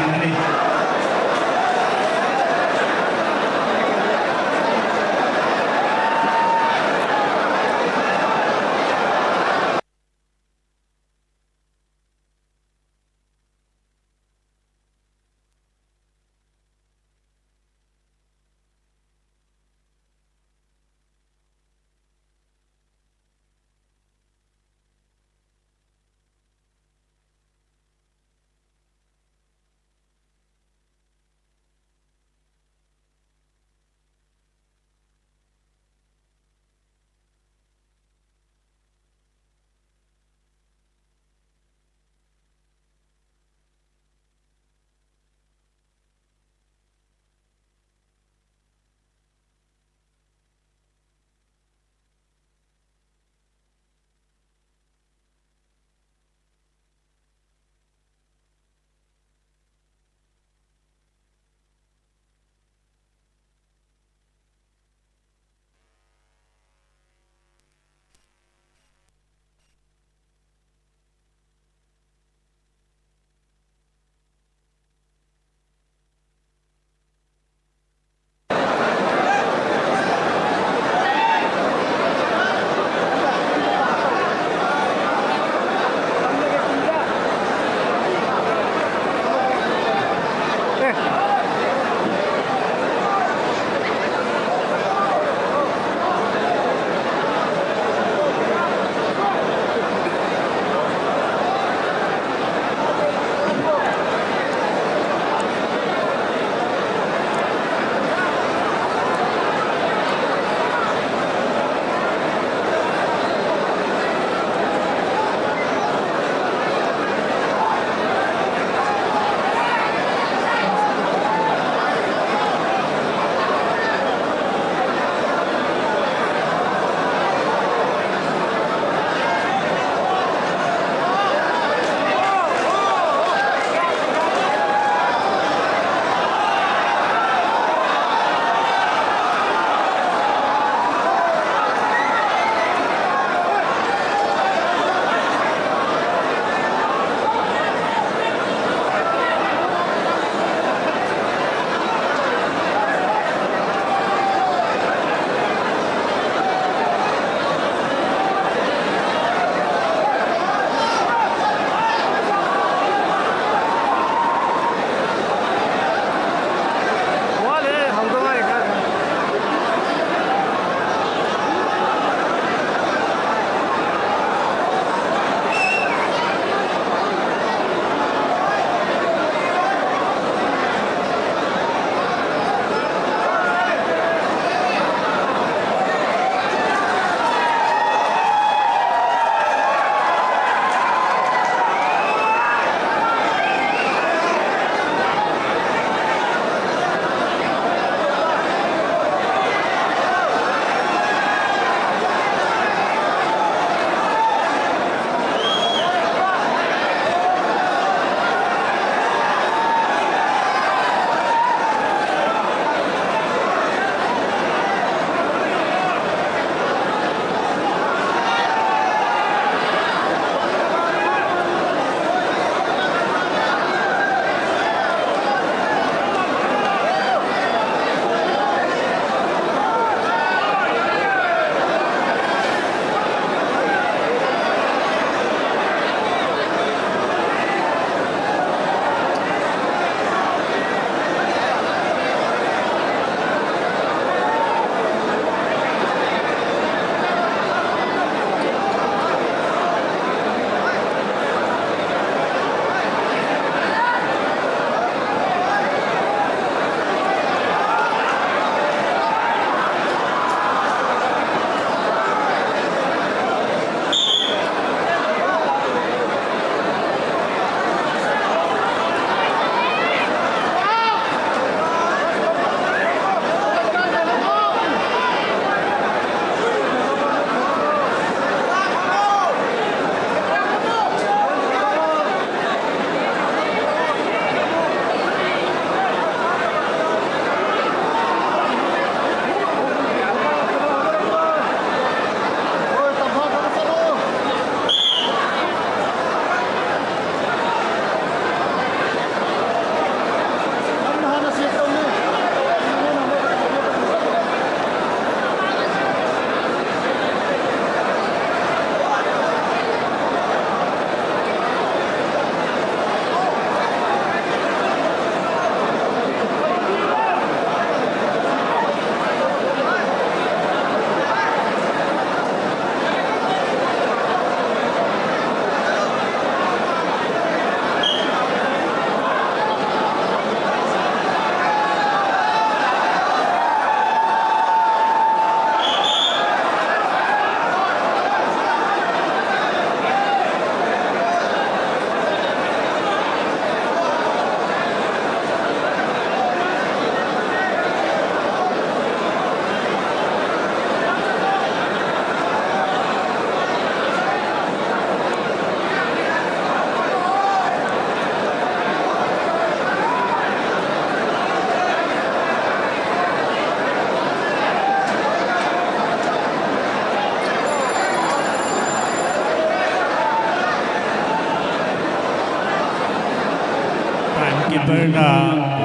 keeper ना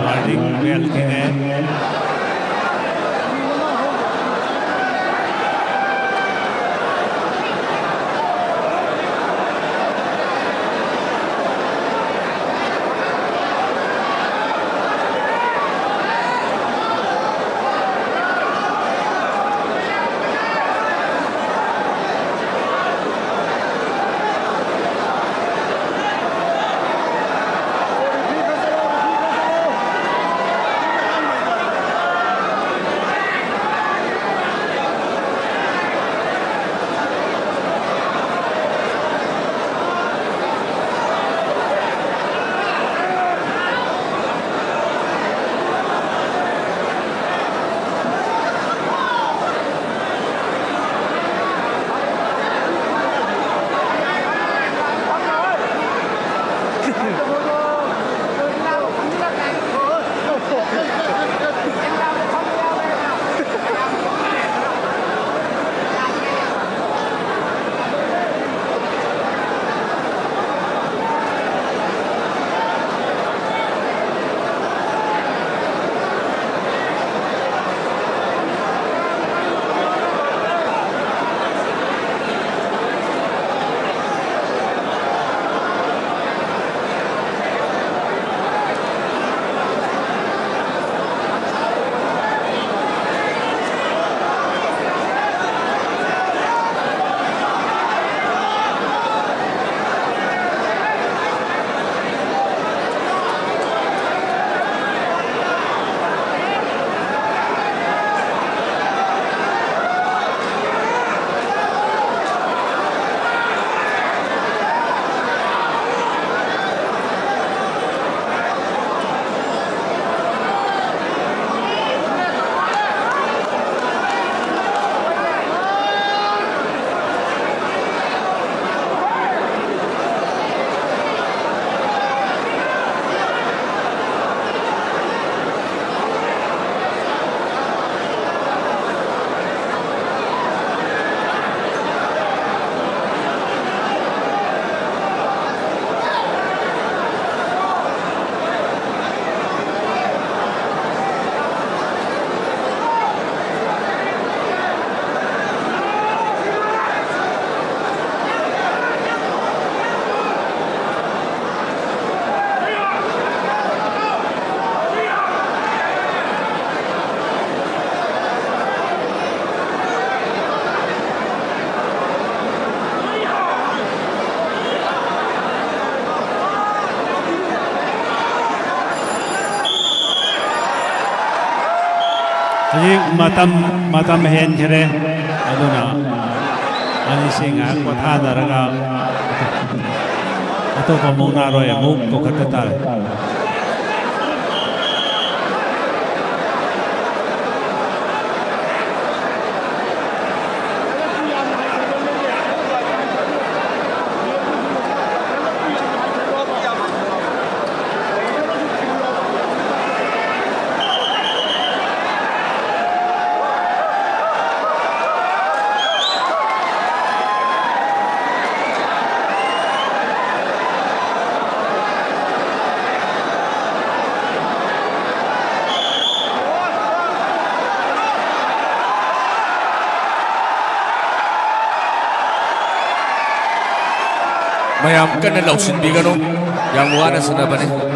warning bell थी Jadi matam hen kere aduna ani singa kotha daraga atau pemuna roy muk ko katatar mayam kan na lausin bigano yang wana sana bane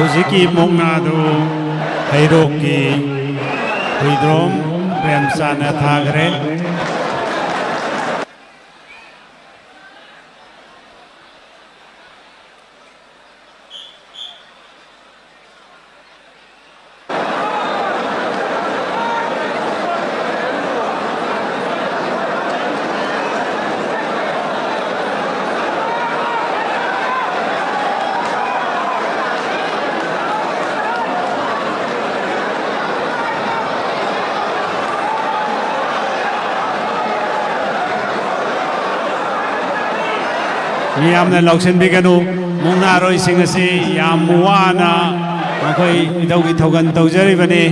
हौजिकी मोंगनादु हैरोकी हुइद्रोम प्रेमसाना थागरे मियामने लौसन बिगनु मुंगनारोई सिंह असी याम वाना मखोई इदौगी थौगन तौजरिबने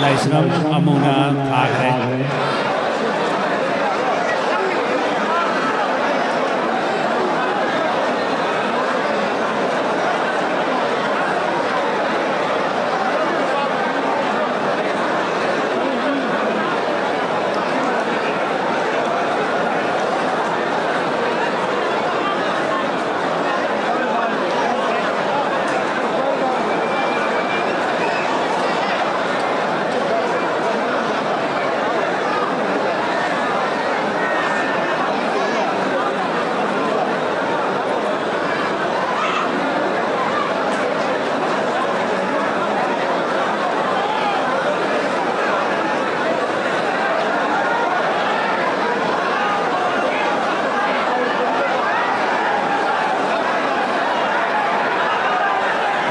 लाइसनम अमुना थागरे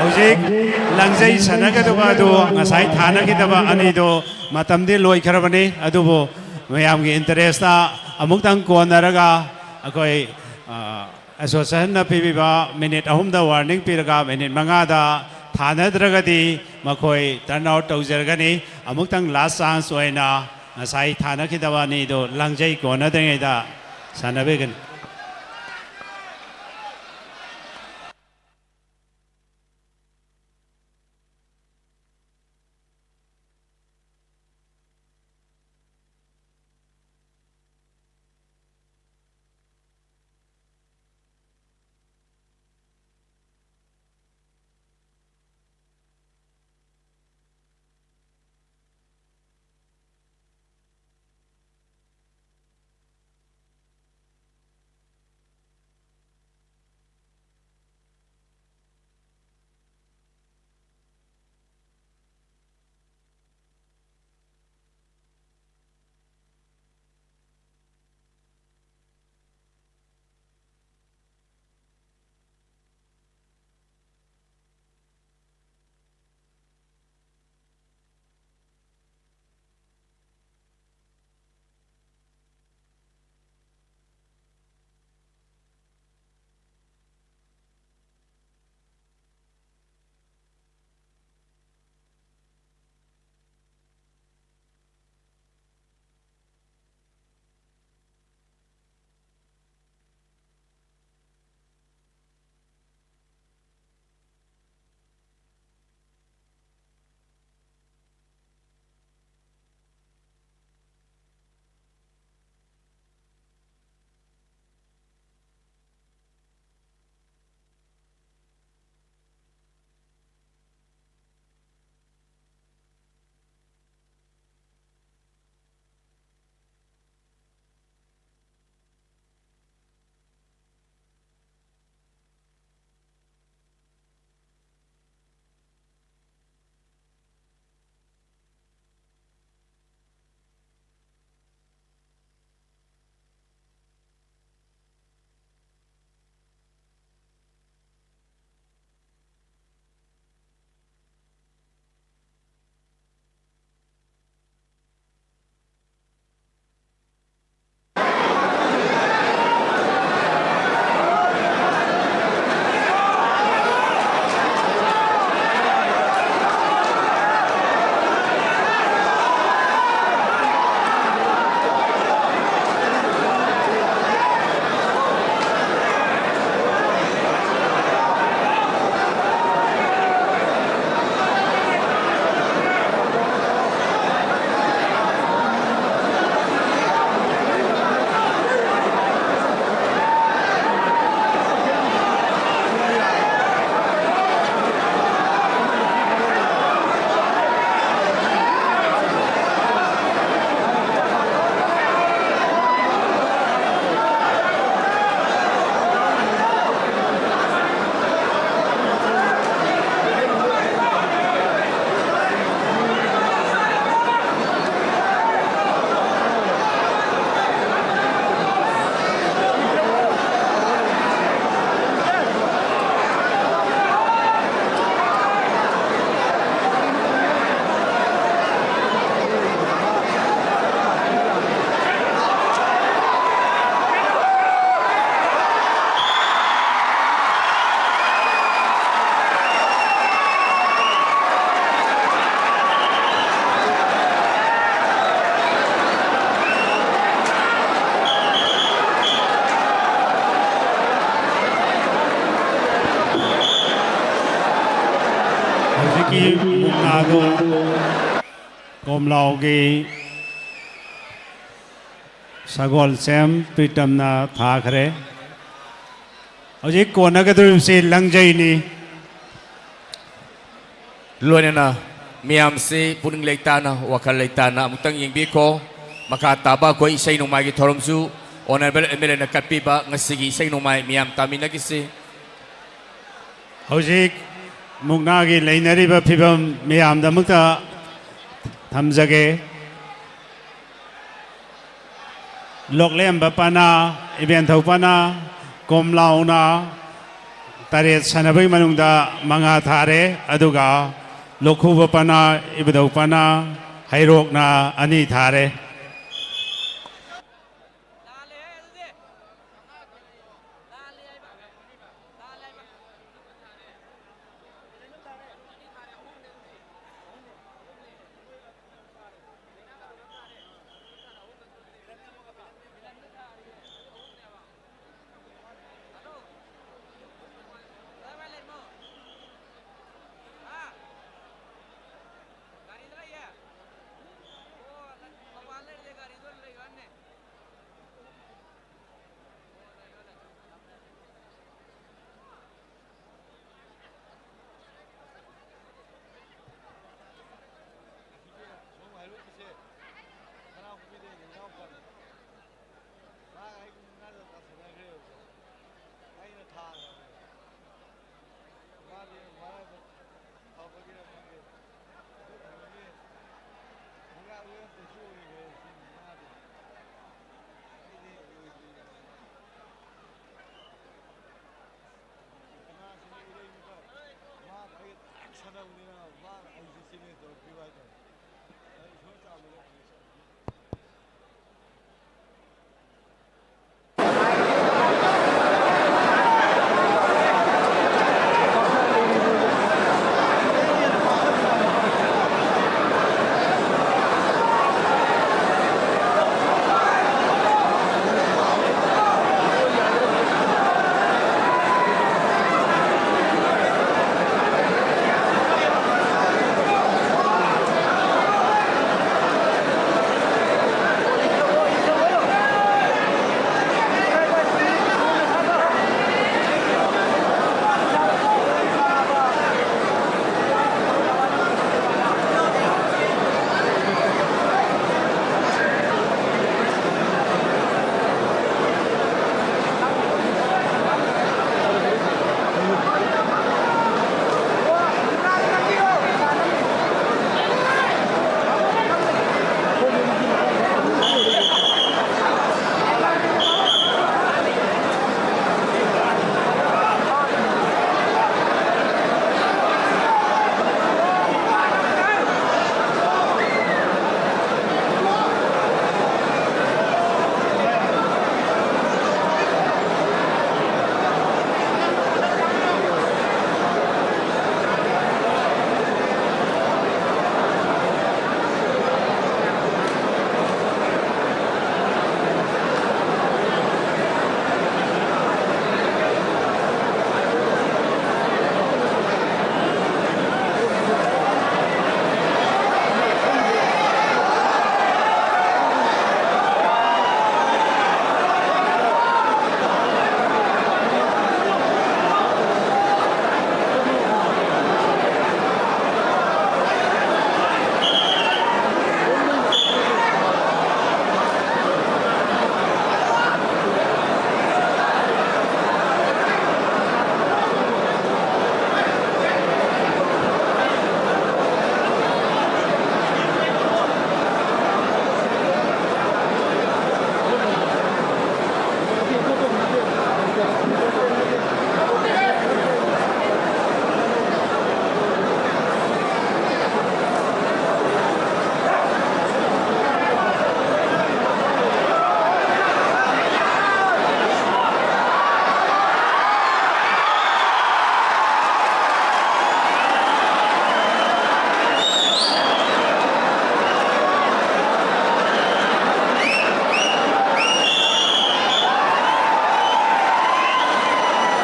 हौजिक लंगजै सनगदबा दो ngasai thanagidaba ani do matamdi loi kharabani adubo mayamgi interesta amuktang konaraga akoi association na pibiba minute ahumda warning piraga minute mangada thanadragadi makoi turn out tawjargani amuktang last chance oina ngasai thanagidaba ani do langjai konadengeda sanabegan की मुनादो कोमलाओगी Sagol same प्रीतमना थाखरे हजिक कोनगदुसे लंगजैनी लोनेना मियाम से पुनिंग लेताना वखल लेताना अमुतंग यिंगबिको मखा ताबा कोई इसै नोमाई की थोरमसु honourable MLA ना कटपीबा ngasiगी इसै नोमाई मियाम तामिनगिसे हजिक मुनागी लेनरिबा फिबम मियामदमुक्ता थमजगे लोकलेम्बा पाना event थौपाना कोमलाउना तारेत सनबई मनुंगदा मंगा थारे अदुगा लोखुबा पाना इबदौपाना हैरोकना अनि थारे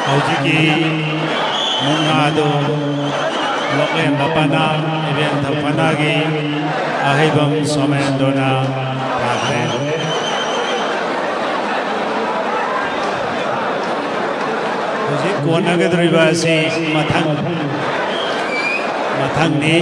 हौजिकी मुनादो Loklem Bapana Ibn Taupanagi Ahibam Somendona Padre Hujik Kuanagadribasi Matang ni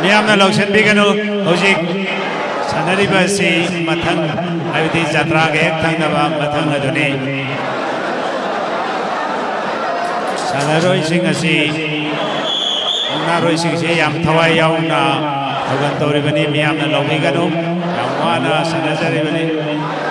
Miamna Lokshan Bigano, Hojik, Sanari Basi, Matang, Aviti Jatra, Tangava, Matang Aduni, Sanaroi Singasi, Naroi Singsi, Yam Tawai Yauna, Togantori Bani, Miamna Lomigano, Yamwana, Sanazari Bani.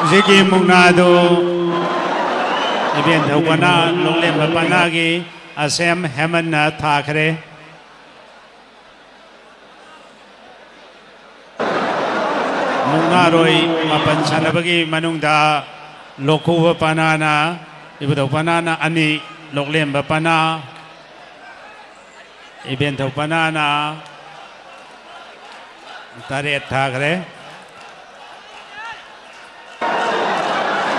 Ziki Munado Ibn Taupanagi Loklem Bapanagi Asem Hemana Thakre Mungaroi Mapan Sanabagi Manungda Loku Bapanana Ibn Taupanana Ani Loklem Bapana Ibn Taupanana Taret Thakre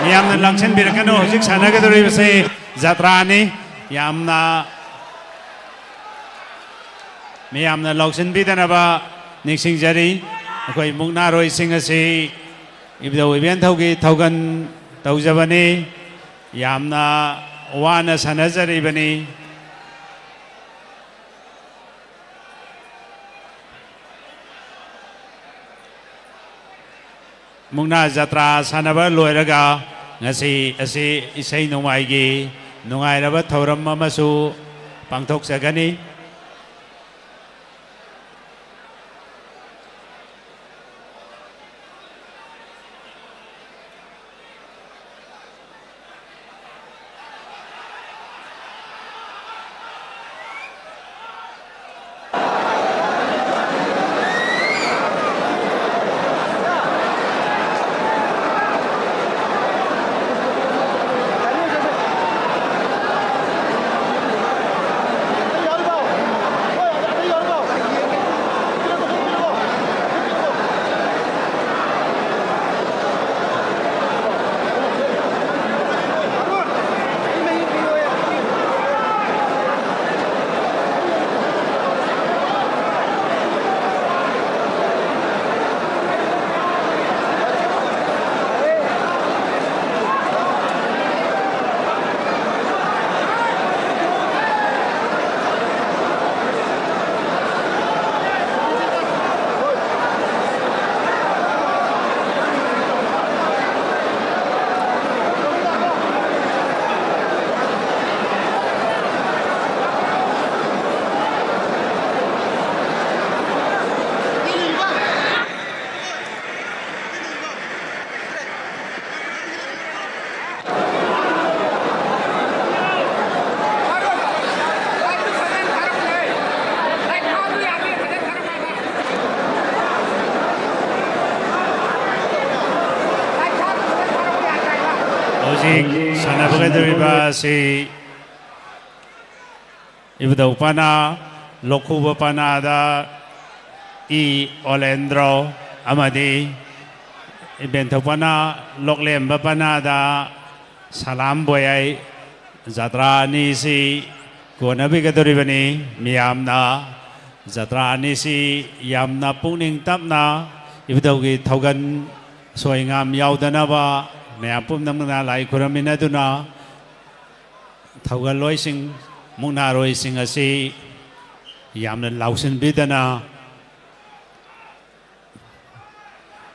Yamna Langshan Birakano, Hojik Sanagadori say Zatrani, Yamna Miamna Langshan Bidanaba, Nixing Jari, Akoi Munaro Singasi, if the event Togan Tauzavani, Yamna Wana Sanazari Bani. Mungna Jatra Sanaba Loiraga Nasi Asi Isai Numaigi Nungairaba Thoram Mamasu Pangtok Sagani Hojik Sanabagadriba si Ibn Taupana Lokuba Panada E. Orlando Amadi Bentopana Loklem Bapanada Salam Boyai Zatra Nisi Kuanabigatoribani Miamna Zatra Nisi Yamna Puning Tapna Ibdogi Togan Soingam Yaudanaba Meapum Namana Lai Kuraminaduna Toga Loising Muna Roising Asi Yamna Lausin Bidana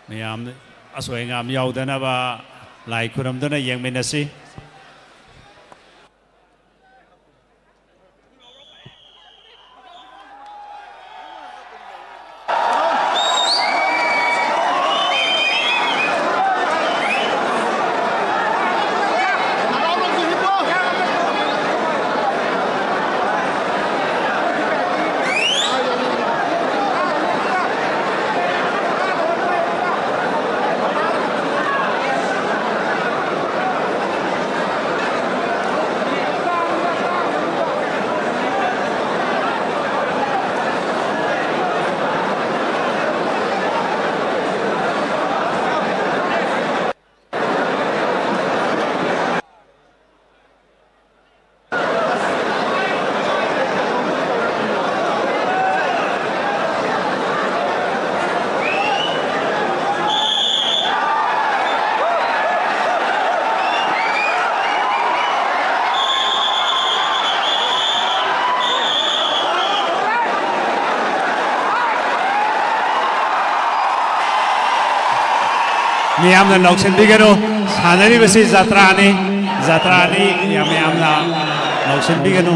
Miam Aswingam Yaudanaba Lai Kuramduna Yang Minasi Miamna Loksen Bigano, Sanari Basi Zatrani, Yamiamna Loksen Bigano.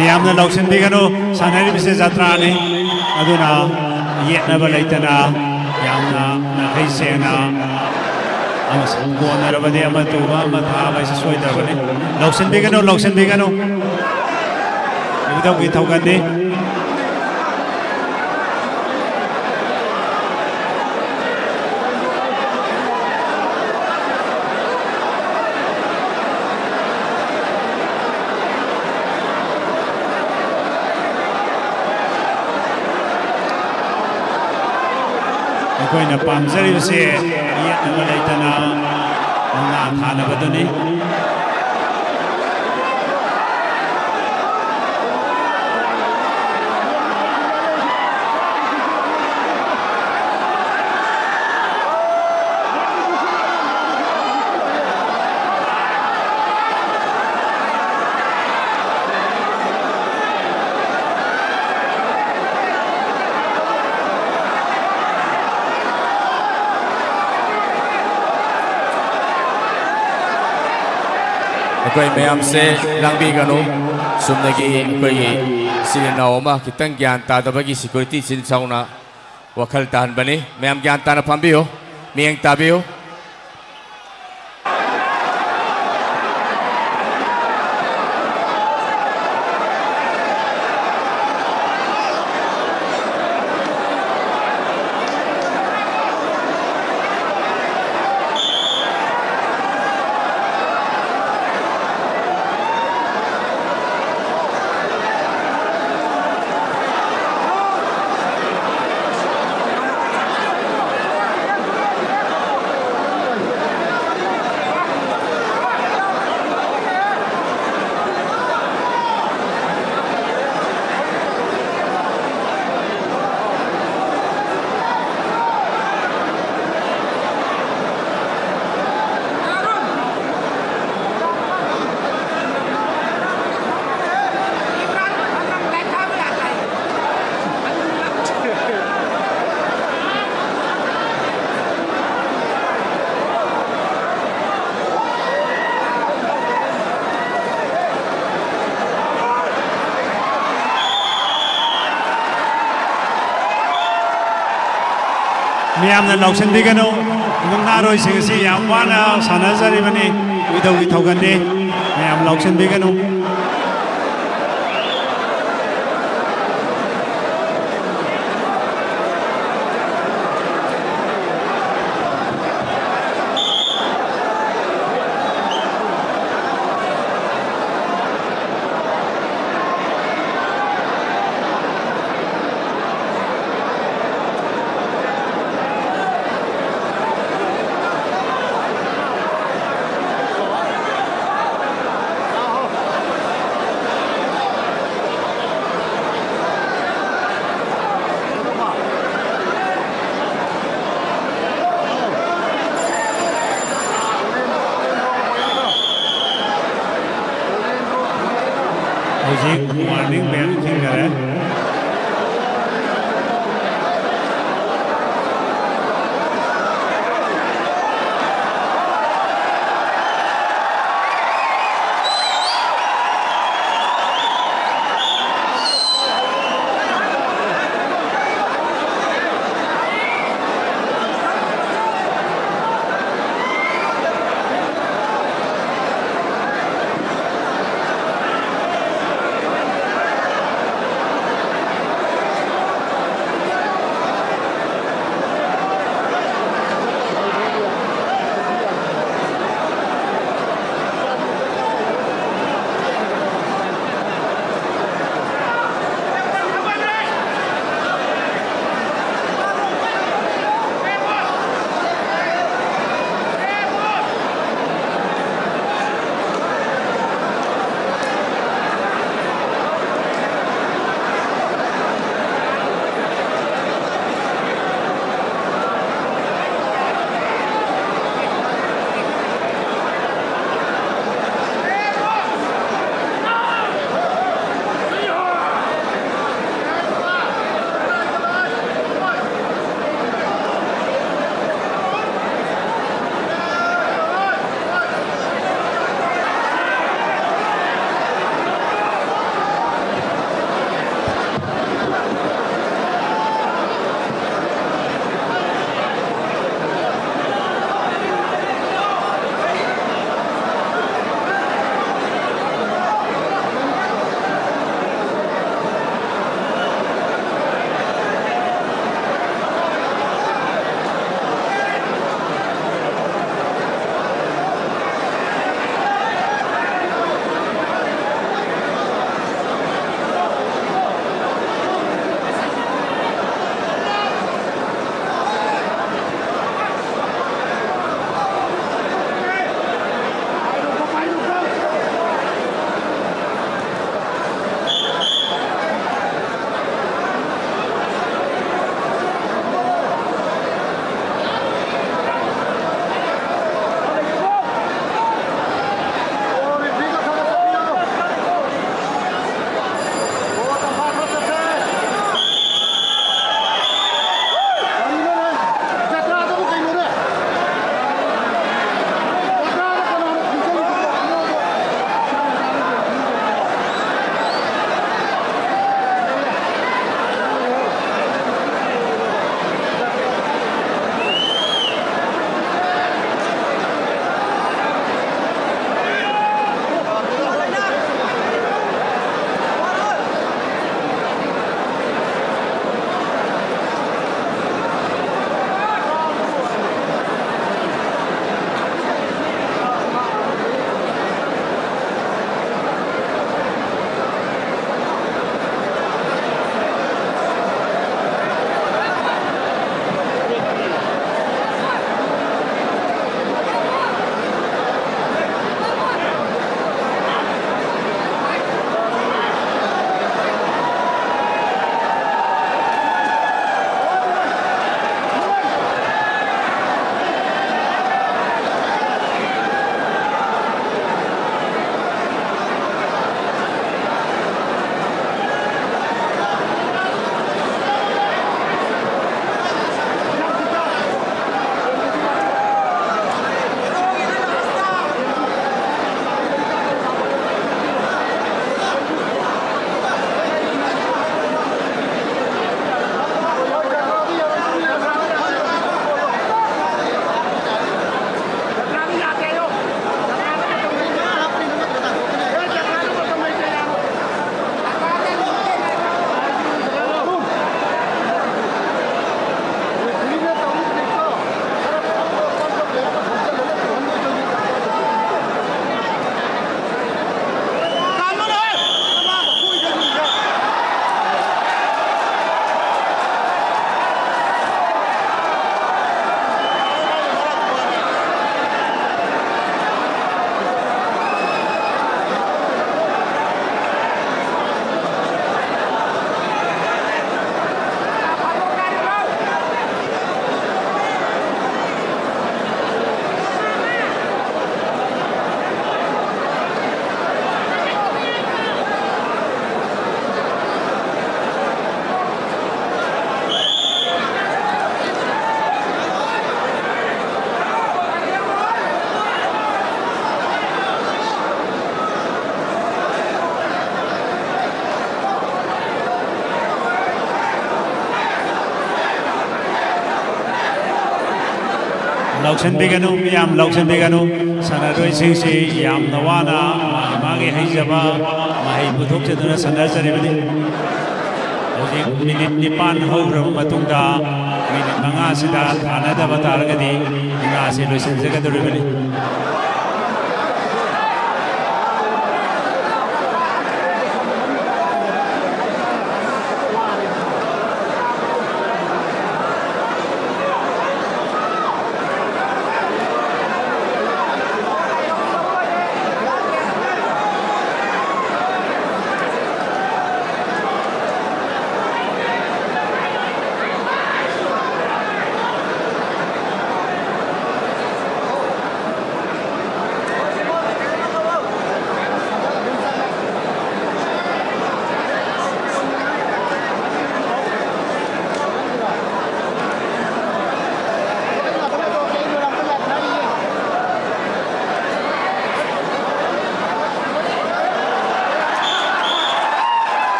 Miamna Loksen Bigano, Sanari Bisi Zatrani, Aduna, Yetnaba Laitana, Yamna, Nakisena, Amasangona Rabadi Amatuba, Matava, Soidabani, Loksen Bigano, without Gitogandi. ꯑꯩꯈꯣꯏꯅ ꯄꯥꯝꯖꯔꯤꯕꯁꯦ ꯌꯦꯠꯅꯕ ꯂꯩꯇꯅ ꯃꯨꯛꯅꯥ ꯊꯥꯅꯕꯗꯨꯅꯤ ꯑꯩꯈꯣꯏ ꯃꯌꯥꯝꯁꯦ ꯂꯥꯡꯕꯤꯒꯅꯨ ꯁꯨꯝꯅꯒꯤ ꯑꯩꯈꯣꯏꯒꯤ ꯁꯤꯅꯥꯎ ꯑꯃ ꯈꯤꯇꯪ ꯒ꯭ꯌꯥꯟ ꯇꯥꯗꯕꯒꯤ security ꯆꯤꯟ ꯆꯥꯎꯅ ꯋꯥꯈꯜ ꯇꯥꯍꯟꯕꯅꯤ ꯃꯌꯥꯝ ꯒ꯭ꯌꯥꯟ ꯇꯥꯅ ꯐꯝꯕꯤꯌꯨ ꯃꯤꯠꯌꯦꯡ ꯇꯥꯕꯤꯌꯨ ꯃꯤꯌꯥꯝꯅ ꯂꯥꯎꯁꯟꯕꯤꯒꯅꯨ ꯃꯨꯛꯅꯥꯔꯣꯏꯁꯤꯡ ꯑꯁꯤ ꯌꯥꯝ ꯋꯥꯅ ꯁꯥꯟꯅꯖꯔꯤꯕꯅꯤ ꯏꯊꯧꯒꯤ ꯊꯧꯒꯟꯅꯤ ꯃꯌꯥꯝ ꯂꯥꯎꯁꯟꯕꯤꯒꯅꯨ Hojik warning bell khingare ꯂꯧꯁꯟ ꯕꯤꯒꯅꯨ ꯃꯤꯌꯥꯝ ꯂꯧꯁꯟ ꯕꯤꯒꯅꯨ ꯁꯥꯟꯅꯔꯣꯏꯁꯤꯡꯁꯤ ꯌꯥꯝꯅ ꯋꯥꯅ ꯃꯥꯒꯤ ꯍꯩꯖꯕ ꯃꯍꯩ ꯄꯨꯊꯣꯛꯆꯗꯨꯅ ꯁꯥꯟꯅꯖꯔꯤꯕꯅꯤ ꯍꯧꯖꯤꯛ ꯃꯤꯅꯤꯠ 9 ꯍꯧꯈ꯭ꯔꯕ ꯃꯇꯨꯡꯗ ꯃꯤꯅꯤꯠ 5 ꯊꯥꯅꯗꯕ ꯇꯥꯔꯒꯗꯤ ꯉꯥꯁꯤ ꯂꯣꯏꯁꯤꯟꯖꯒꯗꯧꯔꯤꯕꯅꯤ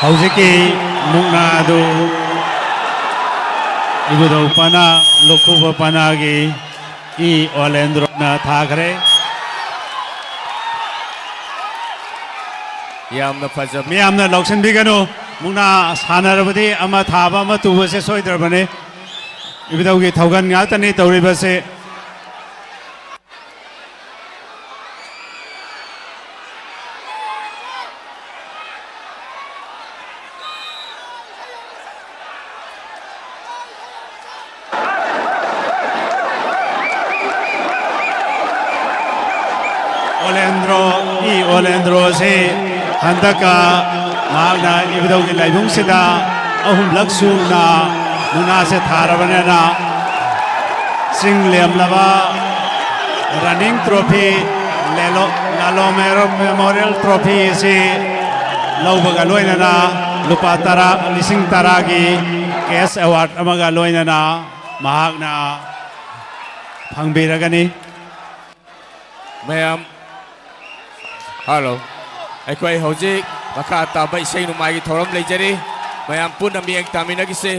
ꯍꯧꯖꯤꯛꯀꯤ ꯃꯨꯛꯅꯥ ꯑꯗꯨ 이부도 파나 로쿠버 파나기 이 올렌드로나 타그레 ꯌꯥꯝꯅ ꯐꯖꯕ ꯃꯤꯌꯥꯝꯅ ꯂꯧꯁꯤꯟꯕꯤꯒꯅꯨ ꯃꯨꯛꯅꯥ ꯁꯥꯟꯅꯔꯕꯗꯤ ꯑꯃ ꯊꯥꯕ ꯑꯃ ꯇꯨꯕꯁꯦ ꯁꯣꯏꯗ꯭ꯔꯕꯅꯤ 이부도기 ꯊꯧꯒꯟ ꯉꯥꯛꯇꯅꯤ ꯇꯧꯔꯤꯕꯁꯦ 올렌드로시 한다가 마그나 이부도기 라이붕시다 어흠락수나 문화세 타라바네나 싱렘라바 러닝 트로피 라로메로 메모리얼 트로피시 laubaga loinana lupa tara lising taragi cash award amaga loinana mahakna phangbiragani mayam hello ꯑꯩꯈꯣꯏ ꯍꯧꯖꯤꯛ ꯃꯈꯥ ꯇꯥꯕ ꯏꯁꯩ ꯅꯣꯡꯃꯥꯏꯒꯤ ꯊꯧꯔꯝ ꯂꯩꯖꯔꯤ ꯃꯌꯥꯝ ꯄꯨꯟꯅ ꯃꯤꯠꯌꯦꯡ ꯇꯥꯃꯤꯟꯅꯈꯤꯁꯤ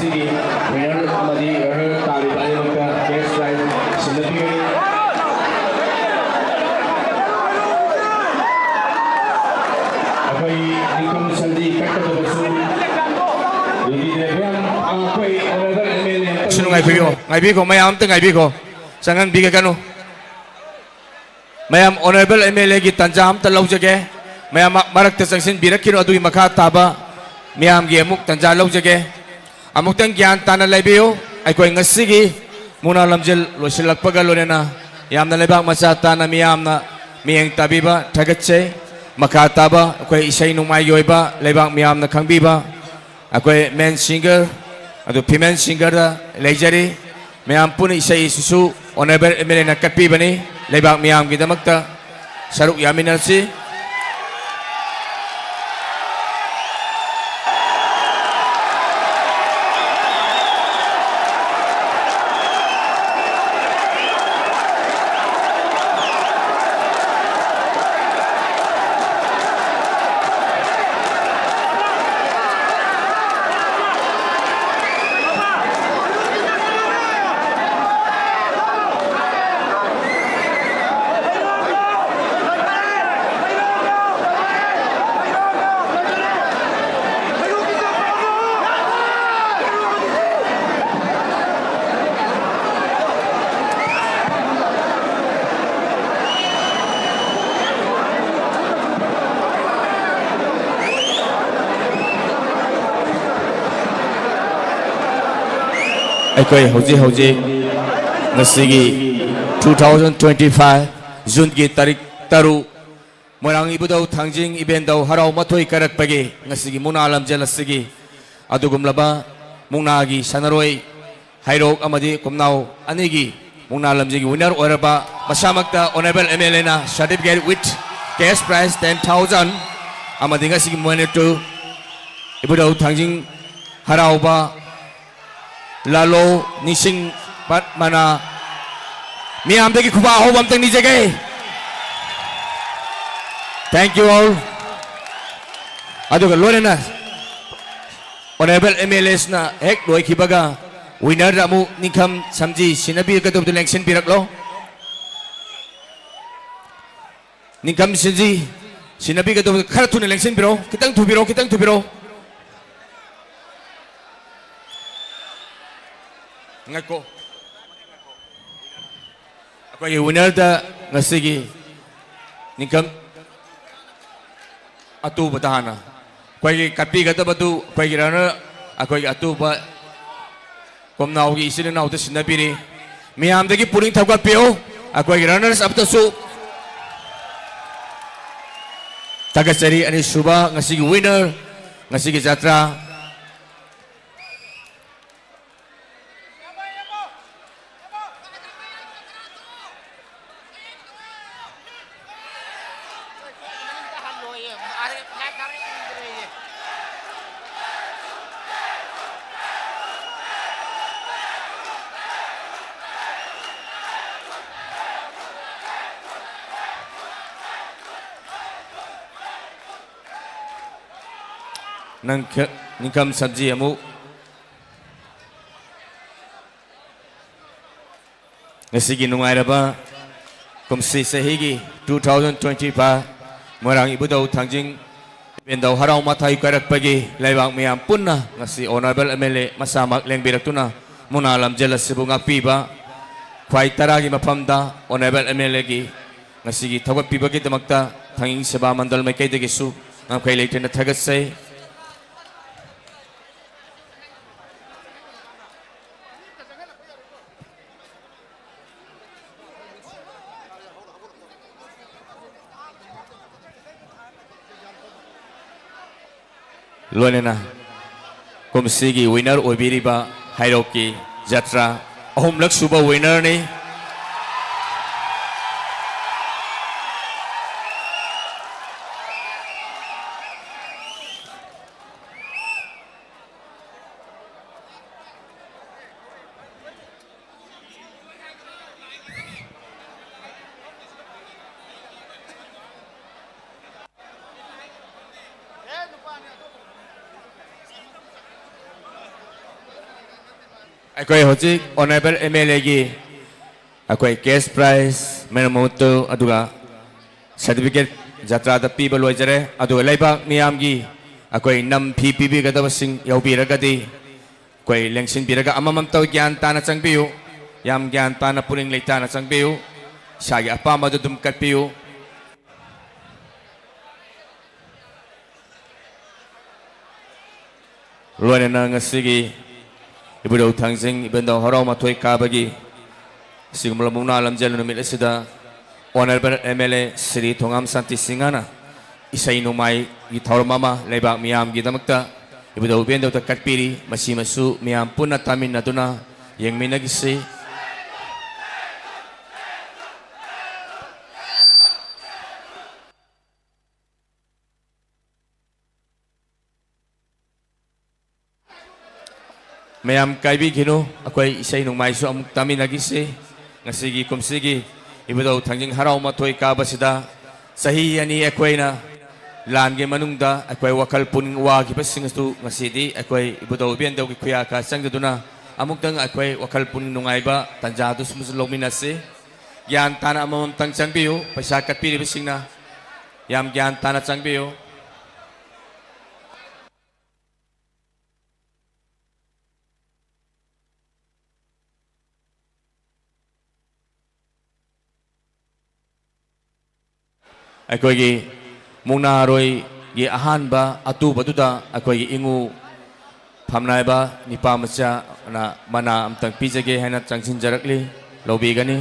ngasi di winner amadi tari bali maka cash prize sinabi ako'y nikam sandi kakatabasu hindi na ako'y honorable MLA sino ngay bigo mayam te ngay bigo sangan biga kanu mayam honorable MLA gi tanjam ta laujage mayam marak te sangsin birak kino adui makha taba mayam gi amuk tanja laujage amuk tang gyan tana laibiyo ako'y ngasi gi muna lamjel losilak pagalonena yam na lebak macha tana mayam na miyang tabiba tagatche makha taba ako'y isay numay yoiba lebak mayam na khangbiba ako'y men singer adu female singer da leijari mayam pun isay susu honorable MLA na katpi bani lebak mayam gi damakta saruk yaminarsi ako'y hauji ngasigi 2025 June gi tarik taru morang ibudau thangjing ibendau harau mathoi karak pagi ngasigi munalam jelasigi adugumlaba mungnagi sanaroi hairok amadi komnau anigi mungnalam jigi winner oraba masamakta honorable MLA na certificate with cash prize 10,000 amadi ngasigi monetu ibudau thangjing harau ba lalo nising pat mana miyam dagi kuba ho bamtang ni jage thank you all aduga lorena honorable MLAs na hek loi kibaga winner ramu nikam samji sinabi ka to election biraklo nikam sinji sinabi ka to kharatu election biro kitang thubiro ngako ako'y winner da ngasigi nikam atu batahana ako'y kapi kata batu ako'y runner ako'y atu ba komnaw gi isin na uta sinabiri miyam dagi puring thawgat peo ako'y runners up to su tagasari ani suba ngasigi winner ngasigi jatra ningkam sabji amu ngasigi nungairaba kumsi sehigi 2025 morang ibudau thangjing bendau harau mathai karak pagi laibang miyam punna ngasi honorable MLA masamak lengbirak-tuna munalam jelas sibunga piba khwai taragi mafamda honorable MLA gi ngasigi thawat piba gi damakta thanging seba mandal mai kai degi su ngamkai leitena thagat sai loinena komsigi winner oibiriba hairoki jatra ahumlak suba winner ni अखोई होजिक honourable MLA की अखोई cash prize मेनमोतो अदुगा certificate जत्रा the पीबल लोइजरे अदुगा लेबाक मियाम की अखोई नम फी PB गदबसिंग यौबीरगदी अखोई लेंसिन बिरगा अममम तौ ज्ञान ताना चंगबियु याम ज्ञान ताना पुरिंग लेताना चंगबियु शागी अपामदु दुम कटपियु लोइना ngasi Ibudau Tangzing Ibendau Harau Matoi Kabagi Sigmula Muna Lamjel Numit Sida Honorable MLA Sri Tongam Santi Singana Isai Numai Gitaur Mama Lebak Miam Gidamakta Ibudau Bendau Takatpiri Masimasu Miam Puna Tamin Natuna Yang Minagisi Mayam kaibi kino akoy isay nung maiso amuk tami nagisi ngasigi kumsigi ibadaw tangjing haraw matoy kabasida sahi ani akoy na lange manungda akoy wakal puning wagi pasingastu ngasidi akoy ibadaw biendaw ki kuya ka sangduna amuk tang akoy wakal puning nungaiba tanjadus musulog minasi yan tana amam tang changbiyo pasakat pili bisingna yam yan tana changbiyo अखोगी मुनारोई ये अहानबा अतुबदुदा अखोगी इंगु फमनाइबा Nipah मचा ना मना अमतंग पिजगे हैना चंगसिन जरकली लोबीगनी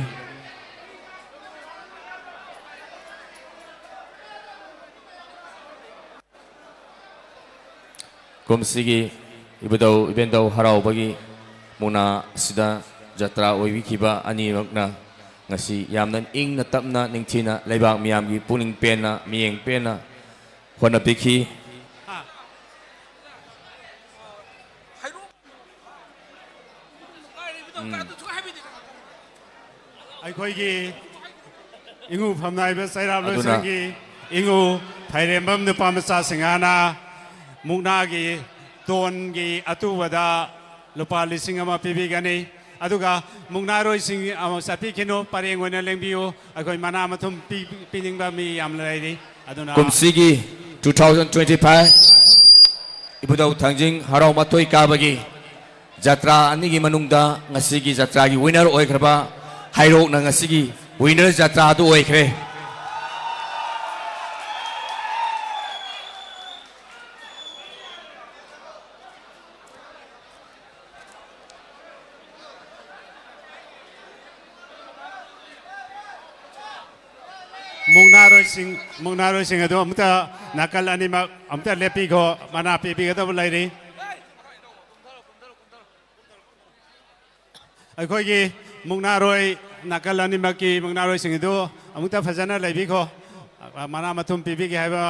कुमसिगी इबदौ इबेंदौ हराउबगी मुना सिदा जत्रा ओइबिखिबा अनि मगना ngasi yamnan ing na tapna ningthina leibak miyam gi puning pena miyeng pena hona pikhi अखोई की इंगू फमनाइब सैराब लोसंगी इंगू थाइरेंबम नुपा मचा सिंगाना मुगना की तोन की अतुवदा लुपा लिसिंग अमा पिबिगनी अदुगा मुगनारोई सिंग सापी खिनो परेंग ओइना लेंबियो अखोई मना मथुम पिनिंगबा मी याम लैरि अदुना कुमसिगी 2025 ibudau thangjing harau matoi kabagi jatra anigi manungda ngasigi jatra gi winner oikraba hairok na ngasigi winner jatra du oikre मुगनारोई Singh अदो अमता नाकल अनिमा अमता लेपी को मना पीपी गदब लैरि अखोगी मुगनारोई नाकल अनिमा की मुगनारोई सिंह अदो अमता फजना लैबी को मना मथुम पीपी के हाइबा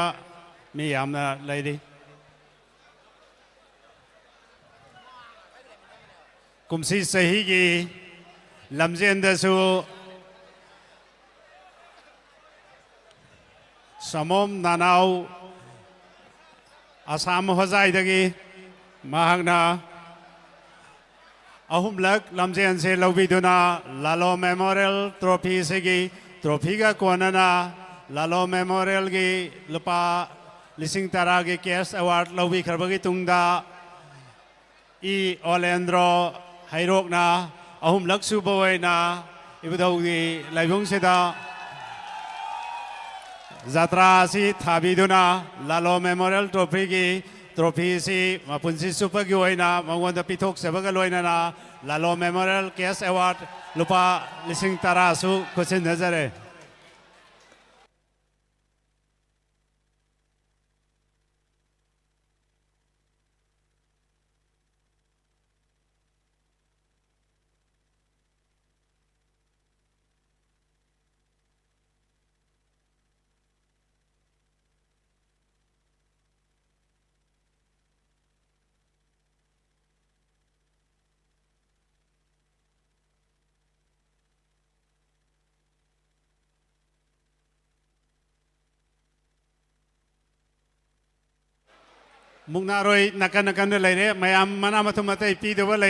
मी यामना लैरि कुमसी सही की लमजेंदसु समोम नानाव आसाम हजाइदगी महागना अहुमलक लमजेन से लौबीदुना लालो मेमोरियल ट्रॉफी सेगी ट्रॉफी का कोनना लालो मेमोरियल की लुपा लिसिंग तरा के कैश अवार्ड लौबी खरबगी तुंगदा ई ओलेंद्रो हाइरोकना अहुमलक सुबोइना इबदौगी लाइबुंग सेदा जात्रा सी थाबीदुना लालो मेमोरियल ट्रॉफी की ट्रॉफी सी मपुंसी सुपर की होइना मंगोंद पिथोक सेबगा लोइना लालो मेमोरियल कैश अवार्ड लुपा लिसिंग तरासु खुशिन नजरे มุกนารอยนักกันเลยเนี่ยมายามมานามาทุมาเตยปีเดียวเ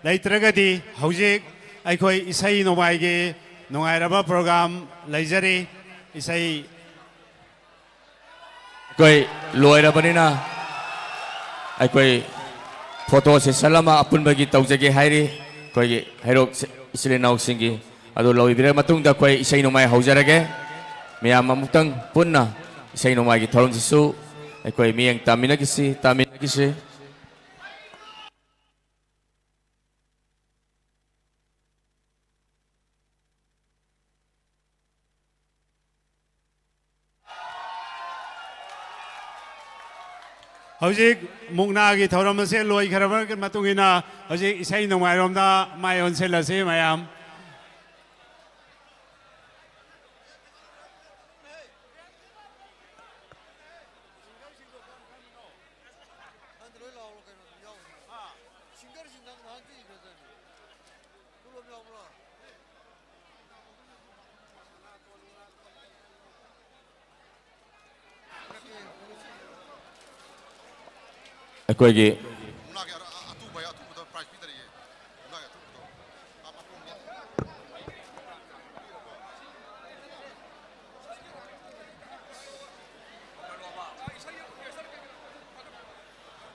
ลยตระกดีเฮาจิกไอ้คอยอิสัยนวายกีนวายรับโปรแกรมเลยจรีอิสัยคอยรวยแล้วปนี่นะไอ้คอยโฟโต้เสร็จแล้วมาปุ่นบากีตกจากกีไฮรีคอยไฮโรอิสเลนเอาสิงกีอะดูเราอีเรื่องมาตุ้งแต่คอยอิสัยนวายเฮาจระเกมายามมามุกตังปุ่นนะอิสัยนวายกีทอรงสิสูไอ้คอยมีอย่างตามินักกิสิเฮาจิกมุกนากีทอรมเสลอยคาราบกันมาตุกินาเฮาจิกอิสัยนวายรอมดาไม่ออนเซลเซ่มายาม ไอ้คอยกี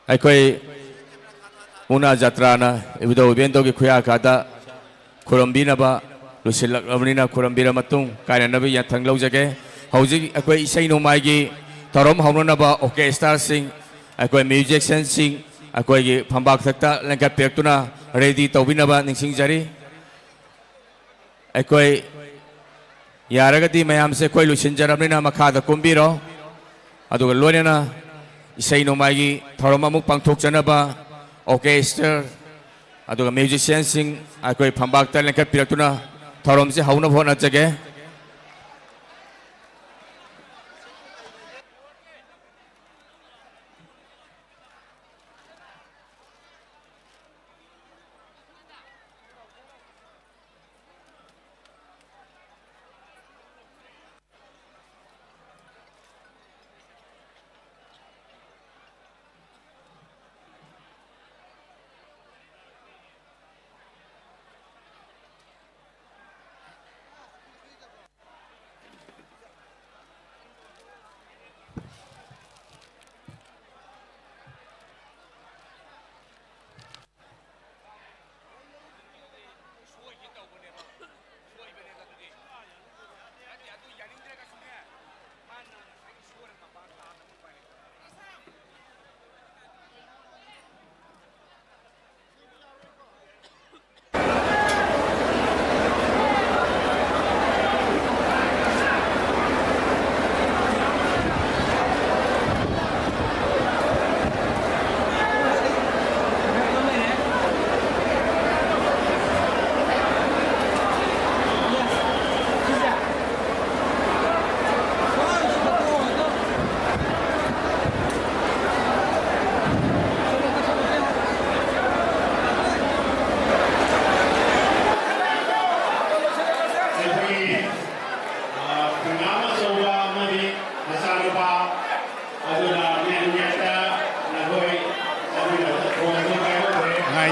ไอ้คอยมุนาจัตรานะอีบุตรอุเบนโตกีคุยอาคาตาโคลัมบีนาบะลุสิลักลามินาโคลัมบีนามาตุงการนับยันทั้งเล่าจักเกเฮาจิไอ้คอยอิสัยโนมากีทารมเฮาโนนาบะโอเคสตาร์ซิงไอ้คอยมิวสิกเซนซิงไอ้คอยกีพัมบักทักตาเล่นกับเปียกตุนาเรดี้ตัวบินาบะนิงซิงจารีไอ้คอยยาระกตีไม่ยามเสคอยลุสินจารับนี่นามาขาดกุมบีโรอะดูกันล้วนเนี่ยนะอิสัยโนมากีทารมมุกปังทุกจันนาบะโอเคสตาร์อะดูกันมิวสิกเซนซิงไอ้คอยพัมบักตาเล่นกับเปียกตุนาทารมเสเฮาโนพอนัดจักเก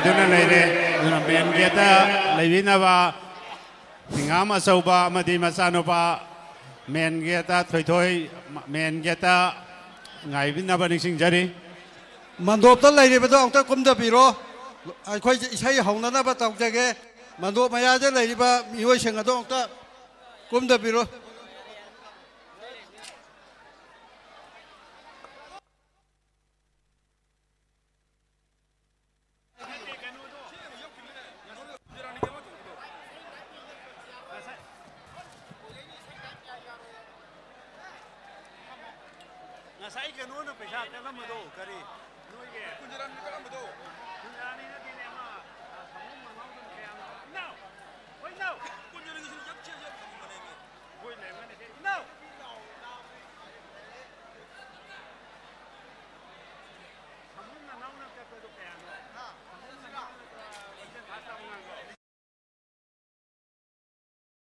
ดูนั่นเลยเนี่ยเมียนเกียร์ตาเลยวินาว่าสิงหามาสูบะมาดีมาสานุปะเมียนเกียร์ตาถอยเมียนเกียร์ตาไงวินาบานิสิงจารีมันโดบตั้งเลยเนี่ยไปต้องกุมเดปีโรไอ้ค่อยใช้ห้องนั้นนะไปต้องใจแกมันโดบมายาจะเลยนี่ปะมีไว้เชิงกันต้องกุมเดปีโรSaya kan orang pesat dalam itu kari. Kunjaran ni dalam itu. Kunjaran ni nanti ni mah. Kamu mana orang kaya? No. Why no? Kunjaran ni sini jap cia jap kamu mana ni? Why ni mana ni? No.